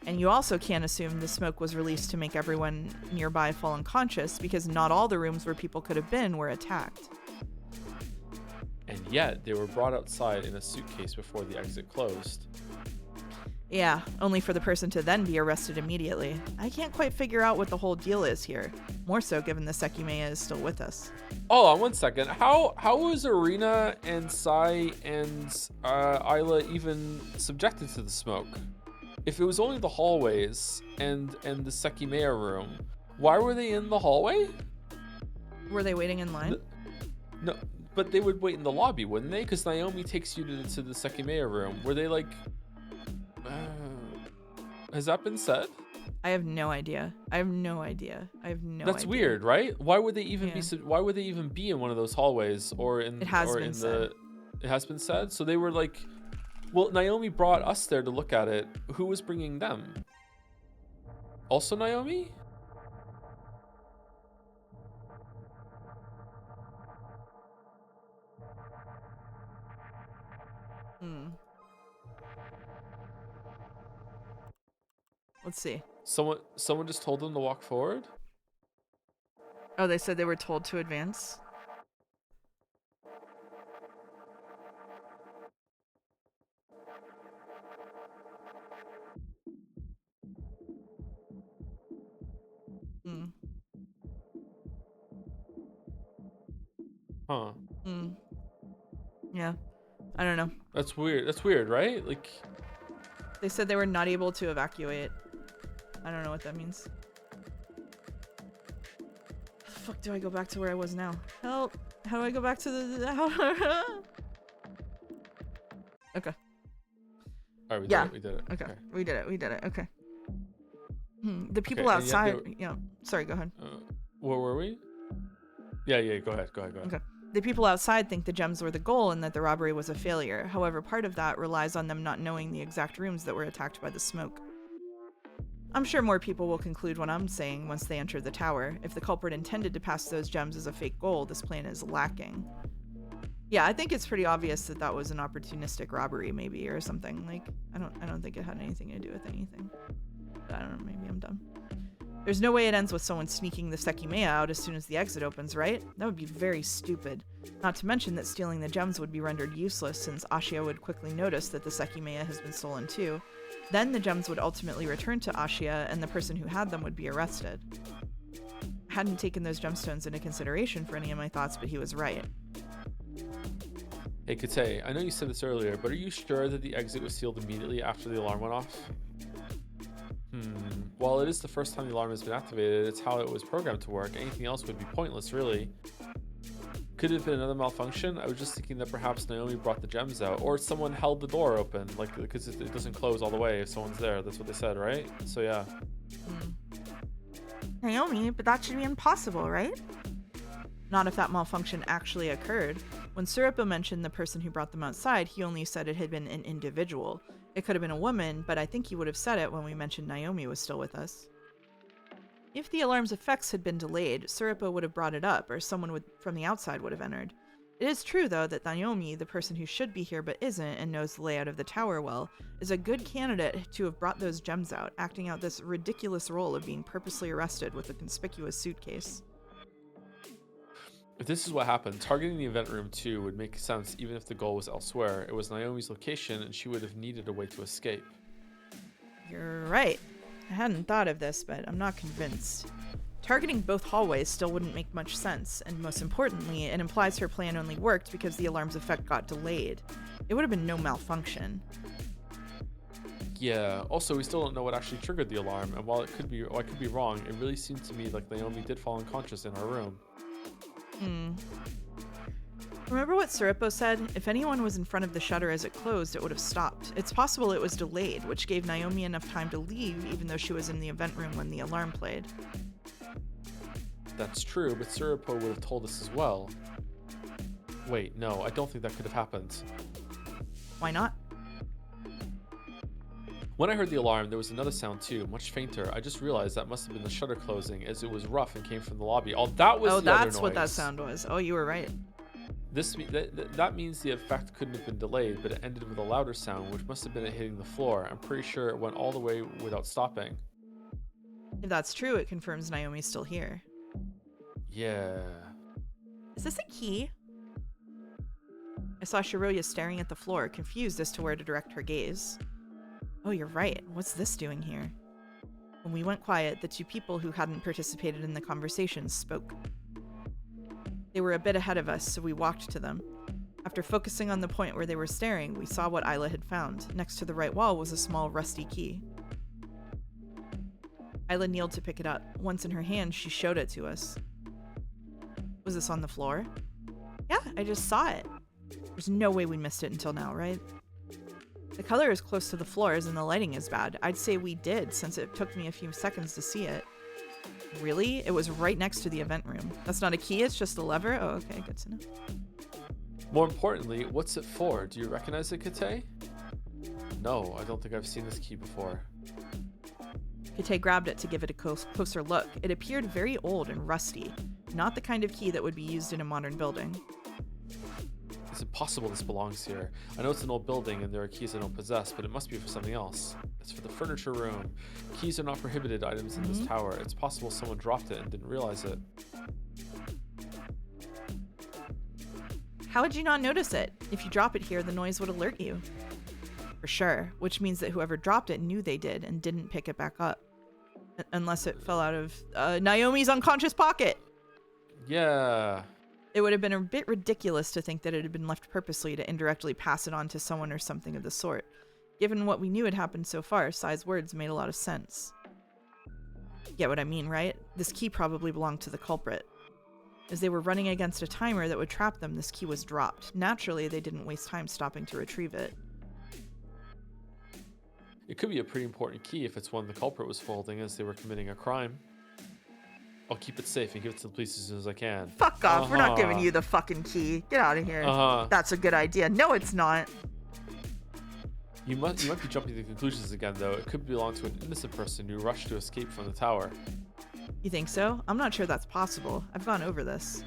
And you also can't assume the smoke was released to make everyone nearby fall unconscious, because not all the rooms where people could have been were attacked. And yet, they were brought outside in a suitcase before the exit closed. Yeah, only for the person to then be arrested immediately. I can't quite figure out what the whole deal is here. More so given the Sekimeiya is still with us. Hold on 1 second. How was Arena and Sai and Isla even subjected to the smoke? If it was only the hallways and the Sekimeiya room, why were they in the hallway? Were they waiting in line? No, but they would wait in the lobby, wouldn't they? Because Naomi takes you to the Sekimeiya room. Were they like... has that been said? I have no idea. That's weird, right? Why would they even be? Why would they even be in one of those hallways or in? It has or been in said. It has been said. So they were like, well, Naomi brought us there to look at it. Who was bringing them? Also Naomi? Let's see. Someone just told them to walk forward? Oh, they said they were told to advance? Huh. Yeah. I don't know. That's weird, right? Like, they said they were not able to evacuate. I don't know what that means. How the fuck do I go back to where I was now? Help! How do I go back to the... Okay. all right, we did it. Okay. We did it. Okay. The people and yet outside... Yeah. Sorry, go ahead. Where were we? Yeah, go ahead. Okay. The people outside think the gems were the goal and that the robbery was a failure. However, part of that relies on them not knowing the exact rooms that were attacked by the smoke. I'm sure more people will conclude what I'm saying once they enter the tower. If the culprit intended to pass those gems as a fake goal, this plan is lacking. Yeah, I think it's pretty obvious that that was an opportunistic robbery, maybe, or something. Like, I don't think it had anything to do with anything. But I don't know, maybe I'm dumb. There's no way it ends with someone sneaking the Sekimeiya out as soon as the exit opens, right? That would be very stupid. Not to mention that stealing the gems would be rendered useless, since Ashia would quickly notice that the Sekimeiya has been stolen too. Then the gems would ultimately return to Ashia, and the person who had them would be arrested. I hadn't taken those gemstones into consideration for any of my thoughts, but he was right. Hey, Kate, I know you said this earlier, but are you sure that the exit was sealed immediately after the alarm went off? While it is the first time the alarm has been activated, it's how it was programmed to work. Anything else would be pointless, really. Could it have been another malfunction? I was just thinking that perhaps Naomi brought the gems out, or someone held the door open, like, because it doesn't close all the way if someone's there. That's what they said, right? So yeah. Naomi, but that should be impossible, right? Not if that malfunction actually occurred. When Suripo mentioned the person who brought them outside, he only said it had been an individual. It could have been a woman, but I think he would have said it when we mentioned Naomi was still with us. If the alarm's effects had been delayed, Suripo would have brought it up, or someone from the outside would have entered. It is true, though, that Naomi, the person who should be here but isn't and knows the layout of the tower well, is a good candidate to have brought those gems out, acting out this ridiculous role of being purposely arrested with a conspicuous suitcase. If this is what happened, targeting the event room too would make sense even if the goal was elsewhere. It was Naomi's location and she would have needed a way to escape. You're right. I hadn't thought of this, but I'm not convinced. Targeting both hallways still wouldn't make much sense, and most importantly, it implies her plan only worked because the alarm's effect got delayed. It would have been no malfunction. Yeah, also we still don't know what actually triggered the alarm, and while I could be wrong, it really seemed to me like Naomi did fall unconscious in our room. Remember what Siripo said? If anyone was in front of the shutter as it closed, it would have stopped. It's possible it was delayed, which gave Naomi enough time to leave even though she was in the event room when the alarm played. That's true, but Siripo would have told us as well. Wait, no, I don't think that could have happened. Why not? When I heard the alarm, there was another sound too, much fainter. I just realized that must have been the shutter closing, as it was rough and came from the lobby. Oh, that was the other that's noise. what that sound was. Oh, you were right. That means the effect couldn't have been delayed, but it ended with a louder sound, which must have been it hitting the floor. I'm pretty sure it went all the way without stopping. If that's true, it confirms Naomi's still here. Yeah. Is this a key? I saw Shiroya staring at the floor, confused as to where to direct her gaze. Oh, you're right. What's this doing here? When we went quiet, the two people who hadn't participated in the conversation spoke. They were a bit ahead of us, so we walked to them. After focusing on the point where they were staring, we saw what Isla had found. Next to the right wall was a small, rusty key. Isla kneeled to pick it up. Once in her hand, she showed it to us. Was this on the floor? Yeah, I just saw it. There's no way we missed it until now, right? The color is close to the floors and the lighting is bad. I'd say we did, since it took me a few seconds to see it. Really? It was right next to the event room. That's not a key, it's just a lever? Oh, okay, good to know. More importantly, what's it for? Do you recognize it, Kate? No, I don't think I've seen this key before. Kate grabbed it to give it a closer look. It appeared very old and rusty. Not the kind of key that would be used in a modern building. It's impossible this belongs here. I know it's an old building and there are keys I don't possess, but it must be for something else. It's for the furniture room. Keys are not prohibited items in this tower. It's possible someone dropped it and didn't realize it. How would you not notice it? If you drop it here, the noise would alert you. For sure, which means that whoever dropped it knew they did and didn't pick it back up. Unless it fell out of Naomi's unconscious pocket. Yeah. It would have been a bit ridiculous to think that it had been left purposely to indirectly pass it on to someone or something of the sort. Given what we knew had happened so far, Sai's words made a lot of sense. Get what I mean, right? This key probably belonged to the culprit. As they were running against a timer that would trap them, this key was dropped. Naturally, they didn't waste time stopping to retrieve it. It could be a pretty important key if it's one the culprit was holding as they were committing a crime. I'll keep it safe and give it to the police as soon as I can. Fuck off, we're not giving you the fucking key. Get out of here. That's a good idea. No, it's not. You might be jumping to conclusions again, though. It could belong to an innocent person who rushed to escape from the tower. You think so? I'm not sure that's possible. I've gone over this.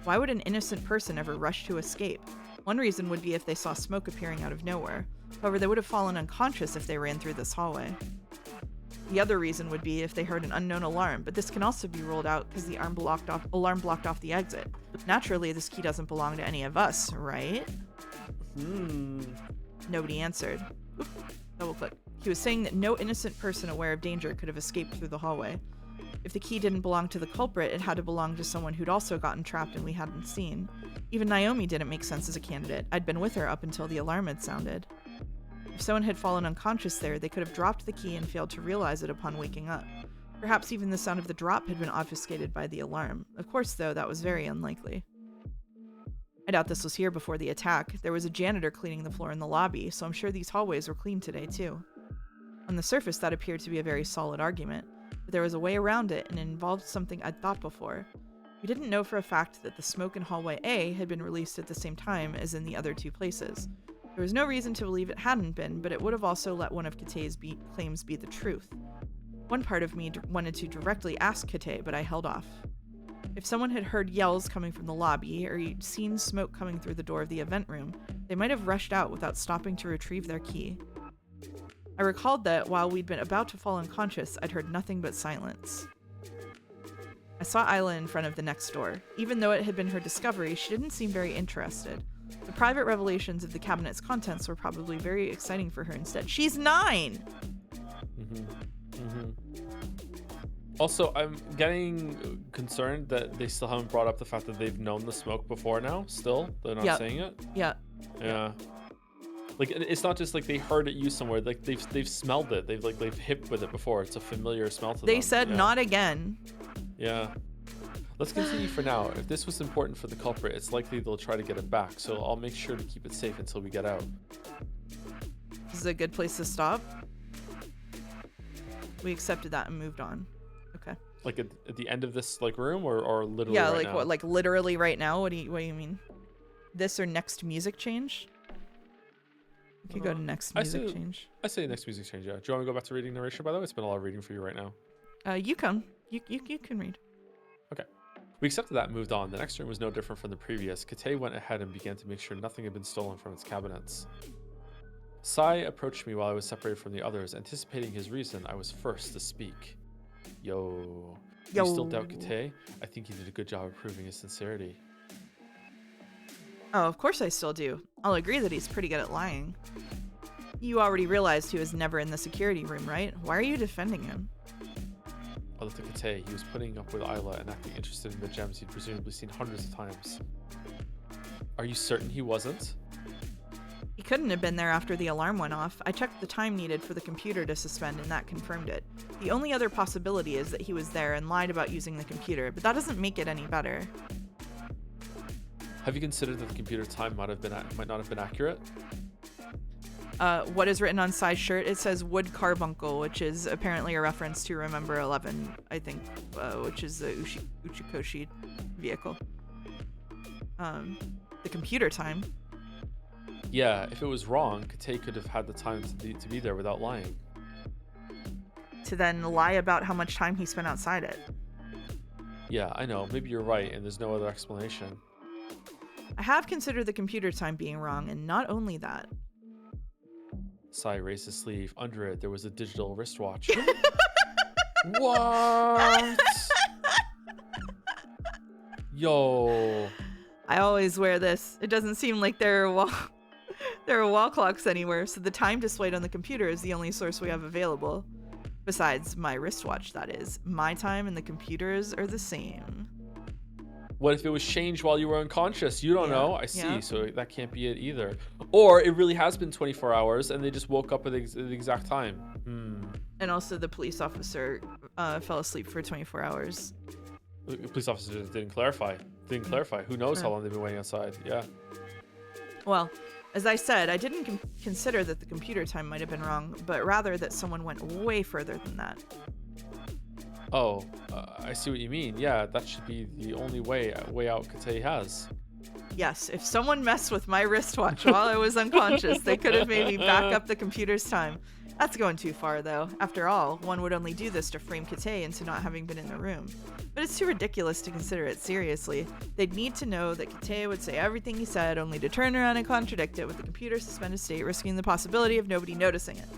Why would an innocent person ever rush to escape? One reason would be if they saw smoke appearing out of nowhere. However, they would have fallen unconscious if they ran through this hallway. The other reason would be if they heard an unknown alarm, but this can also be ruled out because the alarm blocked off the exit. Naturally, this key doesn't belong to any of us, right? Nobody answered. Oop, double click. He was saying that no innocent person aware of danger could have escaped through the hallway. If the key didn't belong to the culprit, it had to belong to someone who'd also gotten trapped and we hadn't seen. Even Naomi didn't make sense as a candidate. I'd been with her up until the alarm had sounded. If someone had fallen unconscious there, they could have dropped the key and failed to realize it upon waking up. Perhaps even the sound of the drop had been obfuscated by the alarm. Of course, though, that was very unlikely. I doubt this was here before the attack. There was a janitor cleaning the floor in the lobby, so I'm sure these hallways were cleaned today, too. On the surface, that appeared to be a very solid argument, but there was a way around it, and it involved something I'd thought before. We didn't know for a fact that the smoke in hallway A had been released at the same time as in the other two places. There was no reason to believe it hadn't been, but it would have also let one of Kate's claims be the truth. One part of me wanted to directly ask Kate, but I held off. If someone had heard yells coming from the lobby or you'd seen smoke coming through the door of the event room, they might have rushed out without stopping to retrieve their key. I recalled that while we'd been about to fall unconscious, I'd heard nothing but silence. I saw Isla in front of the next door. Even though it had been her discovery, she didn't seem very interested. The private revelations of the cabinet's contents were probably very exciting for her instead. She's 9! Also, I'm getting concerned that they still haven't brought up the fact that they've known the smoke before now. Still, they're not saying it. Yeah. Like, it's not just like they heard it used somewhere. Like they've smelled it. They've hit with it before. It's a familiar smell to them. They said not again. Yeah. Let's continue for now. If this was important for the culprit, it's likely they'll try to get it back. So I'll make sure to keep it safe until we get out. This is a good place to stop. We accepted that and moved on. Okay. Like at the end of this like room or literally yeah, right like now? what, like literally right now? What do you mean? This or next music change? We could go to next music change. I say next music change, yeah. Do you want to go back to reading narration, by the way? It's been a lot of reading for you right now. You can read. Okay. We accepted that and moved on. The next room was no different from the previous. Kate went ahead and began to make sure nothing had been stolen from its cabinets. Sai approached me while I was separated from the others. Anticipating his reason, I was first to speak. Yo. You still doubt Kate? I think he did a good job of proving his sincerity. Oh, of course I still do. I'll agree that he's pretty good at lying. You already realized he was never in the security room, right? Why are you defending him? I looked at Kate. He was putting up with Isla and acting interested in the gems he'd presumably seen hundreds of times. Are you certain he wasn't? He couldn't have been there after the alarm went off. I checked the time needed for the computer to suspend and that confirmed it. The only other possibility is that he was there and lied about using the computer, but that doesn't make it any better. Have you considered that the computer time might not have been accurate? What is written on Sai's shirt? It says Wood Carbuncle, which is apparently a reference to Remember 11, I think, which is the Uchikoshi vehicle. The computer time. Yeah, if it was wrong, Kate could have had the time to be there without lying. To then lie about how much time he spent outside it. Yeah, I know. Maybe you're right, and there's no other explanation. I have considered the computer time being wrong, and not only that. Sai raised his sleeve. Under it, there was a digital wristwatch. What? Yo. I always wear this. It doesn't seem like there are wall clocks anywhere, so the time displayed on the computer is the only source we have available. Besides my wristwatch, that is. My time and the computer's are the same. What if it was changed while you were unconscious? You don't know. I see. Yeah. So that can't be it either. Or it really has been 24 hours and they just woke up at the exact time. And also the police officer fell asleep for 24 hours. The police officer didn't clarify. Who knows how long they've been waiting outside? Yeah. Well, as I said, I didn't consider that the computer time might have been wrong, but rather that someone went way further than that. Oh, I see what you mean. Yeah, that should be the only way out Kate has. Yes, if someone messed with my wristwatch while I was unconscious, they could have made me back up the computer's time. That's going too far, though. After all, one would only do this to frame Kate into not having been in the room. But it's too ridiculous to consider it seriously. They'd need to know that Kate would say everything he said, only to turn around and contradict it with the computer's suspended state, risking the possibility of nobody noticing it.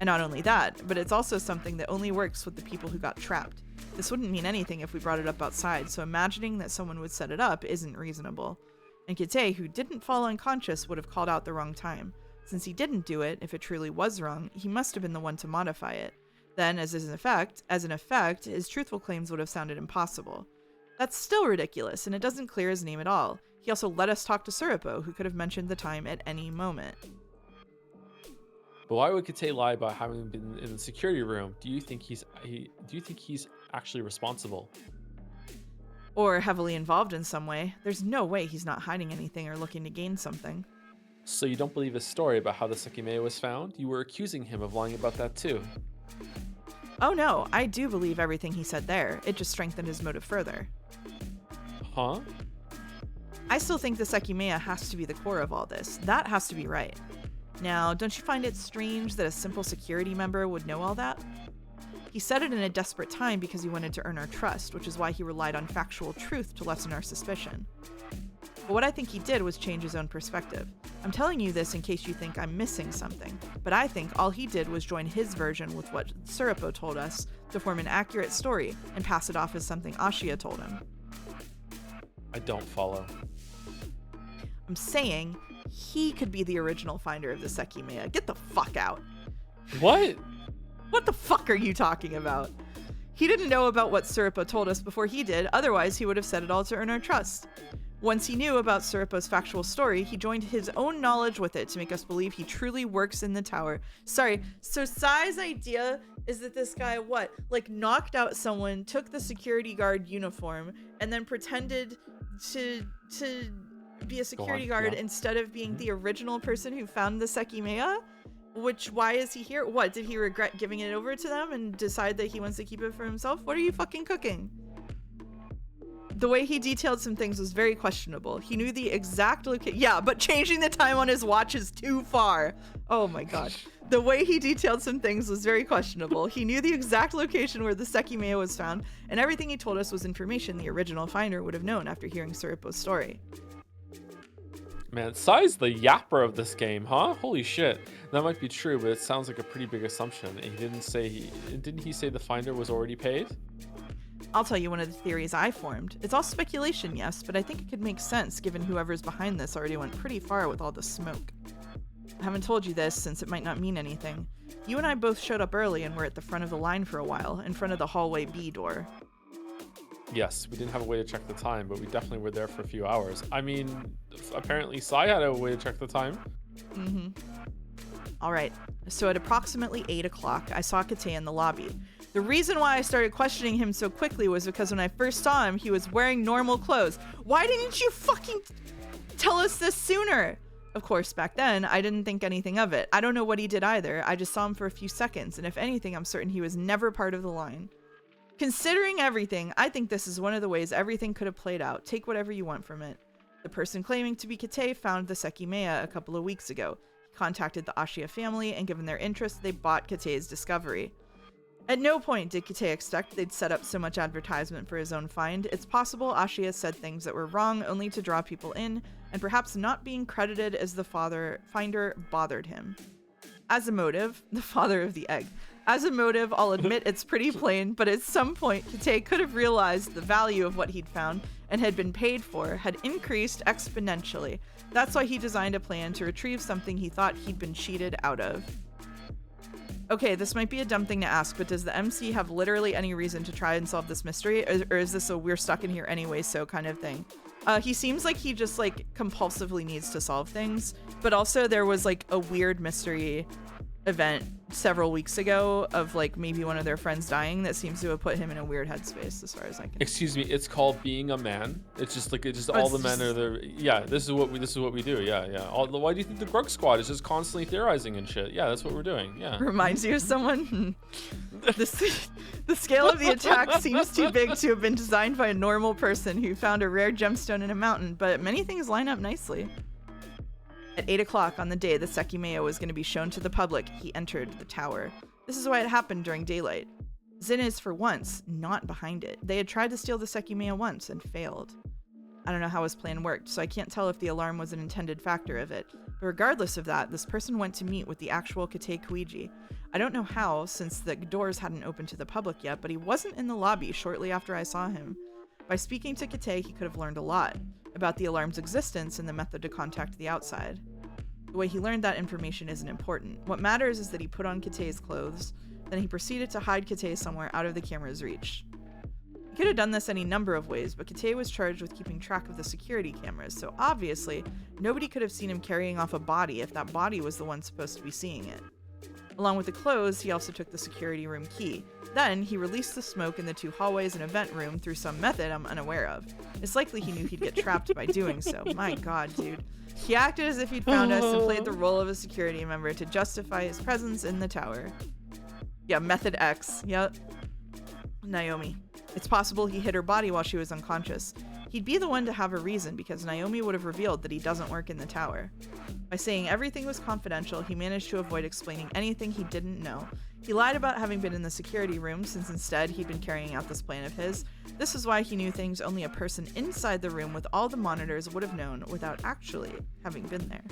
And not only that, but it's also something that only works with the people who got trapped. This wouldn't mean anything if we brought it up outside, so imagining that someone would set it up isn't reasonable. And Kate, who didn't fall unconscious, would have called out the wrong time. Since he didn't do it, if it truly was wrong, he must have been the one to modify it. Then, as an effect, his truthful claims would have sounded impossible. That's still ridiculous, and it doesn't clear his name at all. He also let us talk to Suripo, who could have mentioned the time at any moment. But why would Kate lie about having been in the security room? Do you think he's actually responsible? Or heavily involved in some way? There's no way he's not hiding anything or looking to gain something. So you don't believe his story about how the Sekimeiya was found? You were accusing him of lying about that too. Oh no, I do believe everything he said there. It just strengthened his motive further. Huh? I still think the Sekimeiya has to be the core of all this. That has to be right. Now, don't you find it strange that a simple security member would know all that? He said it in a desperate time because he wanted to earn our trust, which is why he relied on factual truth to lessen our suspicion. But what I think he did was change his own perspective. I'm telling you this in case you think I'm missing something, but I think all he did was join his version with what Suripo told us to form an accurate story and pass it off as something Ashiya told him. I don't follow. I'm saying he could be the original finder of the Sekimeiya. Get the fuck out. What? What the fuck are you talking about? He didn't know about what Suripo told us before he did, otherwise he would have said it all to earn our trust. Once he knew about Suripo's factual story, he joined his own knowledge with it to make us believe he truly works in the tower. Sorry, so Sai's idea is that this guy, knocked out someone, took the security guard uniform, and then pretended to be a security guard instead of being the original person who found the Sekimeiya? Why is he here? What, did he regret giving it over to them and decide that he wants to keep it for himself? What are you fucking cooking? The way he detailed some things was very questionable. He knew the exact location. Yeah, but changing the time on his watch is too far. Oh my god. The way he detailed some things was very questionable. He knew the exact location where the Sekimeiya was found, and everything he told us was information the original finder would have known after hearing Suripo's story. Man, Sai's the yapper of this game, huh? Holy shit. That might be true, but it sounds like a pretty big assumption. He didn't he say the finder was already paid? I'll tell you one of the theories I formed. It's all speculation, yes, but I think it could make sense given whoever's behind this already went pretty far with all the smoke. I haven't told you this since it might not mean anything. You and I both showed up early and were at the front of the line for a while, in front of the hallway B door. Yes, we didn't have a way to check the time, but we definitely were there for a few hours. I mean, apparently Sai had a way to check the time. Mm-hmm. All right, so at approximately 8 o'clock, I saw Kate in the lobby. The reason why I started questioning him so quickly was because when I first saw him, he was wearing normal clothes. Why didn't you fucking tell us this sooner? Of course, back then, I didn't think anything of it. I don't know what he did either. I just saw him for a few seconds, and if anything, I'm certain he was never part of the line. Considering everything, I think this is one of the ways everything could have played out. Take whatever you want from it. The person claiming to be Kate found the Sekimeiya a couple of weeks ago. He contacted the Ashiya family, and given their interest, they bought Kate's discovery. At no point did Kate expect they'd set up so much advertisement for his own find. It's possible Ashiya said things that were wrong only to draw people in, and perhaps not being credited as the finder bothered him. As a motive, the father of the egg. As a motive, I'll admit it's pretty plain, but at some point, Kate could have realized the value of what he'd found and had been paid for had increased exponentially. That's why he designed a plan to retrieve something he thought he'd been cheated out of. Okay, this might be a dumb thing to ask, but does the MC have literally any reason to try and solve this mystery? Or is this a we're stuck in here anyway so kind of thing? He seems like he just compulsively needs to solve things, but also there was a weird mystery event several weeks ago of maybe one of their friends dying that seems to have put him in a weird headspace as far as I can. Excuse me, it's called being a man. It's just all the men are there. Yeah, this is what we do. Yeah. Why do you think the Grug Squad is just constantly theorizing and shit? Yeah, that's what we're doing. Yeah. Reminds you of someone? The scale of the attack seems too big to have been designed by a normal person who found a rare gemstone in a mountain, but many things line up nicely. At 8 o'clock on the day the Sekimeiya was going to be shown to the public, he entered the tower. This is why it happened during daylight. Zin is, for once, not behind it. They had tried to steal the Sekimeiya once and failed. I don't know how his plan worked, so I can't tell if the alarm was an intended factor of it. But regardless of that, this person went to meet with the actual Kate Kuiji. I don't know how, since the doors hadn't opened to the public yet, but he wasn't in the lobby shortly after I saw him. By speaking to Kate, he could have learned a lot about the alarm's existence and the method to contact the outside. The way he learned that information isn't important. What matters is that he put on Kate's clothes, then he proceeded to hide Kate somewhere out of the camera's reach. He could have done this any number of ways, but Kate was charged with keeping track of the security cameras, so obviously, nobody could have seen him carrying off a body if that body was the one supposed to be seeing it. Along with the clothes, he also took the security room key. Then, he released the smoke in the two hallways and event room through some method I'm unaware of. It's likely he knew he'd get trapped by doing so. My god, dude. He acted as if he'd found us and played the role of a security member to justify his presence in the tower. Yeah, Method X. Yep. Naomi. It's possible he hid her body while she was unconscious. He'd be the one to have a reason because Naomi would have revealed that he doesn't work in the tower. By saying everything was confidential, he managed to avoid explaining anything he didn't know. He lied about having been in the security room since instead he'd been carrying out this plan of his. This is why he knew things only a person inside the room with all the monitors would have known without actually having been there.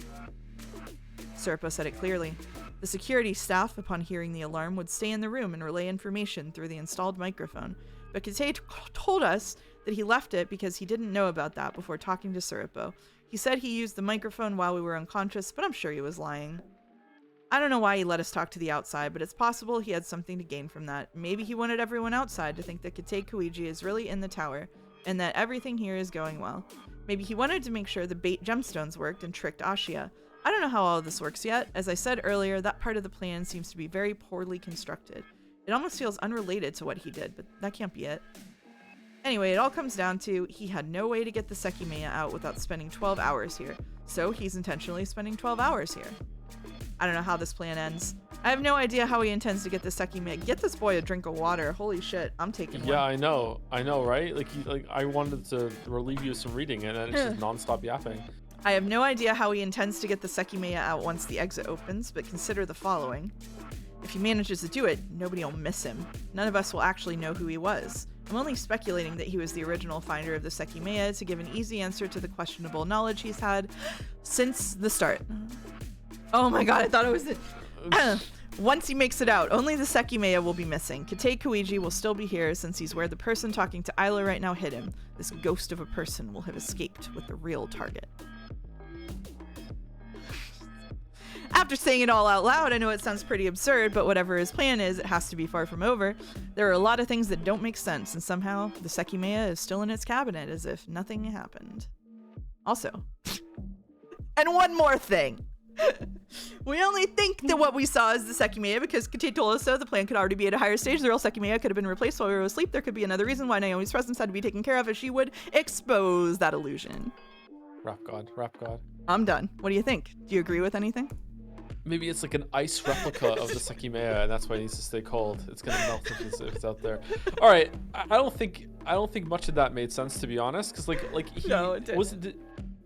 Serpo said it clearly. The security staff, upon hearing the alarm, would stay in the room and relay information through the installed microphone. But Kate told us that he left it because he didn't know about that before talking to Serpo. He said he used the microphone while we were unconscious, but I'm sure he was lying. I don't know why he let us talk to the outside, but it's possible he had something to gain from that. Maybe he wanted everyone outside to think that Kate Koigi is really in the tower and that everything here is going well. Maybe he wanted to make sure the bait gemstones worked and tricked Ashia. I don't know how all of this works yet. As I said earlier, that part of the plan seems to be very poorly constructed. It almost feels unrelated to what he did, but that can't be it. Anyway, it all comes down to he had no way to get the Sekimeiya out without spending 12 hours here, so he's intentionally spending 12 hours here. I don't know how this plan ends. I have no idea how he intends to get the Sekimeiya. Get this boy a drink of water. Holy shit, I'm taking one. Yeah, I know, right? Like I wanted to relieve you of some reading, and then it's just nonstop yapping. I have no idea how he intends to get the Sekimeiya out once the exit opens, but consider the following. If he manages to do it, nobody will miss him. None of us will actually know who he was. I'm only speculating that he was the original finder of the Sekimeiya to give an easy answer to the questionable knowledge he's had since the start. Oh my god, I thought it was it. Once he makes it out, only the Sekimeiya will be missing. Kate Koigi will still be here since he's where the person talking to Isla right now hid him. This ghost of a person will have escaped with the real target. After saying it all out loud, I know it sounds pretty absurd, but whatever his plan is, it has to be far from over. There are a lot of things that don't make sense, and somehow the Sekimeiya is still in its cabinet as if nothing happened. Also, and one more thing. We only think that what we saw is the Sekimeiya because Kate told us so. The plan could already be at a higher stage. The real Sekimeiya could have been replaced while we were asleep. There could be another reason why Naomi's presence had to be taken care of, as she would expose that illusion. Rap god. I'm done. What do you think? Do you agree with anything? Maybe it's like an ice replica of the Sekimeiya, and that's why it needs to stay cold. It's gonna melt if it's out there. All right, I don't think much of that made sense, to be honest, because like he No, it didn't. wasn't.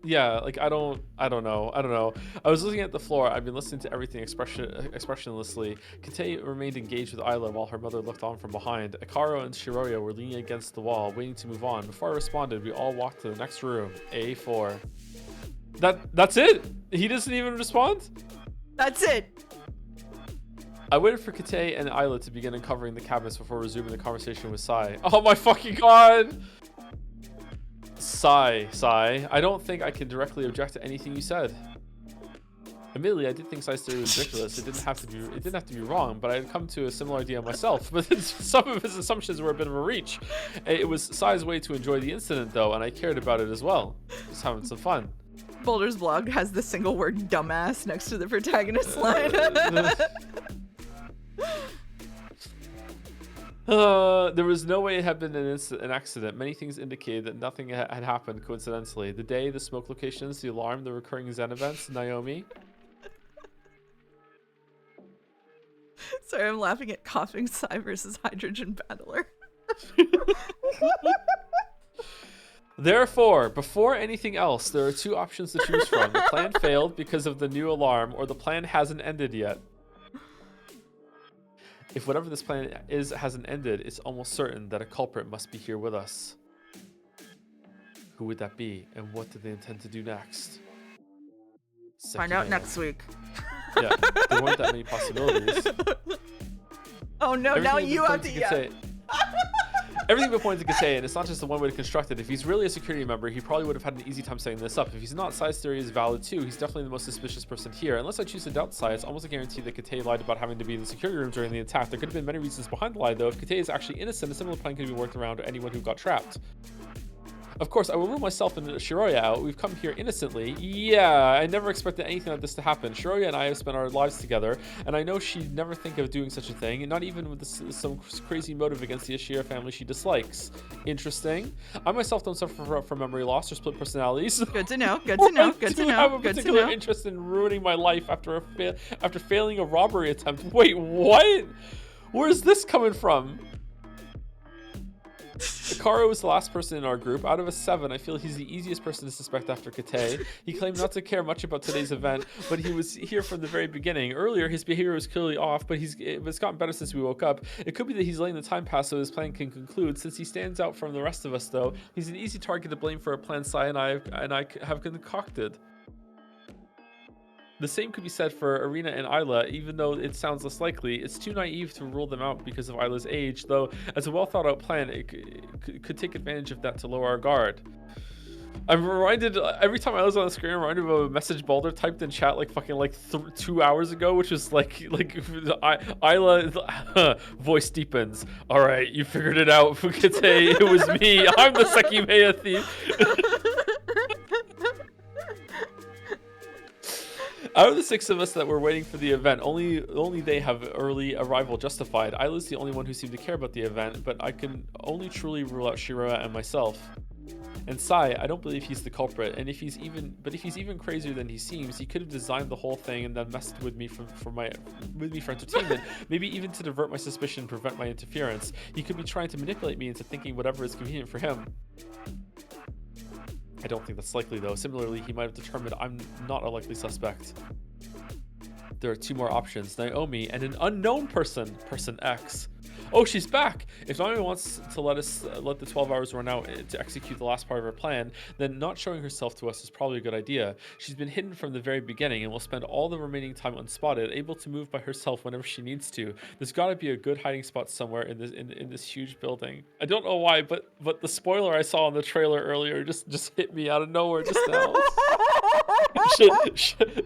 Yeah, like I don't know. I was looking at the floor. I've been listening to everything expressionlessly. Kate remained engaged with Isla while her mother looked on from behind. Akaro and Shiroya were leaning against the wall, waiting to move on. Before I responded, we all walked to the next room, A4. That's it? He doesn't even respond? That's it. I waited for Kate and Isla to begin uncovering the cabinets before resuming the conversation with Sai. Oh my fucking god! Sai, I don't think I can directly object to anything you said. Admittedly, I did think Sai's theory was ridiculous. It didn't have to be wrong, but I had come to a similar idea myself. But some of his assumptions were a bit of a reach. It was Sai's way to enjoy the incident, though, and I cared about it as well. Just having some fun. Boulder's blog has the single word dumbass next to the protagonist line. There was no way it had been an accident. Many things indicated that nothing had happened coincidentally. The day, the smoke locations, the alarm, the recurring Zen events, Naomi. Sorry, I'm laughing at coughing Psy versus Hydrogen Battler. Therefore, before anything else, there are two options to choose from. The plan failed because of the new alarm, or the plan hasn't ended yet. If whatever this plan is hasn't ended, it's almost certain that a culprit must be here with us. Who would that be, and what do they intend to do next? Find out next week. Yeah, there weren't that many possibilities. Oh no, now you have to yell. Everything but points to Kate, and it's not just the one way to construct it. If he's really a security member, he probably would have had an easy time setting this up. If he's not, Sai's theory is valid too. He's definitely the most suspicious person here. Unless I choose to doubt Sai, it's almost a guarantee that Kate lied about having to be in the security room during the attack. There could have been many reasons behind the lie, though. If Kate is actually innocent, a similar plan could be worked around anyone who got trapped. Of course, I will rule myself and Shiroya out. We've come here innocently. Yeah, I never expected anything like this to happen. Shiroya and I have spent our lives together, and I know she'd never think of doing such a thing, and not even with some crazy motive against the Ashira family she dislikes. Interesting. I myself don't suffer from memory loss or split personalities. Good to know. Good to know. Good to know. I have a Good to particular know. interest in ruining my life after failing a robbery attempt. Wait, what? Where's this coming from? Karo was the last person in our group. Out of us 7, I feel he's the easiest person to suspect after Kate. He claimed not to care much about today's event, but he was here from the very beginning. Earlier, his behavior was clearly off, but it's gotten better since we woke up. It could be that he's letting the time pass so his plan can conclude. Since he stands out from the rest of us, though, he's an easy target to blame for a plan Sai and I have concocted. The same could be said for Arena and Isla, even though it sounds less likely. It's too naive to rule them out because of Isla's age, though as a well thought out plan, it could take advantage of that to lower our guard. I'm reminded, every time I was on the screen, I'm reminded of a message Balder typed in chat like 2 hours ago, which was like Isla, voice deepens. All right, you figured it out, Fukete. It was me. I'm the Sekimeiya thief. Out of the 6 of us that were waiting for the event, only they have early arrival justified. Isla's the only one who seemed to care about the event, but I can only truly rule out Shiroa and myself. And Sai, I don't believe he's the culprit, and if he's even crazier than he seems, he could have designed the whole thing and then messed with me for entertainment, maybe even to divert my suspicion and prevent my interference. He could be trying to manipulate me into thinking whatever is convenient for him. I don't think that's likely, though. Similarly, he might have determined I'm not a likely suspect. There are 2 more options, Naomi and an unknown person, person X. Oh, she's back! If Naomi wants to let the 12 hours run out to execute the last part of her plan, then not showing herself to us is probably a good idea. She's been hidden from the very beginning and will spend all the remaining time unspotted, able to move by herself whenever she needs to. There's gotta be a good hiding spot somewhere in this huge building. I don't know why, but the spoiler I saw in the trailer earlier just hit me out of nowhere just now.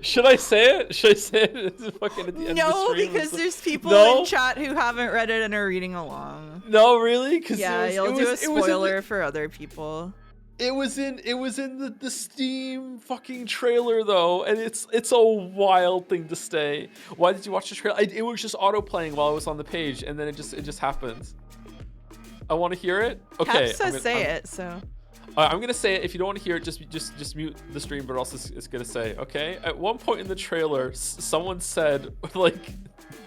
Should I say it? Should I say it fucking at the end of the stream? No, because there's people in chat who haven't read it and are reading along. No, really? Yeah, you'll do a spoiler for other people. It was in the Steam fucking trailer though, and it's a wild thing to say. Why did you watch the trailer? It was just auto playing while I was on the page, and then it just happened. I want to hear it. Okay, Cap says say it, so. I'm gonna say it. If you don't want to hear it, just mute the stream. But also, it's gonna say, okay. At one point in the trailer, someone said, like,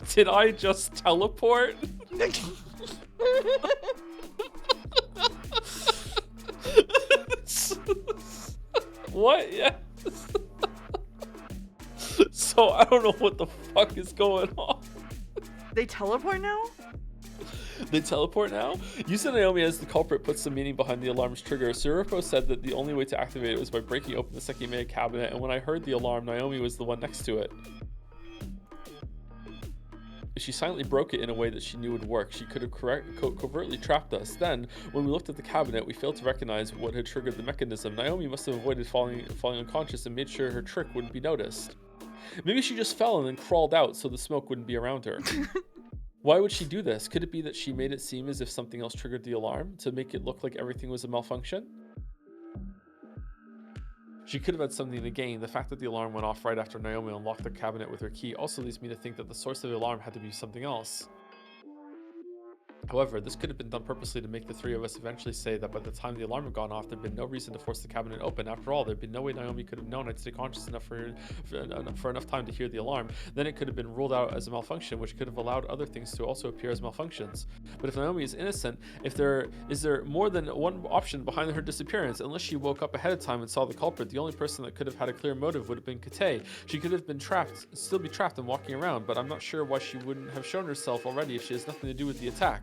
"Did I just teleport?" What? Yes. So I don't know what the fuck is going on. They teleport now? They teleport now? Using Naomi as the culprit puts some meaning behind the alarm's trigger. Surupo said that the only way to activate it was by breaking open the Sekimeiya cabinet, and when I heard the alarm, Naomi was the one next to it. She silently broke it in a way that she knew would work. She could have covertly trapped us. Then, when we looked at the cabinet, we failed to recognize what had triggered the mechanism. Naomi must have avoided falling unconscious and made sure her trick wouldn't be noticed. Maybe she just fell and then crawled out so the smoke wouldn't be around her. Why would she do this? Could it be that she made it seem as if something else triggered the alarm to make it look like everything was a malfunction? She could have had something to gain. The fact that the alarm went off right after Naomi unlocked the cabinet with her key also leads me to think that the source of the alarm had to be something else. However, this could have been done purposely to make the 3 of us eventually say that by the time the alarm had gone off, there'd been no reason to force the cabinet open. After all, there'd been no way Naomi could have known I'd stay conscious enough for enough time to hear the alarm. Then it could have been ruled out as a malfunction, which could have allowed other things to also appear as malfunctions. But if Naomi is innocent, is there more than one option behind her disappearance? Unless she woke up ahead of time and saw the culprit, the only person that could have had a clear motive would have been Kate. She could have been still be trapped and walking around, but I'm not sure why she wouldn't have shown herself already if she has nothing to do with the attack.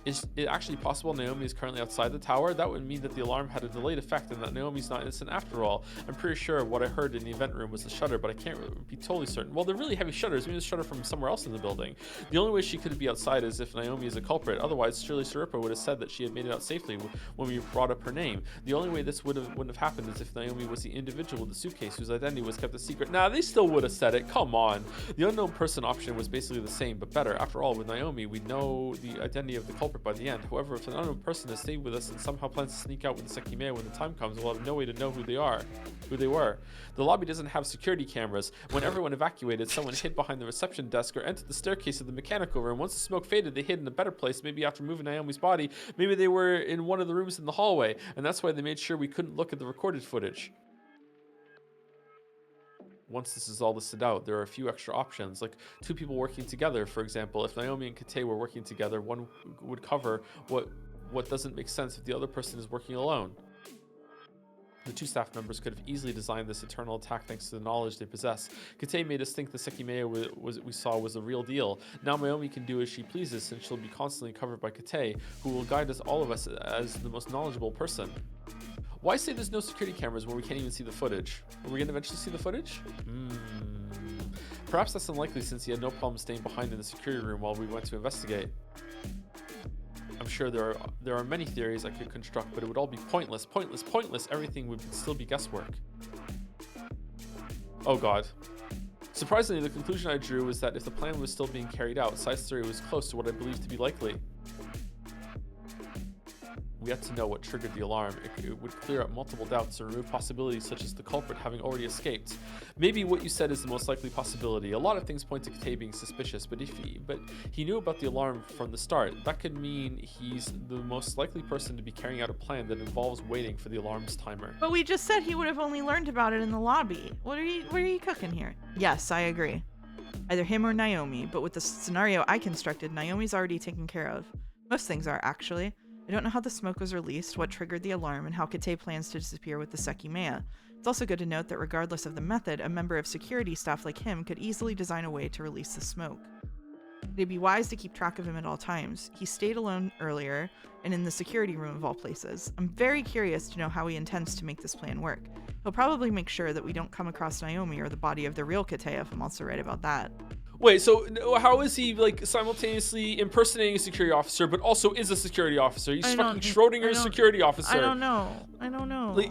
Is it actually possible Naomi is currently outside the tower? That would mean that the alarm had a delayed effect and that Naomi's not innocent after all. I'm pretty sure what I heard in the event room was the shutter, but I can't be totally certain. Well, they're really heavy shutters. Maybe it's a shutter from somewhere else in the building. The only way she could be outside is if Naomi is a culprit. Otherwise, surely Surupo would have said that she had made it out safely when we brought up her name. The only way this wouldn't have happened is if Naomi was the individual with the suitcase whose identity was kept a secret. Nah, they still would have said it. Come on. The unknown person option was basically the same, but better. After all, with Naomi, we know the identity of the culprit by the end. However, if an unknown person has stayed with us and somehow plans to sneak out with the Sekimeiya when the time comes, we'll have no way to know who they were. The lobby doesn't have security cameras. When everyone evacuated, someone hid behind the reception desk or entered the staircase of the mechanical room. Once the smoke faded, they hid in a better place, maybe after moving Naomi's body. Maybe they were in one of the rooms in the hallway, and that's why they made sure we couldn't look at the recorded footage. Once this is all listed out, there are a few extra options, like 2 people working together. For example, if Naomi and Kate were working together, one would cover what what doesn't make sense if the other person is working alone. The two staff members could have easily designed this eternal attack thanks to the knowledge they possess. Kate made us think the Sekimeiya we saw was the real deal. Now Naomi can do as she pleases since she'll be constantly covered by Kate, who will guide us all of us as the most knowledgeable person. Why say there's no security cameras when we can't even see the footage? Are we going to eventually see the footage? Perhaps that's unlikely since he had no problem staying behind in the security room while we went to investigate. I'm sure there are many theories I could construct, but it would all be pointless. Everything would still be guesswork. Oh god. Surprisingly, the conclusion I drew was that if the plan was still being carried out, Sai's theory was close to what I believed to be likely. We had to know what triggered the alarm. It would clear up multiple doubts and remove possibilities such as the culprit having already escaped. Maybe what you said is the most likely possibility. A lot of things point to Kate being suspicious, but he knew about the alarm from the start. That could mean he's the most likely person to be carrying out a plan that involves waiting for the alarm's timer. But we just said he would have only learned about it in the lobby. What are you cooking here? Yes, I agree. Either him or Naomi, but with the scenario I constructed, Naomi's already taken care of. Most things are, actually. I don't know how the smoke was released, what triggered the alarm, and how Kate plans to disappear with the Sekimeiya. It's also good to note that regardless of the method, a member of security staff like him could easily design a way to release the smoke. It'd be wise to keep track of him at all times. He stayed alone earlier, and in the security room of all places. I'm very curious to know how he intends to make this plan work. He'll probably make sure that we don't come across Naomi or the body of the real Kate, if I'm also right about that. Wait, so how is he like simultaneously impersonating a security officer, but also is a security officer? He's fucking Schrodinger's security officer. I don't know. Like,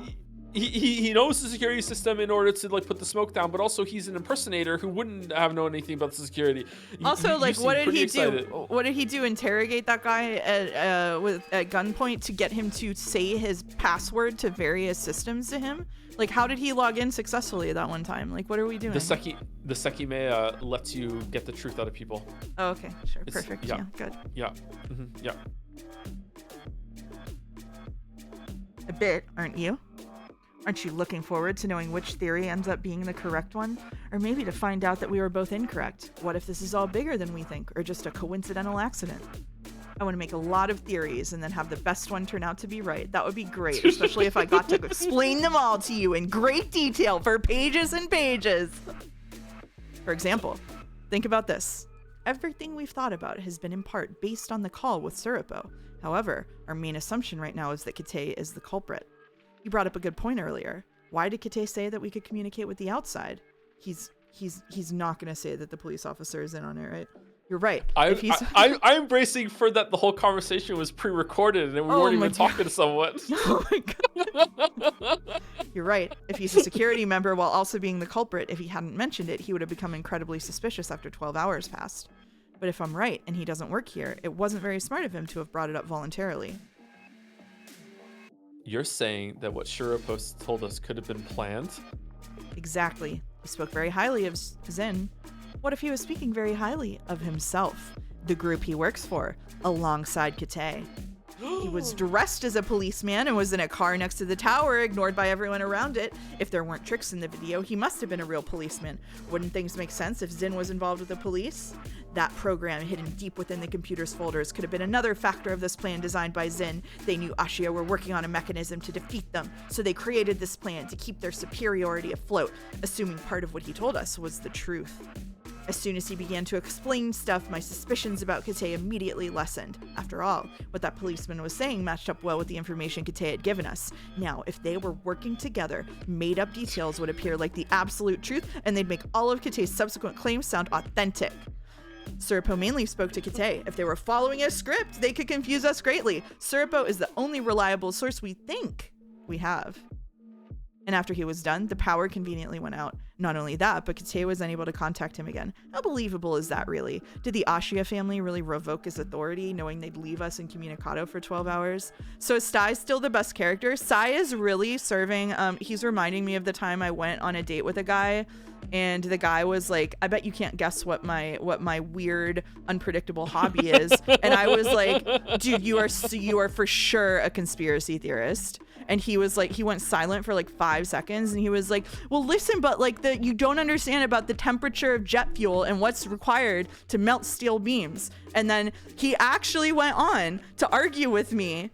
he knows the security system in order to like put the smoke down, but also he's an impersonator who wouldn't have known anything about the security. Also, like, what did he do? What did he do? Interrogate that guy at gunpoint to get him to say his password to various systems to him? Like, how did he log in successfully that one time? Like, what are we doing? The Sekimeiya lets you get the truth out of people. Oh, okay, sure, perfect. Yeah, good. Yeah, yeah. A bit, aren't you? Aren't you looking forward to knowing which theory ends up being the correct one? Or maybe to find out that we were both incorrect? What if this is all bigger than we think, or just a coincidental accident? I want to make a lot of theories and then have the best one turn out to be right. That would be great, especially if I got to explain them all to you in great detail for pages and pages. For example, think about this. Everything we've thought about has been in part based on the call with Suripo. However, our main assumption right now is that Kate is the culprit. You brought up a good point earlier. Why did Kate say that we could communicate with the outside? He's not going to say that the police officer is in on it, right? You're right. I'm bracing for that the whole conversation was pre-recorded and we weren't even talking to someone. Oh my god. You're right. If he's a security member while also being the culprit, if he hadn't mentioned it, he would have become incredibly suspicious after 12 hours passed. But if I'm right and he doesn't work here, it wasn't very smart of him to have brought it up voluntarily. You're saying that what Shuropo told us could have been planned? Exactly. He spoke very highly of Zen. What if he was speaking very highly of himself, the group he works for, alongside Kate? He was dressed as a policeman and was in a car next to the tower, ignored by everyone around it. If there weren't tricks in the video, he must have been a real policeman. Wouldn't things make sense if Zen was involved with the police? That program hidden deep within the computer's folders could have been another factor of this plan designed by Zen. They knew Ashia were working on a mechanism to defeat them, so they created this plan to keep their superiority afloat, assuming part of what he told us was the truth. As soon as he began to explain stuff, my suspicions about Kate immediately lessened. After all, what that policeman was saying matched up well with the information Kate had given us. Now, if they were working together, made-up details would appear like the absolute truth, and they'd make all of Kate's subsequent claims sound authentic. Suripo mainly spoke to Kate. If they were following a script, they could confuse us greatly. Suripo is the only reliable source we think we have. And after he was done, the power conveniently went out. Not only that, but Kate was unable to contact him again. How believable is that, really? Did the Ashia family really revoke his authority, knowing they'd leave us incommunicado for 12 hours? So is Sai still the best character? Sai is really serving, he's reminding me of the time I went on a date with a guy, and the guy was like, I bet you can't guess what my weird, unpredictable hobby is. And I was like, dude, you are for sure a conspiracy theorist. And he was like, he went silent for like 5 seconds, and he was like, well, listen, but like you don't understand about the temperature of jet fuel and what's required to melt steel beams. And then he actually went on to argue with me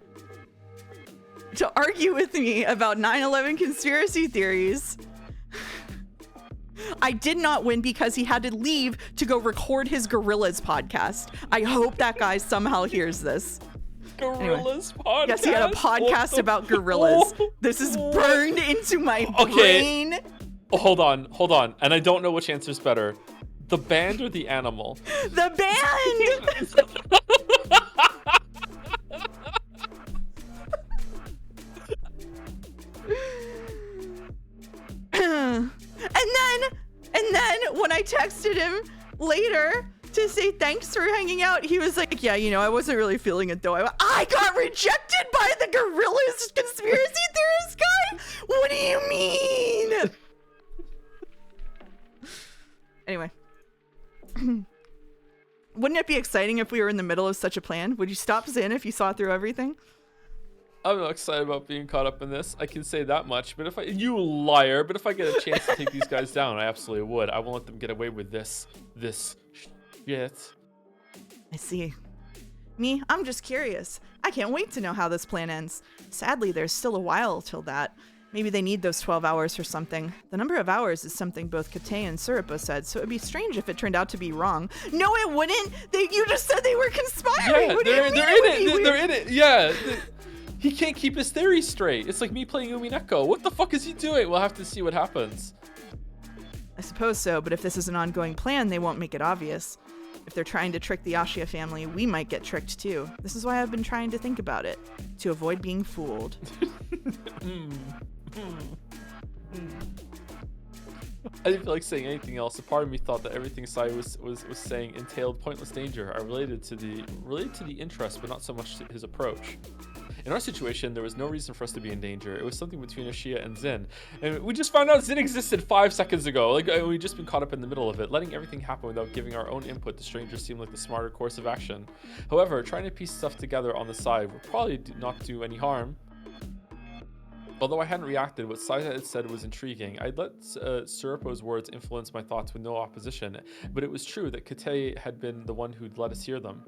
about 9/11 conspiracy theories. I did not win because he had to leave to go record his Gorillas podcast. I hope that guy somehow hears this. Gorillas podcast? Yes, he had a podcast about gorillas. This is burned into my brain. Oh, hold on. And I don't know which answer's better. The band or the animal? The band! And then when I texted him later to say thanks for hanging out, he was like, yeah, I wasn't really feeling it though. I got rejected by the Gorillas conspiracy theorist guy? What do you mean? Anyway. Wouldn't it be exciting if we were in the middle of such a plan? Would you stop Zin if you saw through everything? I'm not excited about being caught up in this. I can say that much. But you liar. But if I get a chance to take these guys down, I absolutely would. I won't let them get away with this shit. I see. Me, I'm just curious. I can't wait to know how this plan ends. Sadly, there's still a while till that. Maybe they need those 12 hours for something. The number of hours is something both Kate and Suripo said, so it'd be strange if it turned out to be wrong. No, it wouldn't. You just said they were conspiring. Yeah, what they're in it. They're in it. Yeah. He can't keep his theory straight. It's like me playing Umineko. What the fuck is he doing? We'll have to see what happens. I suppose so, but if this is an ongoing plan, they won't make it obvious. If they're trying to trick the Ashia family, we might get tricked too. This is why I've been trying to think about it, to avoid being fooled. I didn't feel like saying anything else. A part of me thought that everything Sai was saying entailed pointless danger. I related to the interest, but not so much to his approach. In our situation, there was no reason for us to be in danger. It was something between Ashia and Zin. And we just found out Zin existed 5 seconds ago. We'd just been caught up in the middle of it. Letting everything happen without giving our own input to strangers seemed like the smarter course of action. However, trying to piece stuff together on the side would probably not do any harm. Although I hadn't reacted, what Sai had said was intriguing. I'd let Suripo's words influence my thoughts with no opposition, but it was true that Kate had been the one who'd let us hear them.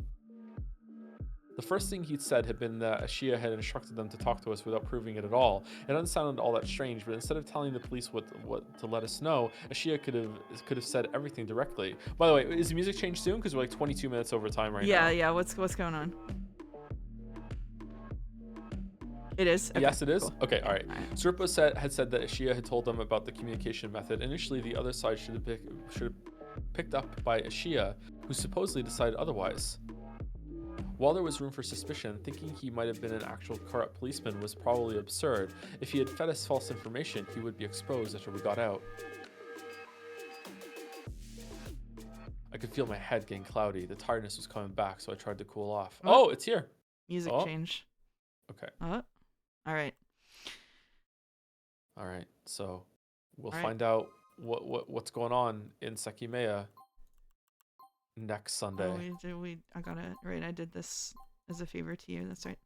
The first thing he'd said had been that Ashia had instructed them to talk to us without proving it at all. It doesn't sound all that strange, but instead of telling the police what to let us know, Ashia could have said everything directly. By the way, is the music changed soon? Because we're like 22 minutes over time right now. Yeah. What's going on? It is? Okay, yes, it is? cool. Okay, all right. Suripo had said that Ashia had told them about the communication method. Initially, the other side should have picked up by Ashia, who supposedly decided otherwise. While there was room for suspicion, thinking he might have been an actual corrupt policeman was probably absurd. If he had fed us false information, he would be exposed after we got out. I could feel my head getting cloudy. The tiredness was coming back, so I tried to cool off. Oh, it's here. Music change. Okay. All right. All right. So we'll find out what's going on in Sekimeiya next Sunday. I got it right. I did this as a favor to you. That's right.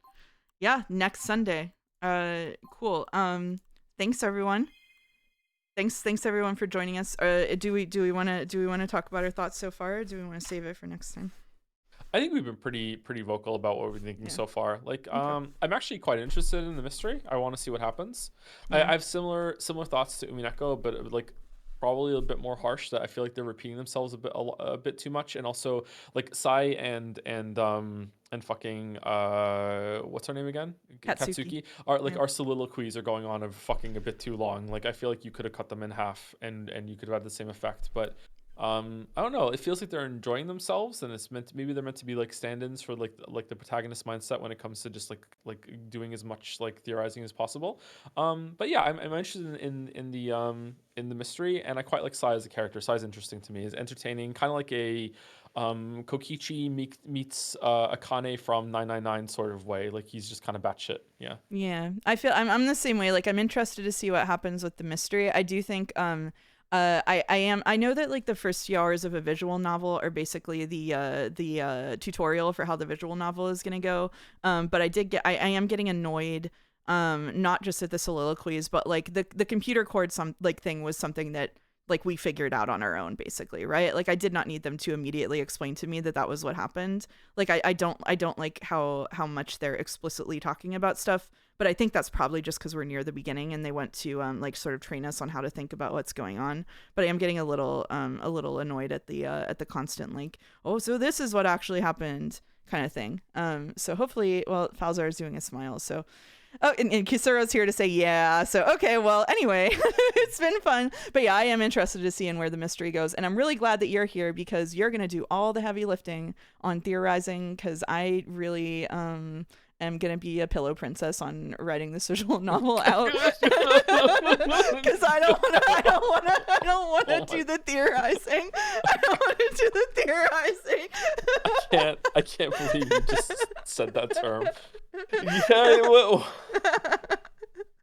Yeah, next Sunday. Cool. Thanks everyone. Thanks everyone for joining us. Do we want to talk about our thoughts so far, or do we want to save it for next time? I think we've been pretty vocal about what we're thinking so far. Like, I'm actually quite interested in the mystery. I want to see what happens. I have similar thoughts to Umineko, but like probably a bit more harsh. That I feel like they're repeating themselves a bit too much, and also like Sai and fucking what's her name again? Katsuki our soliloquies are going on fucking a bit too long. Like I feel like you could have cut them in half and you could have had the same effect, but I don't know. It feels like they're enjoying themselves, and it's maybe they're meant to be like stand-ins for like the protagonist mindset when it comes to just like doing as much like theorizing as possible. But yeah, I'm interested in the mystery, and I quite like Sai as a character. Sai's interesting to me. He's entertaining, kind of like a Kokichi meets Akane from 999 sort of way. Like he's just kind of batshit. Yeah. I feel I'm the same way. Like I'm interested to see what happens with the mystery. I do think I know that like the first few hours of a visual novel are basically the tutorial for how the visual novel is gonna go. But I am getting annoyed, not just at the soliloquies, but like the computer chord thing was something that like we figured out on our own, basically, right? Like I did not need them to immediately explain to me that that was what happened. Like I don't like how much they're explicitly talking about stuff, but I think that's probably just because we're near the beginning and they want to like sort of train us on how to think about what's going on. But I am getting a little annoyed at the constant like, oh, so this is what actually happened kind of thing. So hopefully, well, Falzar is doing a smile, so. Oh, and Kisuro's here to say yeah. So, okay, well, anyway, it's been fun. But yeah, I am interested to see in where the mystery goes. And I'm really glad that you're here because you're going to do all the heavy lifting on theorizing because I really am going to be a pillow princess on writing this visual novel out. Because I don't want to do the theorizing. I don't want to do the theorizing. I can't believe you just said that term. Yeah, well.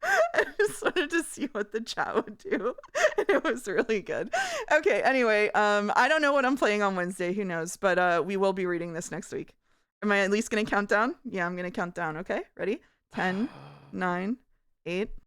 I just wanted to see what the chat would do. And it was really good. Okay, anyway, I don't know what I'm playing on Wednesday. Who knows? But we will be reading this next week. Am I at least going to count down? Yeah, I'm going to count down. Okay, ready? 10, 9, 8,